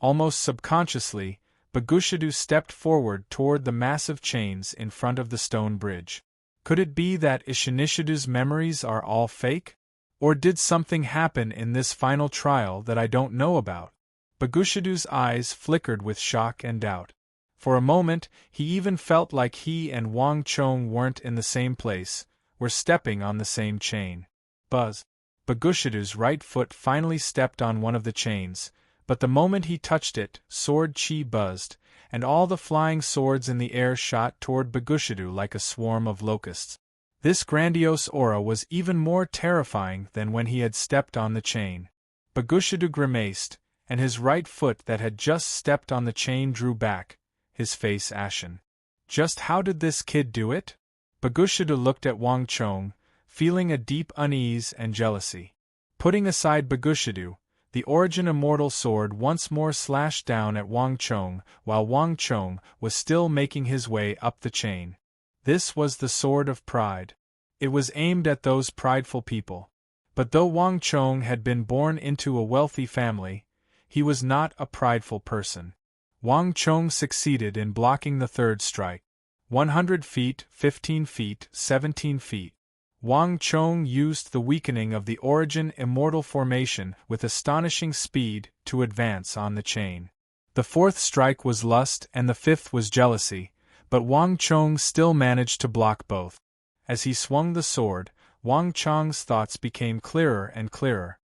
Almost subconsciously, Bagushidu stepped forward toward the massive chains in front of the stone bridge. Could it be that Ishinishidu's memories are all fake? Or did something happen in this final trial that I don't know about? Bagushidu's eyes flickered with shock and doubt. For a moment, he even felt like he and Wang Chong weren't in the same place, were stepping on the same chain. Buzz! Bagushidu's right foot finally stepped on one of the chains, but the moment he touched it, sword chi buzzed, and all the flying swords in the air shot toward Bagushidu like a swarm of locusts. This grandiose aura was even more terrifying than when he had stepped on the chain. Bagushidu grimaced, and his right foot that had just stepped on the chain drew back, his face ashen. Just how did this kid do it? Bagushidu looked at Wang Chong, feeling a deep unease and jealousy. Putting aside Bagushidu, the origin immortal sword once more slashed down at Wang Chong, while Wang Chong was still making his way up the chain. This was the sword of pride. It was aimed at those prideful people. But though Wang Chong had been born into a wealthy family, he was not a prideful person. Wang Chong succeeded in blocking the third strike. 100 feet, 15 feet, 17 feet. Wang Chong used the weakening of the origin immortal formation with astonishing speed to advance on the chain. The fourth strike was lust and the fifth was jealousy, but Wang Chong still managed to block both. As he swung the sword, Wang Chong's thoughts became clearer and clearer.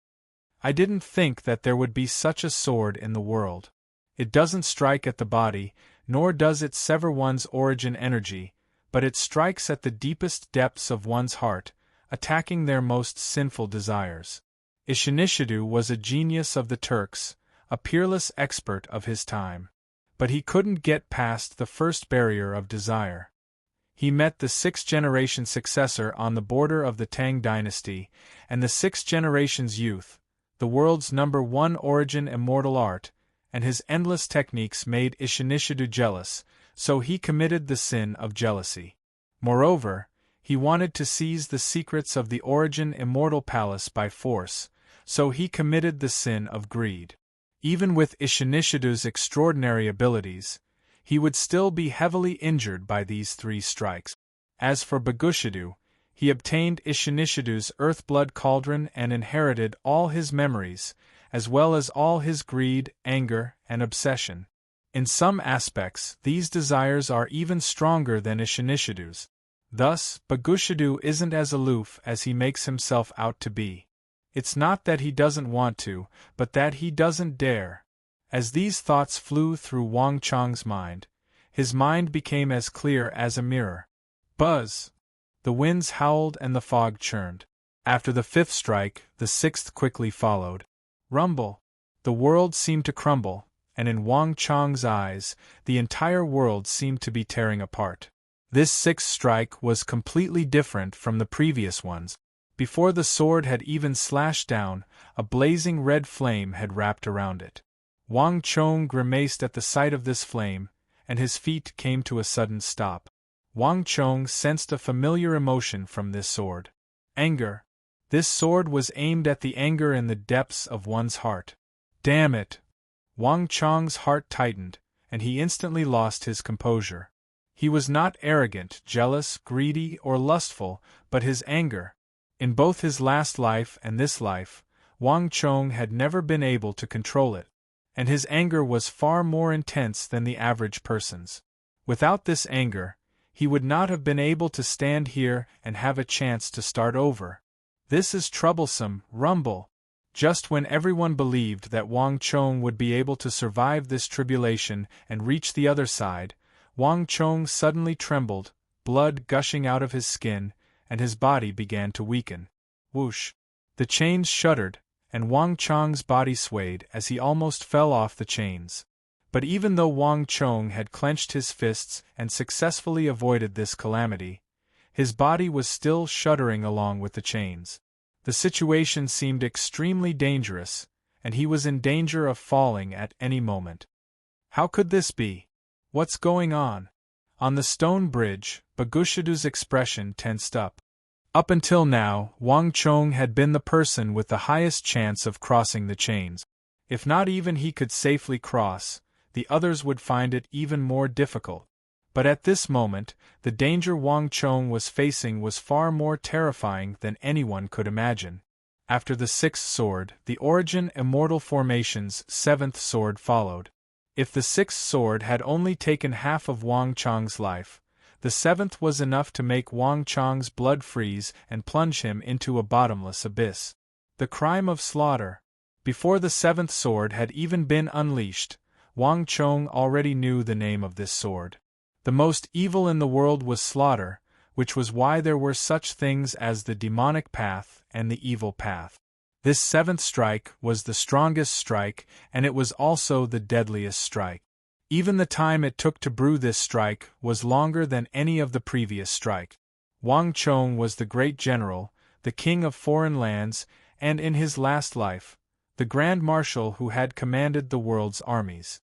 I didn't think that there would be such a sword in the world. It doesn't strike at the body, nor does it sever one's origin energy, but it strikes at the deepest depths of one's heart, attacking their most sinful desires. Ishinishidu was a genius of the Turks, a peerless expert of his time. But he couldn't get past the first barrier of desire. He met the sixth-generation successor on the border of the Tang dynasty, and the sixth generation's youth, the world's #1 origin immortal art, and his endless techniques made Ishinishidu jealous, so he committed the sin of jealousy. Moreover, he wanted to seize the secrets of the origin immortal palace by force, so he committed the sin of greed. Even with Ishinishidu's extraordinary abilities, he would still be heavily injured by these 3 strikes. As for Bagushidu, he obtained Ishinishidu's earthblood cauldron and inherited all his memories, as well as all his greed, anger, and obsession. In some aspects, these desires are even stronger than Ishinishidu's. Thus, Bagushidu isn't as aloof as he makes himself out to be. It's not that he doesn't want to, but that he doesn't dare. As these thoughts flew through Wang Chong's mind, his mind became as clear as a mirror. Buzz! The winds howled and the fog churned. After the fifth strike, the sixth quickly followed. Rumble! The world seemed to crumble, and in Wang Chong's eyes, the entire world seemed to be tearing apart. This sixth strike was completely different from the previous ones. Before the sword had even slashed down, a blazing red flame had wrapped around it. Wang Chong grimaced at the sight of this flame, and his feet came to a sudden stop. Wang Chong sensed a familiar emotion from this sword. Anger. This sword was aimed at the anger in the depths of one's heart. Damn it! Wang Chong's heart tightened, and he instantly lost his composure. He was not arrogant, jealous, greedy, or lustful, but his anger. In both his last life and this life, Wang Chong had never been able to control it, and his anger was far more intense than the average person's. Without this anger, he would not have been able to stand here and have a chance to start over. This is troublesome, rumble. Just when everyone believed that Wang Chong would be able to survive this tribulation and reach the other side, Wang Chong suddenly trembled, blood gushing out of his skin, and his body began to weaken. Whoosh! The chains shuddered, and Wang Chong's body swayed as he almost fell off the chains. But even though Wang Chong had clenched his fists and successfully avoided this calamity, his body was still shuddering along with the chains. The situation seemed extremely dangerous, and he was in danger of falling at any moment. How could this be? What's going on? On the stone bridge, Bagushidu's expression tensed up. Up until now, Wang Chong had been the person with the highest chance of crossing the chains. If not even he could safely cross, the others would find it even more difficult. But at this moment, the danger Wang Chong was facing was far more terrifying than anyone could imagine. After the sixth sword, the Origin Immortal Formation's seventh sword followed. If the sixth sword had only taken half of Wang Chong's life, the seventh was enough to make Wang Chong's blood freeze and plunge him into a bottomless abyss. The crime of slaughter. Before the seventh sword had even been unleashed, Wang Chong already knew the name of this sword. The most evil in the world was slaughter, which was why there were such things as the demonic path and the evil path. This seventh strike was the strongest strike, and it was also the deadliest strike. Even the time it took to brew this strike was longer than any of the previous strike. Wang Chong was the great general, the king of foreign lands, and in his last life, the grand marshal who had commanded the world's armies.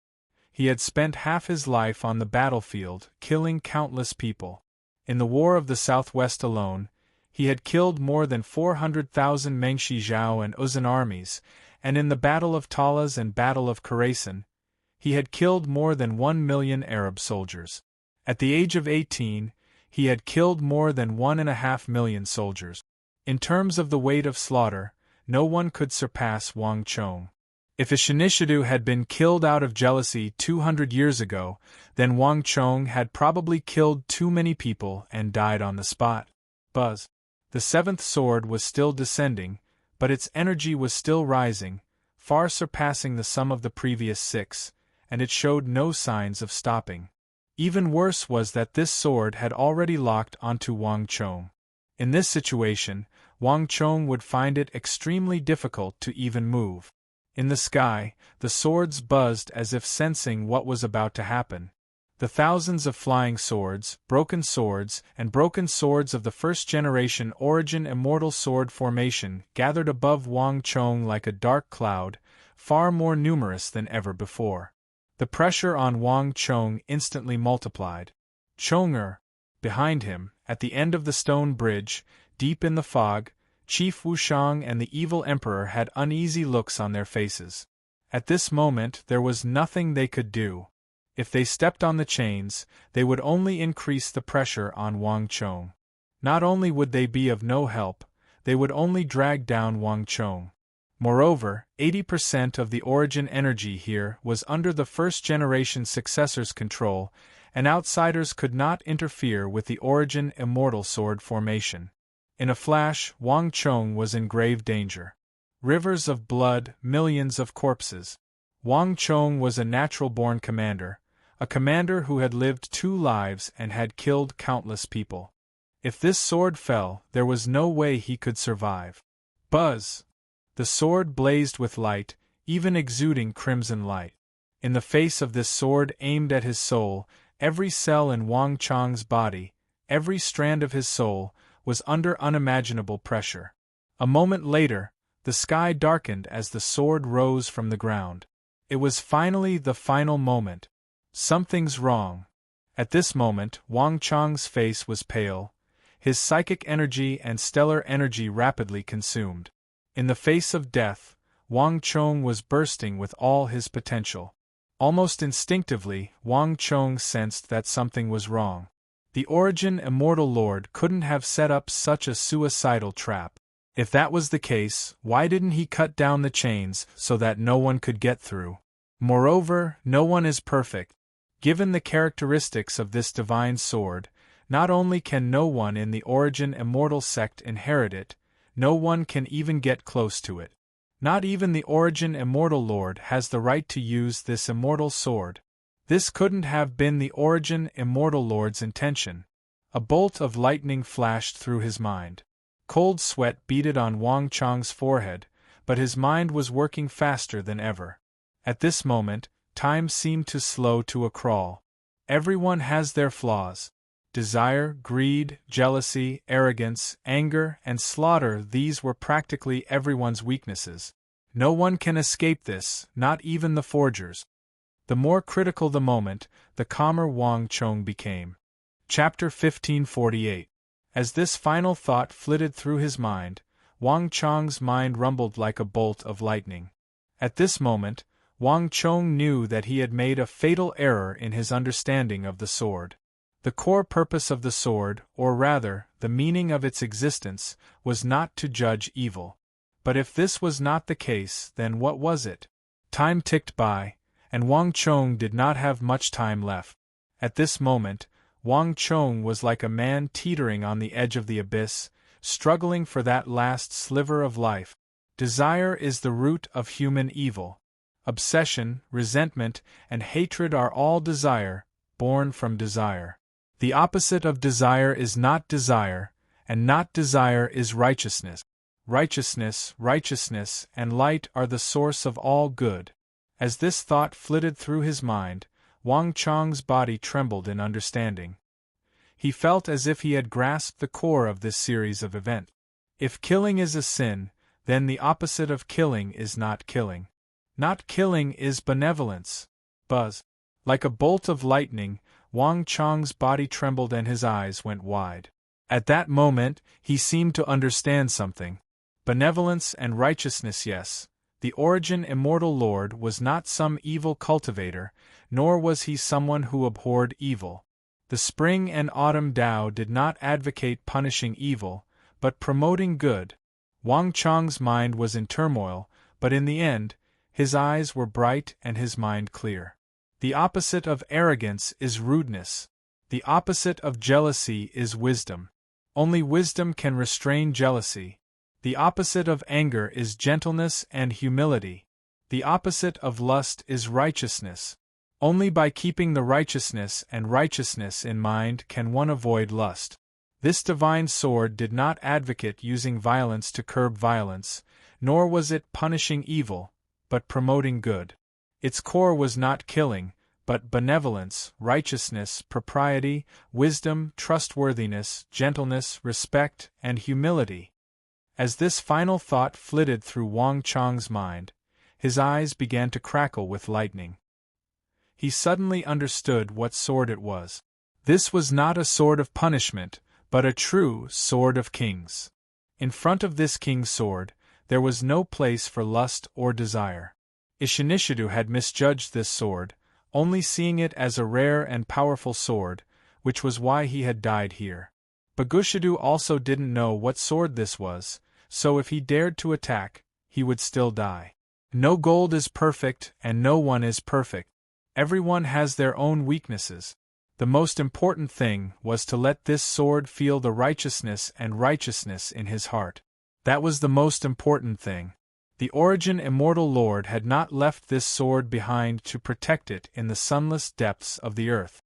He had spent half his life on the battlefield, killing countless people. In the War of the Southwest alone, he had killed more than 400,000 Mengshi Zhao and Uzun armies, and in the Battle of Talas and Battle of Khorasan, he had killed more than 1 million Arab soldiers. At the age of 18, he had killed more than 1.5 million soldiers. In terms of the weight of slaughter, no one could surpass Wang Chong. If a Shinishidu had been killed out of jealousy 200 years ago, then Wang Chong had probably killed too many people and died on the spot. Buzz. The seventh sword was still descending, but its energy was still rising, far surpassing the sum of the previous six, and it showed no signs of stopping. Even worse was that this sword had already locked onto Wang Chong. In this situation, Wang Chong would find it extremely difficult to even move. In the sky, the swords buzzed as if sensing what was about to happen. The thousands of flying swords, and broken swords of the first-generation Origin Immortal Sword formation gathered above Wang Chong like a dark cloud, far more numerous than ever before. The pressure on Wang Chong instantly multiplied. Chonger! Behind him, at the end of the stone bridge, deep in the fog, Chief Wushang and the evil emperor had uneasy looks on their faces. At this moment there was nothing they could do. If they stepped on the chains, they would only increase the pressure on Wang Chong. Not only would they be of no help, they would only drag down Wang Chong. Moreover, 80% of the origin energy here was under the first-generation successor's control, and outsiders could not interfere with the Origin Immortal Sword formation. In a flash, Wang Chong was in grave danger. Rivers of blood, millions of corpses. Wang Chong was a natural-born commander, a commander who had lived 2 lives and had killed countless people. If this sword fell, there was no way he could survive. Buzz! The sword blazed with light, even exuding crimson light. In the face of this sword aimed at his soul, every cell in Wang Chang's body, every strand of his soul, was under unimaginable pressure. A moment later, the sky darkened as the sword rose from the ground. It was finally the final moment. Something's wrong. At this moment, Wang Chang's face was pale, his psychic energy and stellar energy rapidly consumed. In the face of death, Wang Chong was bursting with all his potential. Almost instinctively, Wang Chong sensed that something was wrong. The Origin Immortal Lord couldn't have set up such a suicidal trap. If that was the case, why didn't he cut down the chains so that no one could get through? Moreover, no one is perfect. Given the characteristics of this divine sword, not only can no one in the Origin Immortal sect inherit it, no one can even get close to it. Not even the Origin Immortal Lord has the right to use this immortal sword. This couldn't have been the Origin Immortal Lord's intention. A bolt of lightning flashed through his mind. Cold sweat beaded on Wang Chang's forehead, but his mind was working faster than ever. At this moment, time seemed to slow to a crawl. Everyone has their flaws. Desire, greed, jealousy, arrogance, anger, and slaughter, these were practically everyone's weaknesses. No one can escape this, not even the forgers. The more critical the moment, the calmer Wang Chong became. Chapter 1548. As this final thought flitted through his mind, Wang Chong's mind rumbled like a bolt of lightning. At this moment, Wang Chong knew that he had made a fatal error in his understanding of the sword. The core purpose of the sword, or rather, the meaning of its existence, was not to judge evil. But if this was not the case, then what was it? Time ticked by, and Wang Chong did not have much time left. At this moment, Wang Chong was like a man teetering on the edge of the abyss, struggling for that last sliver of life. Desire is the root of human evil. Obsession, resentment, and hatred are all desire, born from desire. The opposite of desire is not desire, and not desire is righteousness. Righteousness, and light are the source of all good. As this thought flitted through his mind, Wang Chong's body trembled in understanding. He felt as if he had grasped the core of this series of events. If killing is a sin, then the opposite of killing is not killing. Not killing is benevolence. Buzz. Like a bolt of lightning, Wang Chong's body trembled and his eyes went wide. At that moment, he seemed to understand something. Benevolence and righteousness, yes. The Origin Immortal Lord was not some evil cultivator, nor was he someone who abhorred evil. The Spring and Autumn Tao did not advocate punishing evil, but promoting good. Wang Chong's mind was in turmoil, but in the end, his eyes were bright and his mind clear. The opposite of arrogance is rudeness. The opposite of jealousy is wisdom. Only wisdom can restrain jealousy. The opposite of anger is gentleness and humility. The opposite of lust is righteousness. Only by keeping the righteousness in mind can one avoid lust. This divine sword did not advocate using violence to curb violence, nor was it punishing evil, but promoting good. Its core was not killing, but benevolence, righteousness, propriety, wisdom, trustworthiness, gentleness, respect, and humility. As this final thought flitted through Wang Chong's mind, his eyes began to crackle with lightning. He suddenly understood what sword it was. This was not a sword of punishment, but a true sword of kings. In front of this king's sword, there was no place for lust or desire. Ishinishidu had misjudged this sword, only seeing it as a rare and powerful sword, which was why he had died here. Bagushidu also didn't know what sword this was, so if he dared to attack, he would still die. No gold is perfect and no one is perfect. Everyone has their own weaknesses. The most important thing was to let this sword feel the righteousness in his heart. That was the most important thing. The Origin Immortal Lord had not left this sword behind to protect it in the sunless depths of the earth.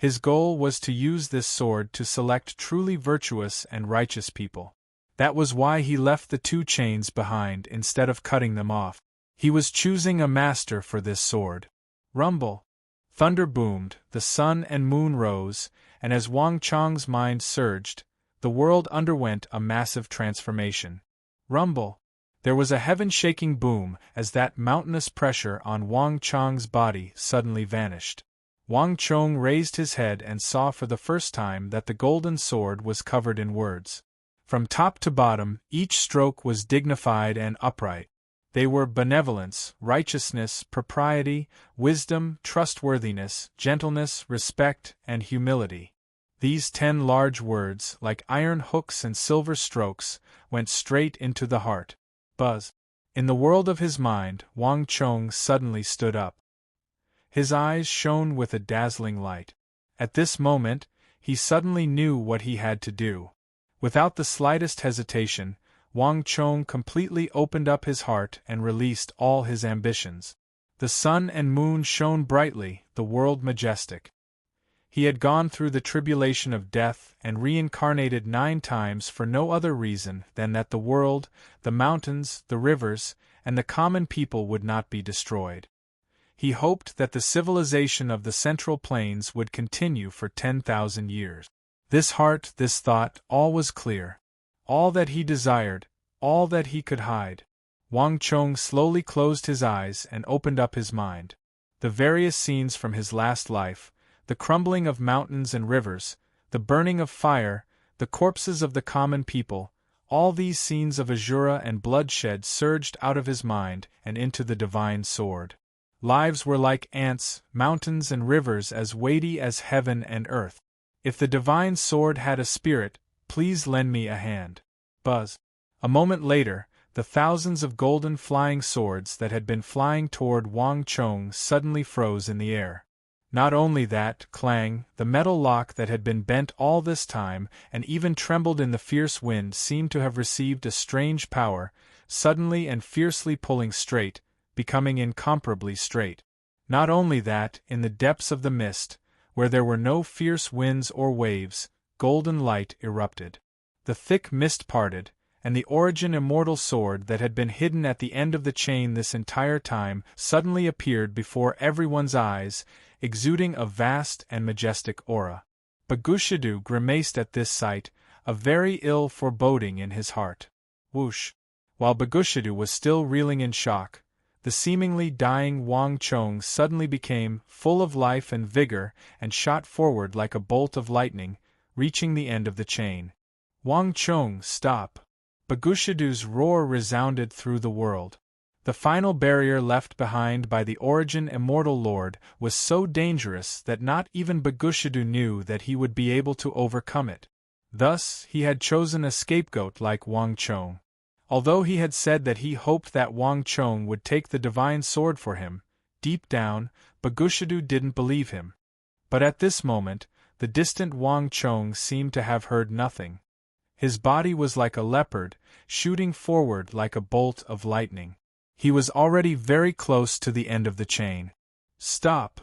His goal was to use this sword to select truly virtuous and righteous people. That was why he left the 2 chains behind instead of cutting them off. He was choosing a master for this sword. Rumble. Thunder boomed, the sun and moon rose, and as Wang Chong's mind surged, the world underwent a massive transformation. Rumble. There was a heaven-shaking boom as that mountainous pressure on Wang Chong's body suddenly vanished. Wang Chong raised his head and saw for the first time that the golden sword was covered in words. From top to bottom, each stroke was dignified and upright. They were benevolence, righteousness, propriety, wisdom, trustworthiness, gentleness, respect, and humility. These 10 large words, like iron hooks and silver strokes, went straight into the heart. Buzz. In the world of his mind, Wang Chong suddenly stood up. His eyes shone with a dazzling light. At this moment, he suddenly knew what he had to do. Without the slightest hesitation, Wang Chong completely opened up his heart and released all his ambitions. The sun and moon shone brightly, the world majestic. He had gone through the tribulation of death and reincarnated 9 times for no other reason than that the world, the mountains, the rivers, and the common people would not be destroyed. He hoped that the civilization of the Central Plains would continue for 10,000 years. This heart, this thought, all was clear. All that he desired, all that he could hide. Wang Chong slowly closed his eyes and opened up his mind. The various scenes from his last life, the crumbling of mountains and rivers, the burning of fire, the corpses of the common people, all these scenes of azura and bloodshed surged out of his mind and into the divine sword. Lives were like ants, mountains and rivers as weighty as heaven and earth. If the divine sword had a spirit, please lend me a hand. Buzz. A moment later, the thousands of golden flying swords that had been flying toward Wang Chong suddenly froze in the air. Not only that, clang, the metal lock that had been bent all this time and even trembled in the fierce wind seemed to have received a strange power, suddenly and fiercely pulling straight, becoming incomparably straight. Not only that, in the depths of the mist, where there were no fierce winds or waves, golden light erupted. The thick mist parted, and the origin immortal sword that had been hidden at the end of the chain this entire time suddenly appeared before everyone's eyes, exuding a vast and majestic aura. Bagushidu grimaced at this sight, a very ill foreboding in his heart. Whoosh! While Bagushidu was still reeling in shock, the seemingly dying Wang Chong suddenly became full of life and vigor and shot forward like a bolt of lightning, reaching the end of the chain. Wang Chong, stop! Bagushidu's roar resounded through the world. The final barrier left behind by the origin immortal lord was so dangerous that not even Bagushidu knew that he would be able to overcome it. Thus, he had chosen a scapegoat like Wang Chong. Although he had said that he hoped that Wang Chong would take the divine sword for him, deep down, Bagushidu didn't believe him. But at this moment, the distant Wang Chong seemed to have heard nothing. His body was like a leopard, shooting forward like a bolt of lightning. He was already very close to the end of the chain. Stop!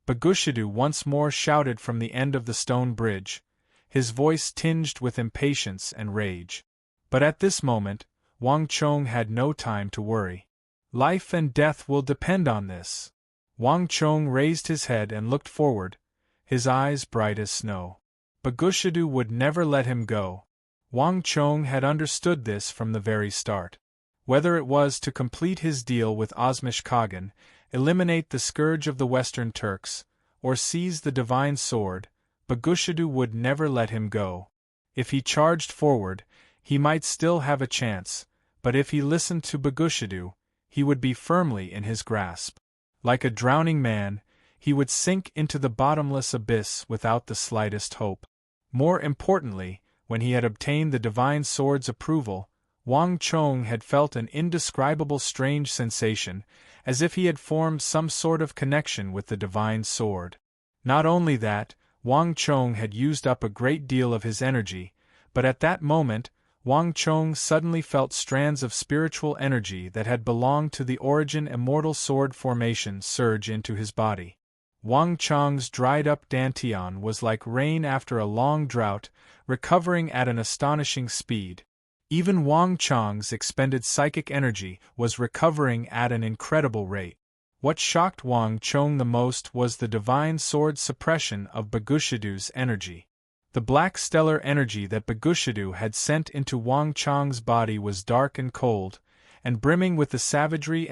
Bagushidu once more shouted from the end of the stone bridge, his voice tinged with impatience and rage. But at this moment, Wang Chong had no time to worry. Life and death will depend on this. Wang Chong raised his head and looked forward, his eyes bright as snow. Bagushidu would never let him go. Wang Chong had understood this from the very start. Whether it was to complete his deal with Osmish Khagan, eliminate the scourge of the Western Turks, or seize the divine sword, Bagushidu would never let him go. If he charged forward, he might still have a chance, but if he listened to Bagushidu, he would be firmly in his grasp. Like a drowning man, he would sink into the bottomless abyss without the slightest hope. More importantly, when he had obtained the divine sword's approval, Wang Chong had felt an indescribable strange sensation, as if he had formed some sort of connection with the divine sword. Not only that, Wang Chong had used up a great deal of his energy, but at that moment, Wang Chong suddenly felt strands of spiritual energy that had belonged to the origin immortal sword formation surge into his body. Wang Chong's dried-up dantian was like rain after a long drought, recovering at an astonishing speed. Even Wang Chong's expended psychic energy was recovering at an incredible rate. What shocked Wang Chong the most was the divine sword suppression of Bagushidu's energy. The black stellar energy that Bagushidu had sent into Wang Chong's body was dark and cold, and brimming with the savagery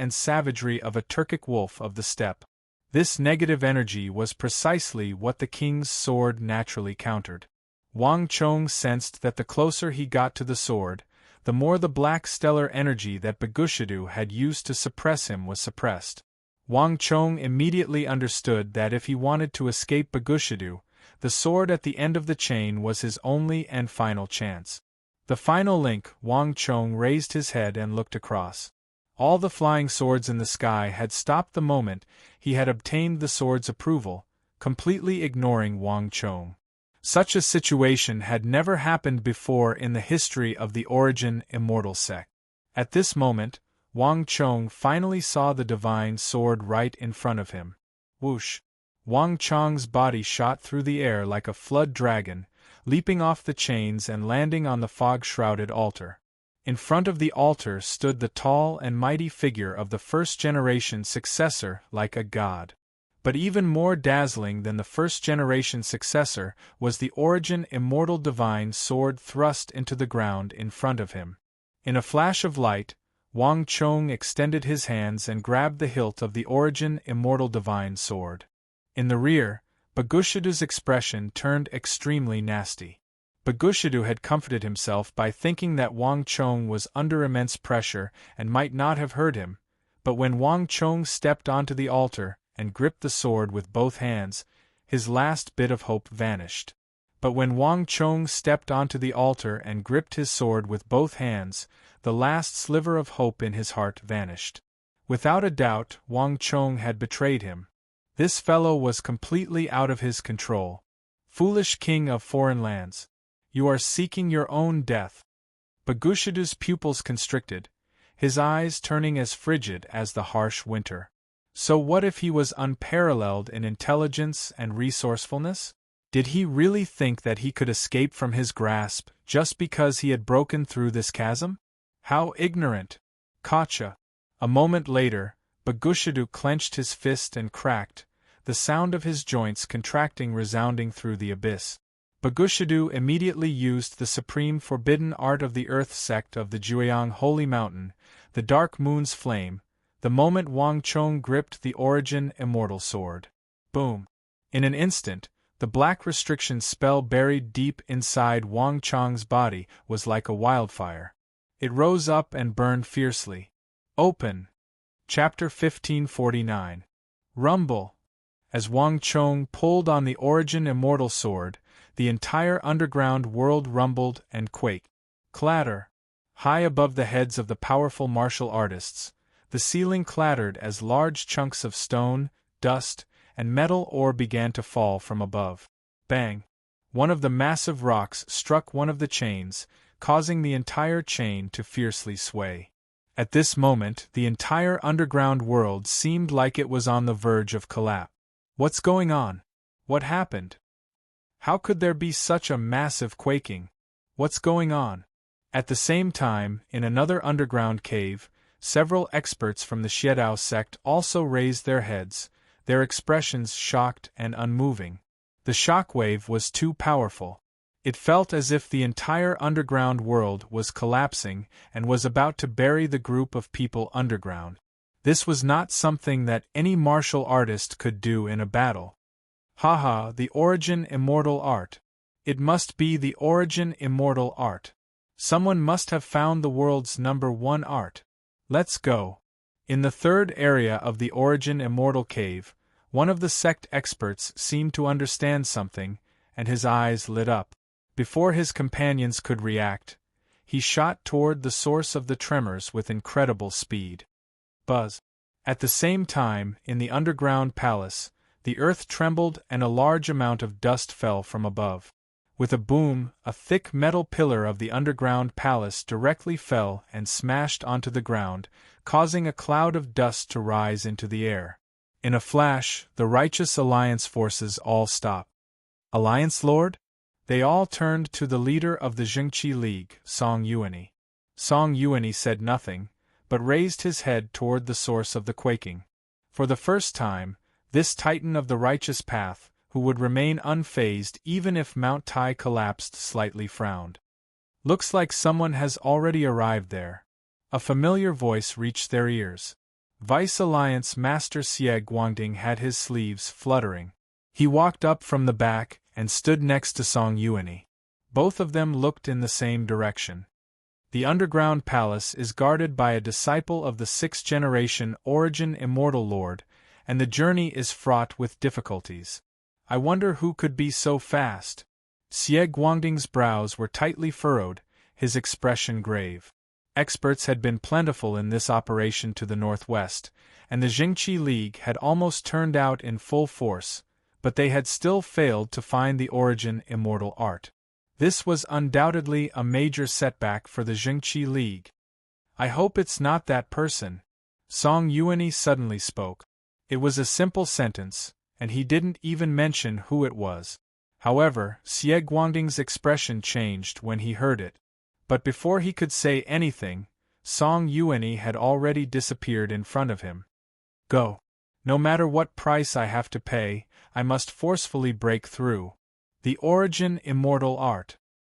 of a Turkic wolf of the steppe. This negative energy was precisely what the king's sword naturally countered. Wang Chong sensed that the closer he got to the sword, the more the black stellar energy that Bagushidu had used to suppress him was suppressed. Wang Chong immediately understood that if he wanted to escape Bagushidu, the sword at the end of the chain was his only and final chance. The final link. Wang Chong raised his head and looked across. All the flying swords in the sky had stopped the moment he had obtained the sword's approval, completely ignoring Wang Chong. Such a situation had never happened before in the history of the Origin Immortal sect. At this moment, Wang Chong finally saw the divine sword right in front of him. Whoosh! Wang Chong's body shot through the air like a flood dragon, leaping off the chains and landing on the fog-shrouded altar. In front of the altar stood the tall and mighty figure of the first-generation successor like a god. But even more dazzling than the first-generation successor was the Origin Immortal divine sword thrust into the ground in front of him. In a flash of light, Wang Chong extended his hands and grabbed the hilt of the Origin Immortal divine sword. In the rear, Bagushidu's expression turned extremely nasty. Bagushidu had comforted himself by thinking that Wang Chong was under immense pressure and might not have hurt him, but when Wang Chong stepped onto the altar and gripped the sword with both hands, his last bit of hope vanished. But when Wang Chong stepped onto the altar and gripped his sword with both hands, the last sliver of hope in his heart vanished. Without a doubt, Wang Chong had betrayed him. This fellow was completely out of his control. Foolish king of foreign lands! You are seeking your own death. Bagushidu's pupils constricted, his eyes turning as frigid as the harsh winter. So what if he was unparalleled in intelligence and resourcefulness? Did he really think that he could escape from his grasp just because he had broken through this chasm? How ignorant! Gotcha! A moment later, Bagushidu clenched his fist and cracked, the sound of his joints contracting resounding through the abyss. Bagushidu immediately used the supreme forbidden art of the Earth sect of the Jueyang Holy Mountain, the Dark Moon's flame, the moment Wang Chong gripped the Origin Immortal sword. Boom! In an instant, the black restriction spell buried deep inside Wang Chong's body was like a wildfire. It rose up and burned fiercely. Open! Chapter 1549. Rumble! As Wang Chong pulled on the Origin Immortal sword, the entire underground world rumbled and quaked. Clatter! High above the heads of the powerful martial artists, the ceiling clattered as large chunks of stone, dust, and metal ore began to fall from above. Bang! One of the massive rocks struck one of the chains, causing the entire chain to fiercely sway. At this moment, the entire underground world seemed like it was on the verge of collapse. What's going on? What happened? How could there be such a massive quaking? What's going on? At the same time, in another underground cave, several experts from the Xiedao sect also raised their heads, their expressions shocked and unmoving. The shockwave was too powerful. It felt as if the entire underground world was collapsing and was about to bury the group of people underground. This was not something that any martial artist could do in a battle. Haha, the Origin Immortal art. It must be the Origin Immortal art. Someone must have found the world's #1 art. Let's go. In the third area of the Origin Immortal cave, one of the sect experts seemed to understand something, and his eyes lit up. Before his companions could react, he shot toward the source of the tremors with incredible speed. Buzz! At the same time, in the underground palace, the earth trembled and a large amount of dust fell from above. With a boom, a thick metal pillar of the underground palace directly fell and smashed onto the ground, causing a cloud of dust to rise into the air. In a flash, the Righteous Alliance forces all stop. Alliance Lord? They all turned to the leader of the Jingqi League, Song Yuanyi. Song Yuanyi said nothing, but raised his head toward the source of the quaking. For the first time, this titan of the righteous path, who would remain unfazed even if Mount Tai collapsed, slightly frowned. Looks like someone has already arrived there. A familiar voice reached their ears. Vice Alliance Master Xie Guangding had his sleeves fluttering. He walked up from the back and stood next to Song Yuanyi. Both of them looked in the same direction. The underground palace is guarded by a disciple of the sixth-generation Origin Immortal Lord, and the journey is fraught with difficulties. I wonder who could be so fast. Xie Guangding's brows were tightly furrowed, his expression grave. Experts had been plentiful in this operation to the northwest, and the Jingqi League had almost turned out in full force, but they had still failed to find the Origin Immortal Art. This was undoubtedly a major setback for the Jingqi League. I hope it's not that person. Song Yuanyi suddenly spoke. It was a simple sentence, and he didn't even mention who it was. However, Xie Guangding's expression changed when he heard it. But before he could say anything, Song Yuanyi had already disappeared in front of him. Go. No matter what price I have to pay, I must forcefully break through. The Origin Immortal Art.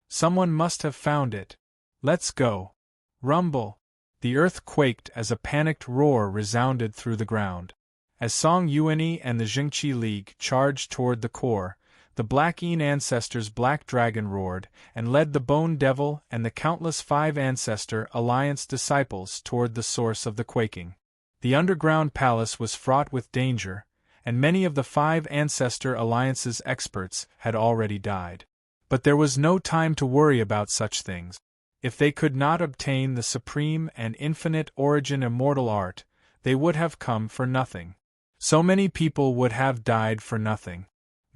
Someone must have found it. Let's go. Rumble. The earth quaked as a panicked roar resounded through the ground. As Song Yuanyi and the Jingqi League charged toward the core, the Black Yin Ancestors' Black Dragon roared and led the Bone Devil and the countless Five Ancestor Alliance disciples toward the source of the quaking. The underground palace was fraught with danger, and many of the Five Ancestor Alliance's experts had already died. But there was no time to worry about such things. If they could not obtain the supreme and infinite Origin Immortal Art, they would have come for nothing. So many people would have died for nothing.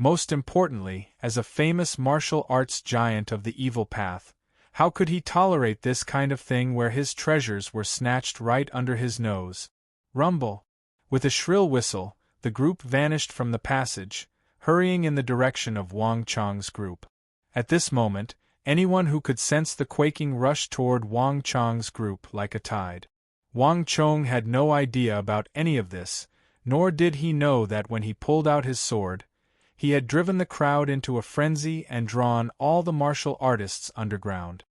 Most importantly, as a famous martial arts giant of the evil path, how could he tolerate this kind of thing where his treasures were snatched right under his nose? Rumble. With a shrill whistle, the group vanished from the passage, hurrying in the direction of Wang Chang's group. At this moment, anyone who could sense the quaking rushed toward Wang Chang's group like a tide. Wang Chong had no idea about any of this, nor did he know that when he pulled out his sword, he had driven the crowd into a frenzy and drawn all the martial artists underground.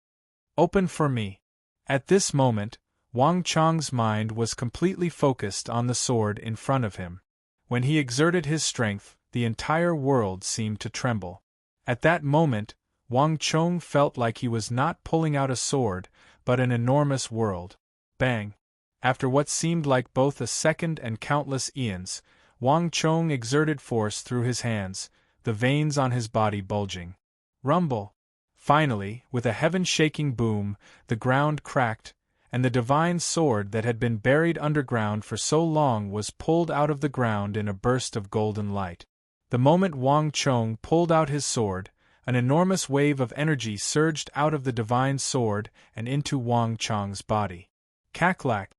Open for me. At this moment, Wang Chang's mind was completely focused on the sword in front of him. When he exerted his strength, the entire world seemed to tremble. At that moment, Wang Chong felt like he was not pulling out a sword, but an enormous world. Bang! After what seemed like both a second and countless eons, Wang Chong exerted force through his hands, the veins on his body bulging. Rumble! Finally, with a heaven-shaking boom, the ground cracked, and the divine sword that had been buried underground for so long was pulled out of the ground in a burst of golden light. The moment Wang Chong pulled out his sword, an enormous wave of energy surged out of the divine sword and into Wang Chang's body. Cackalack!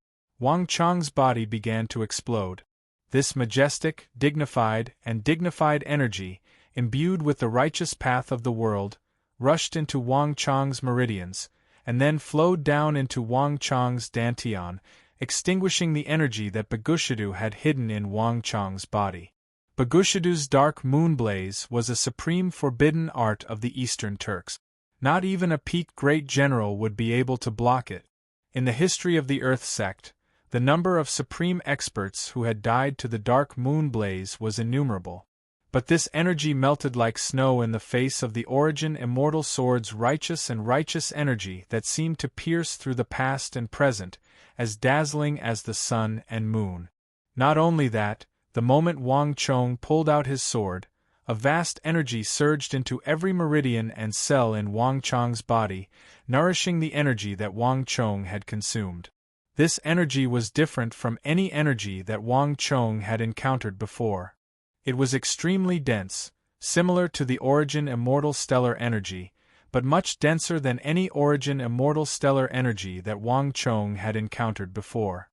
Wang Chang's body began to explode. This majestic, dignified energy, imbued with the righteous path of the world, rushed into Wang Chang's meridians, and then flowed down into Wang Chang's dantian, extinguishing the energy that Bagushidu had hidden in Wang Chang's body. Bagushidu's dark moon blaze was a supreme forbidden art of the Eastern Turks. Not even a peaked great general would be able to block it. In the history of the Earth sect, the number of supreme experts who had died to the dark moon blaze was innumerable. But this energy melted like snow in the face of the Origin Immortal Sword's righteous energy that seemed to pierce through the past and present, as dazzling as the sun and moon. Not only that, the moment Wang Chong pulled out his sword, a vast energy surged into every meridian and cell in Wang Chang's body, nourishing the energy that Wang Chong had consumed. This energy was different from any energy that Wang Chong had encountered before. It was extremely dense, similar to the Origin Immortal Stellar Energy, but much denser than any Origin Immortal Stellar Energy that Wang Chong had encountered before.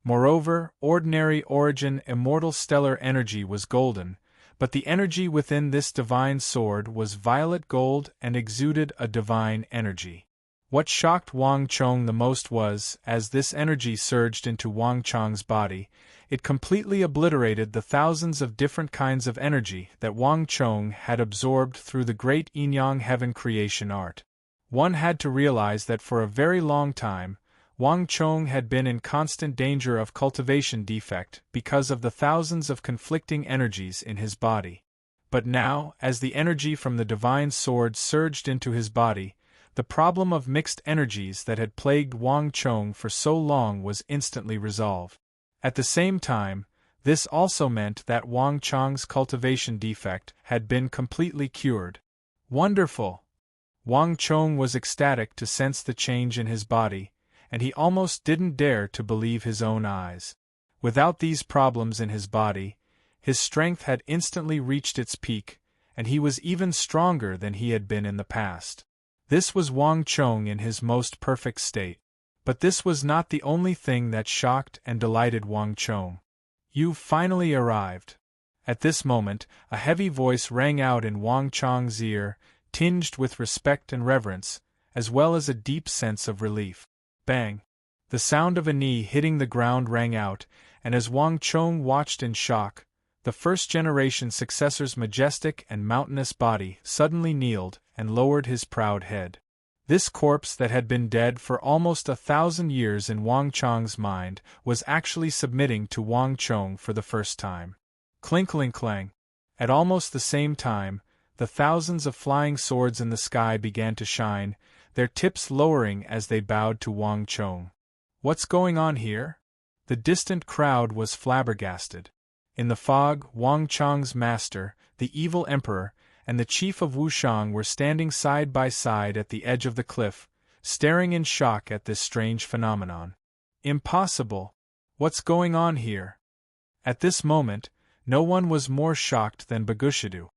Moreover, ordinary origin immortal stellar energy was golden, but the energy within this divine sword was violet gold and exuded a divine energy. What shocked Wang Chong the most was, as this energy surged into Wang Chong's body, it completely obliterated the thousands of different kinds of energy that Wang Chong had absorbed through the great yin-yang heaven creation art. One had to realize that for a very long time, Wang Chong had been in constant danger of cultivation defect because of the thousands of conflicting energies in his body. But now, as the energy from the divine sword surged into his body, the problem of mixed energies that had plagued Wang Chong for so long was instantly resolved. At the same time, this also meant that Wang Chong's cultivation defect had been completely cured. Wonderful! Wang Chong was ecstatic to sense the change in his body, and he almost didn't dare to believe his own eyes. Without these problems in his body, his strength had instantly reached its peak, and he was even stronger than he had been in the past. This was Wang Chong in his most perfect state. But this was not the only thing that shocked and delighted Wang Chong. "You've finally arrived." At this moment, a heavy voice rang out in Wang Chong's ear, tinged with respect and reverence, as well as a deep sense of relief. Bang! The sound of a knee hitting the ground rang out, and as Wang Chong watched in shock, the first-generation successor's majestic and mountainous body suddenly kneeled and lowered his proud head. This corpse that had been dead for almost 1,000 years in Wang Chong's mind was actually submitting to Wang Chong for the first time. Clink-clink-clang. At almost the same time, the thousands of flying swords in the sky began to shine, their tips lowering as they bowed to Wang Chong. What's going on here? The distant crowd was flabbergasted. In the fog, Wang Chong's master, the evil emperor, and the chief of Wushang were standing side by side at the edge of the cliff, staring in shock at this strange phenomenon. Impossible! What's going on here? At this moment, no one was more shocked than Bagushidu.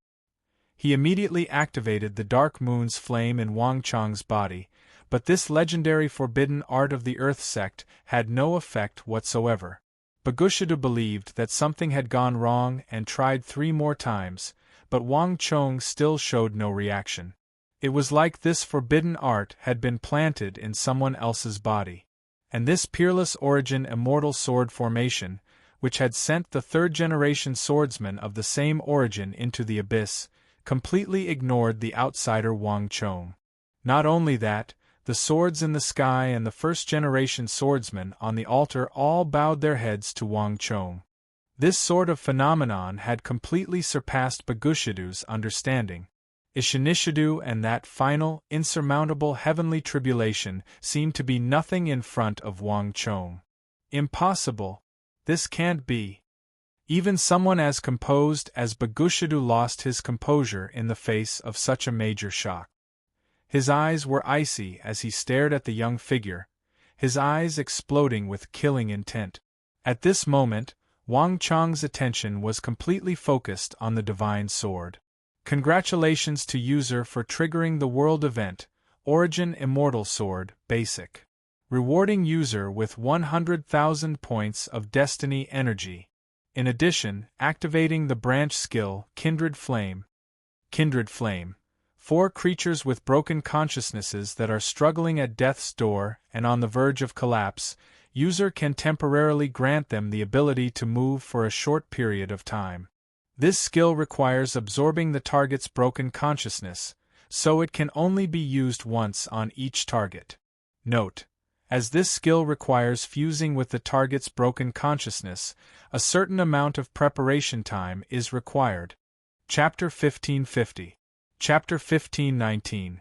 He immediately activated the Dark Moon's flame in Wang Chong's body, but this legendary forbidden art of the Earth sect had no effect whatsoever. Bagushidu believed that something had gone wrong and tried 3 more times, but Wang Chong still showed no reaction. It was like this forbidden art had been planted in someone else's body. And this peerless origin immortal sword formation, which had sent the third-generation swordsman of the same origin into the abyss, completely ignored the outsider Wang Chong. Not only that, the swords in the sky and the first-generation swordsman on the altar all bowed their heads to Wang Chong. This sort of phenomenon had completely surpassed Bagushidu's understanding. Ishinishidu and that final, insurmountable heavenly tribulation seemed to be nothing in front of Wang Chong. Impossible! This can't be. Even someone as composed as Bagushidu lost his composure in the face of such a major shock. His eyes were icy as he stared at the young figure, his eyes exploding with killing intent. At this moment, Wang Chong's attention was completely focused on the divine sword. Congratulations to user for triggering the world event, Origin Immortal Sword, Basic. Rewarding user with 100,000 points of Destiny Energy. In addition, activating the branch skill, Kindred Flame. Kindred Flame. 4 creatures with broken consciousnesses that are struggling at death's door and on the verge of collapse, user can temporarily grant them the ability to move for a short period of time. This skill requires absorbing the target's broken consciousness, so it can only be used once on each target. Note: as this skill requires fusing with the target's broken consciousness, a certain amount of preparation time is required. Chapter 1550. Chapter 1519.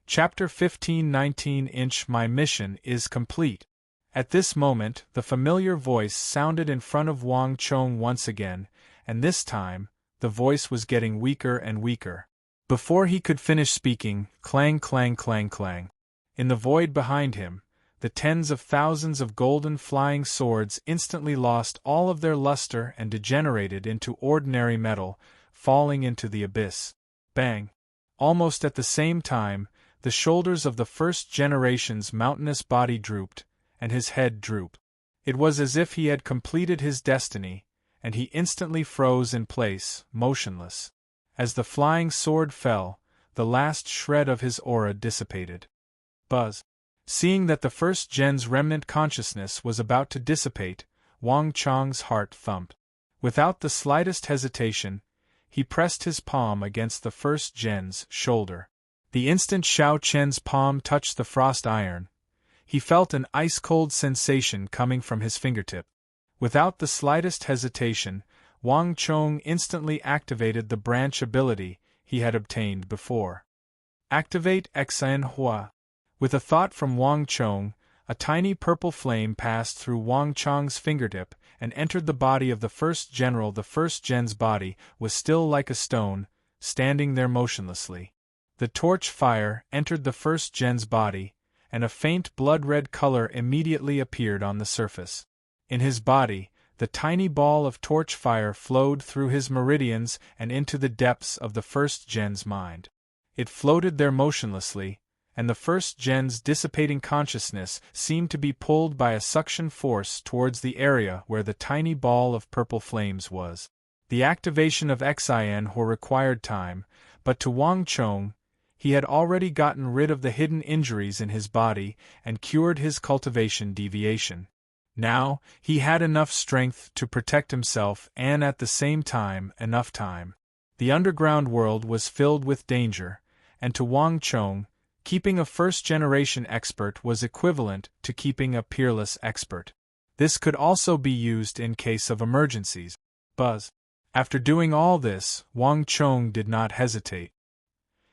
Chapter 1519 Inch My mission is complete. At this moment, the familiar voice sounded in front of Wang Chong once again, and this time, the voice was getting weaker and weaker. Before he could finish speaking, clang clang clang clang. In the void behind him, the tens of thousands of golden flying swords instantly lost all of their luster and degenerated into ordinary metal, falling into the abyss. Bang! Almost at the same time, the shoulders of the first generation's mountainous body drooped, and his head drooped. It was as if he had completed his destiny, and he instantly froze in place, motionless. As the flying sword fell, the last shred of his aura dissipated. Buzz. Seeing that the first gen's remnant consciousness was about to dissipate, Wang Chang's heart thumped. Without the slightest hesitation, he pressed his palm against the first gen's shoulder. The instant Xiao Chen's palm touched the frost iron, he felt an ice-cold sensation coming from his fingertip. Without the slightest hesitation, Wang Chong instantly activated the branch ability he had obtained before. Activate Xian Hua. With a thought from Wang Chong, a tiny purple flame passed through Wang Chong's fingertip and entered the body of the first general. The first gen's body was still like a stone, standing there motionlessly. The torch fire entered the first gen's body, and a faint blood-red color immediately appeared on the surface. In his body, the tiny ball of torch fire flowed through his meridians and into the depths of the first gen's mind. It floated there motionlessly, and the first gen's dissipating consciousness seemed to be pulled by a suction force towards the area where the tiny ball of purple flames was. The activation of Xian Hua required time, but to Wang Chong, he had already gotten rid of the hidden injuries in his body and cured his cultivation deviation. Now, he had enough strength to protect himself and at the same time enough time. The underground world was filled with danger, and to Wang Chong, keeping a first-generation expert was equivalent to keeping a peerless expert. This could also be used in case of emergencies. Buzz. After doing all this, Wang Chong did not hesitate.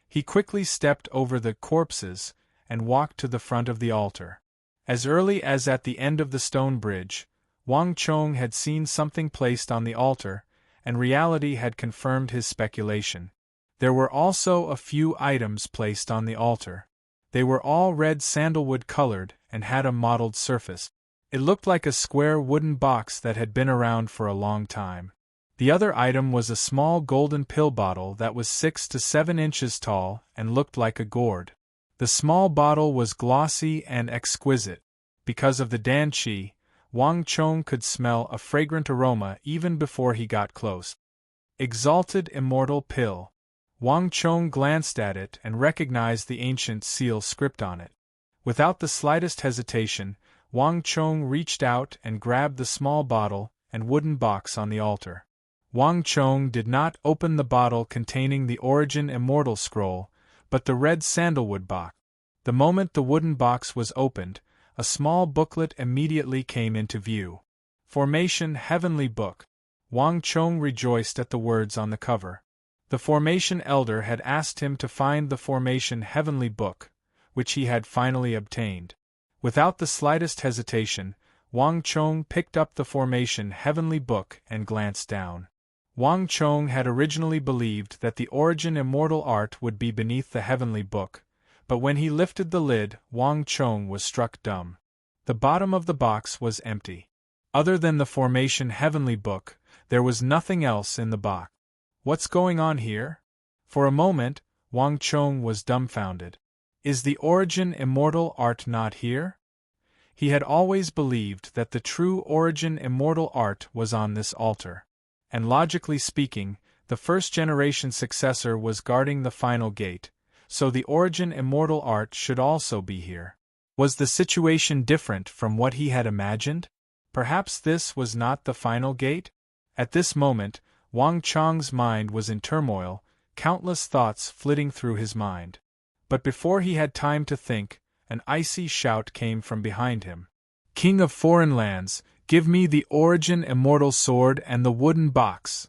He quickly stepped over the corpses and walked to the front of the altar. As early as at the end of the stone bridge, Wang Chong had seen something placed on the altar, and reality had confirmed his speculation. There were also a few items placed on the altar. They were all red sandalwood colored and had a mottled surface. It looked like a square wooden box that had been around for a long time. The other item was a small golden pill bottle that was 6 to 7 inches tall and looked like a gourd. The small bottle was glossy and exquisite. Because of the danqi, Wang Chong could smell a fragrant aroma even before he got close. Exalted Immortal Pill. Wang Chong glanced at it and recognized the ancient seal script on it. Without the slightest hesitation, Wang Chong reached out and grabbed the small bottle and wooden box on the altar. Wang Chong did not open the bottle containing the Origin Immortal Scroll, but the red sandalwood box. The moment the wooden box was opened, a small booklet immediately came into view. Formation Heavenly Book. Wang Chong rejoiced at the words on the cover. The Formation Elder had asked him to find the Formation Heavenly Book, which he had finally obtained. Without the slightest hesitation, Wang Chong picked up the Formation Heavenly Book and glanced down. Wang Chong had originally believed that the Origin Immortal Art would be beneath the Heavenly Book, but when he lifted the lid, Wang Chong was struck dumb. The bottom of the box was empty. Other than the Formation Heavenly Book, there was nothing else in the box. What's going on here? For a moment, Wang Chong was dumbfounded. Is the Origin Immortal Art not here? He had always believed that the true Origin Immortal Art was on this altar. And logically speaking, the first-generation successor was guarding the final gate, so the Origin Immortal Art should also be here. Was the situation different from what he had imagined? Perhaps this was not the final gate? At this moment, Wang Chong's mind was in turmoil, countless thoughts flitting through his mind. But before he had time to think, an icy shout came from behind him. "King of Foreign Lands, give me the Origin Immortal Sword and the wooden box!"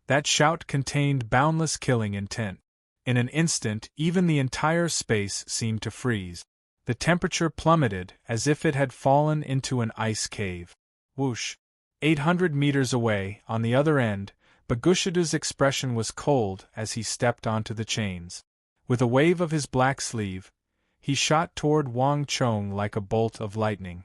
That shout contained boundless killing intent. In an instant, even the entire space seemed to freeze. The temperature plummeted as if it had fallen into an ice cave. Whoosh! 800 meters away, on the other end, Bagushidu's expression was cold as he stepped onto the chains. With a wave of his black sleeve, he shot toward Wang Chong like a bolt of lightning.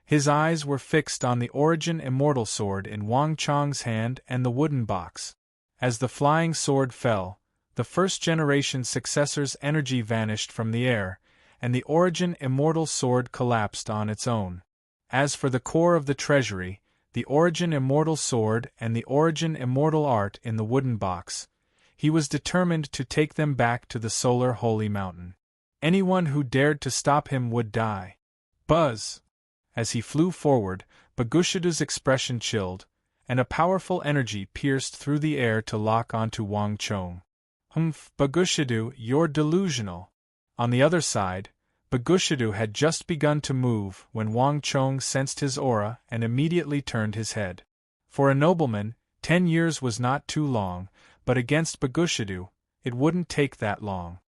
His eyes were fixed on the Origin Immortal Sword in Wang Chong's hand and the wooden box. As the flying sword fell, the first-generation successor's energy vanished from the air, and the Origin Immortal Sword collapsed on its own. As for the core of the treasury, the origin immortal sword and the origin immortal art in the wooden box, he was determined to take them back to the solar holy mountain. Anyone who dared to stop him would die. Buzz! As he flew forward, Bagushidu's expression chilled, and a powerful energy pierced through the air to lock onto Wang Chong. Humph, Bagushidu, you're delusional. On the other side, Bagushidu had just begun to move when Wang Chong sensed his aura and immediately turned his head. For a nobleman, 10 years was not too long, but against Bagushidu, it wouldn't take that long.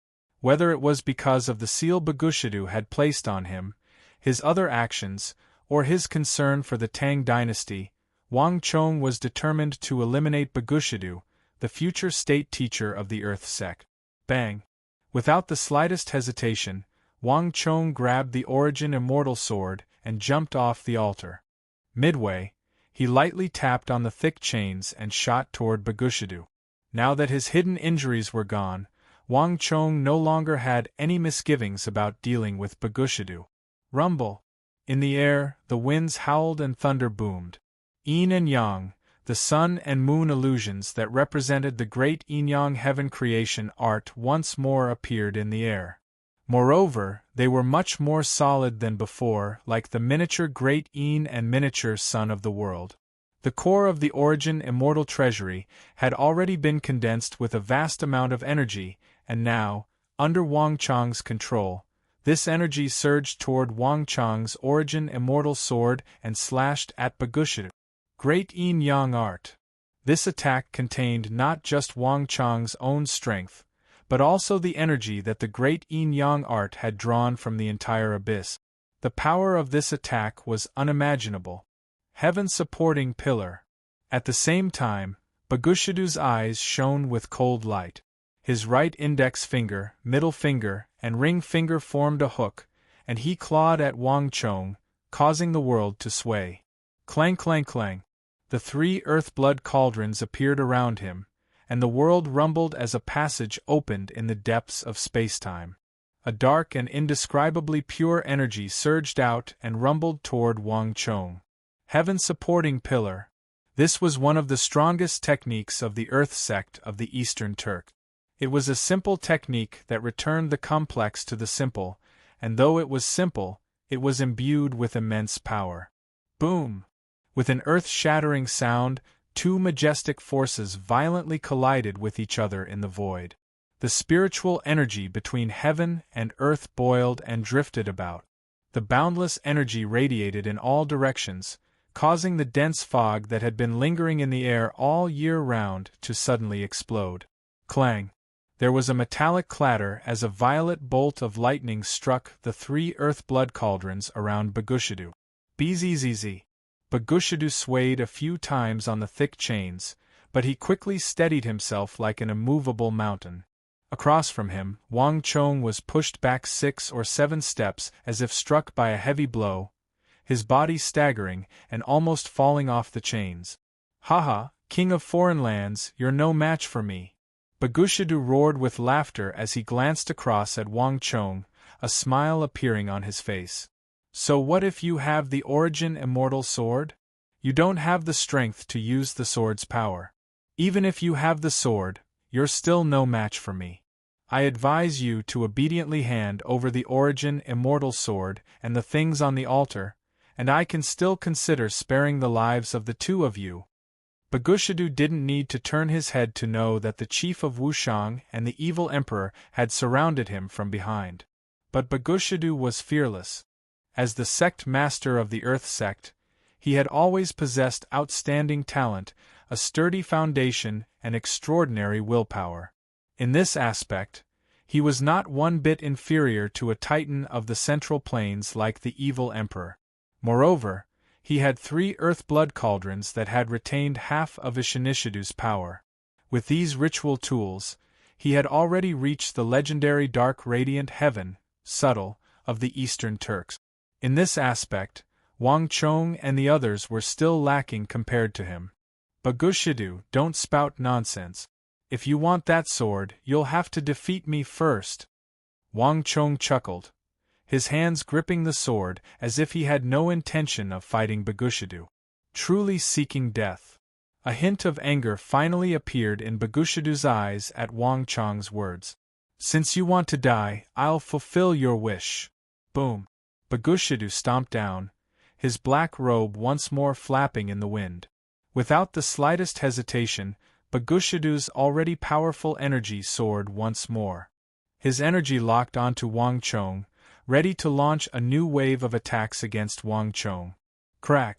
Whether it was because of the seal Bagushidu had placed on him, his other actions, or his concern for the Tang dynasty, Wang Chong was determined to eliminate Bagushidu, the future state teacher of the Earth sect. Bang! Without the slightest hesitation, Wang Chong grabbed the origin immortal sword and jumped off the altar. Midway, he lightly tapped on the thick chains and shot toward Bagushidu. Now that his hidden injuries were gone, Wang Chong no longer had any misgivings about dealing with Bagushidu. Rumble! In the air, the winds howled and thunder boomed. Yin and Yang, the sun and moon illusions that represented the great yin-yang heaven creation art once more appeared in the air. Moreover, they were much more solid than before, like the miniature great yin and miniature sun of the world. The core of the origin immortal treasury had already been condensed with a vast amount of energy, and now, under Wang Chong's control, this energy surged toward Wang Chong's origin immortal sword and slashed at Bagushidu. Great yin-yang art. This attack contained not just Wang Chong's own strength, but also the energy that the great yin-yang art had drawn from the entire abyss. The power of this attack was unimaginable. Heaven-supporting pillar. At the same time, Bagushidu's eyes shone with cold light. His right index finger, middle finger, and ring finger formed a hook, and he clawed at Wang Chong, causing the world to sway. Clang clang clang. The 3 earth-blood cauldrons appeared around him, and the world rumbled as a passage opened in the depths of space-time. A dark and indescribably pure energy surged out and rumbled toward Wang Chong. Heaven-supporting pillar. This was one of the strongest techniques of the Earth sect of the Eastern Turk. It was a simple technique that returned the complex to the simple, and though it was simple, it was imbued with immense power. Boom! With an earth-shattering sound, 2 majestic forces violently collided with each other in the void. The spiritual energy between heaven and earth boiled and drifted about. The boundless energy radiated in all directions, causing the dense fog that had been lingering in the air all year round to suddenly explode. Clang! There was a metallic clatter as a violet bolt of lightning struck the 3 earth-blood cauldrons around Bagushidu. Bzzz. Bagushidu swayed a few times on the thick chains, but he quickly steadied himself like an immovable mountain. Across from him, Wang Chong was pushed back 6 or 7 steps as if struck by a heavy blow, his body staggering and almost falling off the chains. "Haha, king of foreign lands, you're no match for me." Bagushidu roared with laughter as he glanced across at Wang Chong, a smile appearing on his face. "So what if you have the origin immortal sword? You don't have the strength to use the sword's power. Even if you have the sword, you're still no match for me. I advise you to obediently hand over the origin immortal sword and the things on the altar, and I can still consider sparing the lives of the 2 of you." Bagushidu didn't need to turn his head to know that the chief of Wushang and the evil emperor had surrounded him from behind. But Bagushidu was fearless. As the sect master of the Earth sect, he had always possessed outstanding talent, a sturdy foundation, and extraordinary willpower. In this aspect, he was not one bit inferior to a titan of the Central Plains like the evil emperor. Moreover, he had 3 earth-blood cauldrons that had retained half of Ishinishidu's power. With these ritual tools, he had already reached the legendary dark radiant heaven, subtle, of the Eastern Turks. In this aspect, Wang Chong and the others were still lacking compared to him. "Bagushidu, don't spout nonsense. If you want that sword, you'll have to defeat me first." Wang Chong chuckled. his hands gripping the sword as if he had no intention of fighting Bagushidu. Truly seeking death. A hint of anger finally appeared in Bagushidu's eyes at Wang Chang's words. Since you want to die, I'll fulfill your wish. Boom. Bagushidu stomped down, his black robe once more flapping in the wind. Without the slightest hesitation, Bagushidu's already powerful energy soared once more. His energy locked onto Wang Chong, ready to launch a new wave of attacks against Wang Chong. Crack!